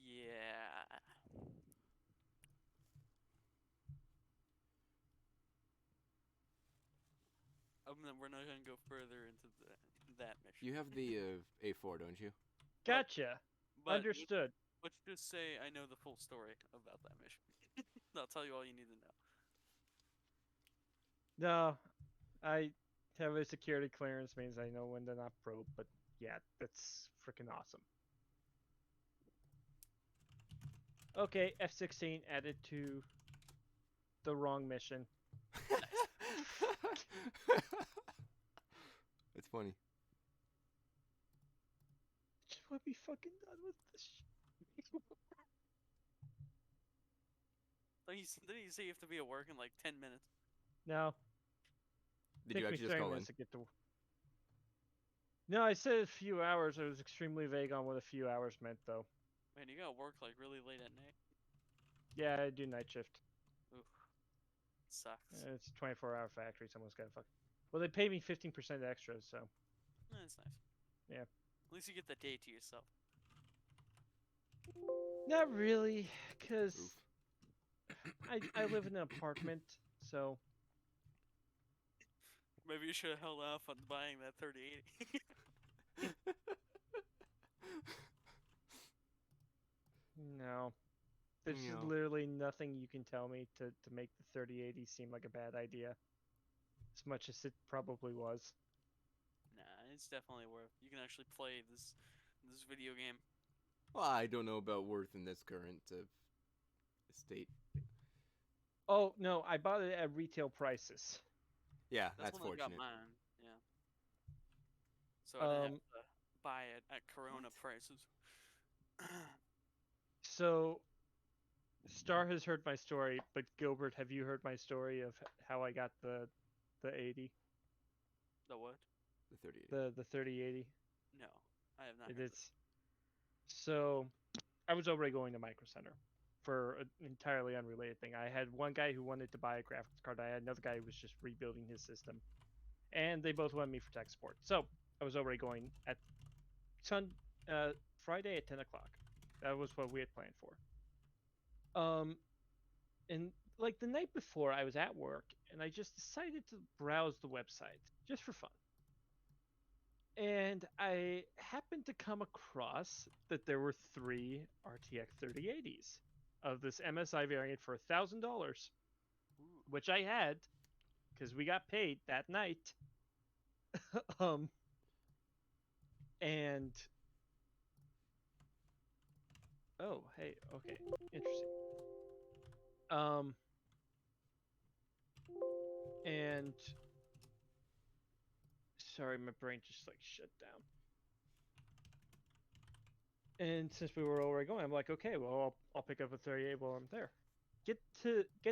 Yeah. We're not gonna go further into that mission. You have the A4, don't you? Gotcha. But Understood. Let's just say I know the full story about that mission. I'll tell you all you need to know. No, I have a security clearance, means I know when they're not probe, but yeah, that's freaking awesome. Okay, F-16 added to the wrong mission. It's funny. Just want to be fucking done with this shit. Didn't you say you have to be at work in like 10 minutes? No. Did you actually just call in? To get to... No, I said a few hours. I was extremely vague on what a few hours meant, though. Man, you gotta work like really late at night. Yeah, I do night shift. Oof. Sucks. It's a 24-hour factory. Someone's got to fuck. Well, they pay me 15% extra, so. That's nice. Yeah. At least you get the day to yourself. Not really, because I live in an apartment, so. Maybe you should have held off on buying that 3080. No. There's just No. literally nothing you can tell me to make the 3080 seem like a bad idea. As much as it probably was. Nah, it's definitely worth. You can actually play this video game. Well, I don't know about worth in this current state. Oh, no, I bought it at retail prices. Yeah, That's that's when fortunate. I got mine. Yeah. So I didn't have to buy it at Corona prices. So, Star has heard my story, but Gilbert, have you heard my story of how I got the 80? The what? The 3080. The 3080? No, I have not It heard is. So, I was already going to Micro Center for an entirely unrelated thing. I had one guy who wanted to buy a graphics card. I had another guy who was just rebuilding his system. And they both wanted me for tech support. So, I was already going at Friday at 10 o'clock. That was what we had planned for. And like the night before, I was at work and I just decided to browse the website just for fun. And I happened to come across that there were 3 RTX 3080s of this MSI variant for $1,000, which I had because we got paid that night. And oh, hey, okay, interesting. And sorry, my brain just like shut down. And since we were already going, I'm like, okay, well, I'll pick up a 38 while I'm there. Get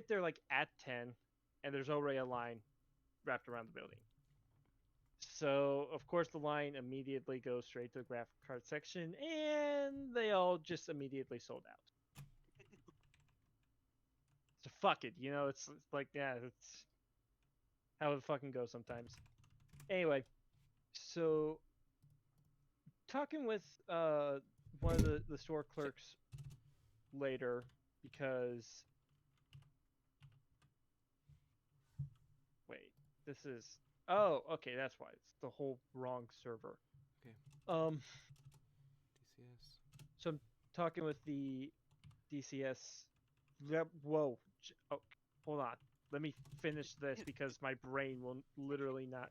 there like at 10, and there's already a line wrapped around the building. So of course the line immediately goes straight to the graphic card section, and they all just immediately sold out. So fuck it, you know, it's like, yeah, it's how it fucking goes sometimes. Anyway, so talking with one of the store clerks later, because wait, this is, oh, okay, that's why it's the whole wrong server. Okay. DCS. So I'm talking with the DCS. Whoa, oh, hold on. Let me finish this because my brain will literally not.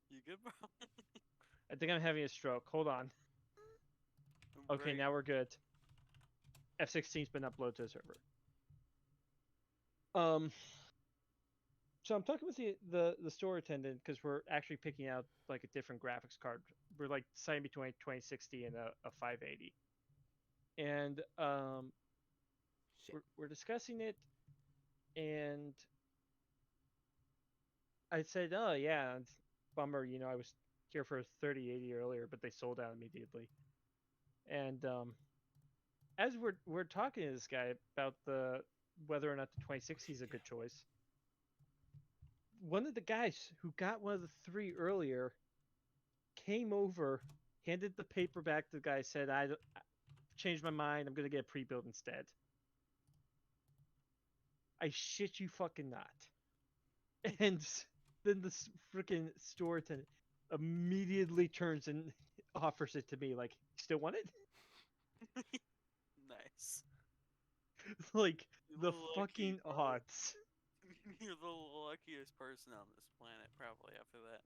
You good, bro? I think I'm having a stroke. Hold on. Okay, Great. now we're good. F-16's been uploaded to the server. So I'm talking with the store attendant because we're actually picking out like a different graphics card. We're like deciding between a 2060 and a 580. And we're discussing it, and I said, "Oh yeah, it's bummer. You know, I was here for a 3080 earlier, but they sold out immediately." And as we're talking to this guy about the whether or not the 2060 is a good choice, one of the guys who got one of the three earlier came over, handed the paper back to the guy, said, I changed my mind. I'm going to get a pre-built instead. I shit you fucking not. And then the freaking store attendant immediately turns and offers it to me like, still want it? Nice. Like, You're the lucky, fucking bro. odds. You're the luckiest person on this planet, probably, after that.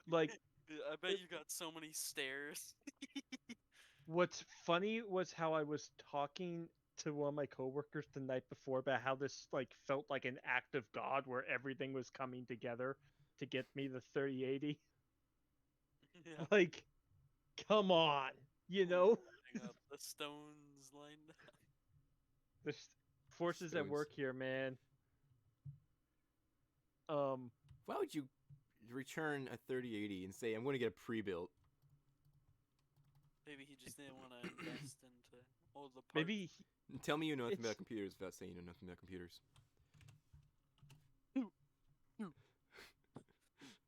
Like, I bet you got so many stares. what's funny was how I was talking to one of my coworkers the night before about how this like felt like an act of God where everything was coming together to get me the 3080. Yeah. Like, come on, you know? Lining up, the stones lined up. There's forces at Stones. work here, man. Why would you return a 3080 and say I'm going to get a pre-built? Maybe he just didn't want to invest into all the parts. Maybe Tell me you know nothing about computers without saying you know nothing about computers.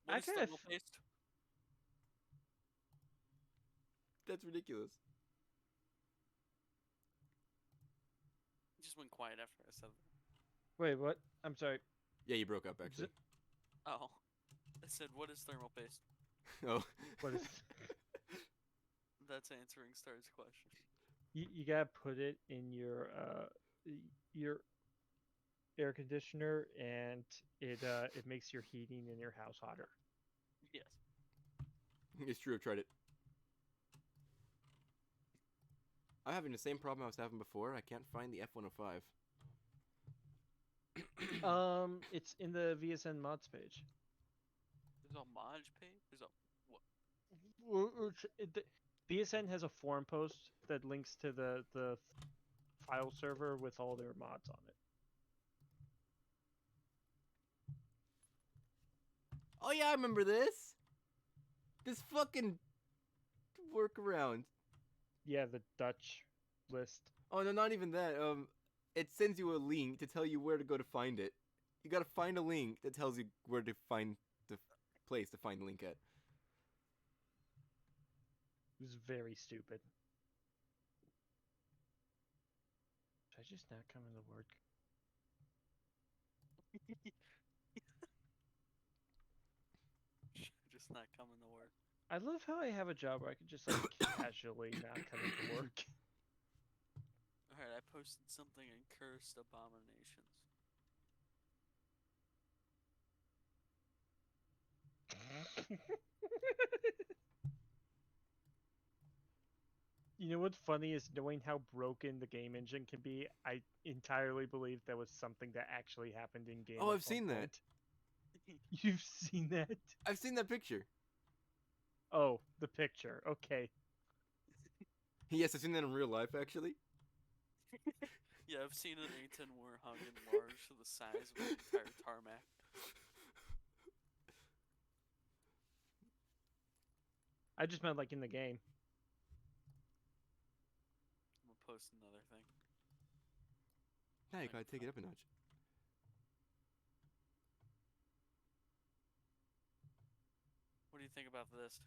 What is thermal paste? That's ridiculous. It just went quiet after I said that. Wait, what? I'm sorry. Yeah, you broke up actually. Oh. I said, what is thermal paste? Oh. What is? That's answering Star's question. You gotta put it in your air conditioner, and it makes your heating in your house hotter. Yes. It's true, I've tried it. I'm having the same problem I was having before. I can't find the F105. It's in the VSN mods page. There's a mod page? There's a what? VSN has a forum post that links to the file server with all their mods on it. Oh yeah, I remember this. This fucking workaround. Yeah, the Dutch list. Oh no, not even that. It sends you a link to tell you where to go to find it. You gotta find a link that tells you where to find the place to find the link at. It was very stupid. Should I just not come into work? Just not coming to work. I love how I have a job where I can just like casually not come into work. Alright, I posted something in Cursed Abominations. You know what's funny is knowing how broken the game engine can be. I entirely believe that was something that actually happened in game. Oh, I've seen that. You've seen that? I've seen that picture. Oh, the picture. Okay. Yes, I've seen that in real life, actually. Yeah, I've seen an A10 Warhog enlarged to the size of an entire tarmac. I just meant like in the game. I'm gonna post another thing. Now you gotta take it up a notch. What do you think about this?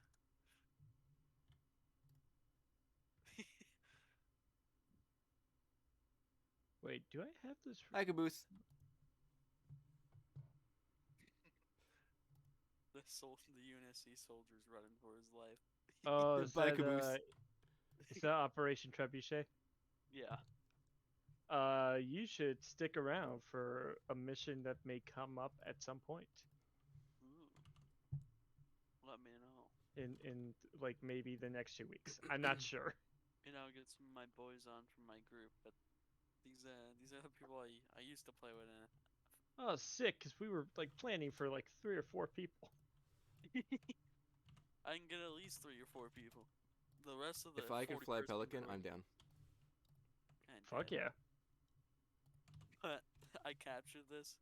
Wait, do I have this? Hi, Caboose. The UNSC soldier's running for his life. Oh, is Bye, that, Caboose. is that Operation Trebuchet? Yeah. You should stick around for a mission that may come up at some point. Ooh. Let me know. In like maybe the next 2 weeks. I'm not sure. get some of my boys on from my group, but these are the people I used to play with. Oh, sick! Because we were like planning for like 3 or 4 people. I can get at least 3 or 4 people. The rest of the If I could fly a 40 person pelican, board- I'm down. I'm Fuck dead. yeah! But I captured this,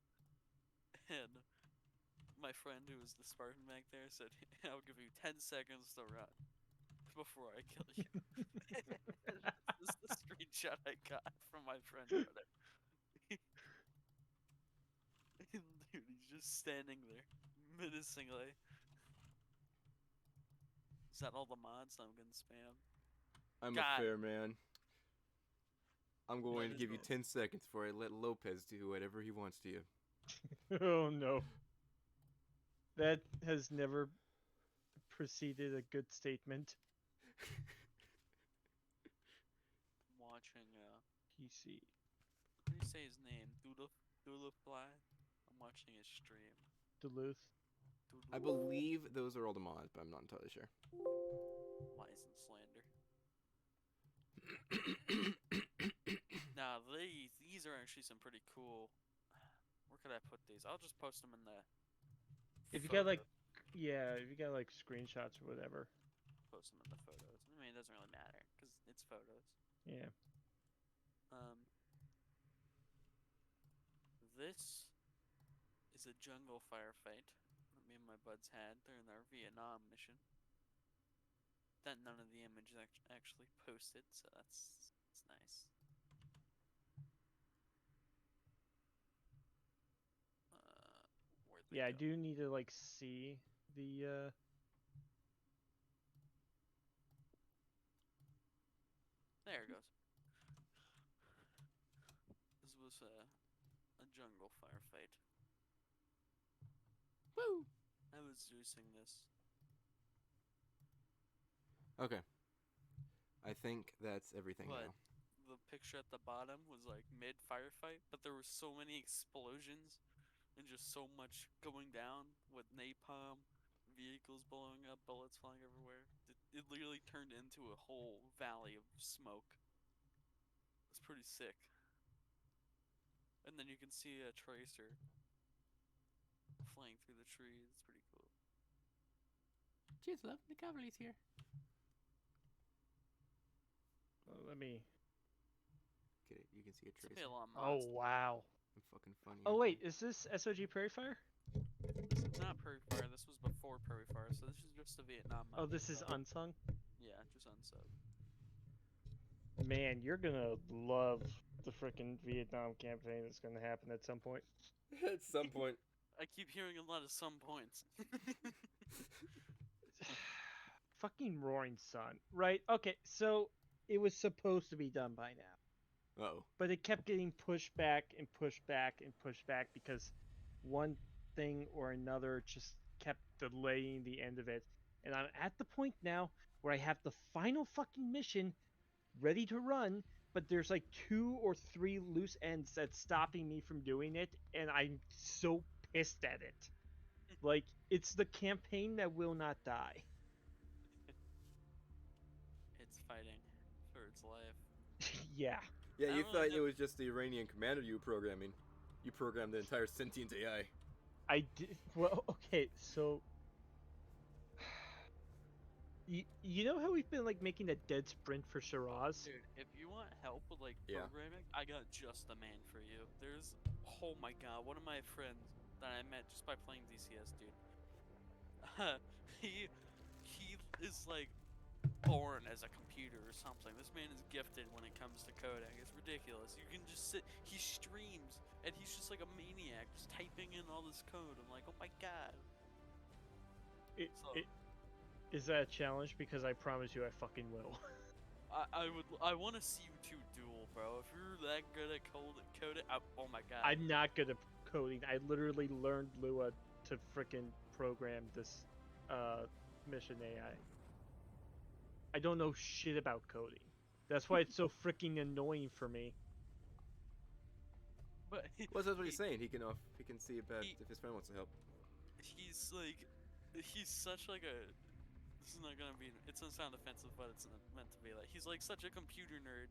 and my friend who was the Spartan back there said, "I'll give you 10 seconds to run before I kill you." This is the screenshot I got from my friend who wrote it. Dude, he's just standing there, menacingly. Is that all the mods I'm gonna spam? I'm God. a fair man. I'm going to is give you it. 10 seconds before I let Lopez do whatever he wants to you. Oh no. That has never preceded a good statement. I'm watching, PC. what do you say his name? Duluth Fly? I'm watching his stream. Duluth. I believe those are all the mods, but I'm not entirely sure. License slander. Now, these are actually some pretty cool. Where could I put these? I'll just post them in the. If you photos. got like, yeah, if you got like screenshots or whatever. Post them in the photos. I mean, it doesn't really matter because it's photos. Yeah. This is a jungle firefight that me and my buds had during our Vietnam mission. That none of the images actually posted, so that's nice. Where'd they Yeah, I go? do need to like see the. There it goes. This was a jungle firefight. Woo! I was Zeusing this. Okay. I think that's everything But now. the picture at the bottom was like mid firefight, but there were so many explosions and just so much going down with napalm, vehicles blowing up, bullets flying everywhere. It literally turned into a whole valley of smoke. It's pretty sick. And then you can see a tracer flying through the trees. It's pretty cool. Cheers, love. The cavalry's here. Well, let me. Get it? You can see a It's gonna tracer. be a lot of Oh mods. wow. I'm fucking funny. Oh wait, is this SOG Prairie Fire? This is not Prairie Fire. This was before Prairie Fire, so this is just a Vietnam mod. Oh, this is unsung. Yeah, just unsub. Man, you're gonna love the freaking Vietnam campaign that's gonna happen at some point. At some point. I keep hearing a lot of some points. Fucking Roaring Sun, right? Okay, so it was supposed to be done by now. Uh-oh. But it kept getting pushed back and pushed back and pushed back because one thing or another just kept delaying the end of it. And I'm at the point now where I have the final fucking mission ready to run, but there's like 2 or 3 loose ends that's stopping me from doing it, and I'm so pissed at it. Like, it's the campaign that will not die. It's fighting for its life. Yeah. Yeah, I you don't thought really it was just the Iranian commander you were programming. You programmed the entire sentient AI. I did. Well, okay, so you know how we've been like making a dead sprint for Shiraz? Dude, if you want help with like Yeah. programming, I got just the man for you. There's, oh my god, one of my friends that I met just by playing DCS, dude. he is like born as a computer or something. This man is gifted when it comes to coding. It's ridiculous. You can just sit. He streams and he's just like a maniac, just typing in all this code. I'm like, oh my god. Is that a challenge? Because I promise you I fucking will. I want to see you two duel, bro. If you're that good at coding, oh my god. I'm not good at coding. I literally learned Lua to frickin' program this mission AI. I don't know shit about coding. That's why it's so freaking annoying for me. But Well, that's what he's saying. He can see about if his friend wants to help. He's like, he's such like a This is not gonna be. It's gonna sound offensive, but it's meant to be like. He's like such a computer nerd.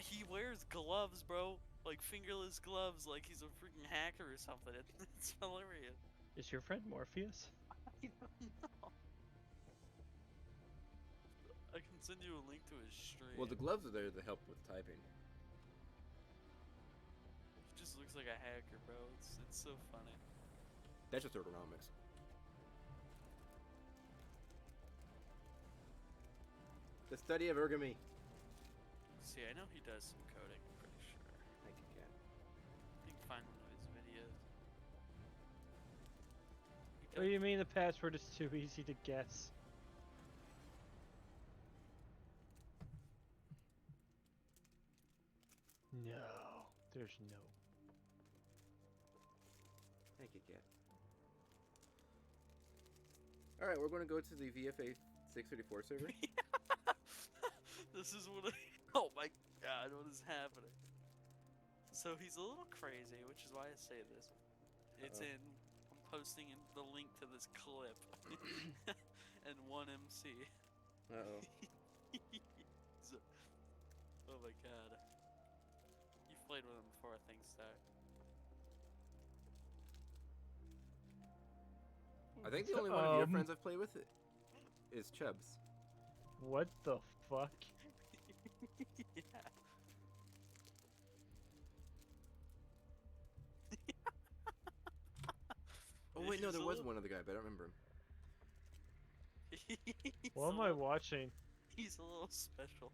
He wears gloves, bro. Like fingerless gloves, like he's a freaking hacker or something. It's hilarious. Is your friend Morpheus? I don't know. I can send you a link to his stream. Well, the gloves are there to help with typing. He just looks like a hacker, bro. It's so funny. That's just ergonomics. The study of ergonomy. See, I know he does some coding. I'm pretty sure. Thank you, Ken. You can find one of his videos. What do you mean the password is too easy to guess? No, there's no. Thank you, Ken. All right, we're going to go to the VFA 634 server. This is what I... Oh my god, what is happening? So he's a little crazy, which is why I say this. It's in... I'm posting in the link to this clip. And 1MC. Uh-oh. Oh my god. You've played with him before, I think, so... I think the only one of your friends I've played with is Chubbs. What the fuck? Yeah. Oh wait, no, there was one other guy, but I don't remember him. What am I watching? He's a little special.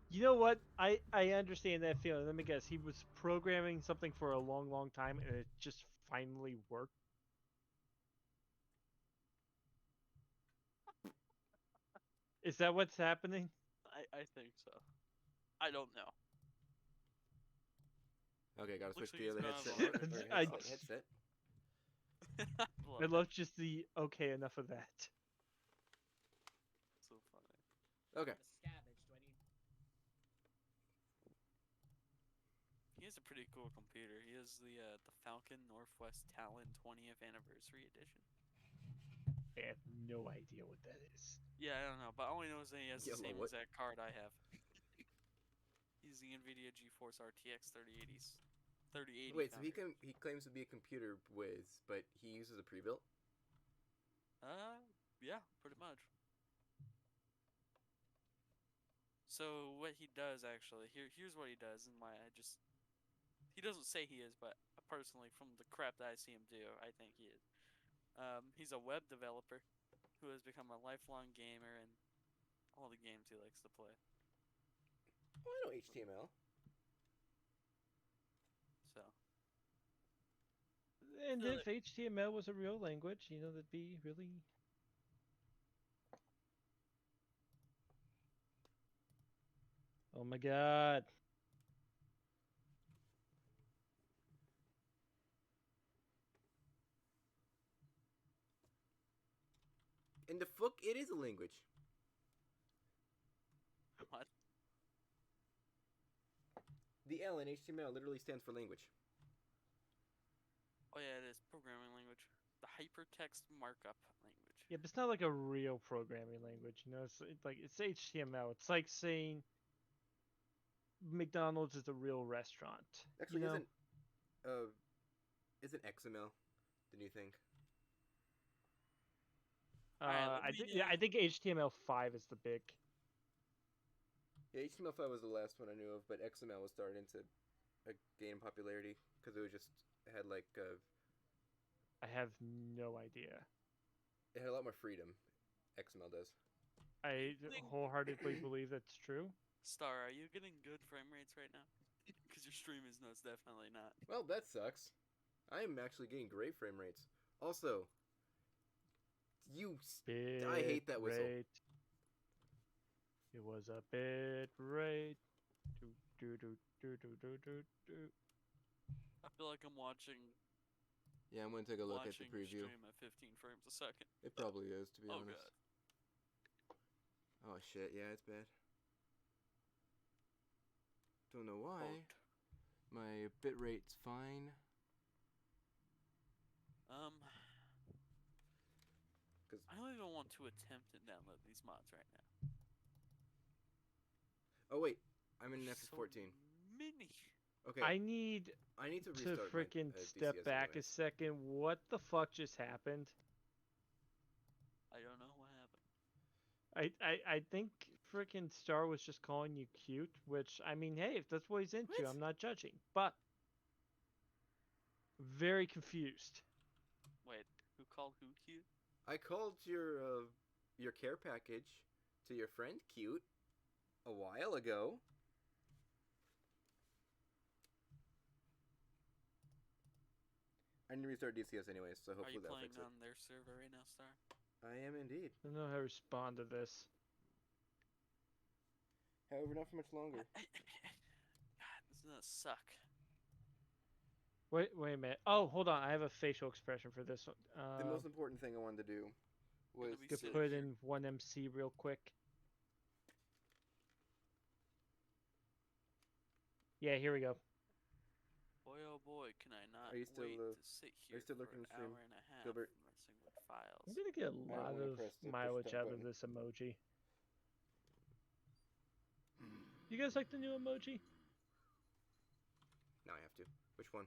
You know what? I understand that feeling. Let me guess. He was programming something for a long, long time, and it just finally worked. Is that what's happening? I think so. I don't know. Okay, gotta switch Looks to the like other he's headset. gone I- Headset. I love just the okay, enough of that. So funny. Okay. Scavenge. Do I need? He has a pretty cool computer. He has the Falcon Northwest Talon 20th Anniversary Edition. I have no idea what that is. Yeah, I don't know, but all I know is that he has the Yellow, same what? exact card I have. He's the NVIDIA GeForce RTX 3080. Wait, so founder. he claims to be a computer whiz, but he uses a pre-built? Yeah, pretty much. So what he does actually, here's what he does, and why he doesn't say he is, but personally from the crap that I see him do, I think he is. He's a web developer who has become a lifelong gamer and all the games he likes to play. Oh, I know HTML. So. And if HTML was a real language, you know, that'd be really... Oh my god. In the fuck, it is a language. What? The L in HTML literally stands for language. Oh yeah, it is programming language. The hypertext markup language. Yeah, but it's not like a real programming language, you know. It's like it's HTML. It's like saying McDonald's is a real restaurant. Actually, you know? Isn't XML the new thing? I think HTML5 is the big. Yeah, HTML5 was the last one I knew of, but XML was starting to gain popularity because it had like I have no idea. It had a lot more freedom. XML does. I wholeheartedly believe that's true. Star, are you getting good frame rates right now? Because your stream is most definitely not. Well, that sucks. I am actually getting great frame rates. Also, I hate that whistle. Rate. It was a bit rate. I feel like I'm watching. Yeah, I'm gonna take a look at the Watching your preview. stream at 15 frames a second. It probably is, to be Oh honest. god. Oh shit, yeah, it's bad. Don't know why. My bit rate's fine. Because I don't even want to attempt to download these mods right now. oh wait, I'm in There's FS14. Many. Okay. I need to restart my freaking step DCS back a anyways. second. What the fuck just happened? I don't know what happened. I think freaking Star was just calling you cute, which I mean, hey, if that's what he's into, I'm not judging. But very confused. Wait, who called who cute? I called your care package to your friend cute a while ago. I need to restart DCS anyways, so hopefully that'll fix it. Are you playing on their server right now, Star? I am indeed. I don't know how to respond to this. However, not for much longer. God, this is gonna suck. Wait a minute. Oh, hold on. I have a facial expression for this one. The most important thing I wanted to do was to put it in 1MC real quick. Yeah, here we go. Boy, oh boy, can I not Are you still, wait to sit here still for looking an to stream, hour and a half Gilbert? messing with files. I'm gonna get a lot of mileage out of button. this emoji. You guys like the new emoji? Now I have to. Which one?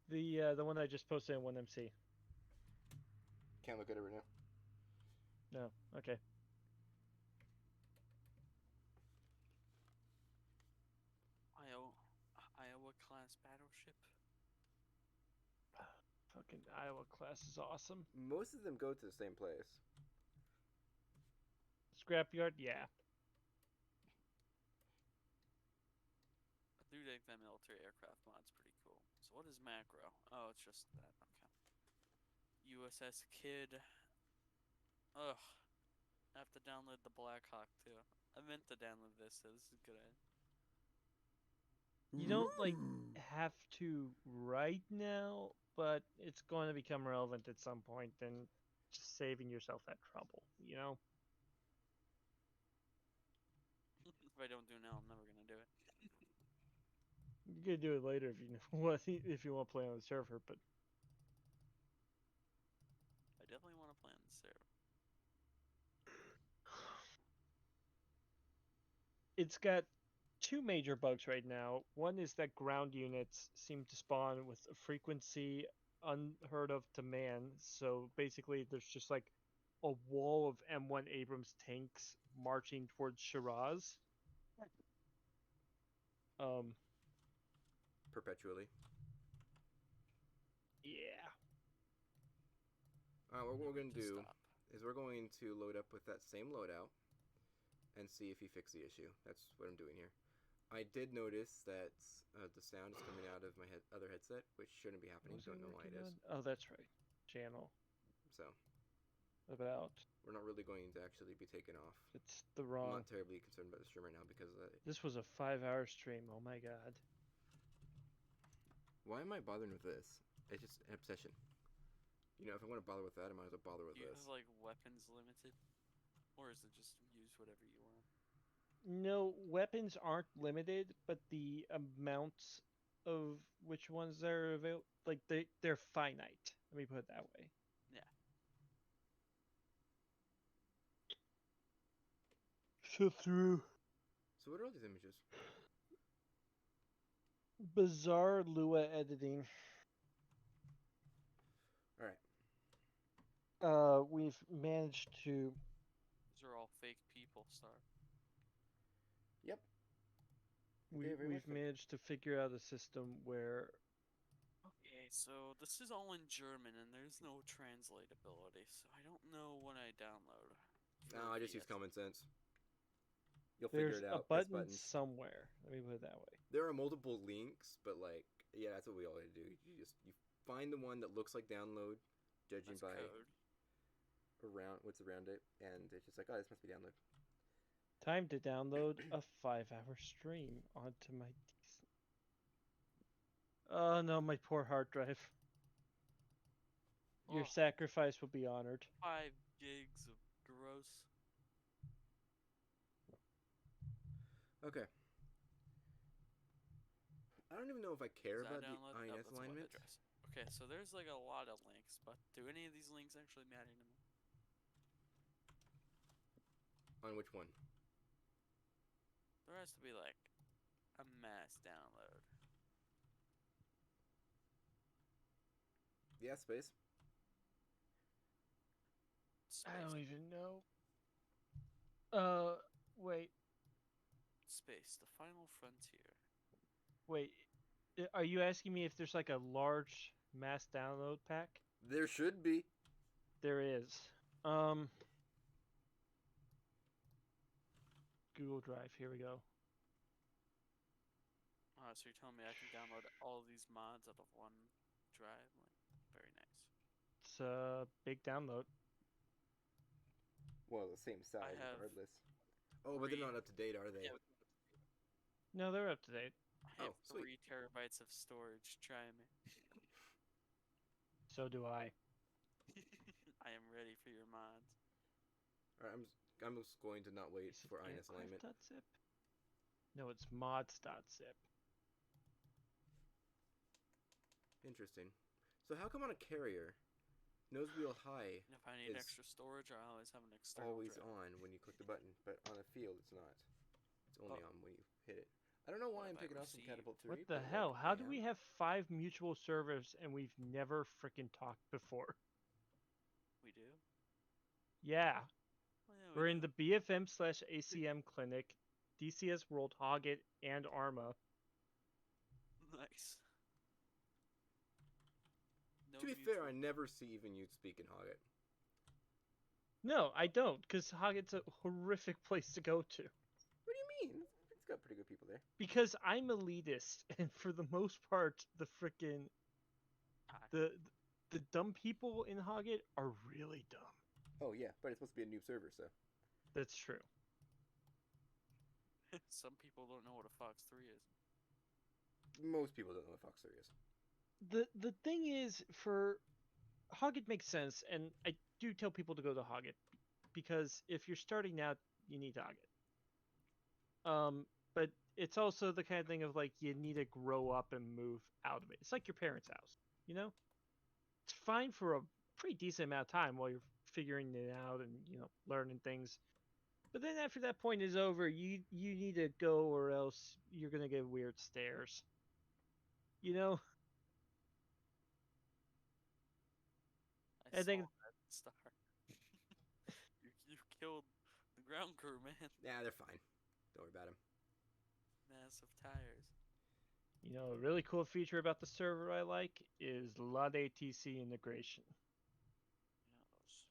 The one I just posted in 1MC. Can't look at it right now. No. Okay. Iowa class battleship. Fucking Iowa class is awesome. Most of them go to the same place. Scrapyard, yeah. I do think that military aircraft mod's pretty cool. So what is macro? Oh, it's just that. Okay. USS Kid. Ugh. I have to download the Black Hawk too. I meant to download this, so this is good. You don't like have to right now, but it's going to become relevant at some point, and just saving yourself that trouble, you know? If I don't do it now, I'm never gonna do it. You could do it later if you want if you want to play on the server, but I definitely want to play on the server. it's got two major bugs right now. One is that ground units seem to spawn with a frequency unheard of to man. So basically, there's just like a wall of M1 Abrams tanks marching towards Shiraz. Perpetually. Yeah. What we're going to do is we're going to load up with that same loadout and see if he fixed the issue. That's what I'm doing here. I did notice that the sound is coming out of my other headset, which shouldn't be happening. Don't know why it is. Oh, that's right. Channel. So. About. We're not really going to actually be taken off. It's the wrong. I'm not terribly concerned about the stream right now because of that. This was a 5-hour stream. Oh my god. Why am I bothering with this? It's just an obsession. You know, if I want to bother with that, I might as well bother with Do you this. have like weapons limited? Or is it just use whatever you want? No, weapons aren't limited, but the amounts of which ones are available, like they're finite. Let me put it that way. Yeah. So through. So what are all these images? Bizarre Lua editing. All right. We've managed to. These are all fake people, Star. Yep. We've managed to figure out a system where. Okay, so this is all in German and there's no translatability, so I don't know what I download. No, I just use common sense. You'll There's figure it out. a button somewhere. Let me put it that way. There are multiple links, but like, yeah, that's what we all do. You find the one that looks like download, judging by code. what's around it, and it's just like, oh, this must be download. Time to download a 5-hour stream onto my decent. Oh no, my poor hard drive. Your sacrifice will be honored. 5 gigs of gross. Okay. I don't even know if I care about the INS alignment. alignment. Okay. Okay, so there's like a lot of links, but do any of these links actually matter to me? On which one? There has to be like a mass download. Yeah, space. I don't Space. even know. Wait. Space, the final frontier. Wait. Are you asking me if there's like a large mass download pack? There should be. There is. Google Drive. Here we go. Oh, so you're telling me I can download all of these mods out of one drive? Like, very nice. It's a big download. Well, the same size, have regardless. Oh, but they're 3 not up to date, are they? Yeah. No, they're up to date. I have Oh, sweet. 3 terabytes of storage. Try me. So do I. I am ready for your mods. All right, I'm just going to not wait for INS alignment. Archive.zip? No, it's mods.zip. Interesting. So how come on a carrier, nose wheel high If I need is extra storage, I always have an external always drive. on when you click the button, but on a field it's not. It's only on when you hit it. I don't know why I'm picking off some Catapult 3. What the but, hell? like, How I do am. we have 5 mutual servers and we've never freaking talked before? We do? Yeah. Oh, yeah, We're in the BFM/ACM clinic, DCS World, Hoggett, and Arma. Nice. No To be mutual. fair, I never see even you speak in Hoggett. No, I don't, because Hoggett's a horrific place to go to. What do you mean? It's got pretty good people there. Because I'm elitist, and for the most part, the frickin' the dumb people in Hoggett are really dumb. Oh yeah, but it's supposed to be a new server, so. That's true. Some people don't know what a Fox 3 is. Most people don't know what Fox 3 is. The thing is, for Hoggett makes sense, and I do tell people to go to Hoggett, because if you're starting out, you need Hoggett. But it's also the kind of thing of like you need to grow up and move out of it. It's like your parents' house, you know? It's fine for a pretty decent amount of time while you're figuring it out and, you know, learning things. But then after that point is over, you need to go, or else you're gonna get weird stares. You know? I I saw think that star. you killed the ground crew, man. Yeah, they're fine. Don't worry about them. Massive tires. you know, a really cool feature about the server I like is LUT-ATC integration. Yeah, those.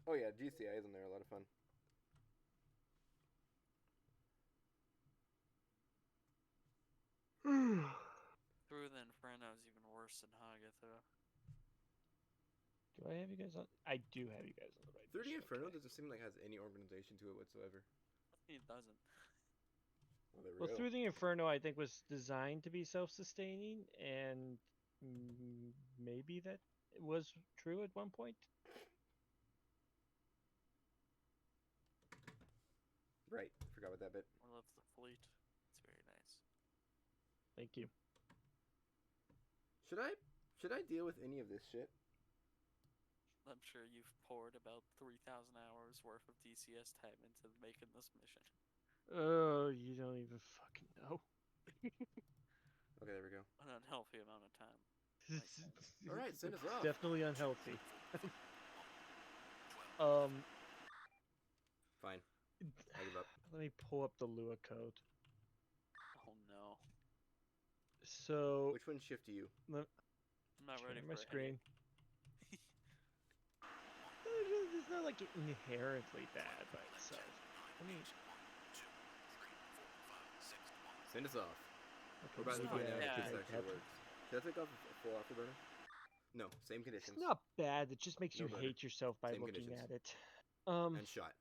Oh yeah, GCI is in there. A lot of fun. Through the Inferno is even worse than Haga, though. Do I have you guys on? I do have you guys on the right. 30 mission, Inferno okay. doesn't seem like it has any organization to it whatsoever. It doesn't. Well, there we Well, go. Through the Inferno, I think, was designed to be self-sustaining, and maybe that was true at one point. Right, forgot about that bit. I love the fleet. It's very nice. Thank you. Should I deal with any of this shit? I'm sure you've poured about 3,000 hours worth of DCS time into making this mission. Oh, you don't even fucking know. Okay, there we go. An unhealthy amount of time. All right, send us off. Definitely unhealthy. Fine. I give up. Let me pull up the Lua code. Oh no. So Which one's shift to you? I'm not ready my for screen. It's not like inherently bad by itself. Let me. Send us off. Okay, We're about to maybe find I out if can this make actually that- works. Should I take off a full afterburner? No, same conditions. It's not bad. It just makes No you burner. hate yourself by Same looking conditions. at it. And shot.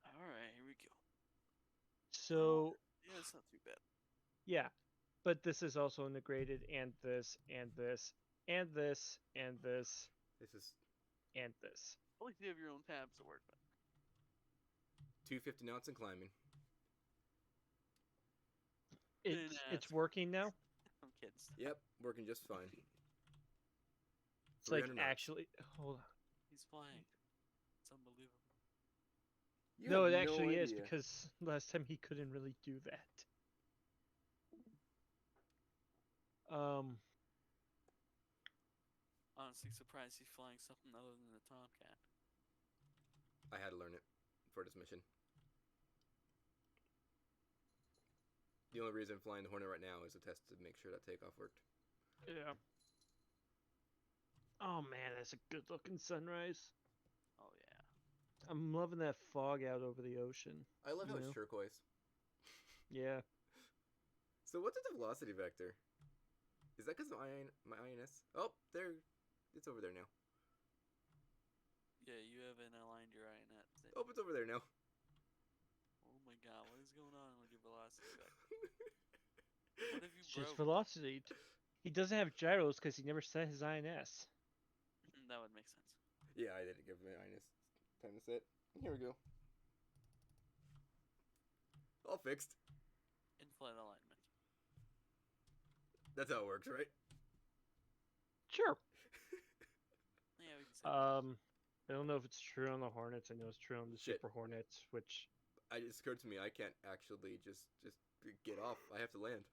Alright, here we go. So Yeah, it's not too bad. yeah, but this is also integrated, and this, and this, and this, and this. This is. And this. At least you have your own tabs to work with. 250 knots and climbing. It's working now. I'm kidding. Yep, working just fine. It's like 300 knots. actually. Hold on. He's flying. It's unbelievable. You No, have it actually is idea. because last time he couldn't really do that. Honestly, surprised he's flying something other than the Tomcat. I had to learn it for this mission. The only reason I'm flying the Hornet right now is a test to make sure that takeoff worked. Yeah. Oh man, that's a good looking sunrise. Oh yeah. I'm loving that fog out over the ocean. I love how you it's know? turquoise. Yeah. So what's the velocity vector? Is that because of my INS? Oh, there, it's over there now. Yeah, you haven't aligned your INet. Oh, it's over there now. Oh my god, what is going on with your velocity vector? What have you It's just broke? velocity. He doesn't have gyros because he never set his INS. That would make sense. Yeah, I didn't give my INS time to set. Here we go. All fixed. In-flight alignment. That's how it works, right? Sure. Yeah, we can say I don't know if it's true on the Hornets. I know it's true on the Shit. Super Hornets, which It just occurred to me I can't actually just get off. I have to land.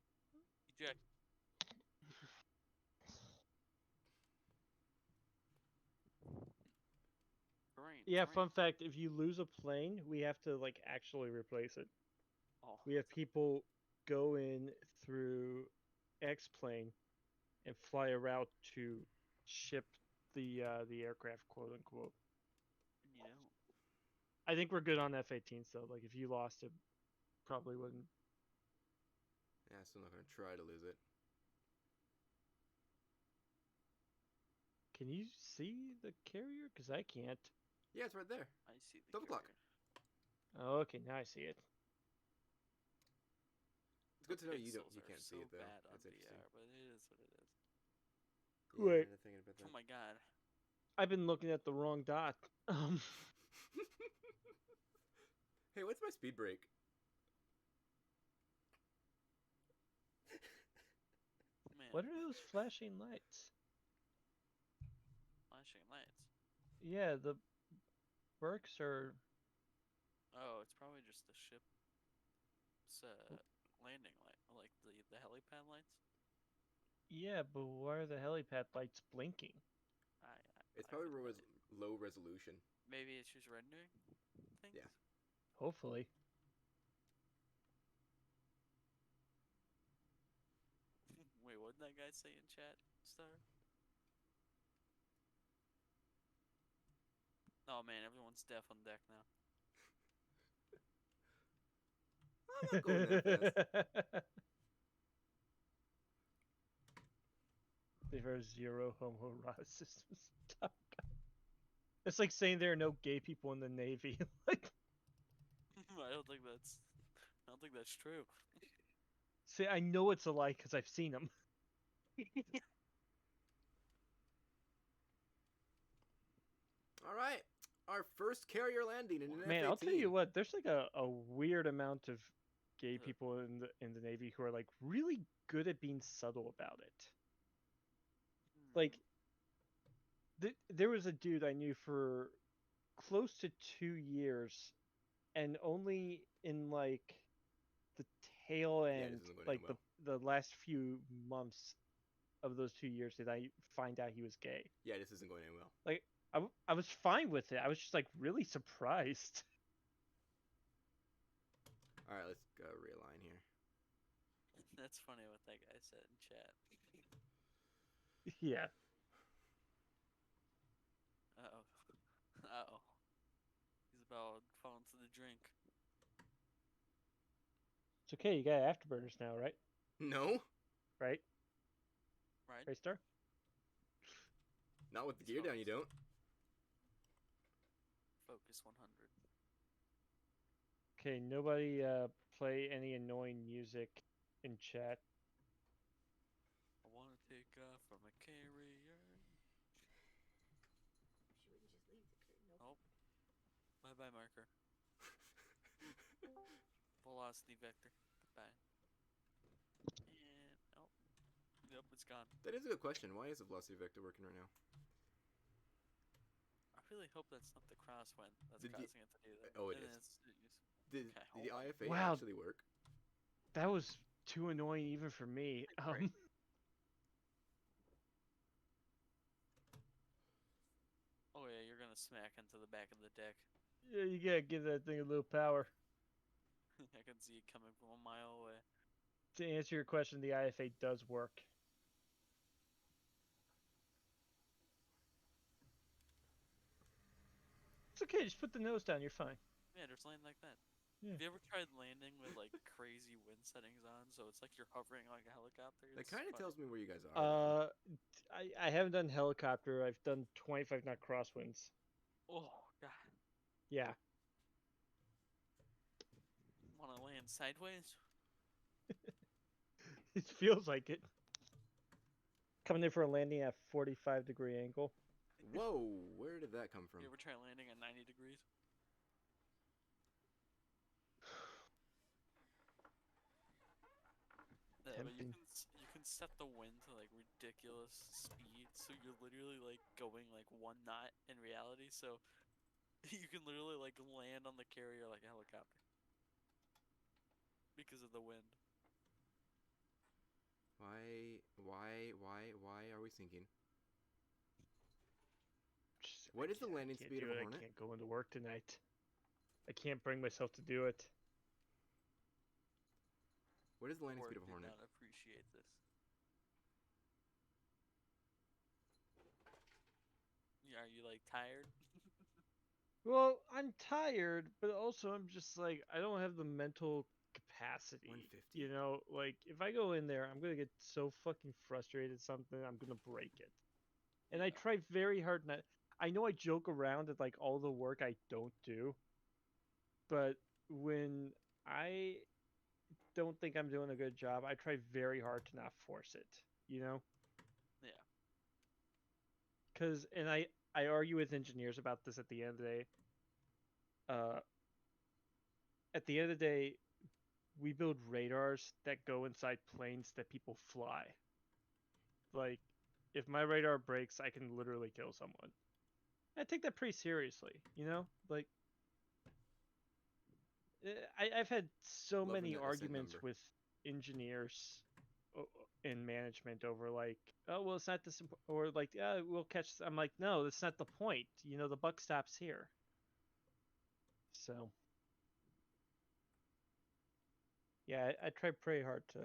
Eject. Terrain. yeah. Terrain. Fun fact: if you lose a plane, we have to like actually replace it. Oh, We have people go in through X plane and fly a route to ship the aircraft, quote unquote. you don't. I think we're good on F-18s though. Like if you lost it, probably wouldn't. Yeah, still not gonna try to lose it. Can you see the carrier? Because I can't. Yeah, it's right there. I see the Double clock. Oh, okay, now I see it. It's good to know you Pixels can't are see so it though. bad on That's interesting. VR, but it is what it is. Yeah, Wait. I'm thinking about that. Oh my god. I've been looking at the wrong dot. Hey, what's my speed brake? Man. What are those flashing lights? Flashing lights. Yeah, the Burks are. Oh, it's probably just the ship's landing light, like the helipad lights. Yeah, but why are the helipad lights blinking? It's probably low resolution. Maybe it's just rendering things. Yeah. Hopefully. Wait, what did that guy say in chat, Star? Oh man, everyone's deaf on deck now. I'm not going that fast. There are zero homoeroticism. It's like saying there are no gay people in the Navy. Like, I don't think that's true. see, I know it's a lie because I've seen them. All right, our first carrier landing in an Man, F-18. I'll tell you what. There's like a weird amount of gay people in the Navy who are like really good at being subtle about it. Like, there was a dude I knew for close to 2 years, and only in like the tail this end, isn't going like well. the last few months of those 2 years, did I find out he was gay. Yeah, this isn't going any well. Like, I was fine with it. I was just like really surprised. All right, let's go realign here. That's funny what that guy said in chat. Yeah. Uh-oh. Uh-oh. He's about to fall into the drink. It's okay. You got afterburners now, right? No. Right? Right? Right, Star? Not with the gear down, you don't. Focus 100. Okay, nobody play any annoying music in chat. I want to take off from a carrier. She wouldn't just leave the curtain open. Oh. Bye-bye, marker. Velocity vector. Goodbye. And, oh. Yep, it's gone. That is a good question. Why is the velocity vector working right now? I really hope that's not the crosswind that's Did the- causing it to do that. Oh, it And is. it's- Did okay, the hold on. IFA Wow. actually work? That was too annoying even for me. Right. Oh yeah, you're gonna smack into the back of the deck. Yeah, you gotta give that thing a little power. I can see it coming from a mile away. To answer your question, the IFA does work. It's okay, just put the nose down, you're fine. Yeah, just land like that. Yeah. Have you ever tried landing with like crazy wind settings on, so it's like you're hovering like a helicopter? That It's kind of funny. tells me where you guys are. I haven't done helicopter, I've done 25 knot crosswinds. Oh god. Yeah. Wanna land sideways? It feels like it. Coming in for a landing at 45-degree angle. Whoa, where did that come from? You ever try landing at 90 degrees? Yeah, but Tempting. you can set the wind to like ridiculous speed, so you're literally like going like 1 knot in reality. So you can literally like land on the carrier like a helicopter because of the wind. Why are we sinking? What is the landing Can't speed do of a it. Hornet? I can't go into work tonight. I can't bring myself to do it. What is the landing Work speed of a did Hornet? not appreciate this. Yeah, are you like tired? Well, I'm tired, but also I'm just like, I don't have the mental capacity. 150? You know, like if I go in there, I'm gonna get so fucking frustrated at something, I'm gonna break it. And I try very hard not. I know I joke around at like all the work I don't do, but when I don't think I'm doing a good job, I try very hard to not force it. You know? Yeah. Because I argue with engineers about this at the end of the day. At the end of the day, we build radars that go inside planes that people fly. Like, if my radar breaks, I can literally kill someone. I take that pretty seriously, you know? Like, I've had so Love when many that the same arguments number. with engineers in management over like, oh well, it's not this or like, yeah, we'll catch. I'm like, no, that's not the point. You know, the buck stops here. So, yeah, I try pretty hard to.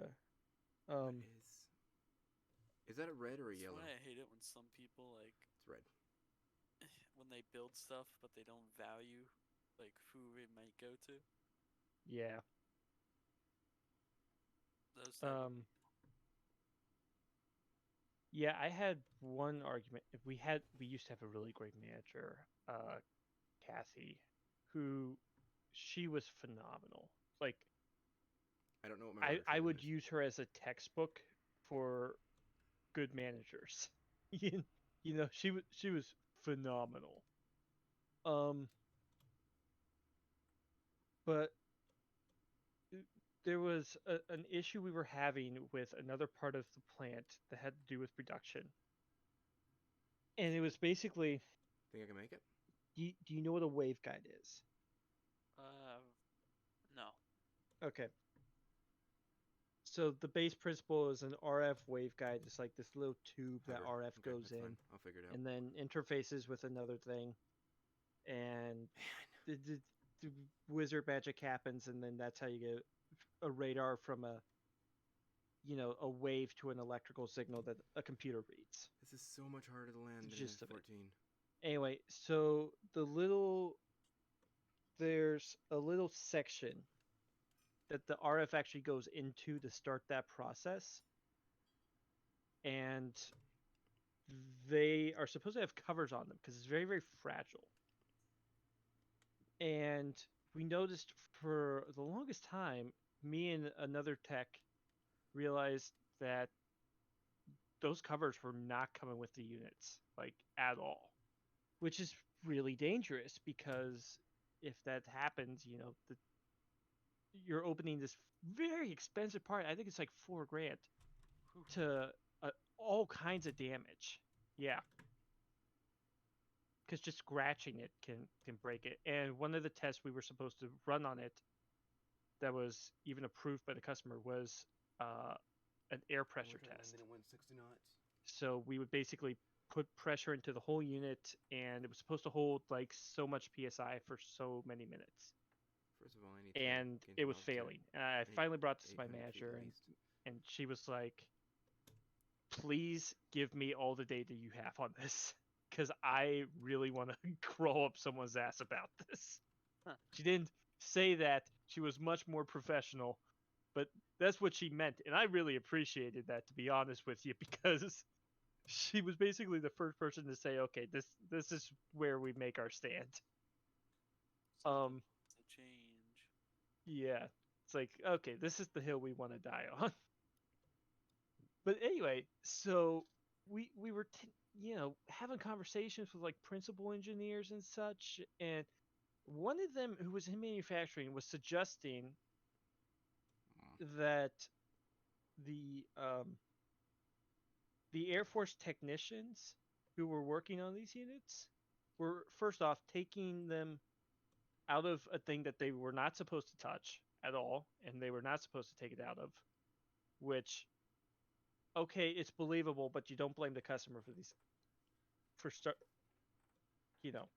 Is that a red or a That's yellow? why I hate it when some people like It's red. when they build stuff but they don't value like who it might go to. Yeah. Those type of people. Yeah, I had one argument. We used to have a really great manager, Kathy, who she was phenomenal. Like, I don't know what my I would use her as a textbook for good managers. you know, she was phenomenal. But there was an issue we were having with another part of the plant that had to do with production. And it was basically, think I can make it? Do you know what a waveguide is? No. Okay. So the base principle is an RF waveguide. It's like this little tube that Hybrid. RF Okay, goes that's fine. in, I'll figure it out. and then interfaces with another thing, and the wizard magic happens, and then that's how you get a radar from a wave to an electrical signal that a computer reads. This is so much harder to land than Gist in of it. 14. Anyway, so there's a little section that the RF actually goes into to start that process. And they are supposed to have covers on them because it's very, very fragile. And we noticed for the longest time, me and another tech realized that those covers were not coming with the units, like at all, which is really dangerous because if that happens, you're opening this very expensive part. I think it's like $4,000 to all kinds of damage. Yeah. Because just scratching it can break it. And one of the tests we were supposed to run on it that was even approved by the customer was an air pressure test. And then it went 60 knots. So we would basically put pressure into the whole unit, and it was supposed to hold like so much psi for so many minutes. First of all, I need and it was failing. And I finally brought this to my 800 feet at manager, least. and she was like, "Please give me all the data you have on this, because I really want to crawl up someone's ass about this." Huh. She didn't say that. She was much more professional, but that's what she meant, and I really appreciated that, to be honest with you, because she was basically the first person to say, "Okay, this is where we make our stand." It's a change. Yeah, it's like, okay, this is the hill we want to die on. But anyway, so we were having conversations with like principal engineers and such, and one of them who was in manufacturing was suggesting that the Air Force technicians who were working on these units were first off taking them out of a thing that they were not supposed to touch at all, and they were not supposed to take it out of, which, okay, it's believable, but you don't blame the customer for these, you know.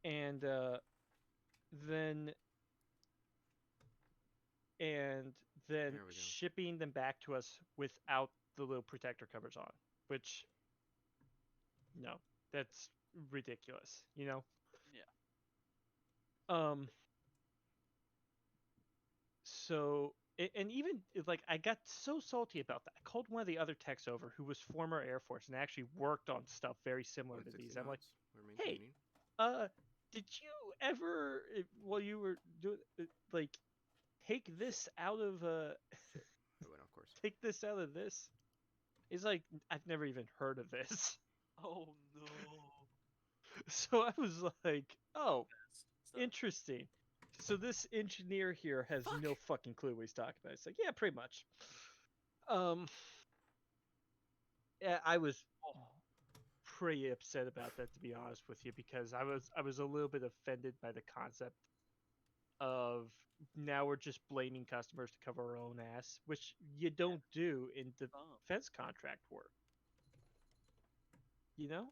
And then shipping them back to us without the little protector covers on, which, no, that's ridiculous, Yeah. So, and even like, I got so salty about that. I called one of the other techs over who was former Air Force and actually worked on stuff very similar to these. I'm like, "Hey, did you ever, while you were doing, like, take this out of Shit, it went off course. take this out of this?" He's like, "I've never even heard of this." Oh no. So I was like, "Oh, interesting." So this engineer here has no fucking clue what he's talking about. It's like, yeah, pretty much. Yeah, I was pretty upset about that, to be honest with you, because I was a little bit offended by the concept of now we're just blaming customers to cover our own ass, which you don't do in defense contract work. Sounds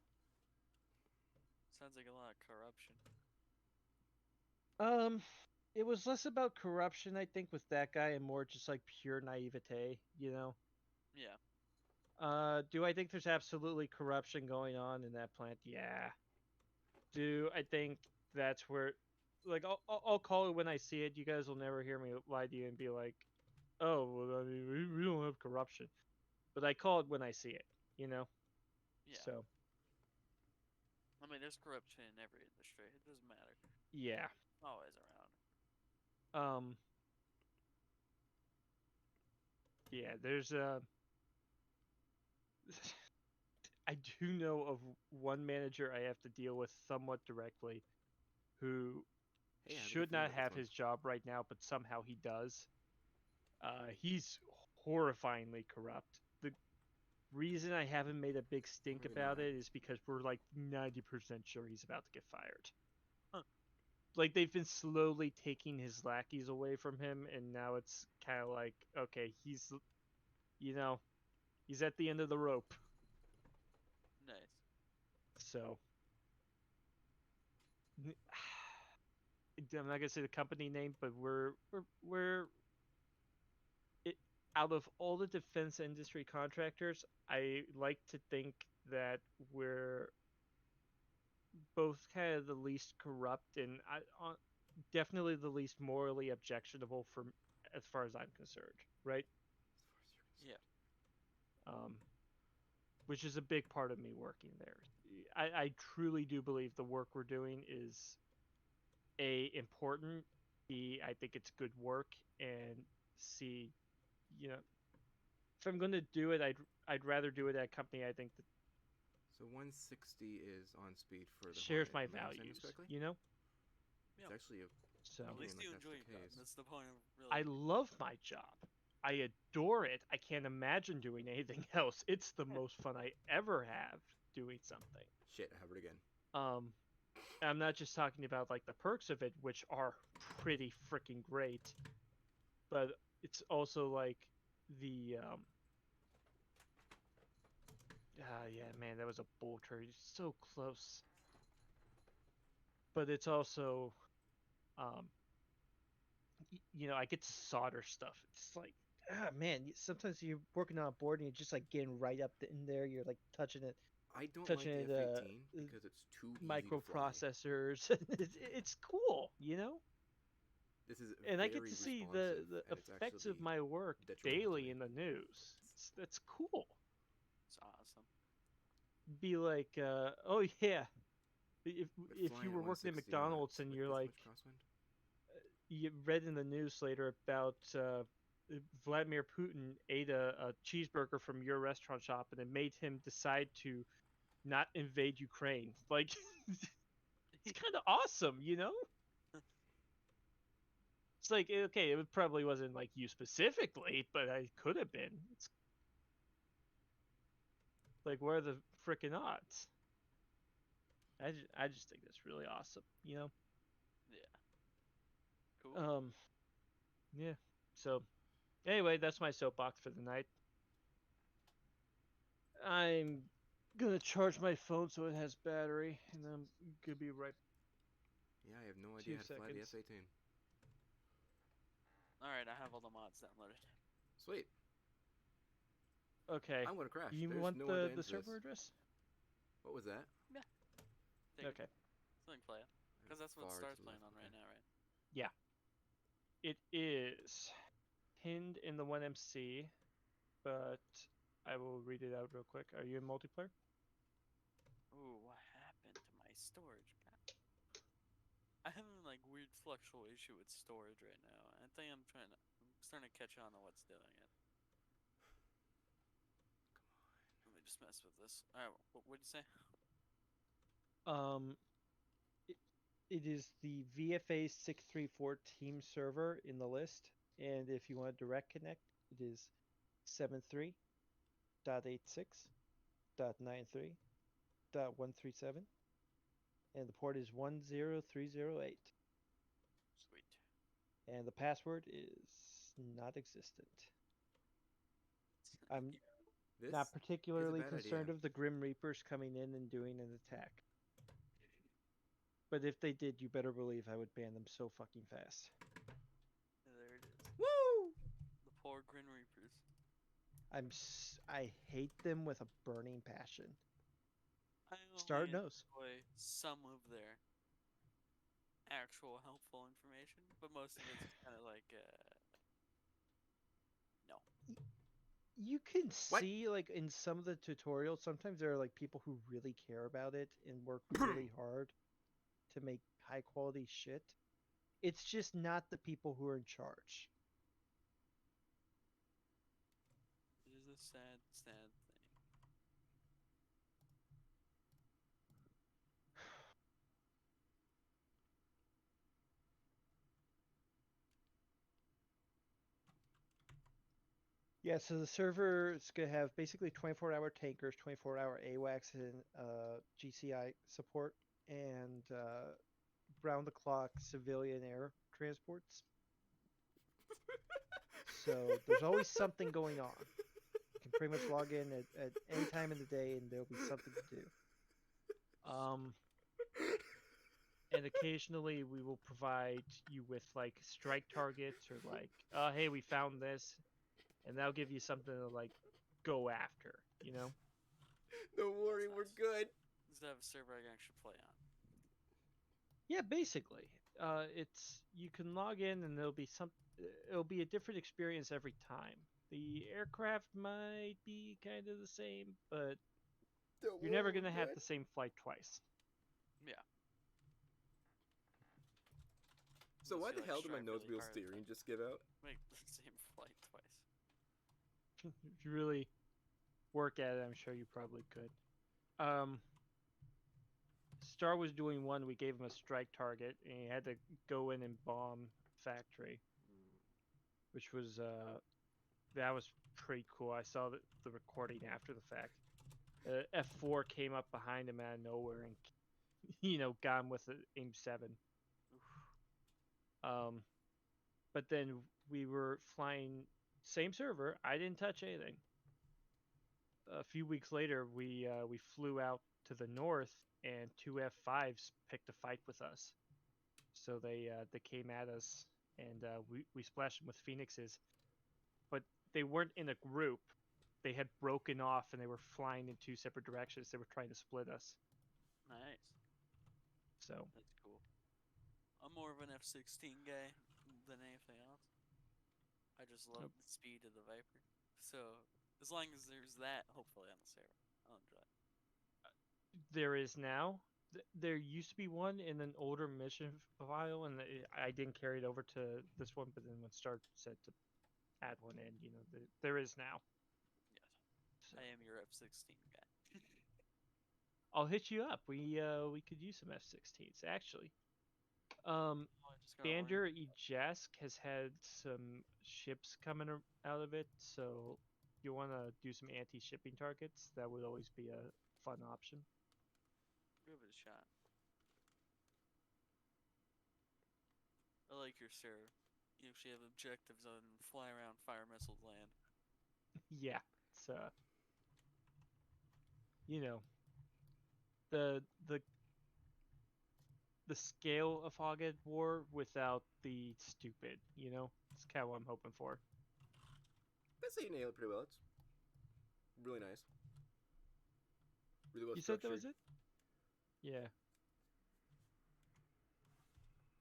like a lot of corruption. It was less about corruption, I think, with that guy, and more just like pure naivete, Yeah. Do I think there's absolutely corruption going on in that plant? Yeah. Do I think that's where, like, I'll call it when I see it. You guys will never hear me lie to you and be like, "Oh, well, I mean, we don't have corruption," but I call it when I see it. Yeah. So. I mean, there's corruption in every industry. It doesn't matter. Yeah. Always around. Yeah, there's I do know of one manager I have to deal with somewhat directly who should not have his job right now, but somehow he does. He's horrifyingly corrupt. The reason I haven't made a big stink about it is because we're like 90% sure he's about to get fired. Huh. Like, they've been slowly taking his lackeys away from him, and now it's kind of like, okay, he's at the end of the rope. Nice. So, I'm not gonna say the company name, but we're out of all the defense industry contractors, I like to think that we're both kind of the least corrupt and definitely the least morally objectionable, from as far as I'm concerned, right? Yeah. Which is a big part of me working there. I truly do believe the work we're doing is important. B, I think it's good work, and C, if I'm going to do it, I'd rather do it at a company I think that So 160 is on speed for the shares Hornet. my values. Yeah. It's actually a. At least you enjoy your job. That's the point of really. I love my job. I adore it. I can't imagine doing anything else. It's the most fun I ever have doing something. Shit, I have it again. I'm not just talking about like the perks of it, which are pretty freaking great, but it's also like the yeah, man, that was a bolter. So close. But it's also I get to solder stuff. It's like, man, sometimes you're working on a board and you're just like getting right up in there. You're like touching it, I don't like the F-18 because it's too easy to fly. microprocessors. It's cool, This is and I get very to see responsive, the and it's effects of actually my work detrimental to daily me. in the news. That's cool. It's awesome. Be like, oh yeah, if Flying you at were working at 160 McDonald's knots and with you're this like, much crosswind. you read in the news later about Vladimir Putin ate a cheeseburger from your restaurant shop and it made him decide to not invade Ukraine. Like, it's kind of awesome, It's like, okay, it probably wasn't like you specifically, but I could have been. It's like, what are the freaking odds? I just think that's really awesome, Yeah. Cool. Yeah. So, anyway, that's my soapbox for the night. I'm gonna charge my phone so it has battery, and I'm gonna be right. Yeah, I have no idea 2 how to fly the seconds. F-18. Alright, I have all the mods downloaded. Sweet. Okay. I'm gonna crash. You There's want no way to the enter server this. address? What was that? Yeah. Okay. Something play it. Because that's what Far Star's to the playing left, on right okay. now, right? Yeah. It is pinned in the 1MC, but I will read it out real quick. Are you in multiplayer? Ooh, what happened to my storage? God. I'm having like weird fluctuation with storage right now. I think I'm starting to catch on to what's doing it. Let me just mess with this. Alright, what'd you say? It is the VFA 634 team server in the list, and if you want a direct connect, it is 73.86.93.137, and the port is 10308. Sweet. And the password is not existent. I'm This not is a particularly bad concerned idea. of the Grim Reapers coming in and doing an attack. But if they did, you better believe I would ban them so fucking fast. There it is. Woo! The poor Grin Reapers. I hate them with a burning passion. I Star only knows. enjoy some of their actual helpful information, but most of it's kind of like, no. You can see like in some of the tutorials, sometimes there are like people who really care about it and work really hard to make high quality shit. It's just not the people who are in charge. It is a sad, sad thing. Yeah, so the server is going to have basically 24-hour tankers, 24-hour AWACS, and GCI support, and round-the-clock civilian air transports. So there's always something going on. You can pretty much log in at any time of the day, and there'll be something to do. And occasionally we will provide you with like strike targets or like, oh hey, we found this, and that'll give you something to like go after, Don't worry, we're good. Does it have a server I can actually play on? Yeah, basically. It's you can log in and it'll be a different experience every time. The aircraft might be kind of the same, but you're never gonna have the same flight twice. Yeah. So Unless why you, the like, hell did my strive nose really wheel hard steering to just give out? make the same flight twice. If you really work at it, I'm sure you probably could. Star was doing one. We gave him a strike target, and he had to go in and bomb factory, which was that was pretty cool. I saw the recording after the fact. F4 came up behind him out of nowhere and got him with an aim 7. But then we were flying same server. I didn't touch anything. A few weeks later, we flew out to the north, and two F5s picked a fight with us. So they came at us, and we splashed them with Phoenixes, but they weren't in a group. They had broken off, and they were flying in two separate directions. They were trying to split us. Nice. So that's cool. I'm more of an F-16 guy than anything else. I just love the speed of the Viper. So as long as there's that, hopefully on the server, I'll enjoy it. There is now. There used to be one in an older mission file, and I didn't carry it over to this one. But then when Start said to add one in, there is now. Yes, I am your F-16 guy. I'll hit you up. We could use some F-16s actually. Bander Ejask has had some ships coming out of it, so if you want to do some anti-shipping targets, that would always be a fun option. Give it a shot. I like your server. You actually have objectives on fly around, fire missiles, land. Yeah, it's the scale of Hogged War without the stupid. It's kind of what I'm hoping for. I'd say you nailed it pretty well. It's really nice. Really well You said structured. that was it? Yeah.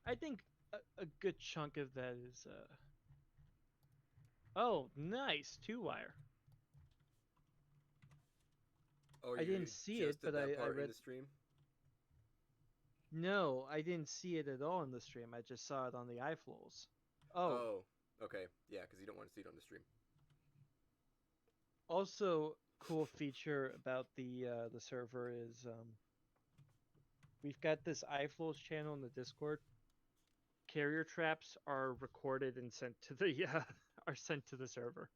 I think a good chunk of that is oh, nice 2-wire. Oh, I didn't see just it, but that I part read in the stream. No, I didn't see it at all in the stream. I just saw it on the iFlows. Oh, okay. Yeah, because you don't want to see it on the stream. Also, cool feature about the server is we've got this iFlows channel in the Discord. Carrier traps are recorded and sent to the server.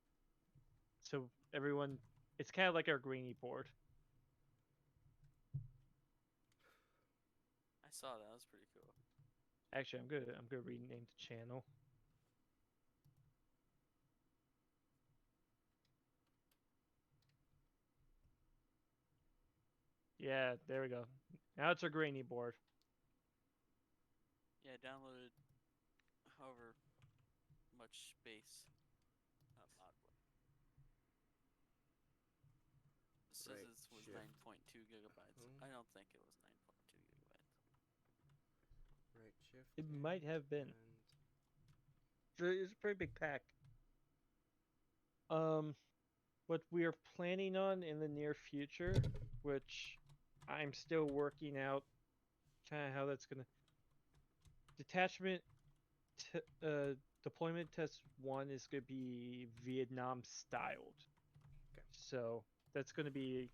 So everyone, it's kind of like our greenie board. I saw that. That was pretty cool. Actually, I'm gonna rename the channel. Yeah, there we go. Now it's our greenie board. Yeah, downloaded however much space module. It says Right, it was shift. 9.2 gigabytes. I don't think it was 9.2 gigabytes. Right, shift. It might have been. It's a pretty big pack. What we are planning on in the near future, which I'm still working out kind of how that's gonna deployment test 1 is gonna be Vietnam styled. Okay. So that's gonna be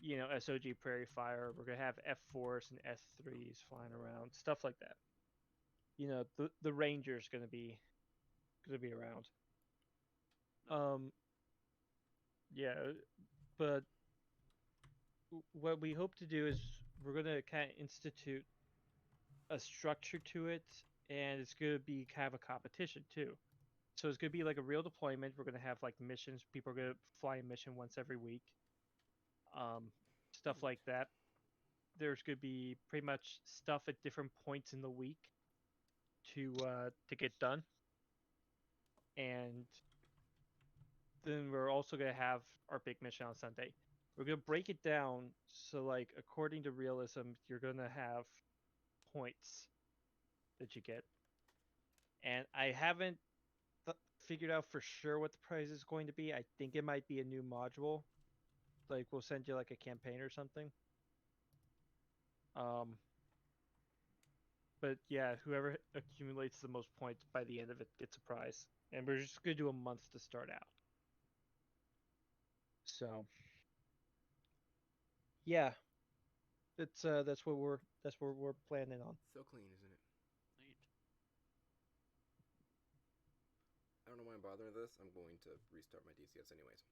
SOG Prairie Fire. We're gonna have F4s and S3s flying around, stuff like that. The Ranger's gonna be around. Yeah, but what we hope to do is we're gonna kind of institute a structure to it, and it's gonna be kind of a competition too. So it's gonna be like a real deployment. We're gonna have like missions. People are gonna fly a mission once every week. Stuff like that. There's gonna be pretty much stuff at different points in the week to get done, and then we're also gonna have our big mission on Sunday. We're gonna break it down so, like, according to realism, you're gonna have points that you get, and I haven't figured out for sure what the prize is going to be. I think it might be a new module. Like, we'll send you like a campaign or something. But yeah, whoever accumulates the most points by the end of it gets a prize, and we're just gonna do a month to start out. So yeah, that's what we're planning on. So clean, isn't it? Neat. I don't know why I'm bothering with this. I'm going to restart my DCS anyways.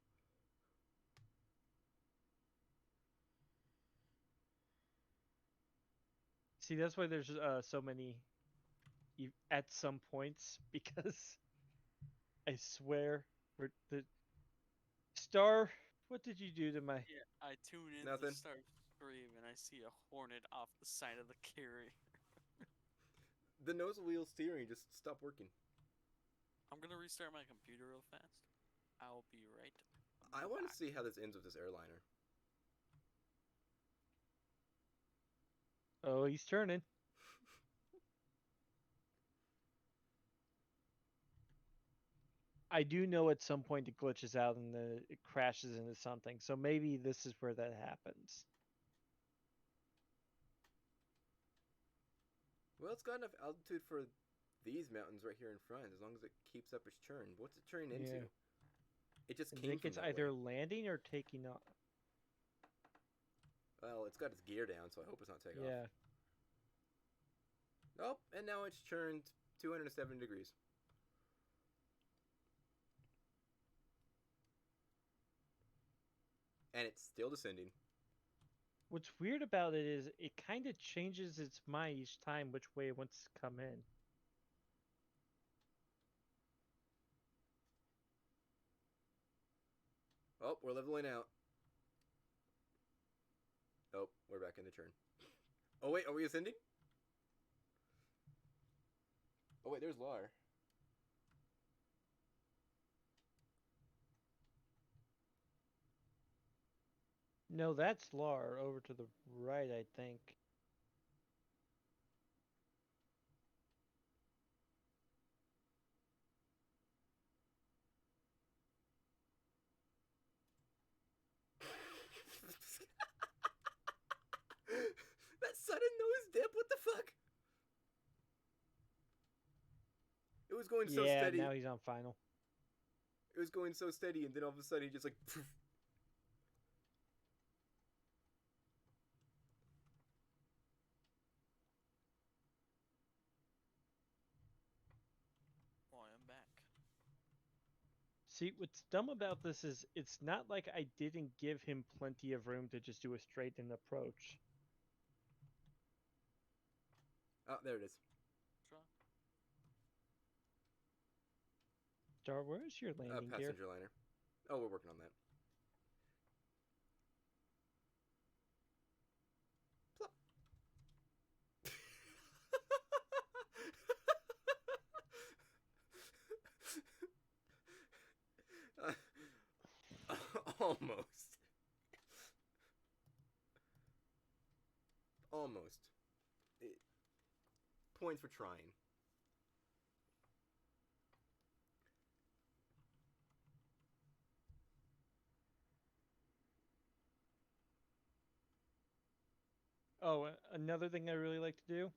See, that's why there's so many at some points, because I swear the Star, what did you do to my... Yeah, I tune in Nothing. to start stream and I see a hornet off the side of the carrier. The nose wheel steering just stopped working. I'm gonna restart my computer real fast. I'll be right I want back. to see how this ends with this airliner. Oh, he's turning. I do know at some point it glitches out and it crashes into something. So maybe this is where that happens. Well, it's got enough altitude for these mountains right here in front, as long as it keeps up its churn. What's it turning into? Yeah. It just I came think from it's that either way. landing or taking off. Well, it's got its gear down, so I hope it's not takeoff. Yeah. Oh, and now it's churned 270 degrees. And it's still descending. What's weird about it is it kind of changes its mind each time which way it wants to come in. Oh, we're leveling out. Oh, we're back in the churn. Oh, wait, are we ascending? Oh, wait, there's Lar. No, that's Lar over to the right, I think. That sudden nose dip, what the fuck? It was going so Yeah, steady. now he's on final. It was going so steady, and then all of a sudden he just like... Oh, I'm back. See, what's dumb about this is it's not like I didn't give him plenty of room to just do a straight-in approach. Oh, there it is. Star, where is your landing gear? Passenger liner. Oh, we're working on that. Plop. Almost. Almost. Points for trying. Oh, another thing I really like to do.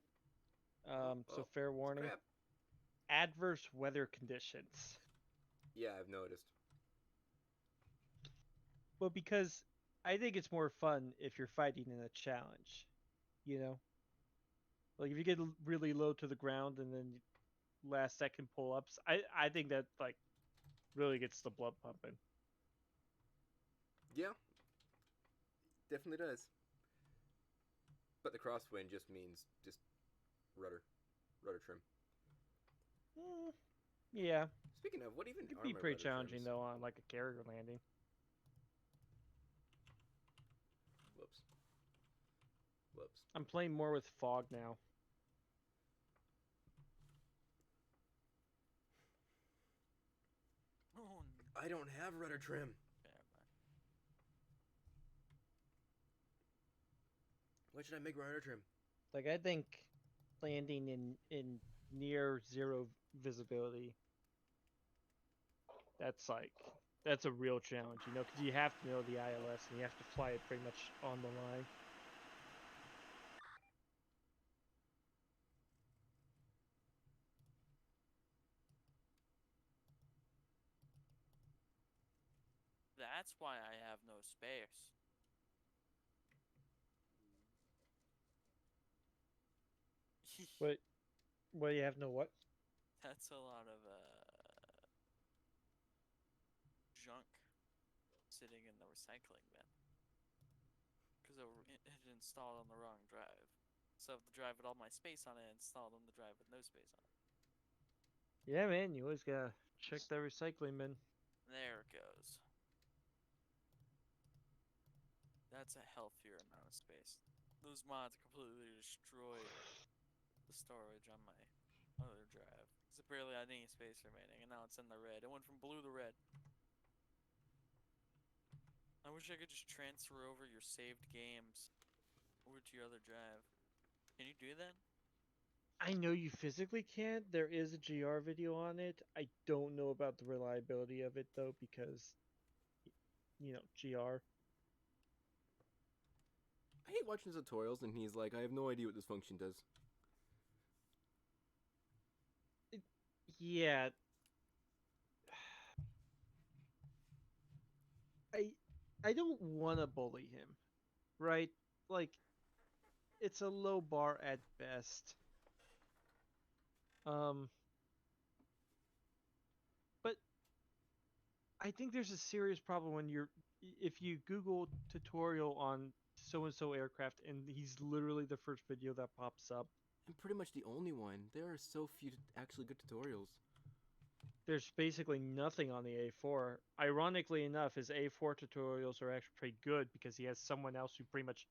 So fair warning. Crap. Adverse weather conditions. Yeah, I've noticed. Well, because I think it's more fun if you're fighting in a challenge. You know? Like if you get really low to the ground and then last second pull ups, I think that like really gets the blood pumping. Yeah. Definitely does. But the crosswind just means just rudder trim. Yeah. Speaking of, what even It could are be my pretty rudder challenging trims? though on like a carrier landing. Whoops. Whoops. I'm playing more with fog now. Oh, I don't have rudder trim. Why should I make rudder trim? Like I think landing in near zero visibility, that's a real challenge, you know, because you have to know the ILS and you have to fly it pretty much on the line. That's why I have no space. What? Well, you have no what? That's a lot of sitting in the recycling bin. Because it had installed on the wrong drive. So the drive with all my space on it installed on the drive with no space on it. Yeah, man, you always gotta check that recycling bin. There it goes. That's a healthier amount of space. Those mods completely destroyed the storage on my other drive. Because it barely had any space remaining, and now it's in the red. It went from blue to red. I wish I could just transfer over your saved games over to your other drive. Can you do that? I know you physically can't. There is a GR video on it. I don't know about the reliability of it though, because GR. I hate watching his tutorials, and he's like, I have no idea what this function does. Yeah. I don't want to bully him, right? Like, it's a low bar at best. But I think there's a serious problem when if you Google tutorial on so and so aircraft, and he's literally the first video that pops up. And pretty much the only one. There are so few actually good tutorials. There's basically nothing on the A4. Ironically enough, his A4 tutorials are actually pretty good because he has someone else who pretty much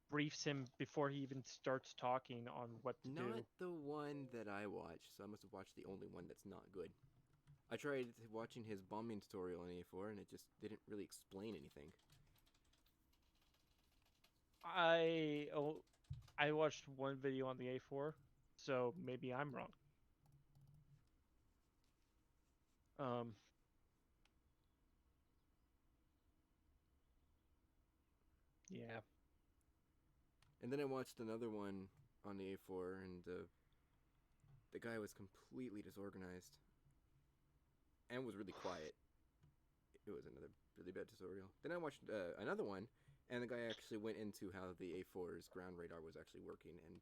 briefs him before he even starts talking on what to do. Not the one that I watched, so I must have watched the only one that's not good. I tried watching his bombing tutorial on A4, and it just didn't really explain anything. I watched one video on the A4, so maybe I'm wrong. Yeah. And then I watched another one on the A4, and the guy was completely disorganized and was really quiet. It was another really bad tutorial. Then I watched another one, and the guy actually went into how the A4's ground radar was actually working and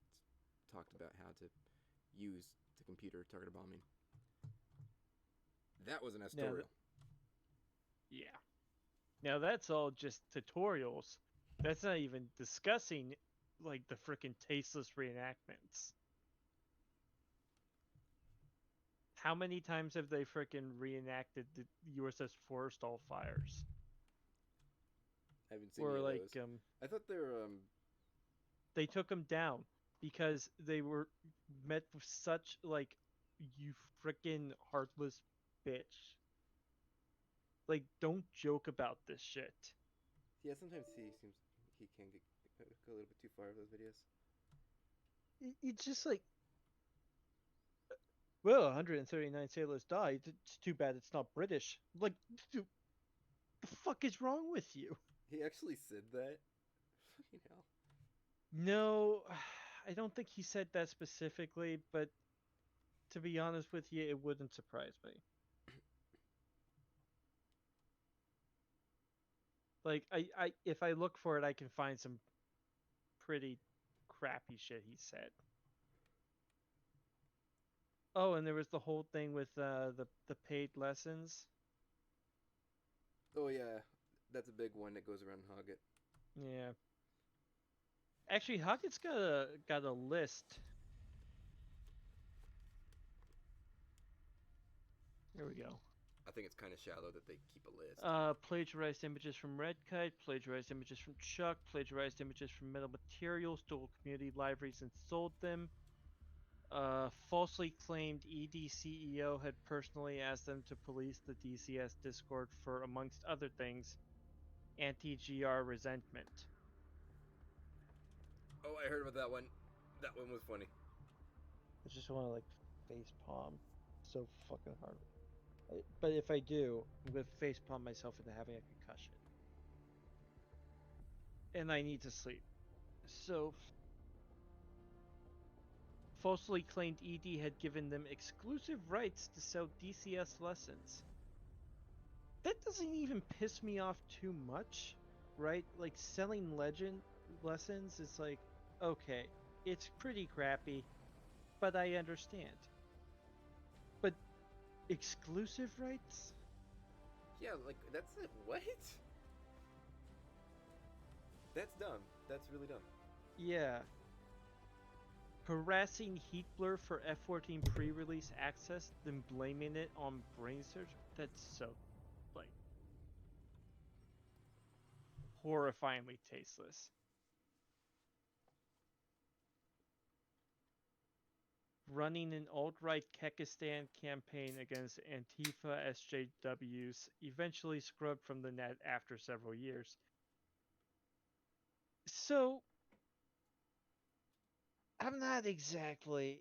talked about how to use the computer targeted bombing. That was an tutorial. Yeah. Now that's all just tutorials. That's not even discussing like the freaking tasteless reenactments. How many times have they freaking reenacted the USS Forrestal fires? I haven't seen Or any of like those. I thought they were they took them down because they were met with such like, you freaking heartless bitch. Like, don't joke about this shit. Yeah, sometimes he can go a little bit too far with those videos. It's just like, well, 139 sailors died. It's too bad it's not British. Like, dude, the fuck is wrong with you? He actually said that? Fucking hell. No, I don't think he said that specifically, but to be honest with you, it wouldn't surprise me. Like, if I look for it, I can find some pretty crappy shit he said. Oh, and there was the whole thing with the paid lessons. Oh yeah, that's a big one that goes around Hoggett. Yeah. Actually, Hoggett's got a list. Here we go. I think it's kind of shallow that they keep a list. Plagiarized images from Red Kite, plagiarized images from Chuck, plagiarized images from Metal Materials, stole community libraries and sold them. Falsely claimed ED CEO had personally asked them to police the DCS Discord for, amongst other things, anti-GR resentment. Oh, I heard about that one. That one was funny. I just want to like face palm so fucking hard. But if I do, I'm gonna face palm myself into having a concussion. And I need to sleep. So, falsely claimed ED had given them exclusive rights to sell DCS lessons. That doesn't even piss me off too much, right? Like, selling legend lessons is like, okay, it's pretty crappy, but I understand. But exclusive rights? Yeah, like, that's it. What? That's dumb. That's really dumb. Yeah. Harassing Heat Blur for F14 pre-release access, then blaming it on brain surgery. That's so, like, horrifyingly tasteless. Running an alt-right Kekistan campaign against Antifa SJWs, eventually scrubbed from the net after several years. So, I'm not exactly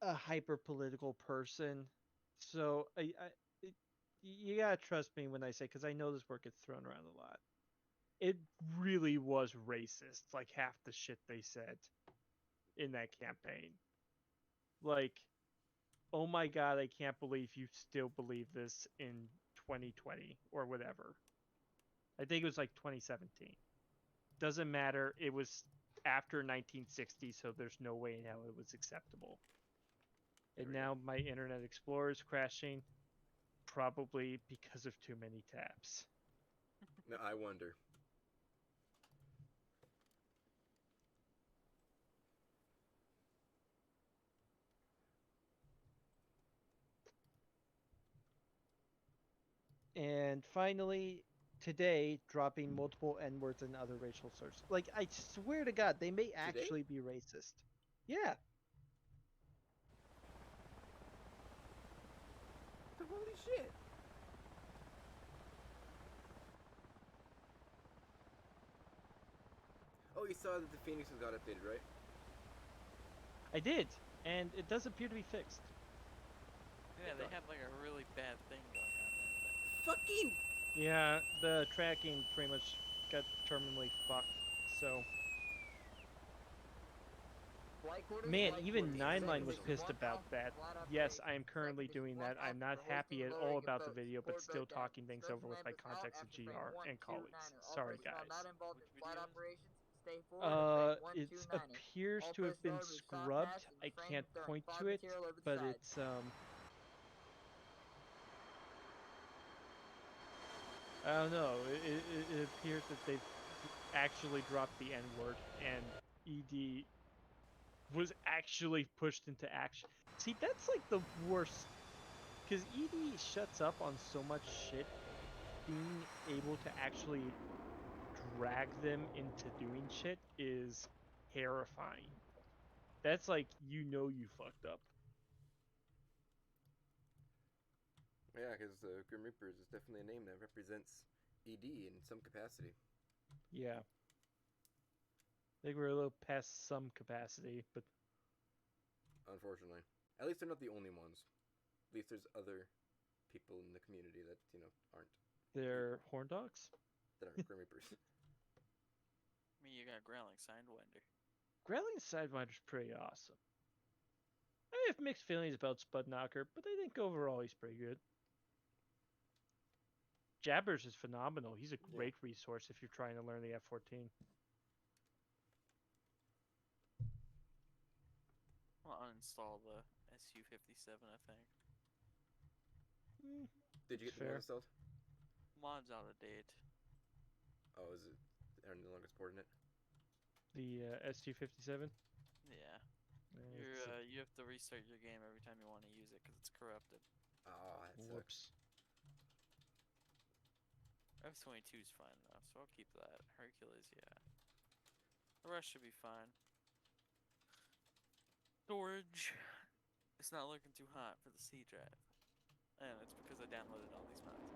a hyper-political person, so you gotta trust me when I say, because I know this word gets thrown around a lot. It really was racist, like half the shit they said in that campaign. Like, oh my god, I can't believe you still believe this in 2020 or whatever. I think it was like 2017. Doesn't matter. It was after 1960, so there's no way in hell it was acceptable. And now my Internet Explorer is crashing, probably because of too many tabs. No, I wonder. And finally, today, dropping multiple N-words and other racial slurs. Like, I swear to God, they may actually be racist. Yeah. Holy shit! Oh, you saw that the Phoenixes got updated, right? I did, and it does appear to be fixed. Yeah, they had like a really bad thing going on there. Fucking! Yeah, the tracking pretty much got terminally fucked, so... Man, even Nineline was pissed about that. Yes, I am currently doing that. I'm not happy at all about the video, but still talking things over with my contacts at GR and colleagues. Sorry, guys. It appears to have been scrubbed. I can't point to it, but it's I don't know. It appears that they've actually dropped the N-word, and ED was actually pushed into action. See, that's like the worst, because ED shuts up on so much shit. Being able to actually drag them into doing shit is terrifying. That's like, you know, you fucked up. Yeah, because Grim Reapers is definitely a name that represents ED in some capacity. Yeah. I think we're a little past some capacity, but... Unfortunately. At least they're not the only ones. At least there's other people in the community that, you know, aren't. They're horn dogs? That aren't Grim Reapers. I mean, you got Growling Sidewinder. Growling Sidewinder's pretty awesome. I have mixed feelings about Spudknocker, but I think overall he's pretty good. Jabbers is phenomenal. He's a great resource if you're trying to learn the F14. I'll uninstall the SU-57, I think. Did you get the mod installed? Mod's out of date. Oh, is it? They're no longer supporting it? The SU-57? Yeah. You have to restart your game every time you want to use it because it's corrupted. Oh, that sucks. Whoops. F-22 is fine enough, so I'll keep that. Hercules, yeah. The rest should be fine. Storage. It's not looking too hot for the C drive. And it's because I downloaded all these mods.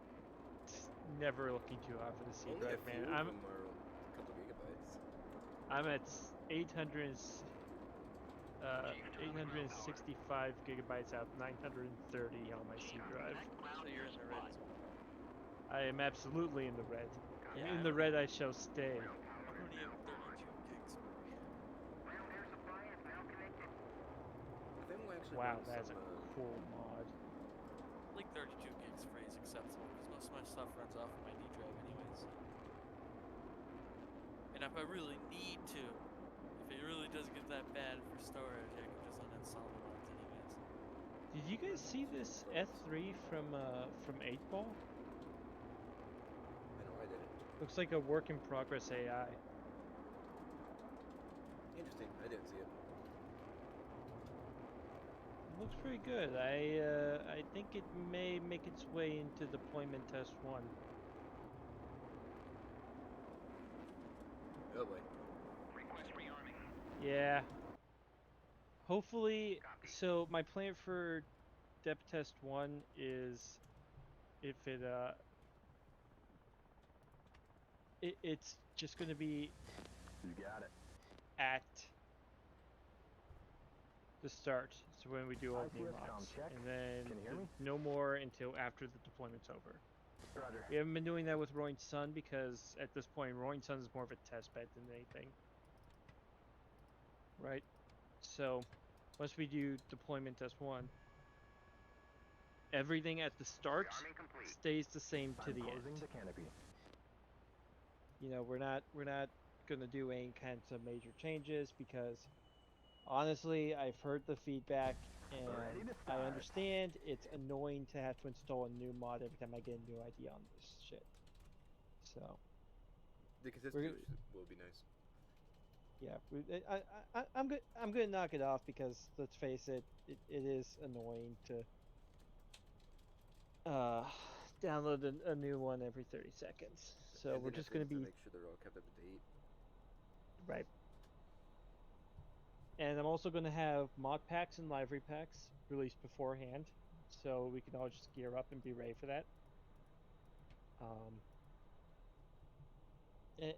It's never looking too hot for the C Only drive, a few man. of them are a couple gigabytes. I'm at 865 gigabytes out, 930 on my C drive. So you're in the red zone. I am absolutely in the red. Yeah, In the red I shall stay. I only have 32 gigs. I think we'll actually Wow, run that's some, a cool mod. Like 32 gigs free is acceptable because most of my stuff runs off of my D drive anyways. And if I really need to, if it really does get that bad for storage, I can just uninstall the mods anyways. Did you guys see this F3 from 8 Ball? I know I didn't. Looks like a work in progress AI. Interesting. I didn't see it. Looks pretty good. I think it may make its way into deployment test 1. Oh boy. Request rearming. Yeah. Hopefully, so my plan for depth test 1 is if it's just going to be You got it. at the start, so when we do all the new ITS comm mods, check. and then Can you hear me? no more until after the deployment's over. Roger. We haven't been doing that with Roaring Sun because at this point Roaring Sun is more of a test bed than anything, right? So once we do deployment test 1, everything at the start stays the same to I'm the closing end. the canopy. You know, we're not gonna do any kinds of major changes because honestly, I've heard the feedback and I understand it's annoying to have to install a new mod every time I get a new idea on this shit. So The consistency will be nice. yeah, I'm good. I'm gonna knock it off because let's face it, it is annoying to download a new one every 30 seconds. So and we're then just have gonna to be make sure they're all kept up to date. right. And I'm also going to have mod packs and livery packs released beforehand, so we can all just gear up and be ready for that.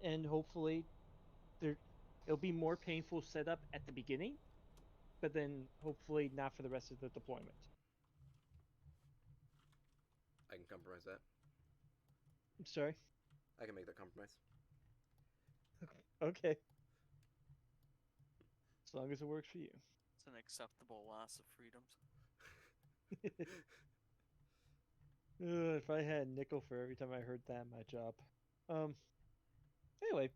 And hopefully, it'll be more painful setup at the beginning, but then hopefully not for the rest of the deployment. I can compromise that. I'm sorry. I can make that compromise. Okay. As long as it works for you. It's an acceptable loss of freedoms. If I had a nickel for every time I heard that, my job. Anyway.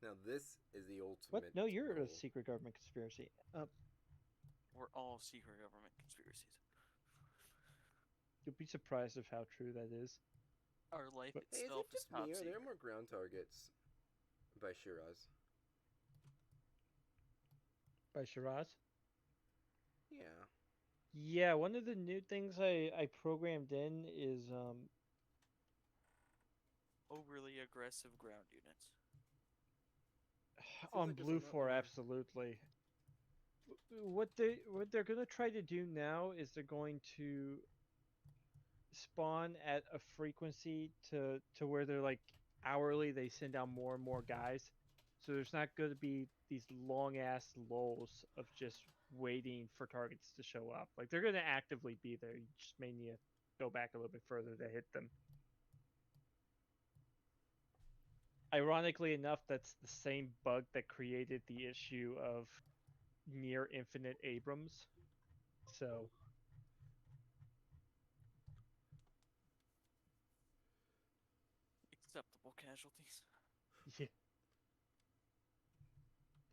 Now this is the ultimate. What? No, you're goal. a secret government conspiracy. We're all secret government conspiracies. You'll be surprised of how true that is. Our life Hey, is itself it just is top me, or are secret. there more ground targets by Shiraz? By Shiraz? Yeah. Yeah, one of the new things I programmed in is overly aggressive ground units. on Blue 4, absolutely. What they're gonna try to do now is they're going to spawn at a frequency to where they're like hourly they send out more and more guys. So there's not going to be these long ass lulls of just waiting for targets to show up. Like they're going to actively be there. You just may need to go back a little bit further to hit them. Ironically enough, that's the same bug that created the issue of near infinite Abrams. So acceptable casualties. Yeah.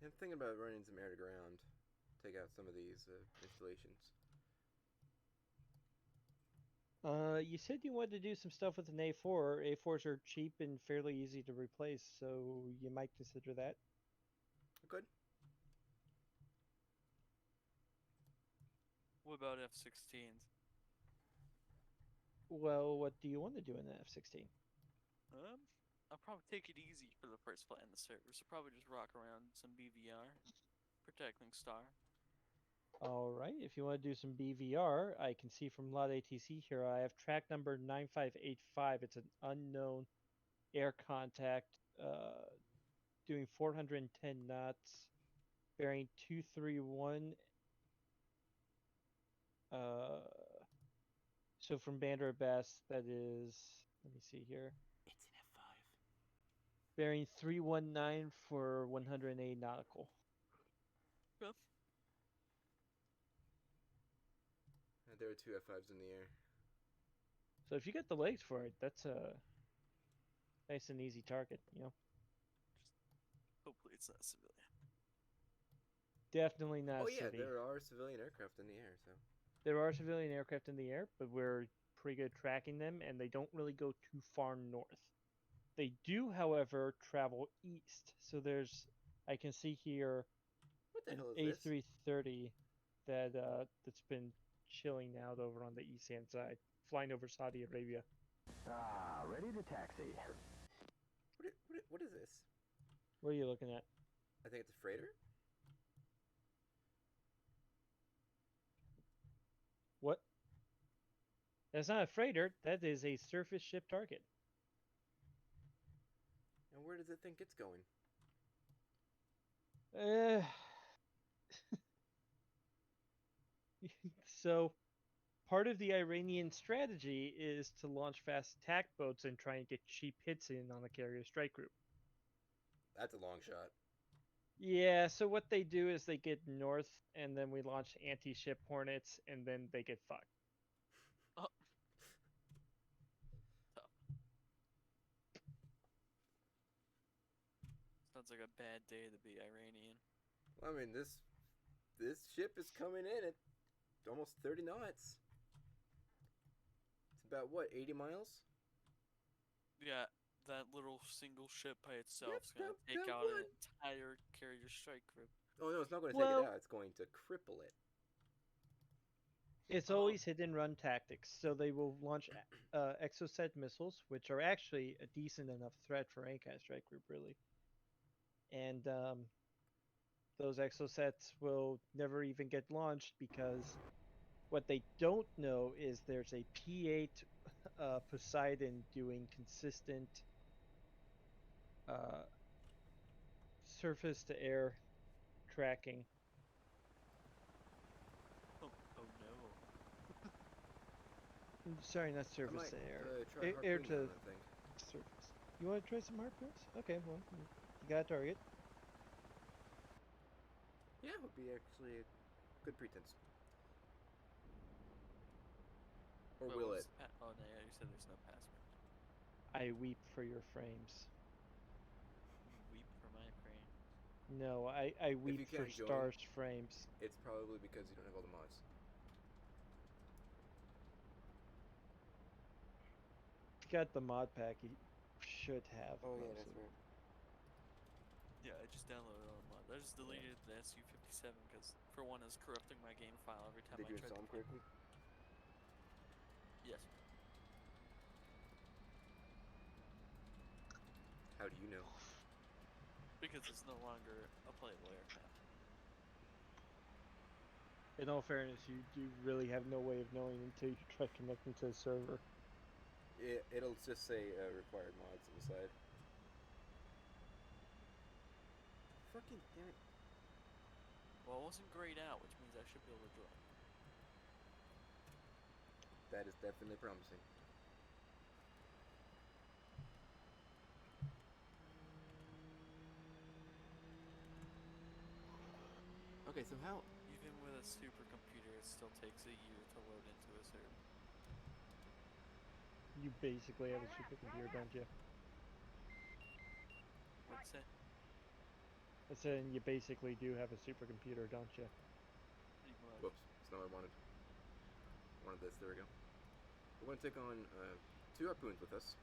I'm thinking about running some air to ground, take out some of these installations. You said you wanted to do some stuff with an A4. A4s are cheap and fairly easy to replace, so you might consider that. Good. What about F-16s? Well, what do you want to do in an F-16? I'll probably take it easy for the first flight in the server, so probably just rock around some BVR, protecting Star. All right, if you want to do some BVR, I can see from lot ATC here, I have track number 9585. It's an unknown air contact, doing 410 knots, bearing 231. So from Banderbest, that is, let me see here. It's an F5. Bearing 319 for 108 nautical. Yep. There are 2 F5s in the air. So if you get the legs for it, that's a nice and easy target, you know? Just hopefully it's not civilian. Definitely not Oh yeah, civvy. there are civilian aircraft in the air, so. There are civilian aircraft in the air, but we're pretty good at tracking them, and they don't really go too far north. They do, however, travel east. So I can see here What the an hell is this? A330 that's been chilling out over on the east-hand side, flying over Saudi Arabia. Ah, ready to taxi. What is this? What are you looking at? I think it's a freighter. What? That's not a freighter. That is a surface ship target. And where does it think it's going? So, part of the Iranian strategy is to launch fast attack boats and try and get cheap hits in on the carrier strike group. That's a long shot. Yeah, so what they do is they get north, and then we launch anti-ship Hornets, and then they get fucked. Oh. Tough. Sounds like a bad day to be Iranian. Well, I mean, this ship is coming in at almost 30 knots. It's about, what, 80 miles? Yeah, that little single ship by itself Yep, is going to take that out one. an entire carrier strike group. Oh, no, it's not going to take it out. It's going to cripple it. It's always hit and run tactics, so they will launch exocet missiles, which are actually a decent enough threat for any kind of strike group, really. And those exosets will never even get launched because what they don't know is there's a P8 Poseidon doing consistent surface to air tracking. Oh no. Sorry, not surface to air. Try Air harpooning to on that thing. surface. You want to try some harpoons? Okay, well, you got a target. Yeah, it would be actually a good pretense. Or Wait, will what it? was oh no, yeah, you said there's no password. I weep for your frames. You weep for my frame. No, I weep for can't join, Star's frames. It's probably because you don't have all the mods. If you got the mod pack, you should have. Oh, yeah, most that's of them. right. Yeah, I just downloaded all the mods. I just deleted the SU-57 because, for one, it's corrupting my game file every time Did I you tried install to them correctly? Yes. How do you know? Because it's no longer a playable aircraft. In all fairness, you do really have no way of knowing until you try connecting to the server. It'll just say required mods on the side. Fucking damn it. Well, it wasn't grayed out, which means I should be able to join. That is definitely promising. Okay, so how... Even with a supercomputer, it still takes a year to load into a server. You basically have a supercomputer, don't you? What's that? I said you basically do have a supercomputer, don't you? Pretty much. Whoops, it's not what I wanted. I wanted this, there we go. We're going to take on 2 harpoons with us.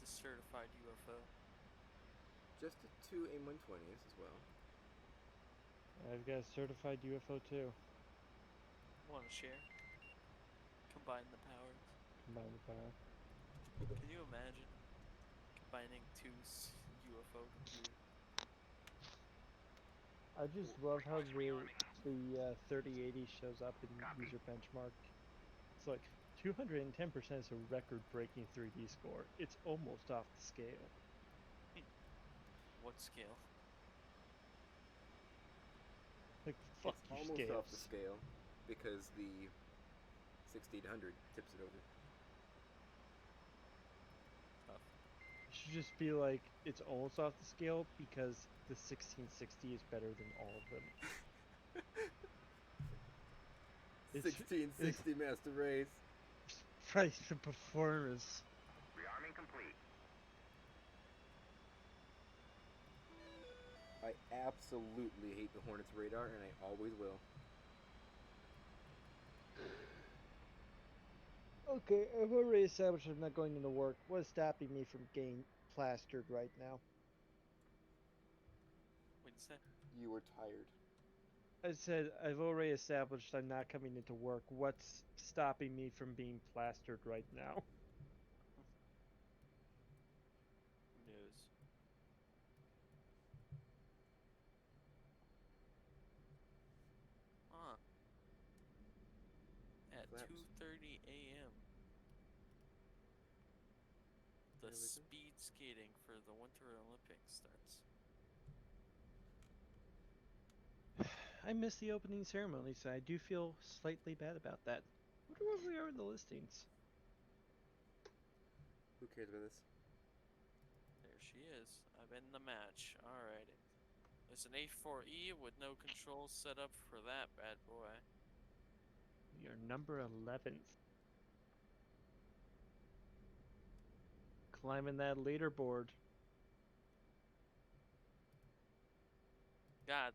It's a certified UFO. Just 2 AIM-120s as well. I've got a certified UFO too. Want to share? Combine the powers. Combine the power. Can you imagine combining 2 UFO computers? I just love how the 3080 shows up in user benchmark. It's like 210% is a record-breaking 3D score. It's almost off the scale. What scale? Like, fuck It's you, almost scales. off the scale because the 1600 tips it over. Tough. It should just be like, it's almost off the scale because the 1660 is better than all of them. 1660 Master Race. Price to performance. Rearming complete. I absolutely hate the Hornet's radar, and I always will. Okay, I've already established I'm not going into work. What's stopping me from getting plastered right now? What'd you say? You were tired. I said I've already established I'm not coming into work. What's stopping me from being plastered right now? Who knows? Huh. At Flaps. 2:30 a.m. the Here we go. speed skating for the Winter Olympics starts. I missed the opening ceremony, so I do feel slightly bad about that. I wonder where we are in the listings. Who cares about this? There she is. I'm in the match. Alrighty. There's an A4E with no controls set up for that bad boy. You're number 11th. Climbing that leaderboard. God.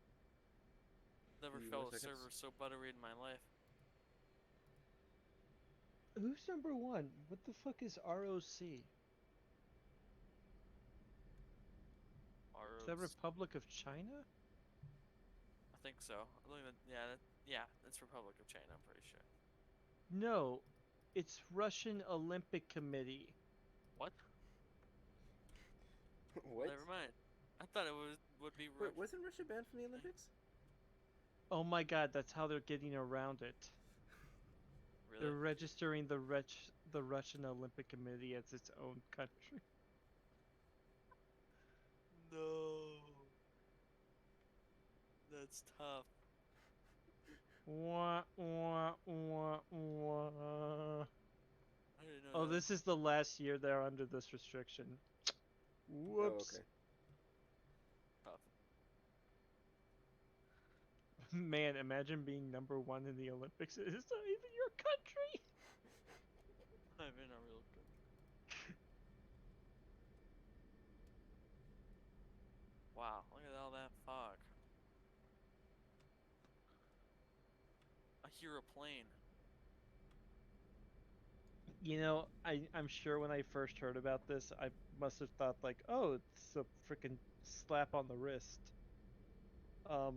Never Few more felt a seconds. server so buttery in my life. Who's number 1? What the fuck is ROC? Is that ROC. Republic of China? I think so. Yeah, that's Republic of China, I'm pretty sure. No, it's Russian Olympic Committee. What? What? Never mind. I thought it would be Wait, wasn't Russia banned from the Olympics? Oh my god, that's how they're getting around it. Really? They're registering the Russian Olympic Committee as its own country. No. That's tough. Wah, wah, wah, wah. I didn't know Oh, that. this is the last year they're under this restriction. Whoops. Oh, okay. Tough. Man, imagine being number 1 in the Olympics. It's not even your country. I'm in a real country. Wow, look at all that fog. I hear a plane. You know, I'm sure when I first heard about this, I must have thought like, oh, it's a freaking slap on the wrist. What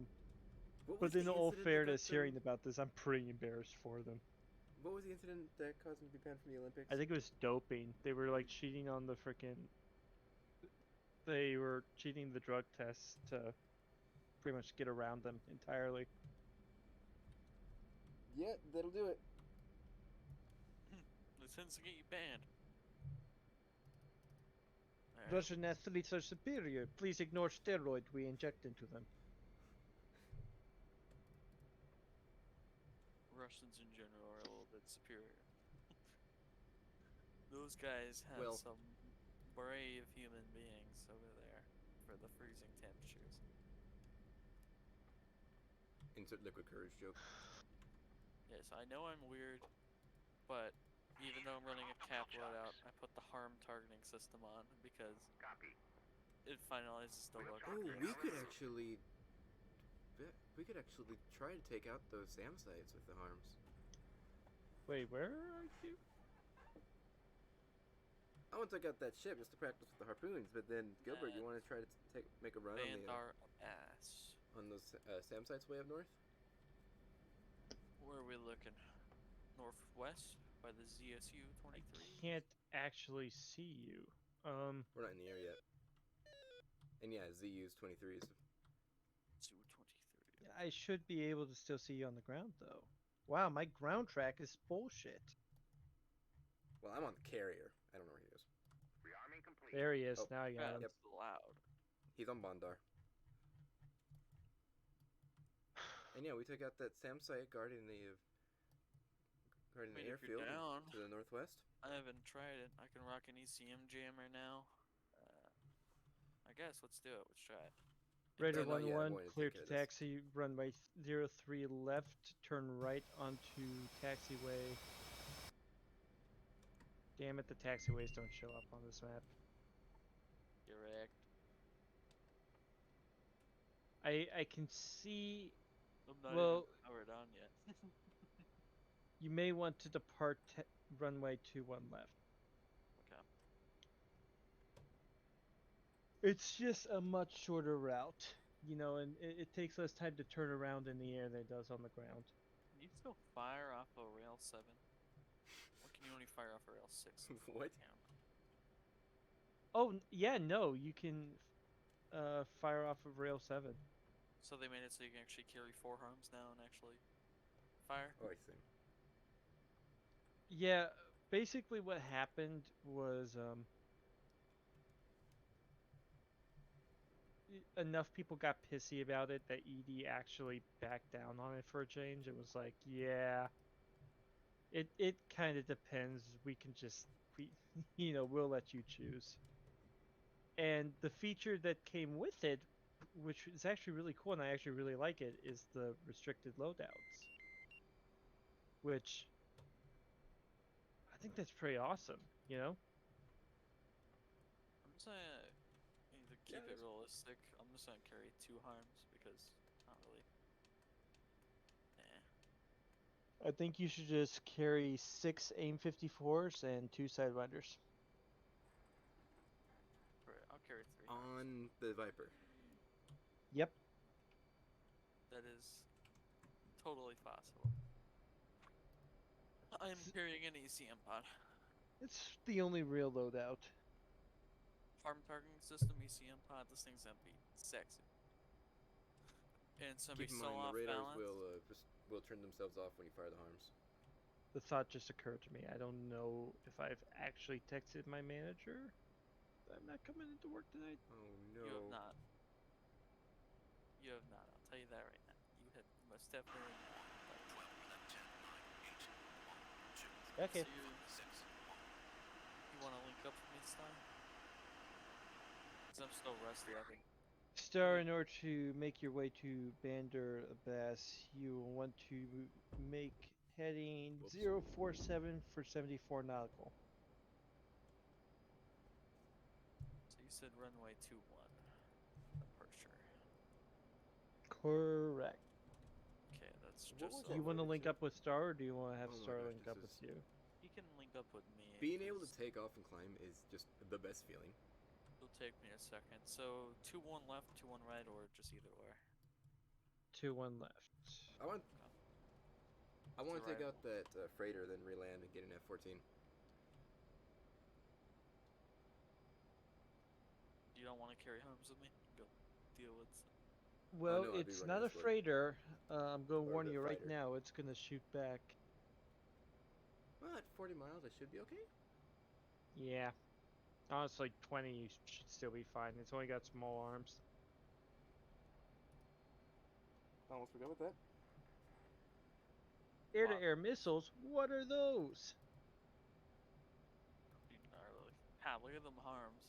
was But in the all incident that got fairness, hearing them? about this, I'm pretty embarrassed for them. What was the incident that caused them to be banned from the Olympics? I think it was doping. They were like cheating on the freaking. They were cheating the drug tests to pretty much get around them entirely. Yeah, that'll do it. This tends to get you banned. Alright. Russian athletes are superior. Please ignore steroid we inject into them. Russians in general are a little bit superior. Those guys have Well, some brave human beings over there for the freezing temperatures. insert liquid courage joke. Yes, I know I'm weird, but even though I'm running a cap loadout, I put the harm targeting system on because it finalizes the look. Oh, we could actually try to take out those SAM sites with the harms. Wait, where are you? I want to take out that ship just to practice with the harpoons, but then Gilbert, you want to try to make a run on the Bandar ass. on those SAM sites way up north? Where are we looking? Northwest by the ZSU 23. I can't actually see you. We're not in the air yet. And yeah, ZU's 23s. ZU 23. I should be able to still see you on the ground though. Wow, my ground track is bullshit. Well, I'm on the carrier. I don't know where he is. Rearming complete. There he is. Oh, Now I got him. That's loud. He's on Bandar. And yeah, we took out that SAM site guarding the airfield to the northwest. I haven't tried it. I can rock an ECM jammer now. I guess let's do it. Let's try it. Raider not yet. I 1-1, wanted to clear take to care of this. taxi, runway 03 left, turn right onto taxiway. Damn it, the taxiways don't show up on this map. Direct. I can see. I'm not Well, even powered on yet. You may want to depart runway 21 left. Okay. It's just a much shorter route, you know, and it takes less time to turn around in the air than it does on the ground. Can you still fire off a rail 7? Or can you only fire off a rail 6? What? Oh, yeah, no, you can fire off of rail 7. So they made it so you can actually carry 4 arms now and actually fire? Oh, I see. Yeah, basically what happened was enough people got pissy about it that ED actually backed down on it for a change. It was like, yeah, it kind of depends. We can just we'll let you choose. And the feature that came with it, which is actually really cool and I actually really like it, is the restricted loadouts. Which I think that's pretty awesome, you know? I'm just gonna either keep it realistic. I'm just gonna carry 2 harms because not really. I think you should just carry 6 AIM 54s and 2 Sidewinders. I'll carry 3 on the Viper. Yep. That is totally possible. I'm carrying an ECM pod. It's the only real loadout. Farm targeting system, ECM pod, this thing's gonna be sexy. And it's gonna be Keep in so mind, the off radars balance. will turn themselves off when you fire the harms. The thought just occurred to me. I don't know if I've actually texted my manager that I'm not coming into work tonight. Oh no. You have not. You have not. I'll tell you that right now. You must definitely not. Okay. So you want to link up with me this time? Because I'm still rusty. I think. Star, in order to make your way to Banderbas, you will want to make heading 047 for 74 nautical. So you said runway 21. Departure. Correct. Okay, that's What just was so. Do you want to link up with Star, or do you want to have Oh my Star gosh, link this up with is- you? He can link up with me. Being able to take off and climb is just the best feeling. It'll take me a second. So 2-1 left, 2-1 right, or just either or. 2-1 left. I want to take right. out that freighter, then reland and get an F-14. You don't want to carry homes with me? Go deal with some. Well, no, I'd be it's running not a escort. freighter. I'm going to Or warn the you right fighter. now. It's going to shoot back. Well, at 40 miles, I should be okay. Yeah. Honestly, 20 should still be fine. It's only got small arms. Almost forgot about that. Air-to-air missiles? What are those? Gnarly. Ha, look at them harms.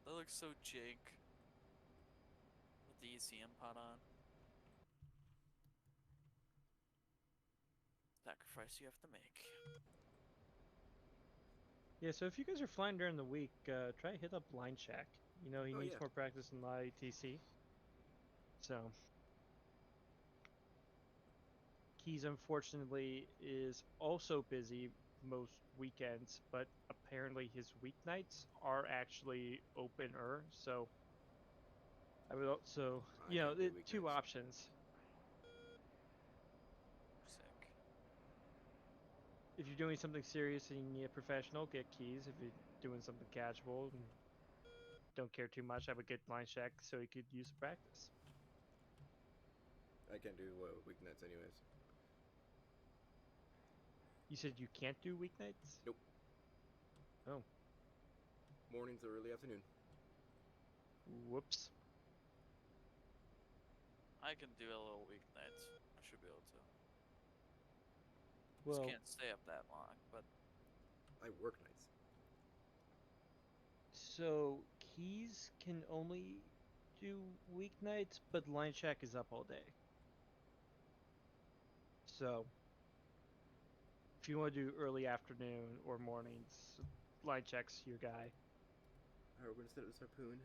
That looks so jank. With the ECM pod on. Sacrifice you have to make. Yeah, so if you guys are flying during the week, try to hit up Line Shack. You know, he Oh, needs yeah. more practice in ITC. So. Keys, unfortunately, is also busy most weekends, but apparently his weeknights are actually opener, so I would also, I can't do two weeknights. options. Sick. If you're doing something serious and you need a professional, get Keys. If you're doing something casual and don't care too much, I would get Line Shack so he could use practice. I can't do weeknights anyways. You said you can't do weeknights? Nope. Oh. Mornings or early afternoon. Whoops. I can do a little weeknights. I should be able to. Well, Just can't stay up that long, but I work nights. So Keys can only do weeknights, but Line Shack is up all day. So if you want to do early afternoon or mornings, Line Shack's your guy. Alright, we're gonna set up this harpoon.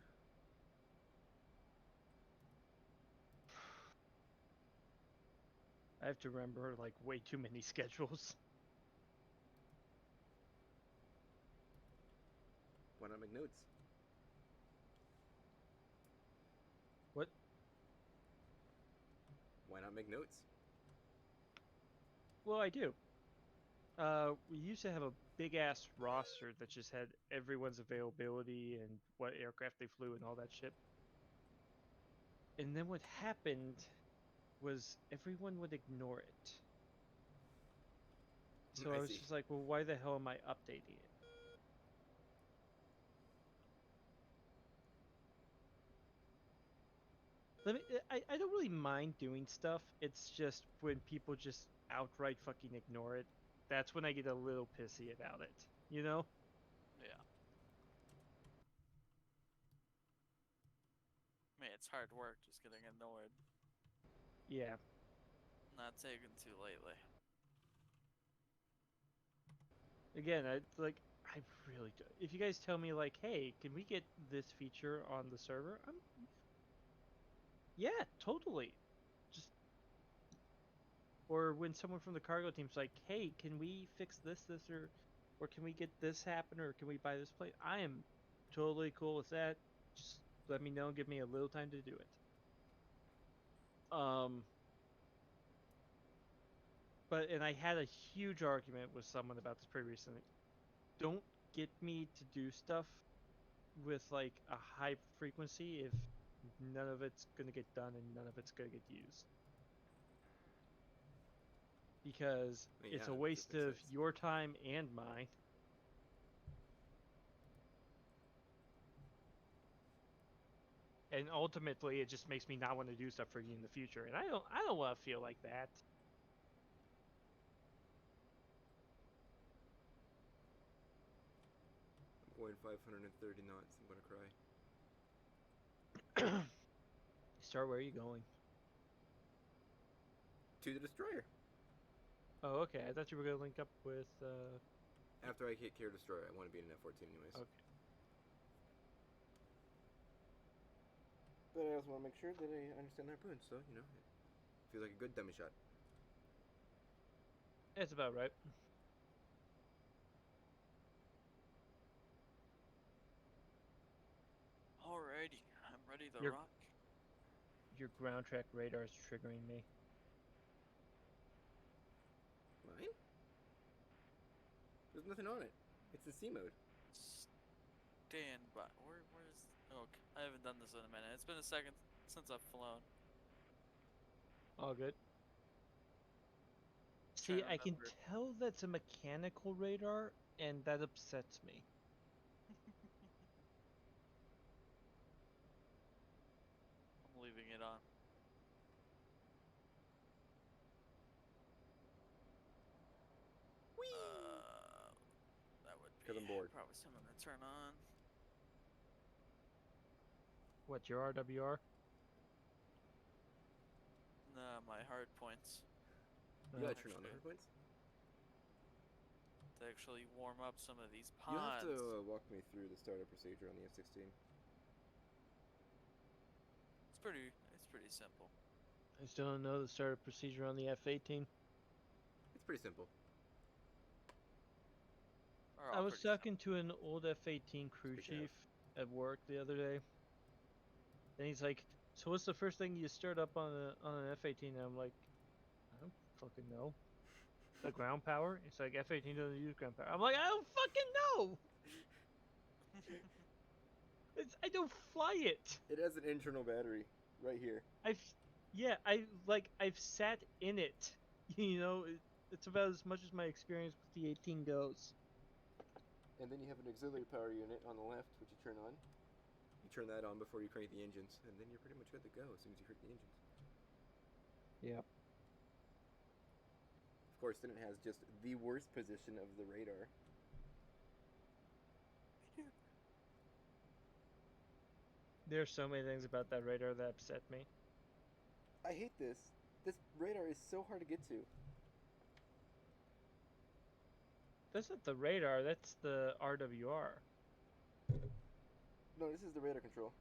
I have to remember like way too many schedules. Why not make notes? What? Why not make notes? Well, I do. We used to have a big ass roster that just had everyone's availability and what aircraft they flew and all that shit. And then what happened was everyone would ignore it. So I was just like, well, why the hell am I updating it? I don't really mind doing stuff. It's just when people just outright fucking ignore it, that's when I get a little pissy about it. You know? Yeah. I mean, it's hard work just getting annoyed. Yeah. Not taken too lightly. Again, I really do. If you guys tell me like, hey, can we get this feature on the server? Yeah, totally. Just or when someone from the cargo team's like, hey, can we fix this, or can we get this happen, or can we buy this plate? I am totally cool with that. Just let me know, give me a little time to do it. And I had a huge argument with someone about this pretty recently. Don't get me to do stuff with like a high frequency if none of it's gonna get done and none of it's gonna get used. Because it's a waste of your time and mine. And ultimately, it just makes me not want to do stuff for you in the future, and I don't want to feel like that. I'm going 530 knots. I'm gonna cry. Start, where are you going? To the destroyer. Oh, okay. I thought you were gonna link up with. After I hit Care Destroyer, I want to be in an F-14 anyways. Okay. But I also want to make sure that I understand harpoons, so you know, it feels like a good dummy shot. That's about right. Alrighty, I'm ready to rock. Your ground track radar is triggering me. Mine? There's nothing on it. It's in C mode. Stand by. Where's? Okay, I haven't done this in a minute. It's been a second since I've flown. All good. See, I can tell that's a mechanical radar, and that upsets me. I'm leaving it on. That would be probably something to turn on. What, your RWR? Nah, my hard points. You gotta turn on the hard points? To actually warm up some of these You ponds. have to walk me through the startup procedure on the F-16. It's pretty simple. I still don't know the startup procedure on the F-18. It's pretty simple. I was talking to an old F-18 crew chief at work the other day, and he's like, "So what's the first thing you start up on an F-18?" And I'm like, "I don't fucking know." The ground power? It's like F-18 doesn't use ground power. I'm like, I don't fucking know. I don't fly it. It has an internal battery right here. I've sat in it. You know, it's about as much as my experience with the 18 goes. And then you have an auxiliary power unit on the left, which you turn on. You turn that on before you crank the engines, and then you're pretty much good to go as soon as you crank the engines. Yep. Of course, then it has just the worst position of the radar. There's so many things about that radar that upset me. I hate this. This radar is so hard to get to. That's not the radar, that's the RWR. No, this is the radar control.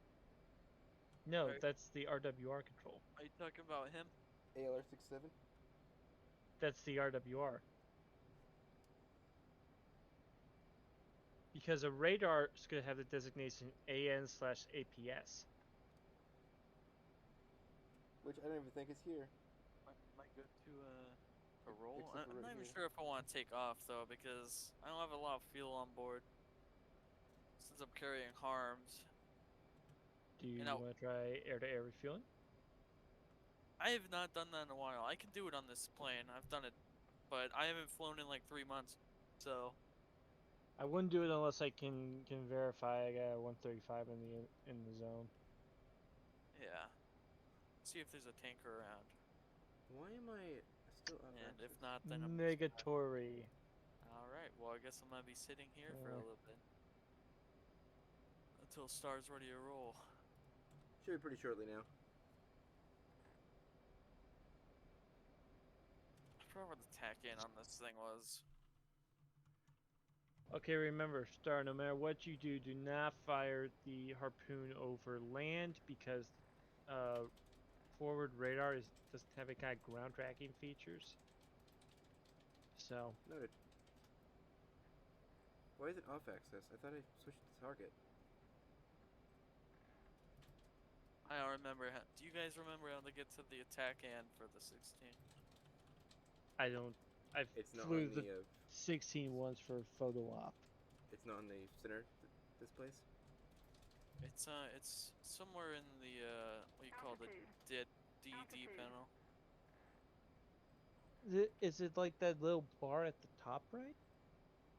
No, that's the RWR control. Are you talking about him? ALR-67? That's the RWR. Because a radar is going to have the designation AN/APS. Which I don't even think is here. Am I good to roll? Except for I'm right not even here. sure if I want to take off though, because I don't have a lot of fuel on board. Since I'm carrying harms. Do you know, want to try air-to-air refueling? I have not done that in a while. I can do it on this plane. I've done it, but I haven't flown in like 3 months, so. I wouldn't do it unless I can verify I got a 135 in the zone. Yeah. See if there's a tanker around. Why am I still up? And if not, then I'm just Negatory. Alright, well I guess I'm gonna be sitting here for a little bit. Until Star's ready to roll. Should be pretty shortly now. I forgot what the tack in on this thing was. Okay, remember, Star, no matter what you do, do not fire the harpoon over land because forward radar doesn't have any kind of ground tracking features. So. Noted. Why is it off access? I thought I switched to target. I don't remember how. Do you guys remember how to get to the attack end for the 16? I don't. I flew the 16 once for photo op. It's not in the center. This place. It's somewhere in the what you call the DD panel. Is it like that little bar at the top right?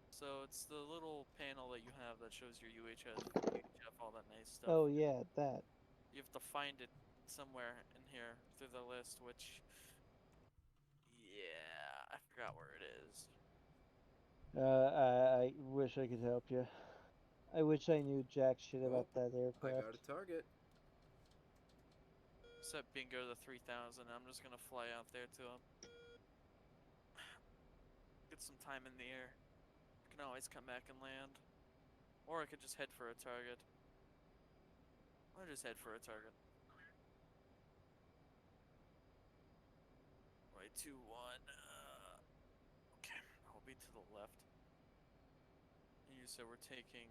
So it's the little panel that you have that shows your UHF, all that nice stuff. Oh yeah, that. You have to find it somewhere in here through the list, which, yeah, I forgot where it is. I wish I could help you. I wish I knew jack shit about that aircraft. I got a target. Set bingo to 3000. I'm just gonna fly out there to him. Get some time in the air. I can always come back and land. Or I could just head for a target. Or just head for a target. Right, 2, 1. Okay, I'll be to the left. You said we're taking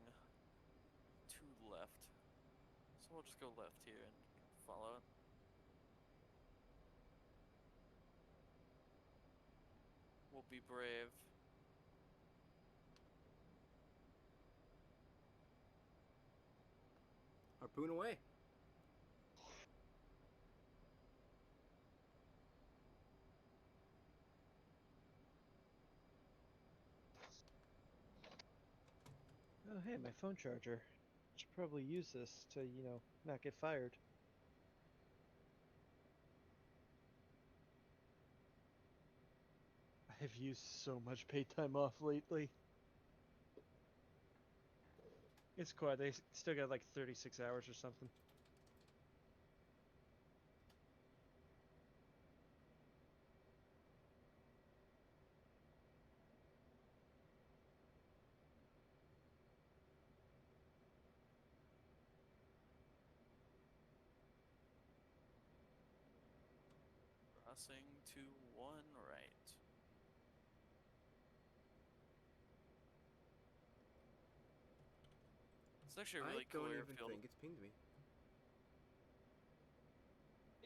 2 left. So we'll just go left here and follow it. We'll be brave. Harpoon away. Oh hey, my phone charger. Should probably use this to, you know, not get fired. I've used so much paid time off lately. It's quite. They still got like 36 hours or something. Crossing to 1 right. It's actually a really cool I don't airfield. even think it's pinged me.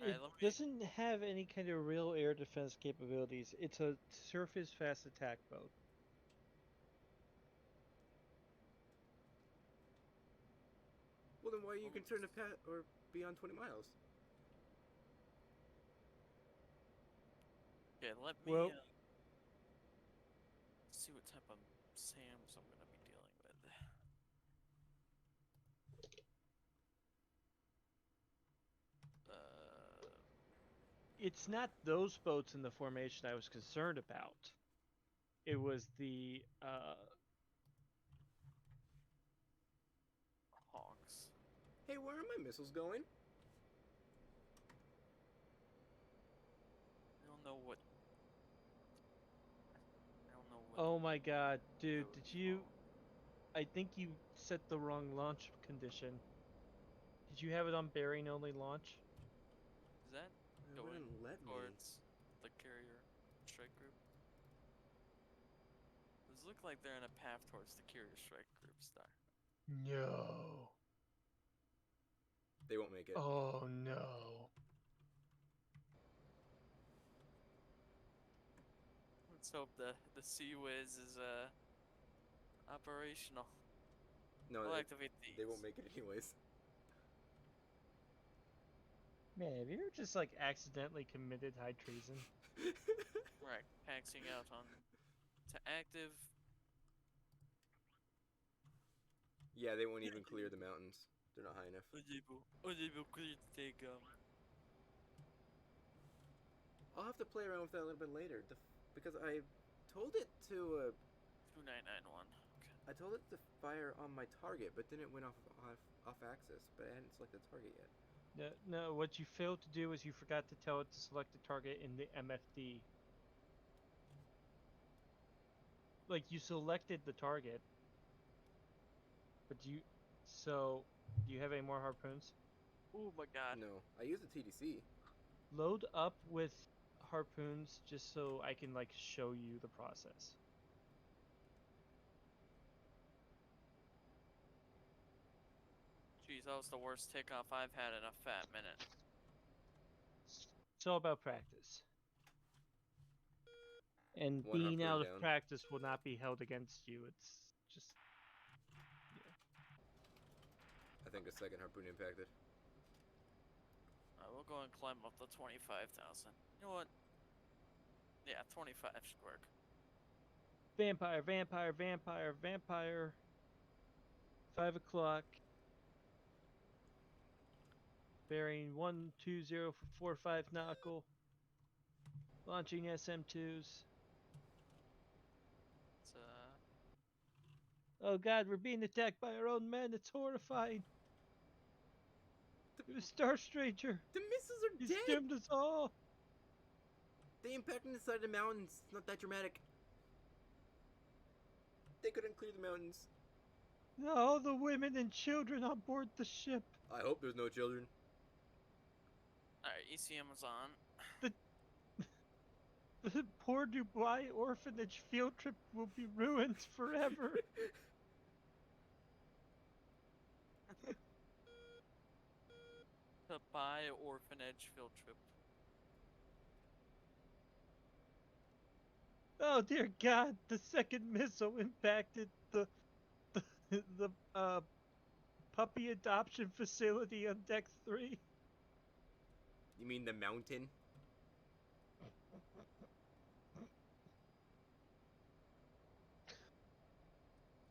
It doesn't have any kind of real air defense capabilities. It's a surface fast attack boat. Well, then why are you concerned to pat or beyond 20 miles? Okay, let me see what type of SAMs I'm gonna be dealing with. It's not those boats in the formation I was concerned about. It was the Hawks. Hey, where are my missiles going? I don't know what. Oh my god, dude, did you... I think you set the wrong launch condition. Did you have it on bearing only launch? Is that It going wouldn't let me. towards the carrier strike group? look like they're in a path towards the Curious Strike Group star. No. They won't make it. Oh no. Let's hope the Sea Whiz is operational. No, We'll activate they won't these. make it anyways. Man, have you ever just like accidentally committed high treason? Right, paxing out on to active. Yeah, they won't even clear the mountains. They're not high enough. Unable clear to take I'll have to play around with that a little bit later, because I told it to 2991. Okay. I told it to fire on my target, but then it went off axis. But I hadn't selected the target yet. No, what you failed to do is you forgot to tell it to select the target in the MFD. Like, you selected the target, but do you have any more harpoons? Oh my god. No, I use the TDC. Load up with harpoons just so I can, like, show you the process. Jeez, that was the worst takeoff I've had in a fat minute. It's all about practice. And One being out harpoon of down. practice will not be held against you. It's just, I think a second harpoon impacted. We'll go and climb up to 25,000. You know what? Yeah, 25 should work. Vampire, vampire, vampire, vampire. 5 o'clock. Bearing 120 for 45 nautical. Launching SM2s. It's Oh god, we're being attacked by our own men. It's horrifying. It was Star Stranger. The missiles are He's dead. doomed us all. They impacted the side of the mountains. It's not that dramatic. They couldn't clear the mountains. All the women and children on board the ship. I hope there's no children. Alright, ECM is on. The poor Dubai orphanage field trip will be ruined forever. The Dubai orphanage field trip. Oh dear God! The second missile impacted the puppy adoption facility on deck 3. You mean the mountain?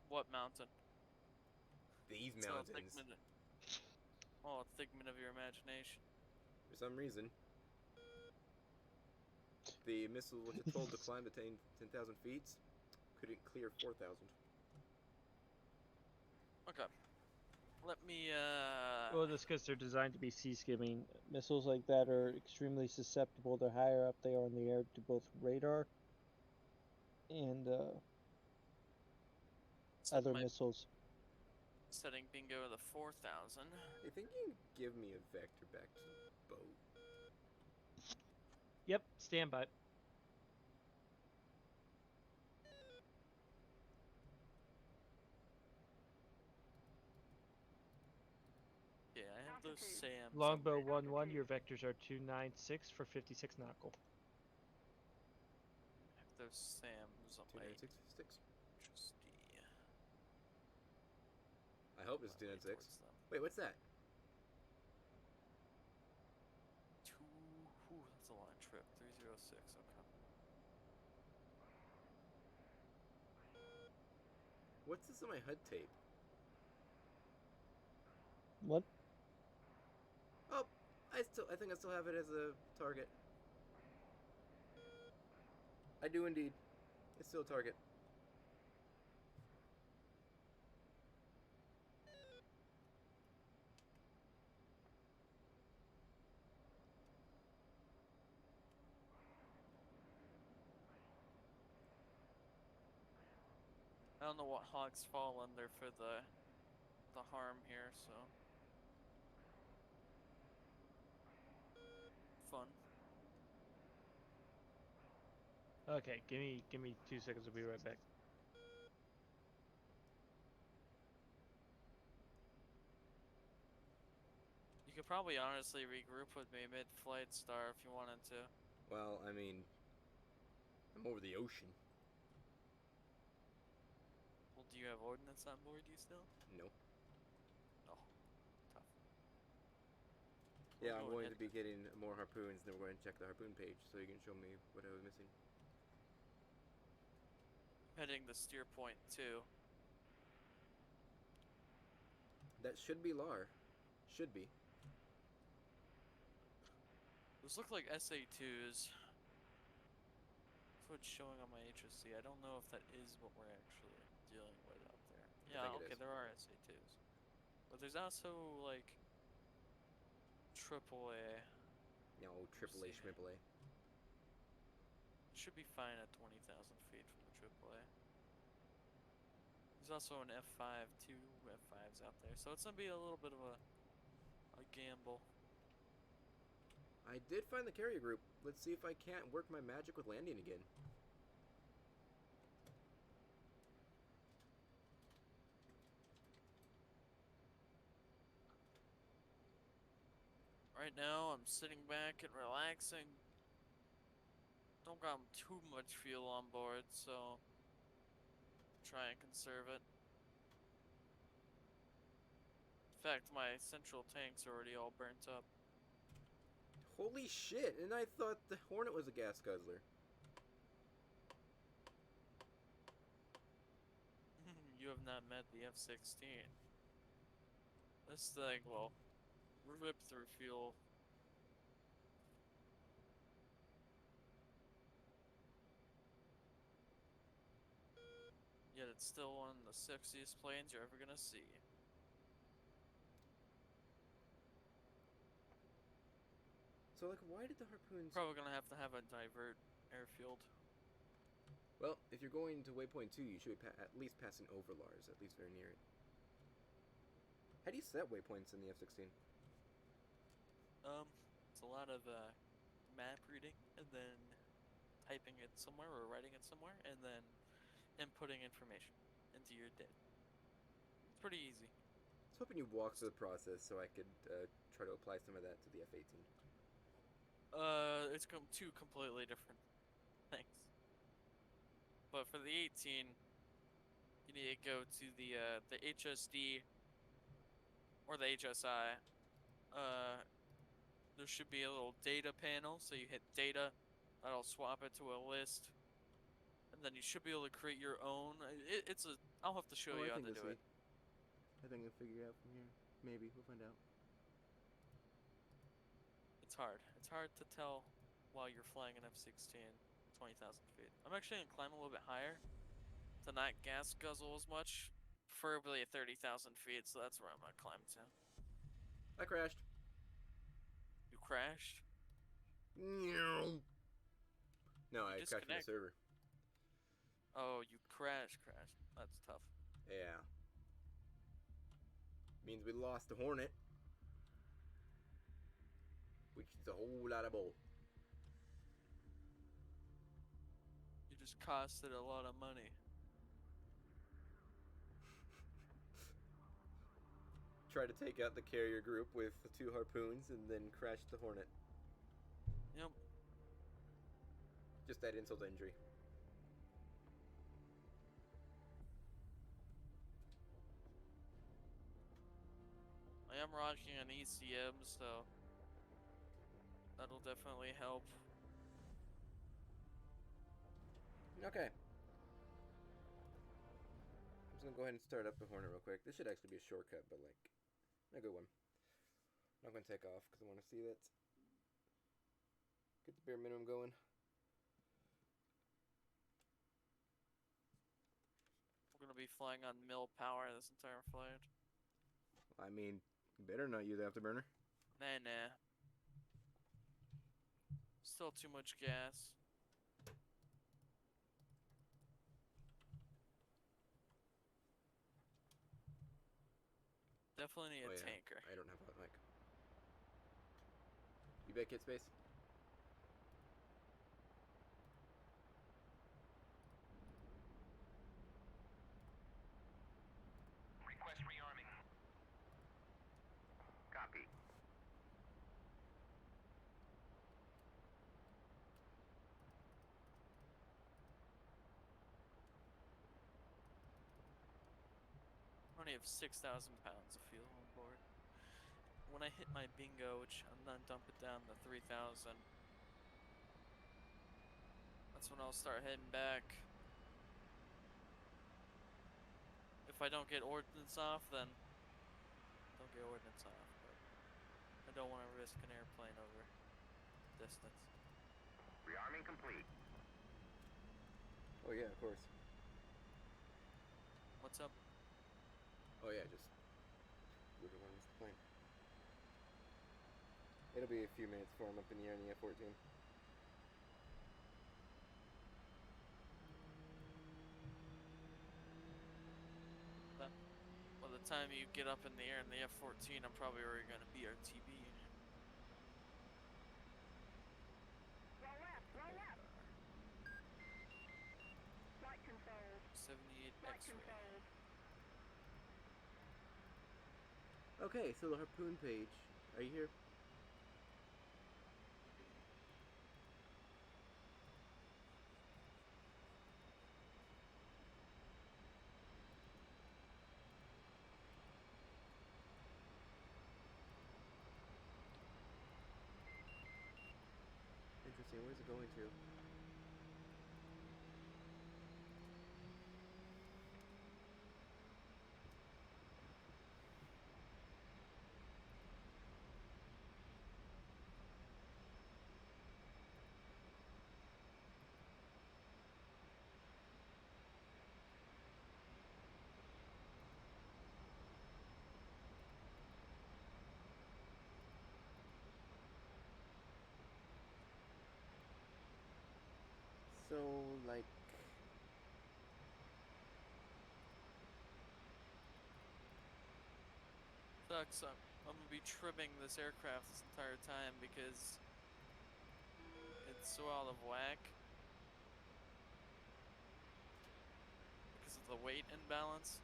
What mountain? These It's mountains. A figment of your imagination. For some reason. The missile which it told to climb to 10,000 feet couldn't clear 4,000. Okay. Let me, Well, that's because they're designed to be sea skimming. Missiles like that are extremely susceptible. The higher up they are in the air to both radar and other missiles. setting bingo to 4,000. I think you can give me a vector back to the boat. Yep, stand by. Yeah, I have those SAMs. Longbow 1-1, your vectors are 296 for 56 nautical. I have those SAMs on my 296. Trusty. I hope it's 296. Wait, what's that? That's a long trip. 306, okay. What's this on my HUD tape? What? Oh, I think I still have it as a target. I do indeed. It's still a target. I don't know what hogs fall under for the harm here, so fun. Okay, give me 2 seconds. I'll be right back. probably honestly regroup with me mid-flight, Star, if you wanted to. Well, I mean, I'm over the ocean. Well, do you have ordnance on board you still? No. Oh, tough. Yeah, We'll I'm go going and to be getting more harpoons, then we're going to check the harpoon page so you can show me what I was missing. heading to steer point 2. That should be LAR. Should be. Those look like SA2s. That's what's showing on my HSC. I don't know if that is what we're actually dealing with out there. Yeah, think it okay, is. there are SA2s. But there's also, like, AAA. No, AAA, schmipple. Should be fine at 20,000 feet from the AAA. There's also an F5, 2 F5s out there, so it's gonna be a little bit of a gamble. I did find the carrier group. Let's see if I can't work my magic with landing again. Right now, I'm sitting back and relaxing. Don't got too much fuel on board, so try and conserve it. In fact, my central tank's already all burnt up. Holy shit, and I thought the Hornet was a gas guzzler. You have not met the F-16. This thing will rip through fuel. Yet it's still one of the sexiest planes you're ever gonna see. So, like, why did the harpoons... Probably gonna have a divert airfield. Well, if you're going to waypoint 2, you should be at least passing over Lars, at least very near it. How do you set waypoints in the F-16? It's a lot of map reading, and then typing it somewhere or writing it somewhere, and then inputting information into your DID. It's pretty easy. I was hoping you'd walk through the process so I could try to apply some of that to the F-18. It's two completely different things. But for the 18, you need to go to the HSD or the HSI. There should be a little data panel, so you hit data, that'll swap it to a list, and then you should be able to create your own. I'll have to show you how to do it. I think I'll figure it out from here. Maybe, we'll find out. It's hard. It's hard to tell while you're flying an F-16 20,000 feet. I'm actually going to climb a little bit higher to not gas guzzle as much, preferably at 30,000 feet, so that's where I'm going to climb to. I crashed. You crashed? No, I crashed from the server. Oh, you crashed. That's tough. Yeah. Means we lost the Hornet. Which is a whole lot of bull. You just costed a lot of money. Try to take out the carrier group with the 2 harpoons and then crash the Hornet. Yep. Just add insult to injury. I am rocking an ECM, so that'll definitely help. Okay. I'm just gonna go ahead and start up the Hornet real quick. This should actually be a shortcut, but like, a good one. I'm not gonna take off because I want to see that. Get the bare minimum going. We're gonna be flying on mill power this entire flight. I mean, you better not use afterburner. Nah. Still too much gas. Definitely need a tanker. I don't have that mic. You bet, kit space. Request rearming. Copy. only have 6,000 pounds of fuel on board. When I hit my bingo, which I'm gonna dump it down to 3,000, that's when I'll start heading back. If I don't get ordnance off, then don't get ordnance off, but I don't want to risk an airplane over distance. Rearming complete. Oh yeah, of course. What's up? Oh yeah, just whoever wants the plane. It'll be a few minutes before I'm up in the air in the F-14. By the time you get up in the air in the F-14, I'm probably already gonna be RTB. Roll left, roll left. Flight controls. 78 Flight X-ray. controls. Okay, so the harpoon page. Are you here? Interesting. Where's it going to? So, like... Sucks. I'm gonna be trimming this aircraft this entire time because it's so out of whack. Because of the weight imbalance.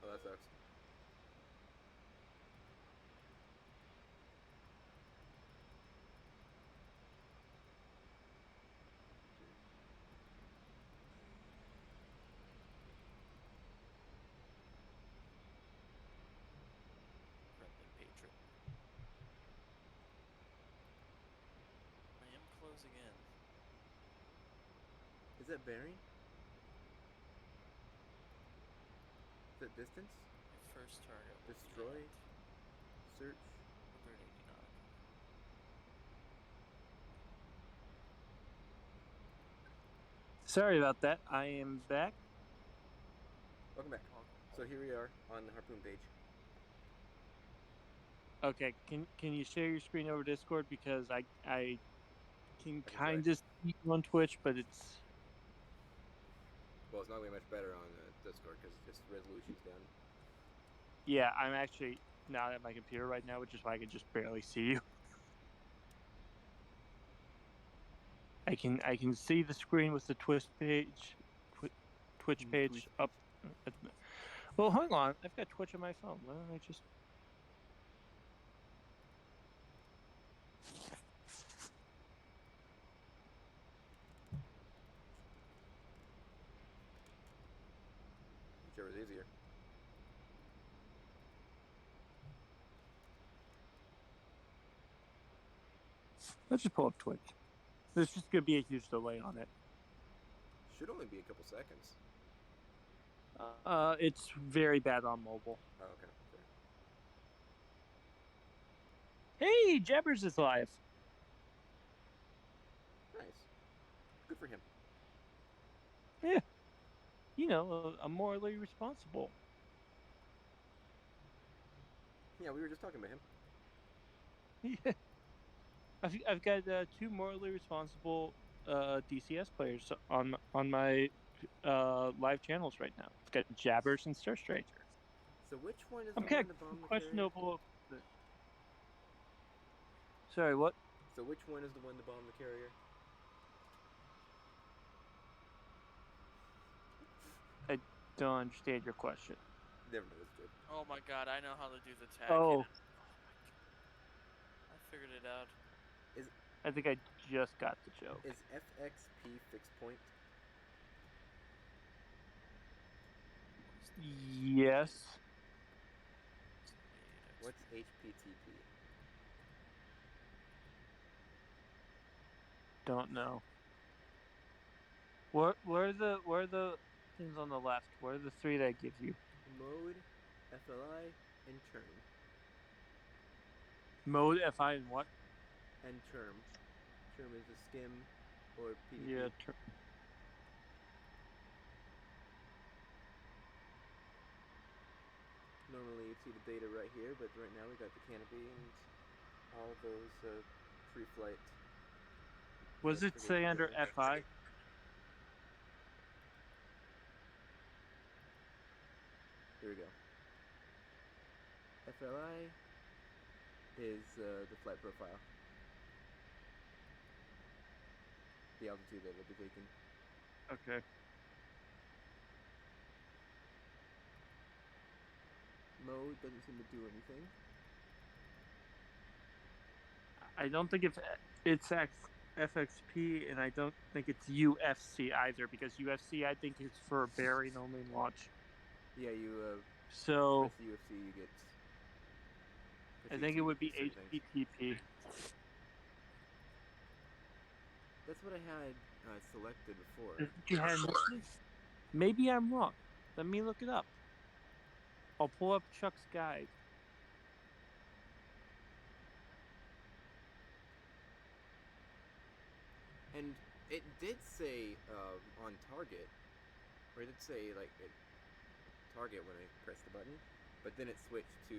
Oh, that sucks. Friendly patron. I am closing in. Is that bearing? Is that distance? My first target will Destroy? be Search? 180 nautical. Sorry about that. I am back. Welcome back. So here we are on the harpoon page. Okay, can you share your screen over Discord, because I can try. kind of see you on Twitch, but it's Well, it's not going to be much better on Discord because just resolution's down. yeah. I'm actually not at my computer right now, which is why I can just barely see you. I can see the screen with the Twitch page, Twitch page up. Well, hang on. I've got Twitch on my phone. Why don't I just? Whichever is easier. Let's just pull up Twitch. There's just gonna be a huge delay on it. Should only be a couple seconds. It's very bad on mobile. Oh, okay. Hey, Jabbers is live. Nice. Good for him. Yeah. You know, I'm morally responsible. Yeah, we were just talking about him. Yeah. I've got two morally responsible DCS players on my live channels right now. I've got Jabbers and Star Stranger. So which one is I'm the kind one that bombed of the carrier? questionable. Sorry, what? So which one is the one that bombed the carrier? I don't understand your question. Never mind, that's good. Oh my god, I know how to do the tag Oh. cannon. I figured it out. I think I just got the joke. Is FXP fixed point? Yes. What's HPTP? Don't know. Where are the things on the left? What are the three that I give you? Mode, FLI, and term. Mode, FI, and what? And term. Term is a skim or PDP. Yeah, Normally you'd see the data right here, but right now we got the canopy and all those pre-flight. What does it say under FI? Here we go. FLI is the flight profile. The altitude that it'll be taking. Okay. Mode doesn't seem to do anything. I don't think it's FXP, and I don't think it's UFC either, because UFC I think is for bearing only launch. Yeah, you so press UFC, you get. I think it would be HPTP. That's what I had selected before. You had maybe I'm wrong. Let me look it up. I'll pull up Chuck's guide. And it did say on target, or it did say like target when I pressed the button, but then it switched to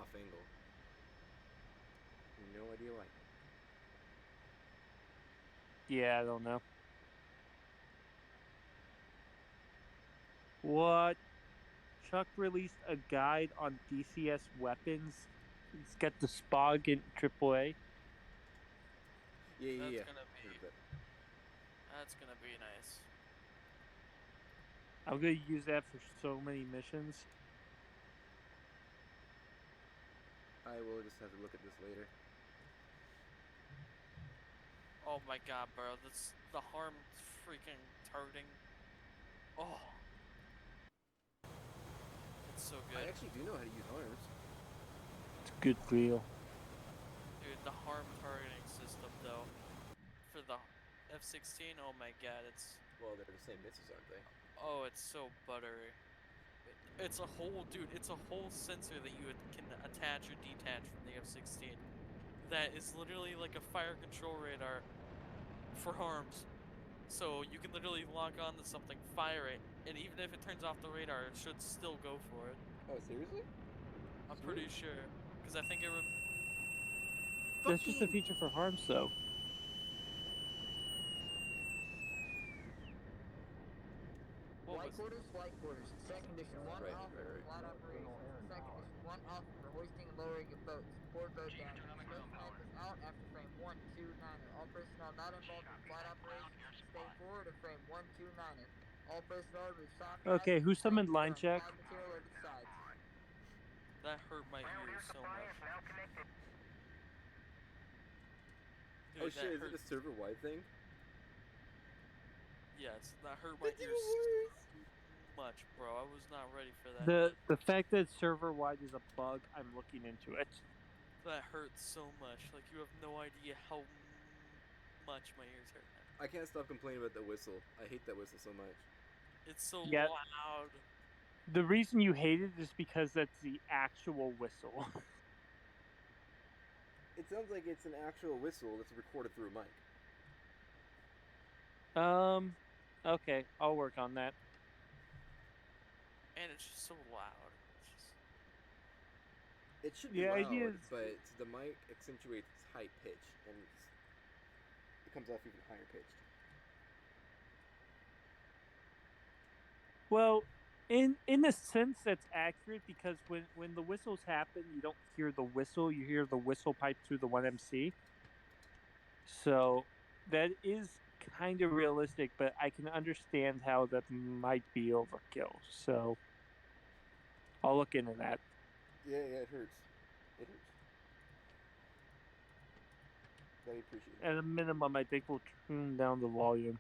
off angle. No idea why. Yeah, I don't know. What? Chuck released a guide on DCS weapons. It's got the SPOG in AAA. Yeah. That's gonna be nice. I'm gonna use that for so many missions. I will just have to look at this later. Oh my god, bro, that's the harm freaking targeting. Oh. It's so good. I actually do know how to use arms. It's a good deal. Dude, the harm targeting system though, for the F-16, oh my god, it's... Well, they're the same missiles, aren't they? Oh, it's so buttery. It's a whole, dude, it's a whole sensor that you can attach or detach from the F-16. That is literally like a fire control radar for harms. So you can literally log on to something, fire it, and even if it turns off the radar, it should still go for it. Oh, seriously? I'm pretty sure. Because I think it would... That's just a feature for harms, though. Flight quarters. Second edition 1 Alpha for flight operations. Second edition 1 Alpha for hoisting and lowering of boats. Board boat damage. Special lamp is out after frame 129er. All personnel not involved in flight operations stay forward of frame 129er. All personnel remove soft Okay, who summoned line check? material over the sides. That hurt my ears so much. Dude, oh shit, is it a server-wide thing? Yes, that hurt my ears so much, bro. I was not ready for that. The fact that server-wide is a bug, I'm looking into it. That hurts so much. Like, you have no idea how much my ears hurt now. I can't stop complaining about the whistle. I hate that whistle so much. It's so loud. The reason you hate it is because that's the actual whistle. It sounds like it's an actual whistle that's recorded through a mic. Okay, I'll work on that. And it's just so loud. It should be loud, but the mic accentuates its high pitch, and it comes off even higher pitched. Well, in a sense, that's accurate, because when the whistles happen, you don't hear the whistle, you hear the whistle pipe through the 1MC. So that is kind of realistic, but I can understand how that might be overkill. So I'll look into that. Yeah, it hurts. It hurts. Very appreciated. At a minimum, I think we'll tune down the volume.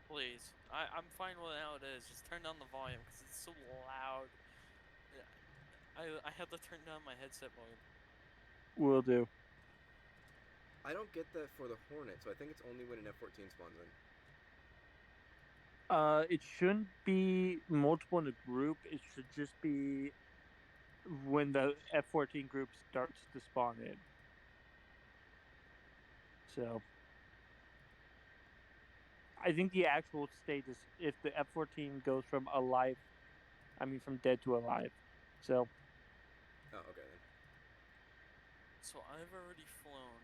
Please. I'm fine with how it is. Just turn down the volume because it's so loud. I have to turn down my headset volume. Will do. I don't get that for the Hornet, so I think it's only when an F-14 spawns in. It shouldn't be multiple in a group. It should just be when the F-14 group starts to spawn in. So, I think the actual state is if the F-14 goes from dead to alive. So. Oh, okay then. So I've already flown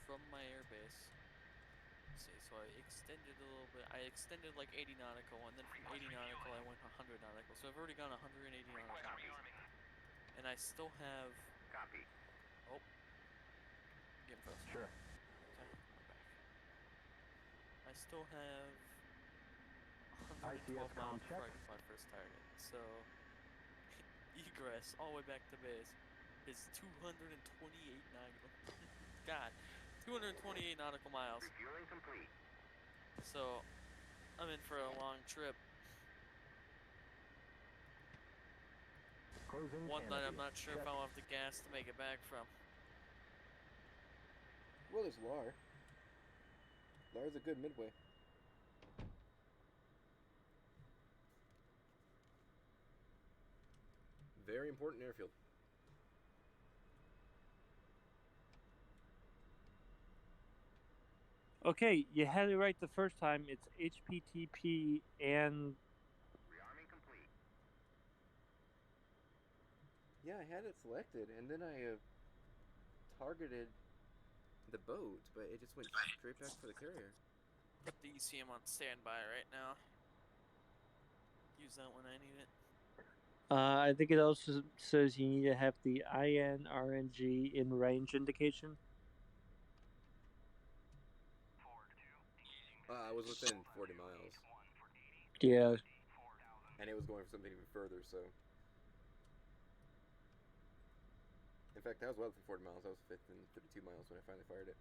from my airbase. Let's see, so I extended a little bit. I extended like 80 nautical, and then from 80 nautical I went 100 nautical. So I've already gone 180 nautical. And I still have... Copy. Oh. Getting frozen. Sure. Okay, I'm back. I still have 112 ICS miles check. before I get to my first target. So, egress all the way back to base is 228 nautical. God, 228 nautical miles. Refueling complete. So, I'm in for a long trip. Closing One that I'm canopy. not sure if I'll have the gas to make it back from. Well, there's Lar. Lar's a good midway. Very important airfield. Okay, you had it right the first time. It's HPTP and... Rearming complete. Yeah, I had it selected, and then I targeted the boat, but it just went straight back for the carrier. Put the ECM on standby right now. Use that when I need it. I think it also says you need to have the INRNG in range indication. I was within 40 miles. Yeah. And it was going for something even further, so... In fact, I was well within 40 miles. I was within 52 miles when I finally fired it.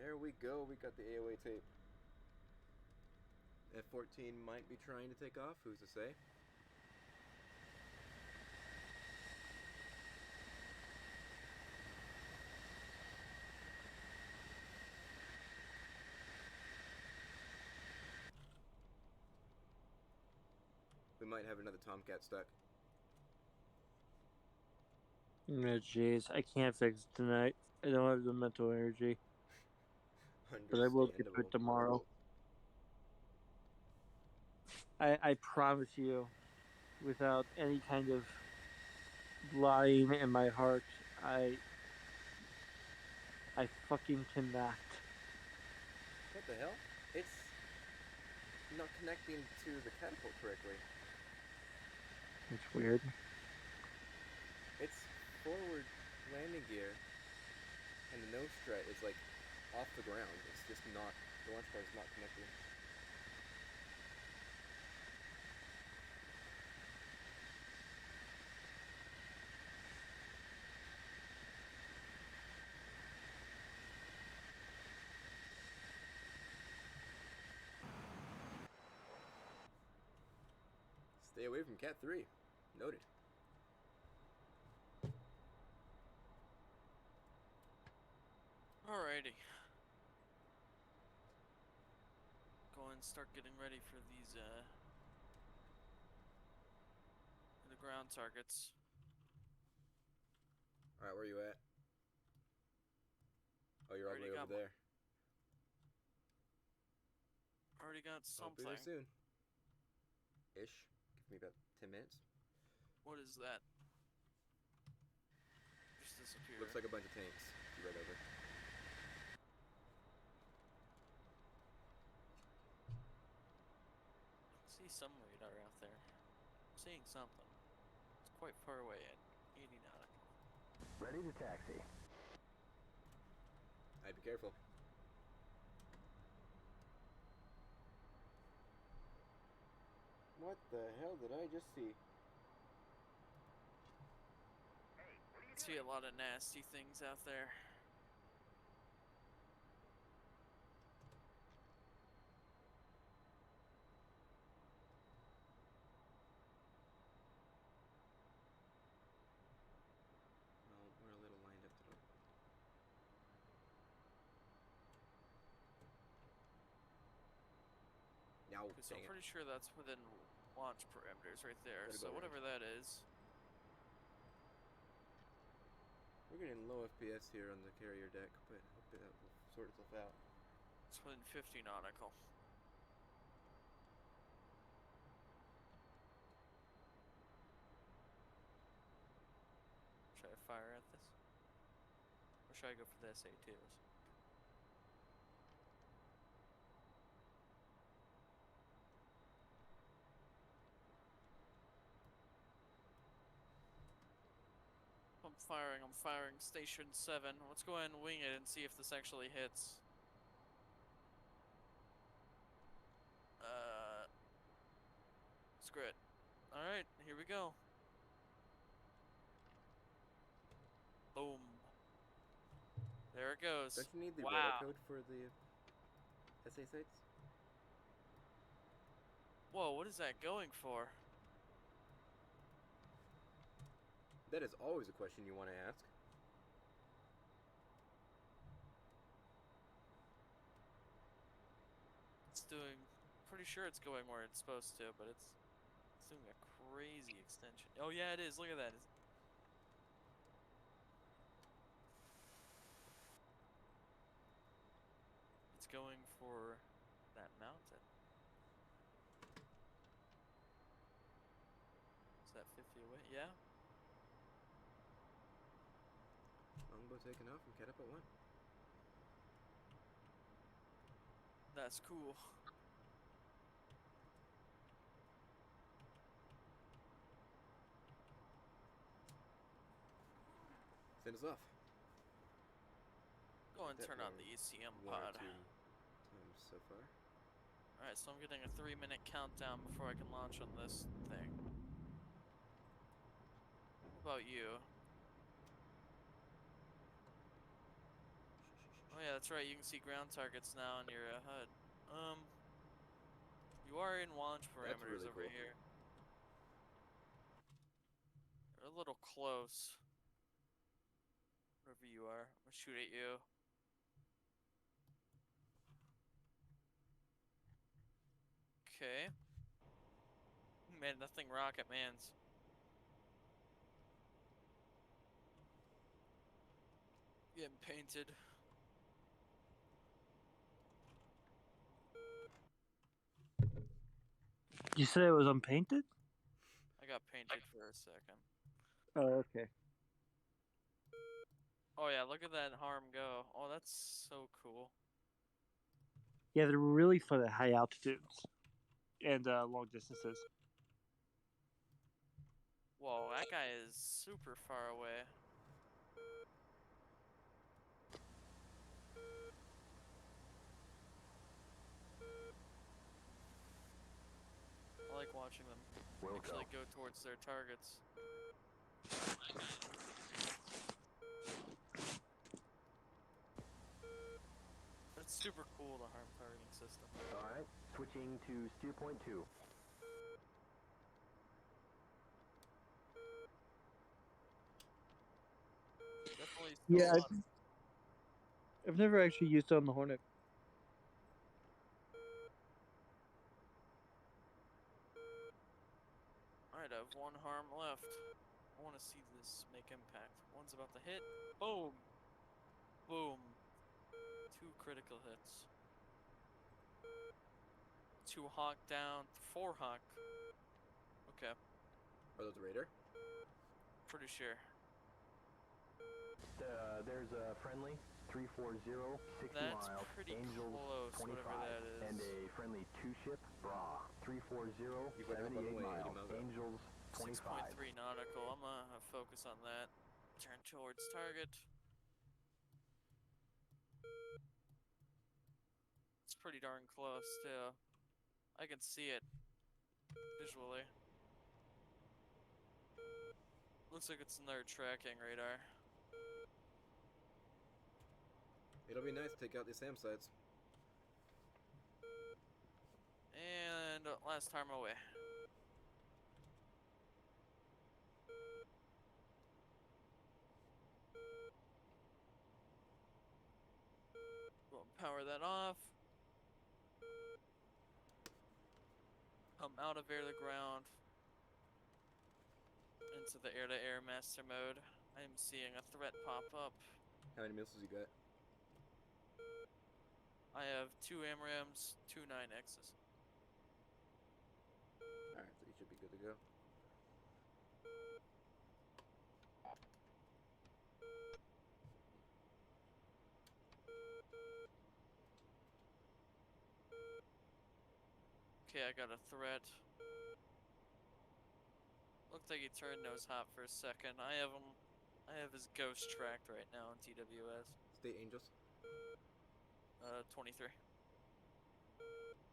There we go. We got the AOA tape. F-14 might be trying to take off. Who's to say? We might have another Tomcat stuck. Oh, jeez. I can't fix it tonight. I don't have the mental energy. But I will get to it tomorrow. I promise you, without any kind of lying in my heart, I fucking cannot. What the hell? It's not connecting to the catapult correctly. It's weird. It's forward landing gear, and the nose strut is like off the ground. It's just not, the launch pad is not connected. Stay away from Cat 3. Noted. Alrighty. Go and start getting ready for these, the ground targets. Alright, where are you at? Oh, you're all the way over there. Already got something. I'll be there soon. Ish. Give me about 10 minutes. What is that? Just disappeared. Looks like a bunch of tanks. Right over. I see some radar out there. I'm seeing something. It's quite far away at 80 nautical. ready to taxi. I'd be careful. What the hell did I just see? See a lot of nasty things out there. No, we're a little lined up to the... Now, Okay, so I'm dang it. pretty sure that's within launch parameters right there. Gotta So go whatever that is. We're getting low FPS here on the carrier deck, but hopefully that will sort itself out. It's within 50 nautical. Should I fire at this? Or should I go for the SA2s? I'm firing station 7. Let's go ahead and wing it and see if this actually hits. Screw it. Alright, here we go. Boom. There it goes. Don't you need the wow. radar code for the SA sites? Whoa, what is that going for? That is always a question you want to ask. It's doing... Pretty sure it's going where it's supposed to, but it's doing a crazy extension. Oh yeah, it is. Look at that. It's going for that mountain. Is that 50 away? Yeah. Longbow taking off and catapult 1. That's cool. Send us off. Go and turn on the ECM one or pod. two times so far. Alright, so I'm getting a 3-minute countdown before I can launch on this thing. What about you? Oh yeah, that's right, you can see ground targets now on your HUD. You are in launch That's parameters really over cool. here. You're a little close. Wherever you are, I'm gonna shoot at you. Okay. Man, nothing rocket man's. Getting painted. You said it was unpainted? I got painted for a second. Oh, okay. Oh yeah, look at that harm go. Oh, that's so cool. Yeah, they're really for the high altitudes and long distances. Whoa, that guy is super far away. I like watching them actually go towards their targets. It's super cool, the harm targeting system. Alright, switching to steer point 2. Definitely Yeah, I've never actually used it on the Hornet. Alright, I have 1 harm left. I want to see this make impact. One's about to hit. Boom! Boom. 2 critical hits. 2 hawk down. 4 hawk. Okay. Are those radar? Pretty sure. There's a friendly 340, 60 That's miles, pretty Angels close, 25, whatever that is. and a friendly 2-ship Bra 340, You've got up on the 78 way, 80 miles, miles out. Angels 25. 6.3 nautical. I'm gonna focus on that. Turn towards target. It's pretty darn close, too. I can see it visually. Looks like it's another tracking radar. It'll be nice to take out these SAM sites. And last time away. We'll power that off. Come out of air to ground. Into the air-to-air master mode. I am seeing a threat pop up. How many missiles you got? I have 2 AMRAAMs, 2 9Xs. Alright, so you should be good to go. Okay, I got a threat. Looked like he turned nose hot for a second. I have his ghost tracked right now in TWS. State Angels? 23.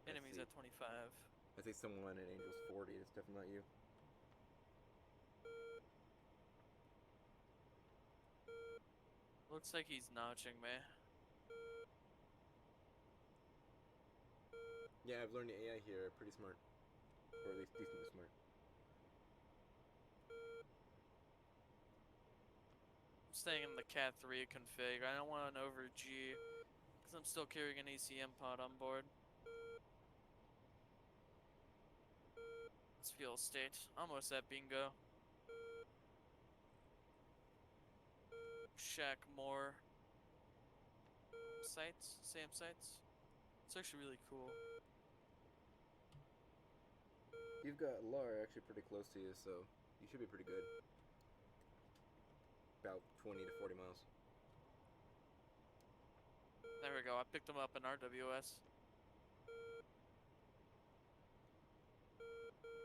Enemies at 25. I see someone at Angels 40. It's definitely not you. Looks like he's notching me. Yeah, I've learned the AI here are pretty smart. Or at least decently smart. I'm staying in the Cat 3 config. I don't want an over G because I'm still carrying an ACM pod on board. Let's fuel state. Almost at bingo. Shack more sites, SAM sites. It's actually really cool. You've got Lar actually pretty close to you, so you should be pretty good. About 20 to 40 miles. There we go. I picked him up in RWS.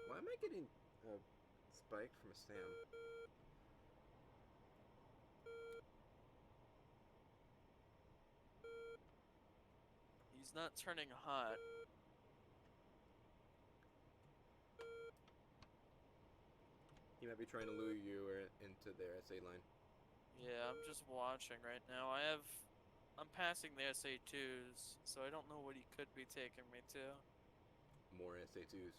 Why am I getting spiked from a SAM? He's not turning hot. He might be trying to lure you or into their SA line. Yeah, I'm just watching right now. I'm passing the SA2s, so I don't know what he could be taking me to. More SA2s.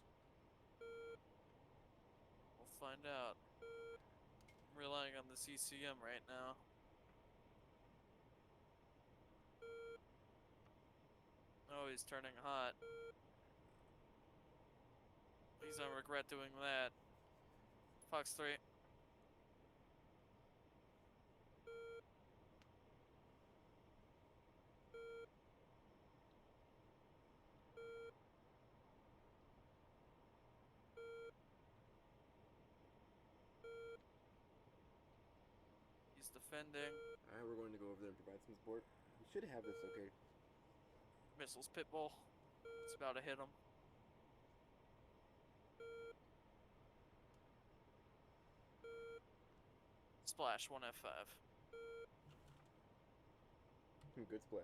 We'll find out. I'm relying on the CCM right now. Oh, he's turning hot. Please don't regret doing that. Fox 3. He's defending. Alright, we're going to go over there and provide some support. We should have this okay. Missiles pitbull. It's about to hit him. Splash 1F5. Good splash.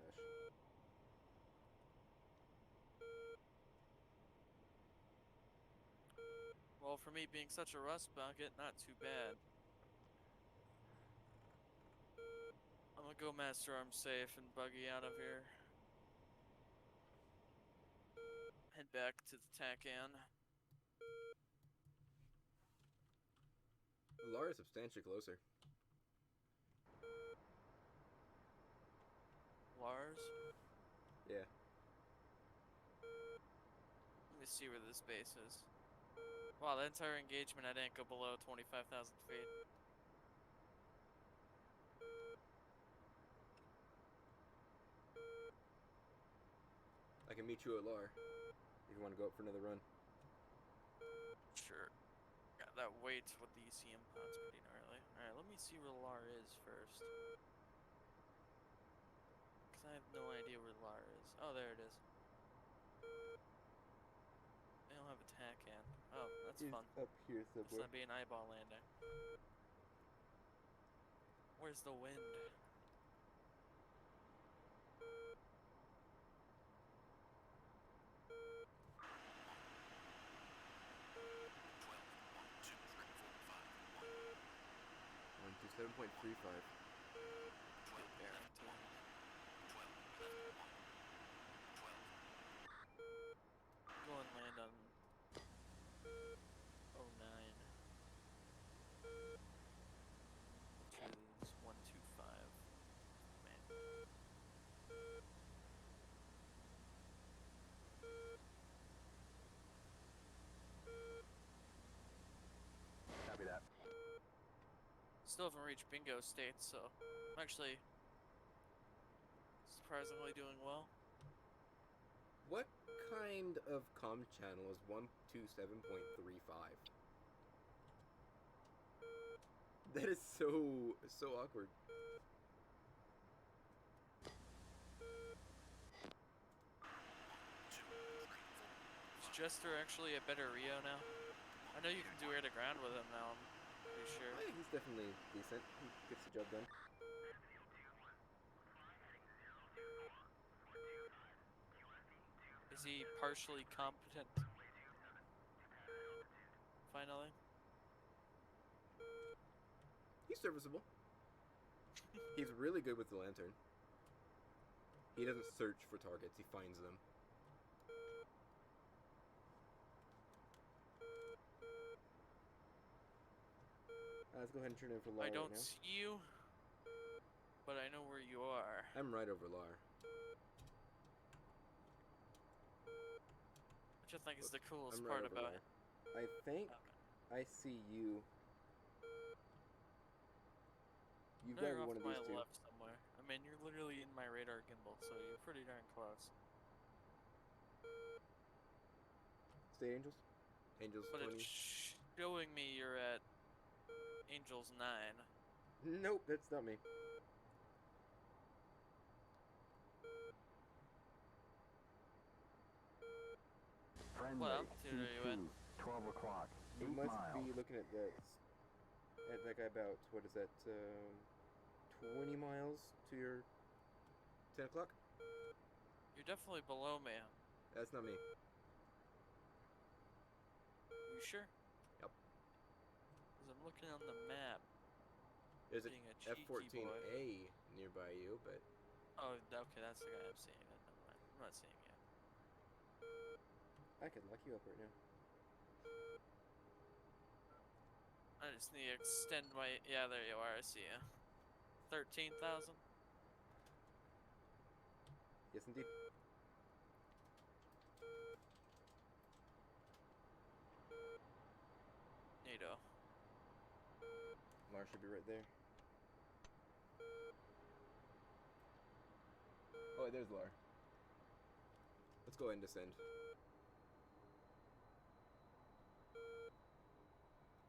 Well, for me being such a rust bucket, not too bad. I'm gonna go master arm safe and buggy out of here. Head back to the TACAN. Lar is substantially closer. Lars? Yeah. Let me see where this base is. Wow, that entire engagement I didn't go below 25,000 feet. I can meet you at Lar if you want to go up for another run. Sure. Yeah, that weight with the ECM pod's pretty gnarly. Alright, let me see where Lar is first. Because I have no idea where Lar is. Oh, there it is. They don't have a TACAN. Oh, that's He's fun. up here It's somewhere. not being eyeball landing. Where's the wind? One two 7.35. Barrington. Go and land on 09. Which is 125. Man. Copy that. Still haven't reached bingo state, so I'm actually surprisingly doing well. What kind of comm channel is 127.35? That is so awkward. Is Jester actually a better Rio now? I know you can do air to ground with him now, I'm pretty sure. I think he's definitely decent. He gets the job done. Is he partially competent? Finally? He's serviceable. He's really good with the lantern. He doesn't search for targets, he finds them. Let's go ahead and turn in for Lar I right don't now. see you, but I know where you are. I'm right over Lar. Which I think is the coolest I'm part right over about Lar. I think okay. I see you. You've No, got to you're be off one to of my these two. left somewhere. I mean, you're literally in my radar gimbal, so you're pretty darn close. State Angels? Angels But 20. it's showing me you're at Angels 9. Nope, that's not me. Friendly, What altitude are you at? C2, 12 o'clock, You 8 must miles. be looking at that. At like about, what is that, 20 miles to your 10 o'clock? You're definitely below me. That's not me. You sure? Yep. Because I'm looking on the map. There's an Being a cheeky boy. F-14A nearby you, but... Oh, okay, that's the guy I'm seeing. Never mind. I'm not seeing you. I can lock you up right now. I just need to extend my... Yeah, there you are. I see you. 13,000? Yes, indeed. Neato. Mars should be right there. Oh, there's Lar. Let's go ahead and descend.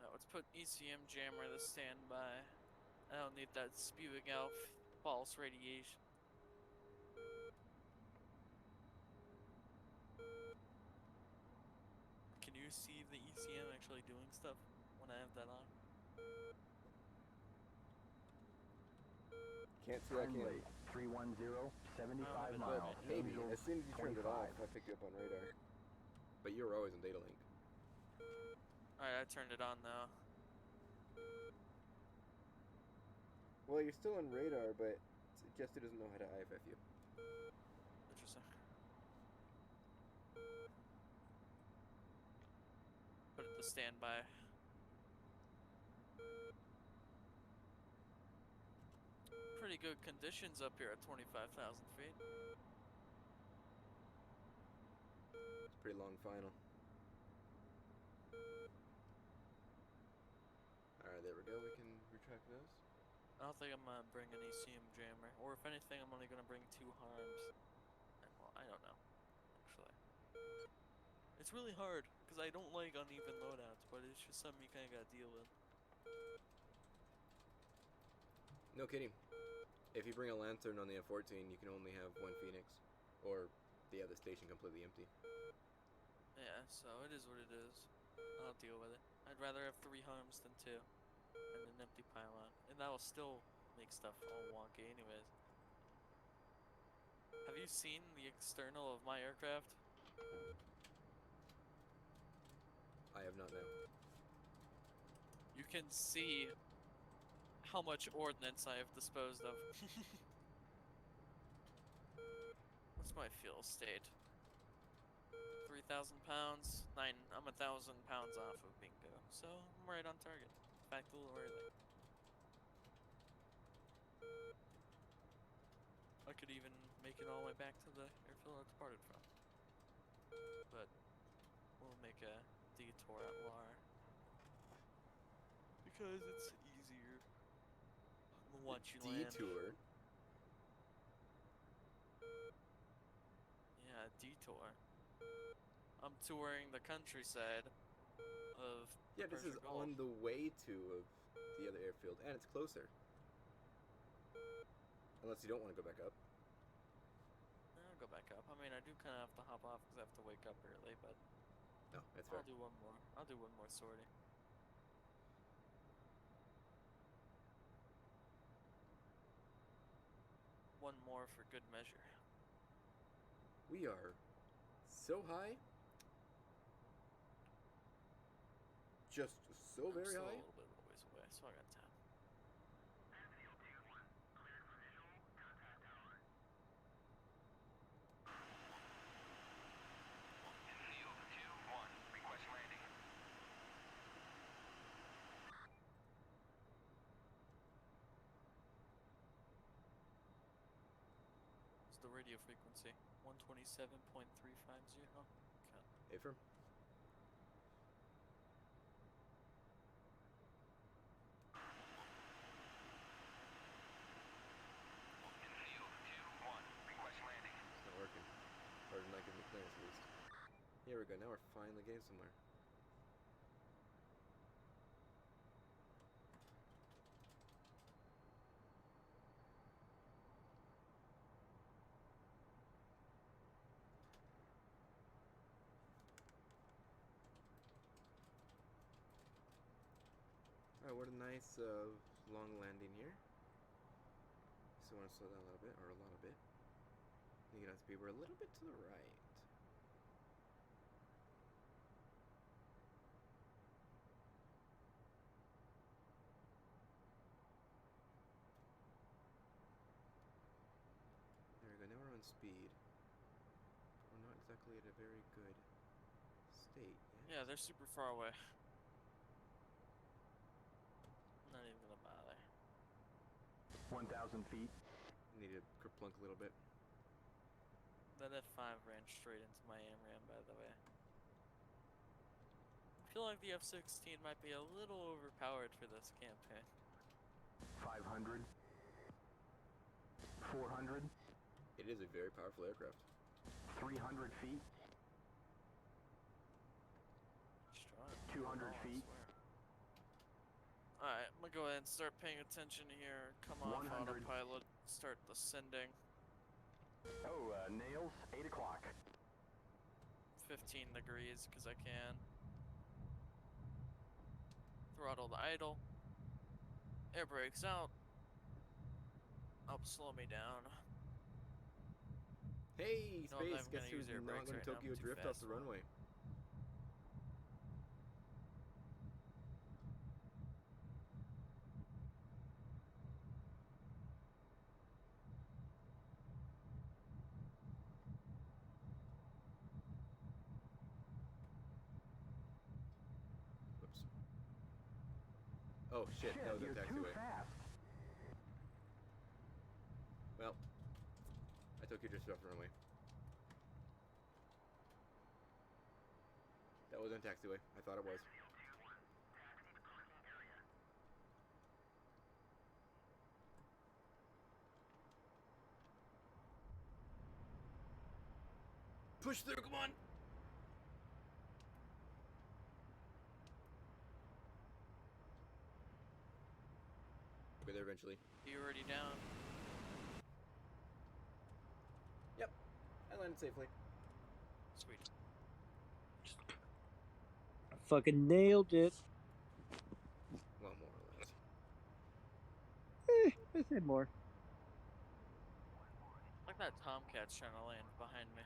Now let's put ECM jammer to standby. I don't need that spewing out false radiation. Can you see the ECM actually doing stuff when I have that on? Can't see I Friendly, can. 310, 75 Oh, miles. But maybe, Angels, as soon as you turned it 25. off, I picked you up on radar. But you were always on data link. Alright, I turned it on now. Well, you're still on radar, but Jester doesn't know how to IFF you. Interesting. Put it to standby. Pretty good conditions up here at 25,000 feet. It's a pretty long final. Alright, there we go. We can retract those. I don't think I'm gonna bring an ECM jammer. Or if anything, I'm only gonna bring 2 harms. And, well, I don't know, actually. It's really hard, because I don't like uneven loadouts, but it's just something you kinda gotta deal with. No kidding. If you bring a lantern on the F-14, you can only have 1 Phoenix. Or the other station completely empty. Yeah, so it is what it is. I'll deal with it. I'd rather have 3 harms than 2. And an empty pylon. And that'll still make stuff all wonky anyways. Have you seen the external of my aircraft? I have not now. You can see how much ordnance I have disposed of. What's my fuel state? 3,000 pounds. I'm 1,000 pounds off of bingo, so I'm right on target. In fact, a little early. I could even make it all the way back to the airfield I departed from. But we'll make a detour at Lar. Because it's easier. Once you land. Detour? Yeah, detour. I'm touring the countryside of Yeah, this is Persian Gulf. on the way to the other airfield, and it's closer. Unless you don't want to go back up. I'll go back up. I mean, I do kind of have to hop off because I have to wake up early, but No, that's fair. I'll do one more. I'll do one more sortie. One more for good measure. We are so high. Just so very still high. a little bit of a ways away, so I got time. What's the radio frequency? 127.350. Okay. Affirm. It's not working. Or not giving me clearance at least. Here we go, now we're finally getting somewhere. Alright, what a nice long landing here. So I want to slow down a little bit, or a lot bit. You can have to be we're a little bit to the right. There we go, now we're on speed. But we're not exactly at a very good state yet. Yeah, they're super far away. I'm not even gonna bother. 1,000 feet. Need to kerplunk a little bit. That F5 ran straight into my AMRAM, by the way. I feel like the F-16 might be a little overpowered for this campaign. 500. 400. It is a very powerful aircraft. 300 feet. Strong. 200 feet. Alright, I'm gonna go ahead and start paying attention here. Come off 100. autopilot, start ascending. Oh, nails, 8 o'clock. 15 degrees, because I can. Throttle to idle. Air brakes out. Help slow me down. Hey, No, I'm not Space, even guess gonna who's use air not brakes going right to now, Tokyo I'm too drift off fast the for it. runway? Whoops. Oh shit, that was a you're too taxiway. fast. Well, I took you just off the runway. That wasn't a taxiway. I thought it was. Push through, come on! We'll be there eventually. You already down? Yep, I landed safely. Sweet. I fucking nailed it. Well, more or less. They said more. Like that Tomcat's trying to land behind me.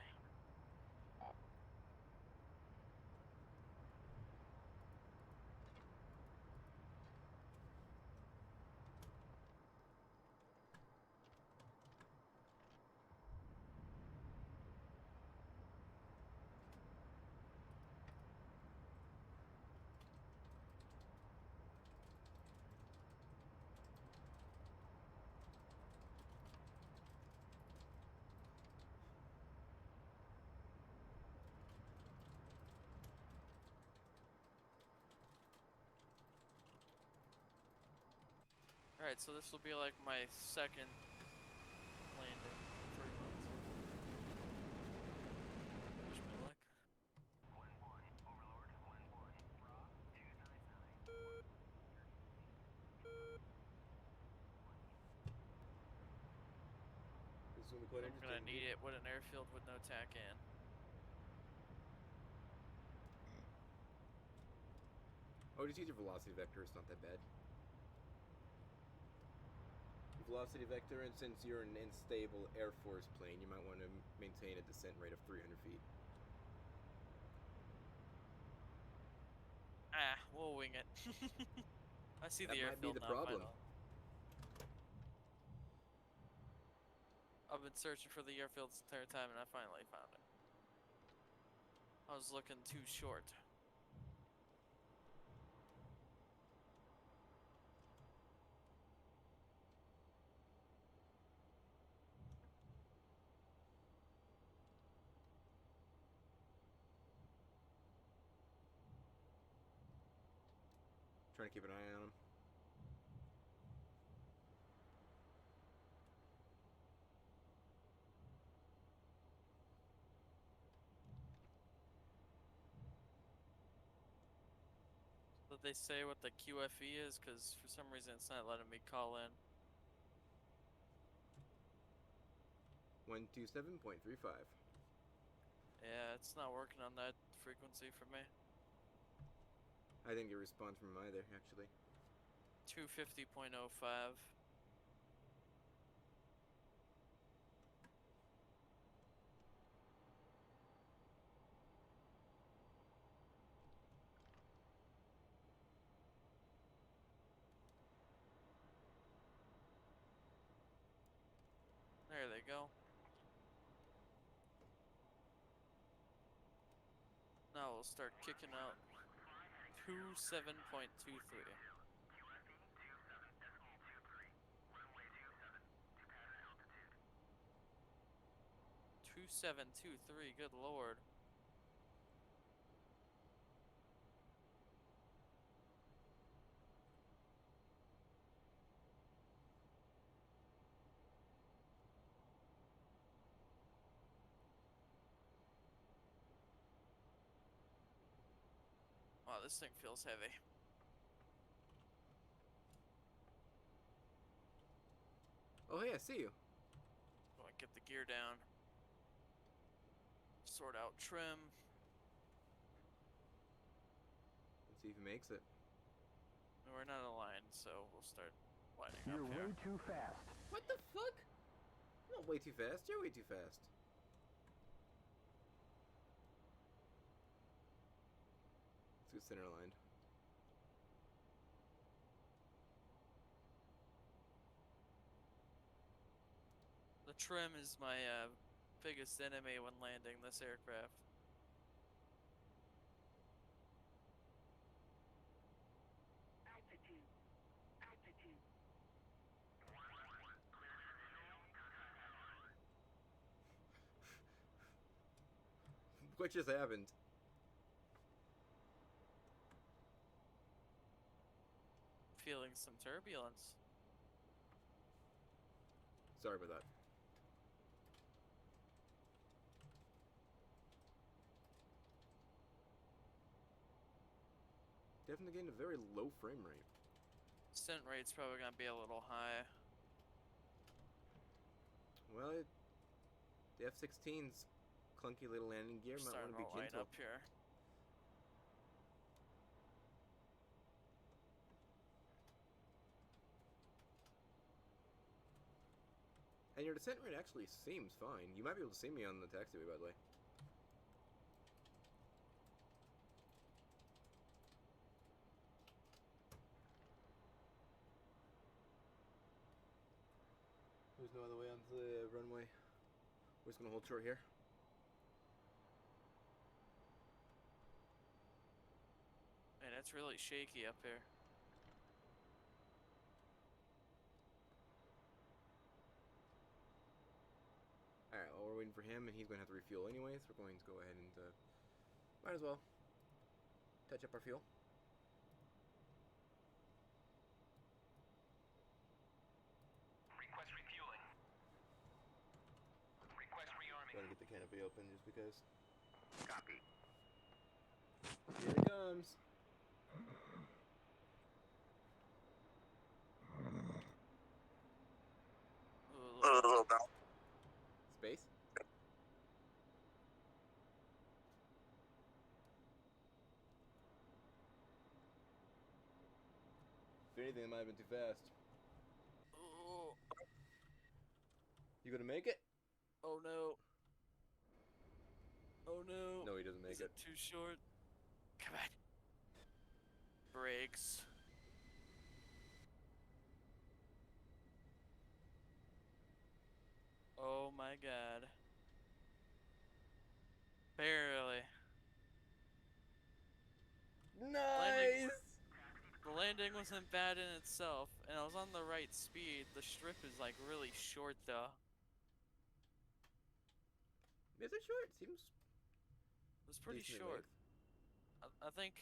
Alright, so this will be like my second landing in 3 months. Wish me luck. This is gonna be quite I'm gonna interesting. need it with an airfield with no tack in. Oh, just use your velocity vector. It's not that bad. Your velocity vector, and since you're an unstable Air Force plane, you might want to maintain a descent rate of 300 feet. Ah, we'll wing it. I see That the might be airfield the now, problem. finally. I've been searching for the airfield this entire time and I finally found it. I was looking too short. Trying to keep an eye on them. Did they say what the QFE is? Because for some reason it's not letting me call in. 127.35. Yeah, it's not working on that frequency for me. I didn't get a response from him either, actually. 250.05. There they go. Now we'll start kicking out 27.23. 2723, good lord. Wow, this thing feels heavy. Oh, hey, I see you. Go and get the gear down. Sort out trim. Let's see if he makes it. We're not aligned, so we'll start lining You're up here. way too fast. What the fuck? You're not way too fast. You're way too fast. Let's get center aligned. The trim is my biggest enemy when landing this aircraft. Altitude. Altitude. What just happened? Feeling some turbulence. Sorry about that. Definitely getting a very low frame rate. Descent rate's probably gonna be a little high. Well, the F-16's clunky little landing gear might want Starting to be to line gentle. up here. And your descent rate actually seems fine. You might be able to see me on the taxiway, by the way. There's no other way on the runway. We're just gonna hold short here. Man, it's really shaky up here. Alright, well, we're waiting for him, and he's going to have to refuel anyways. We're going to go ahead and, might as well touch up our fuel. Request refueling. Request rearming. Gotta get the canopy open just because. Copy. Here it comes. Space? If anything, it might have been too fast. Oh. You gonna make it? Oh no. Oh no. No, he doesn't make Is it too short? Come on. Brakes. Oh my god. Barely. Nice! The landing wasn't bad in itself, and I was on the right speed. The strip is like really short though. Is it short? Seems It was pretty decent in short. length. I think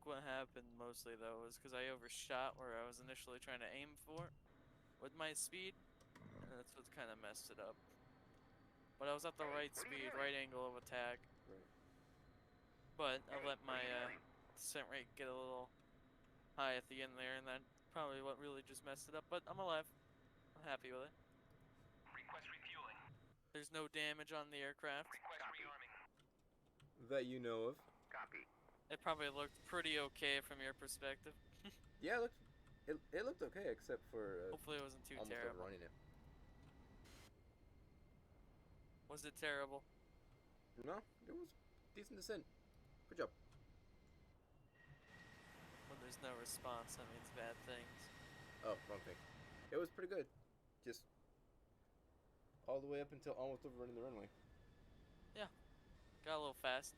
what happened mostly though was because I overshot where I was initially trying to aim for with my speed, and that's what kind of messed it up. But I was at the right speed, right angle of attack. Right. But I let my descent rate get a little high at the end there, and that probably what really just messed it up. But I'm alive. I'm happy with it. Request refueling. There's no damage on the aircraft. Request rearming. That you know of. Copy. It probably looked pretty okay from your perspective. Yeah, it looked okay, except for Hopefully it wasn't too almost terrible. overrunning it. Was it terrible? No, it was decent descent. Good job. When there's no response, that means bad things. Oh, wrong thing. It was pretty good. Just all the way up until almost overrunning the runway. Yeah. Got a little fast.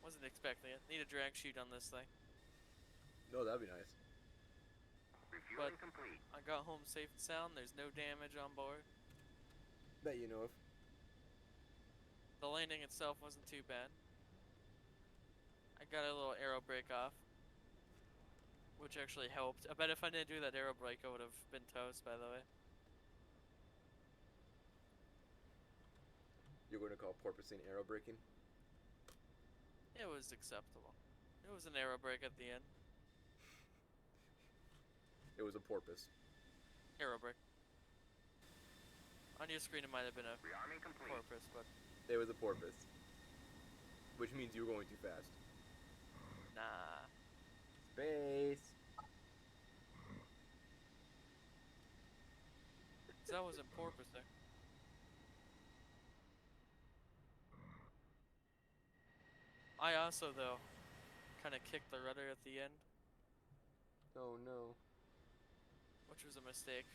Wasn't expecting it. Need a drag chute on this thing. No, that'd be nice. Refueling But complete. I got home safe and sound. There's no damage on board. That you know of. The landing itself wasn't too bad. I got a little aero brake off, which actually helped. I bet if I didn't do that aero brake, I would have been toast, by the way. You're going to call porpoising aero braking? It was acceptable. It was an aero brake at the end. It was a porpoise. Aero brake. On your screen, it might have been a Rearming complete. porpoise, but It was a porpoise. Which means you were going too fast. nah. Space. That wasn't porpoise there. I also, though, kind of kicked the rudder at the end, Oh no. which was a mistake.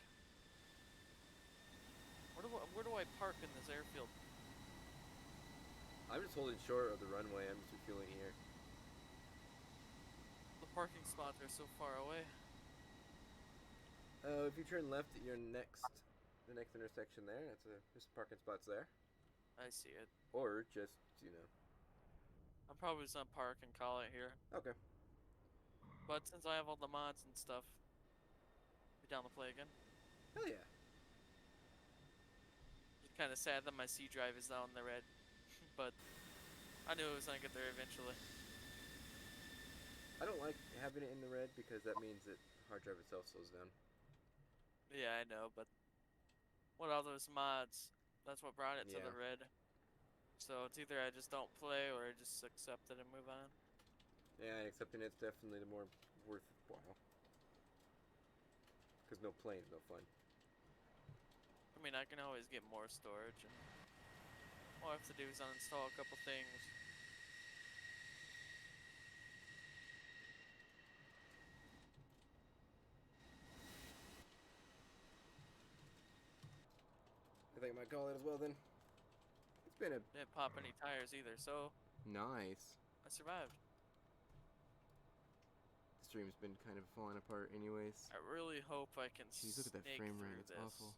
Where do I park in this airfield? I'm just holding short of the runway. I'm just refueling here. The parking spots are so far away. If you turn left at the next intersection there, there's parking spots there. I see it. Or just, you know. I'm probably just gonna park and call it here. Okay. But since I have all the mods and stuff, be down to play again. Hell yeah. It's kind of sad that my C drive is now in the red, but I knew it was gonna get there eventually. I don't like having it in the red because that means that the hard drive itself slows down. Yeah, I know, but with all those mods, that's what brought it to Yeah. the red. So it's either I just don't play or I just accept it and move on. Yeah, accepting it's definitely the more worthwhile. Because no playing is no fun. mean, I can always get more storage, and all I have to do is uninstall a couple things. I think I might call it as well then. It's been a Didn't pop any tires either, so nice. I survived. The stream's been kind of falling apart, anyways. I really hope I can Jeez, look at that snake frame rate. through It's this. awful.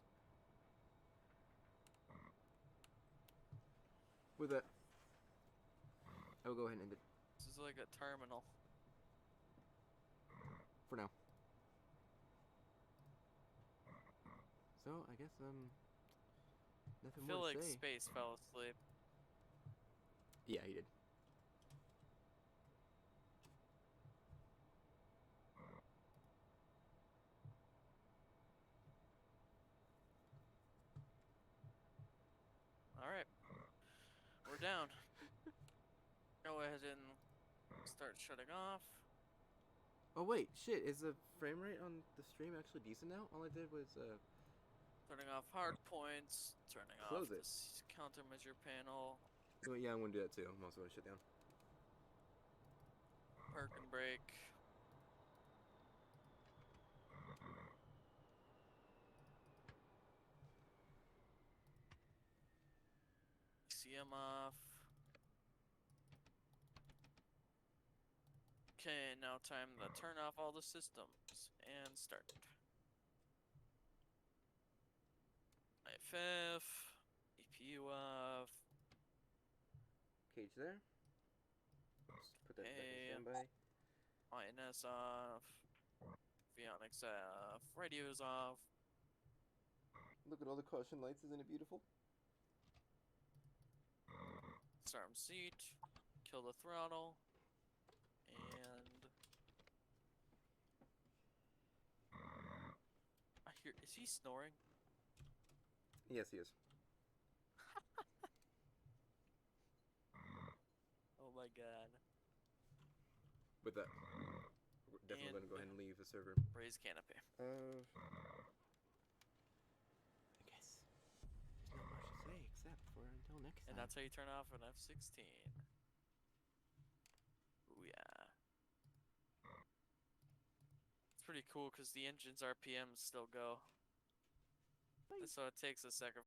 With that, I will go ahead and end it This is like a terminal. for now. So I guess nothing I feel more to like say. Space fell asleep. Yeah, he did. Alright. We're down. Go ahead and start shutting off. Oh wait, shit! Is the frame rate on the stream actually decent now? All I did was Turning off hard points. Turning Close off it. this countermeasure panel. Well, yeah, I'm gonna do that too. I'm also gonna shut down. Park and brake. CM off. Okay, now time to turn off all the systems and start. IFF. EPU off. Cage there. Just put that back Okay. in standby. INS off. Avionics off. Radios off. Look at all the caution lights. Isn't it beautiful? Disarm seat. Kill the throttle. And I hear. Is he snoring? Yes, he is. Oh my god. With that, we're definitely And gonna go ahead and leave the server. raise canopy. I guess there's not much to say except for until next time. And that's how you turn off an F-16. Ooh yeah. It's pretty cool because the engine's RPMs still go. So it takes a second